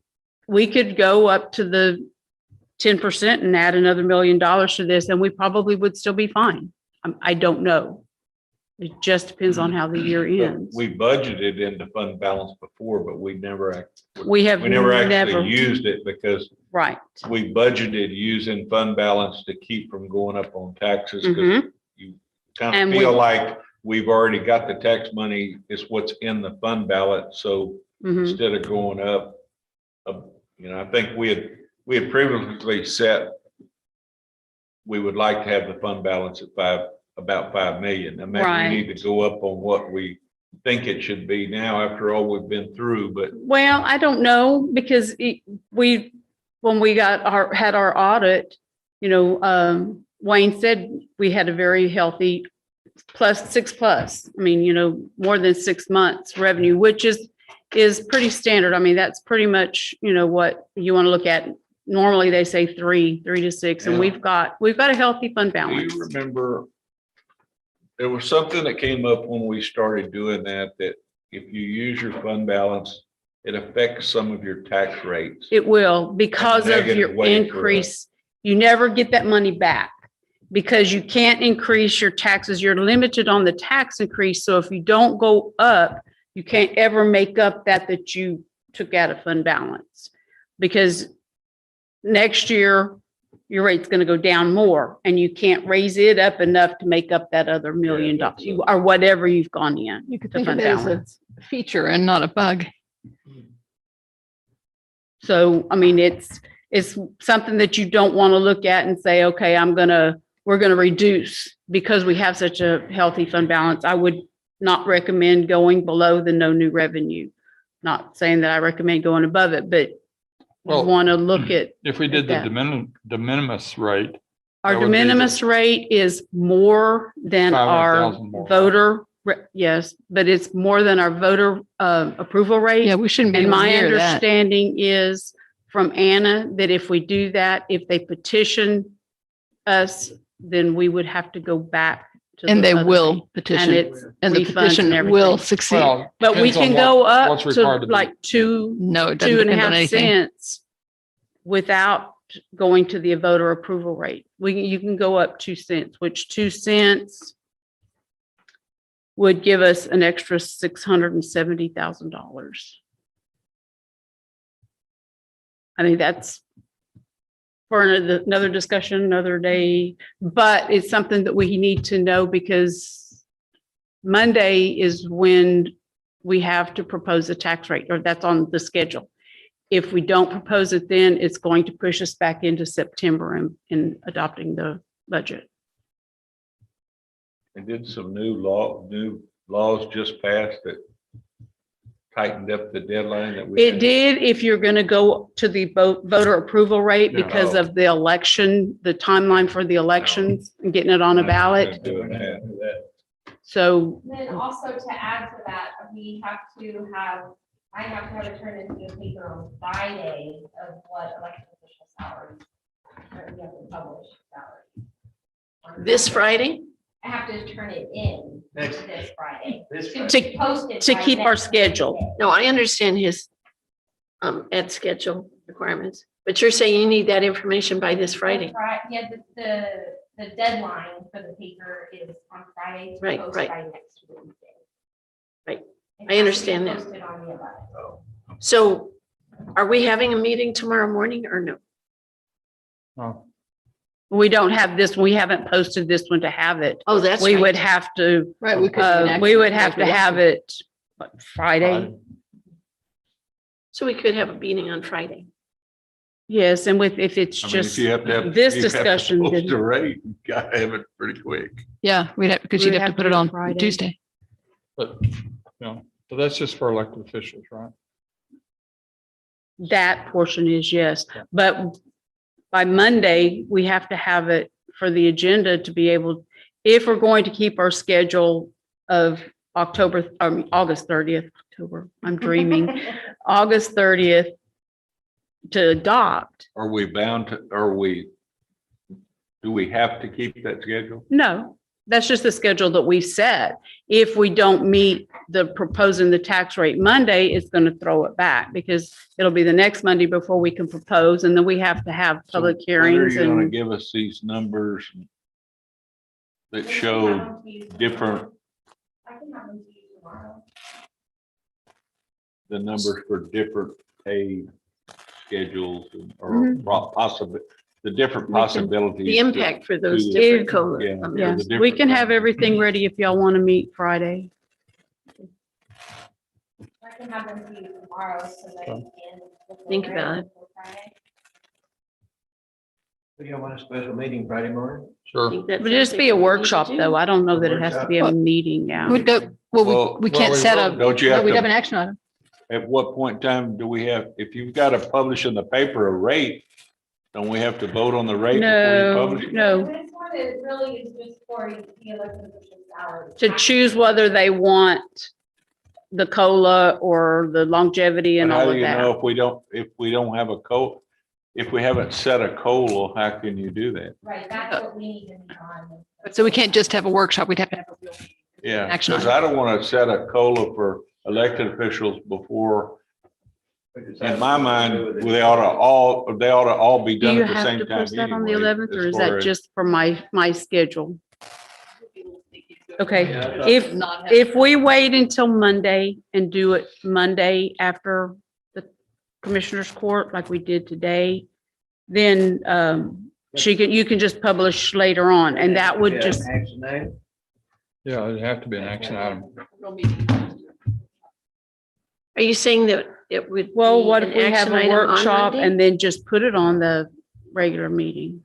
we could go up to the 10% and add another $1 million to this, and we probably would still be fine. I don't know. It just depends on how the year ends.
We budgeted into fund balance before, but we never
We
never actually used it because
right.
We budgeted using fund balance to keep from going up on taxes, because you kind of feel like we've already got the tax money. It's what's in the fund balance. So instead of going up, I think we had previously set, we would like to have the fund balance at about 5 million. And maybe we need to go up on what we think it should be now after all we've been through. But
well, I don't know, because when we had our audit, Wayne said we had a very healthy +6+. More than 6 months revenue, which is pretty standard. That's pretty much, what you want to look at. Normally they say 3 to 6, and we've got a healthy fund balance.
Do you remember there was something that came up when we started doing that if you use your fund balance, it affects some of your tax rates?
It will, because of your increase. You never get that money back because you can't increase your taxes. You're limited on the tax increase. So if you don't go up, you can't ever make up that you took out of fund balance, because next year your rate's going to go down more, and you can't raise it up enough to make up that other $1 million or whatever you've gone in.
You could think of it as a feature and not a bug.
So, it's something that you don't want to look at and say, okay, we're going to reduce because we have such a healthy fund balance. I would not recommend going below the no new revenue. Not saying that I recommend going above it, but you want to look at.
If we did the de minimis rate.
Our de minimis rate is more than our voter. Yes, but it's more than our voter approval rate.
Yeah, we shouldn't be.
And my understanding is from Anna that if we do that, if they petition us, then we would have to go back to.
And they will petition, and the petition will succeed.
Well,
but we can go up to like
$2.5
cents without going to the voter approval rate. You can go up 2 cents, which 2 cents would give us an extra $670,000. That's for another discussion, another day, but it's something that we need to know because Monday is when we have to propose a tax rate, or that's on the schedule. If we don't propose it, then it's going to push us back into September in adopting the budget.
And did some new laws just passed that tightened up the deadline that we.
It did, if you're going to go to the voter approval rate because of the election, the timeline for the elections and getting it on a ballot.
Doing that.
So
Then also to add to that, I have to have it turned into a paper on Friday of what elected official salaries. Or we have to publish salaries.
This Friday?
I have to turn it in this Friday.
to,
Post it
to
by
keep our
next
schedule.
Friday.
No, I understand his ed schedule requirements, but you're saying you need that information by this Friday.
Yeah, the deadline for the paper is on Friday. To
Right,
post
right.
by next Wednesday.
Right.
It
I
has to be
understand that.
posted on the 11th.
So are we having a meeting tomorrow morning or no?
Oh,
We don't have this, we haven't posted this one to have it.
Oh, that's
We
right.
would have to,
Right, we could.
we would have to have it what, Friday.
So we could have a meeting on Friday.
Yes, and with, if it's
I mean, if
just
you have to have.
this
you have to
discussion,
post
then-
the rate, you gotta have it pretty quick.
Yeah, we'd have, because you'd
We'd
have to
have
put
to
it
do it
on
Friday.
Tuesday.
but, but that's just for elected officials, right?
that portion is yes, but by Monday, we have to have it for the agenda to be able, if we're going to keep our schedule of August 30th, October, I'm dreaming, August 30th to adopt.
Are we bound to, do we have to keep that schedule?
No, that's just the schedule that we set. If we don't meet the proposing the tax rate Monday, it's going to throw it back because it'll be the next Monday before we can propose. And then we have to have public
When
hearings
are you gonna
and
give us these numbers that show different,
I can have them to you tomorrow.
the numbers for different pay schedules or
Mhm.
possible, the different
We can-
possibilities.
The impact for those
to-
different
If-
COLA.
Yeah. for
yes,
the
we
different-
can have everything ready if y'all want to meet Friday.
I can have them to you tomorrow so that you can.
Think about it.
before Friday.
Do you want a special meeting Friday morning?
Sure.
But just be a workshop though. I don't know that it has to be a meeting now.
We don't, well,
Well,
we can't set a,
Don't you
no,
have
we'd have an
to,
action item.
at what point in time do we have, if you've got to publish in the paper a rate, don't we have to vote on the rate before you
No,
publish it?
no,
This one is really is just for the elected official salary.
to choose whether they want the COLA or the longevity and
But
all
how do
of
you know
that.
if we don't have a if we haven't set a COLA, how can you do that?
Right, that's what we need to be on.
So we can't just have a workshop. We'd have to have a real.
Yeah,
Action
because
item.
I don't want to set a COLA for elected officials before, in my mind, they ought to all be
Do
done
you
at the
have
same
to
time
post that on the
anyway,
11th or
as
is
far
that
as-
just for my schedule? Okay, if we wait until Monday and do it Monday after the commissioner's court like we did today, then you can just publish later on and that would just,
Yeah, it'd have to be an action item.
Are you saying that it would?
well,
be
what
an
if we have
action
a
item on
workshop
Monday?
and then just put it on the regular meeting?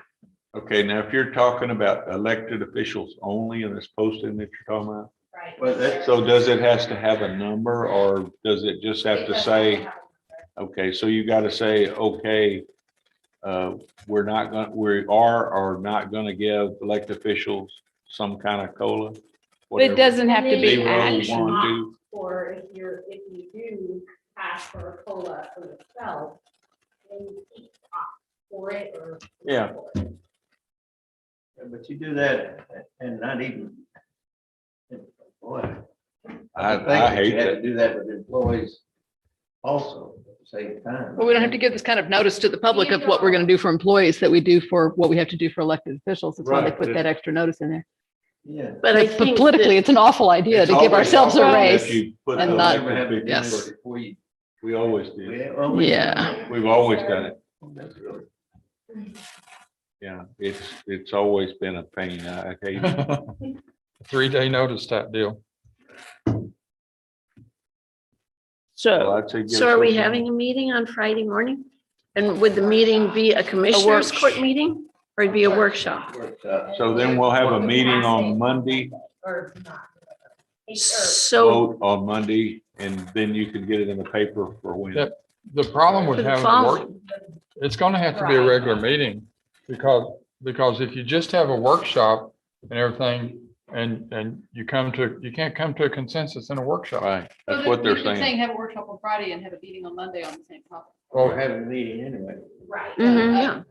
Okay, now if you're talking about elected officials only in this posting that you're talking about,
Right.
so does it has to have a number or does it just have to say, okay, so you got to say, okay, we are not going to give elected officials some kind of COLA?
It doesn't have to be
Zero,
action.
one, two.
Or if you do ask for a COLA for yourself, then you keep for it or.
Yeah.
But you do that and not even. Boy.
I hate
You have
that.
to do that with employees also at the same time.
Well, we don't have to give this kind of notice to the public of what we're going to do for employees that we do for what we have to do for elected officials. That's why they
Right,
put
but
that extra notice in there.
Yeah.
But I
But
think
politically,
that-
it's an awful idea
It's
to give
always
ourselves a
awful
raise.
if you put
and
the
not-
elected officials
yes.
first. We always do.
Yeah.
We've always done it.
That's really.
Yeah, it's always been a pain. I hate it.
3-day notice type deal.
Well,
So,
I'd say give
so
us
are we
some-
having a meeting on Friday morning? And would the meeting be a commissioners court meeting or it'd be a workshop?
So then we'll have a meeting on Monday,
Or not.
So
vote on Monday, and then you can get it in the paper for when.
Yep. The problem with
For the
having a work,
following.
it's gonna have to be a regular meeting because if you just have a workshop and everything and you can't come to a consensus in a workshop.
Right, that's what they're saying.
have a workshop on Friday and have a meeting on Monday on the same topic.
Well,
having a meeting anyway.
Right.
Yeah.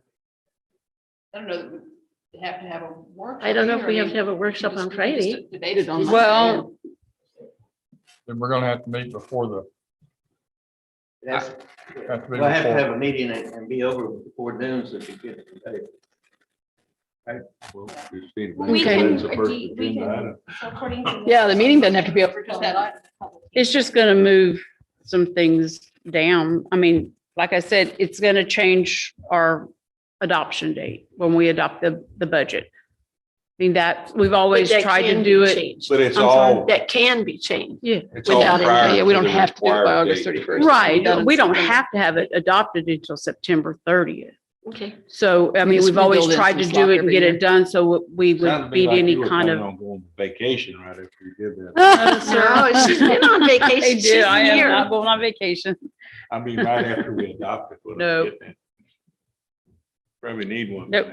I don't know that we have to have a workshop.
I don't know if we have to have a workshop on Friday.
Debated on.
Well,
then we're gonna have to meet before the.
That's,
have to be
we'll have to
before-
have a meeting and be over before noon so we can get it today.
Well, just need to
We
make sure
can,
it's the first
we
agenda
can,
item.
so according to.
Yeah, the meeting doesn't have to be over just that item.
it's just going to move some things down. I mean, like I said, it's going to change our adoption date when we adopt the budget. I mean, that, we've always
That
tried to
can
do
be
it.
changed.
But it's
I'm sorry,
all,
That can be changed.
Yeah.
it's all
without
prior
any-
Yeah, we
to
don't
the
have to do it by
required
August
date.
31st.
Right. We don't have to have it adopted until September 30th.
Okay.
So, I
We
mean,
just
we've always
rebuild in
tried
some
to
slop
do it and
every
get
year.
it done so we
Sounded to
would
me
beat
like
any
you were
kind
planning
of.
on going vacation right after you did that.
No, she's been on vacation.
I
She's
do. I am
here.
not going on vacation.
I mean, right after we adopt it. what I'm
No.
getting at. Probably need one.
Nope.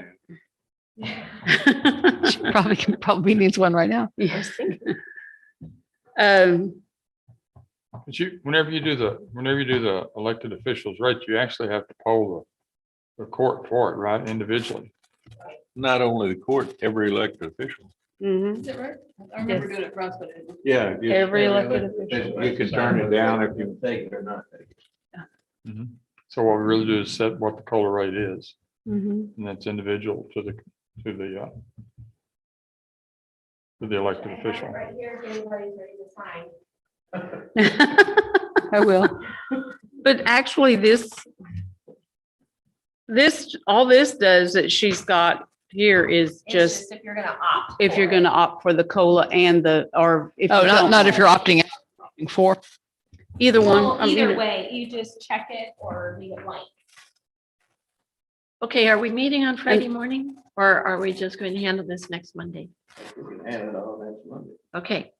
Probably needs one right now.
Yes.
But whenever you do the elected officials, right, you actually have to poll the court for it, right, individually.
Not only the court, every elected official.
Mhm.
Is it right? I
remember
doing it for us, but.
Yeah. you-
Every elected official.
You can turn it down if you.
Take it or not take it.
So what we really do is set what the COLA rate is,
Mhm.
and that's individual to the elected official.
Right here, January's ready to sign.
I will. But actually, all this does that she's got here is
It's
just
if you're gonna opt.
if you're
for
going to opt for the COLA and or if
Oh,
you
not
don't.
if you're opting out, opting for.
Either
it.
one.
Well,
I mean,
either way, you just check it or leave it blank.
Okay, are we meeting on Friday morning or are we just going to handle this next Monday?
We can have it all next Monday.
Okay.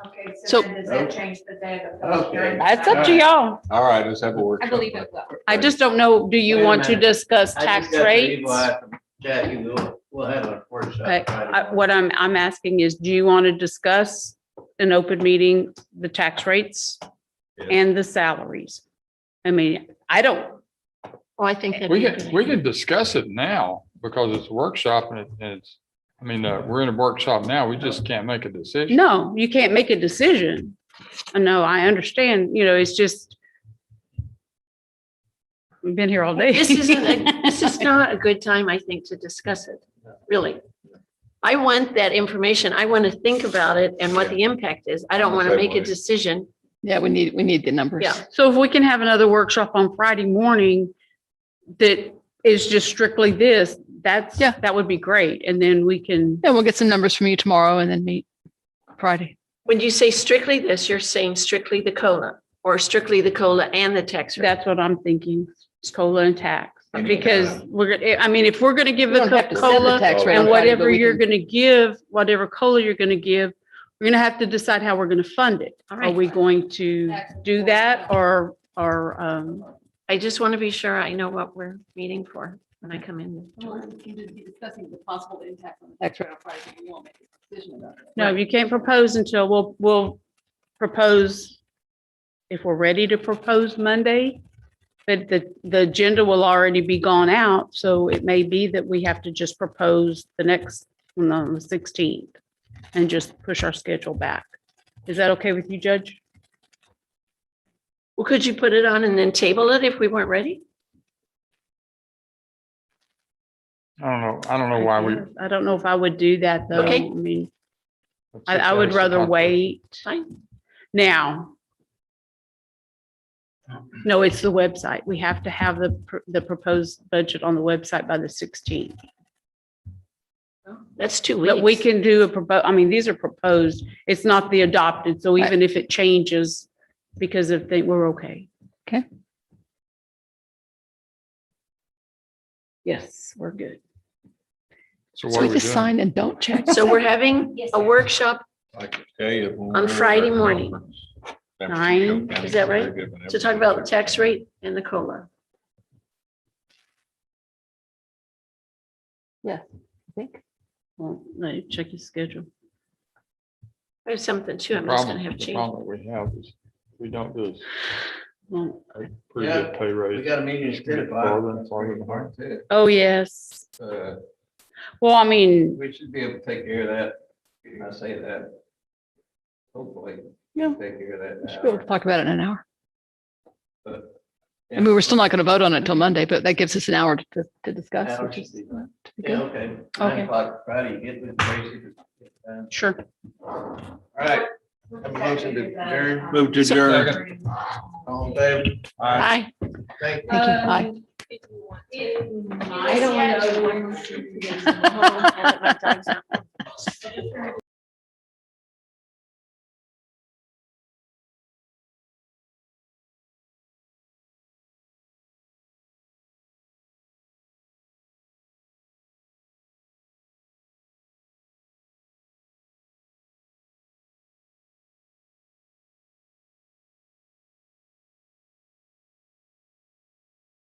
Okay,
So-
then does that change the day of the public
Okay.
hearing?
That's up to y'all.
All right, let's have a workshop.
I believe it will.
I just don't know, do you
Wait a
want to
minute.
discuss
I
tax
just got the
rates?
email out from Jackie, we'll have a workshop.
Okay,
Friday.
what I'm asking is, do you want to discuss an open meeting, the tax rates
Yeah.
and the salaries? I mean, I don't,
Oh, I think that.
We can discuss it now because it's a workshop and it's, I mean, we're in a workshop now. We just can't make a decision.
no, you can't make a decision. I know, I understand, it's just, we've been here all day.
This is not a good time, I think, to discuss it, really. I want that information. I want to think about it and what the impact is. I don't want to make a decision.
Yeah, we need the numbers.
Yeah.
So if we can have another workshop on Friday morning that is just strictly this, that would be great. And then we can.
Yeah, we'll get some numbers from you tomorrow and then meet Friday.
When you say strictly this, you're saying strictly the COLA or strictly the COLA and the tax rate.
That's what I'm thinking, COLA and tax. Because we're gonna, I mean, if we're gonna give
We
the
don't have to set the
COLA
tax rate on
and
Friday, but
whatever
we
you're
can-
gonna give, whatever COLA you're gonna give, we're gonna have to decide how we're gonna fund it.
All
Are
right.
we going to do that or,
I just want to be sure I know what we're meeting for when I come in.
be discussing the possible impact on the tax rate on Friday, but we won't make a decision about it.
no, you can't propose until we'll propose if we're ready to propose Monday. But the agenda will already be gone out, so it may be that we have to just propose the next, on the 16th and just push our schedule back. Is that okay with you, Judge?
Well, could you put it on and then table it if we weren't ready?
I don't know why we.
I don't know if I would do that, though.
Okay.
I mean, I would rather wait.
Fine.
Now, No, it's the website. We have to have the proposed budget on the website by the 16th.
That's 2 weeks.
But we can do I mean, these are proposed. It's not the adopted. So even if it changes because of we're okay.
Okay.
Yes, we're good.
So
So we just sign and don't check.
So we're having
Yes,
a
sir.
workshop
I can tell you.
on Friday morning.
9,
is that right? To talk about the tax rate and the COLA.
Yes, I think.
Well, let me check his schedule.
There's something too. I'm just gonna have
The
change.
problem that we have is we don't do
Well,
a pretty good pay raise.
We got a meeting at
Farther and farther behind.
oh, yes. Well, I mean,
We should be able to take care of that. When I say that. Hopefully.
Yeah.
Take care of that.
We should be able to talk about it in an hour.
But,
I mean, we're still not going to vote on it until Monday, but that gives us an hour to discuss,
Hour
which is
should be fine.
to be
Yeah,
good.
okay.
Okay.
9 o'clock Friday, get with Tracy.
sure.
All right. Have a motion to adjourn.
Move to adjourn.
All in favor?
Hi.
Thank you.
Thank you. Bye.
If-
I don't want to.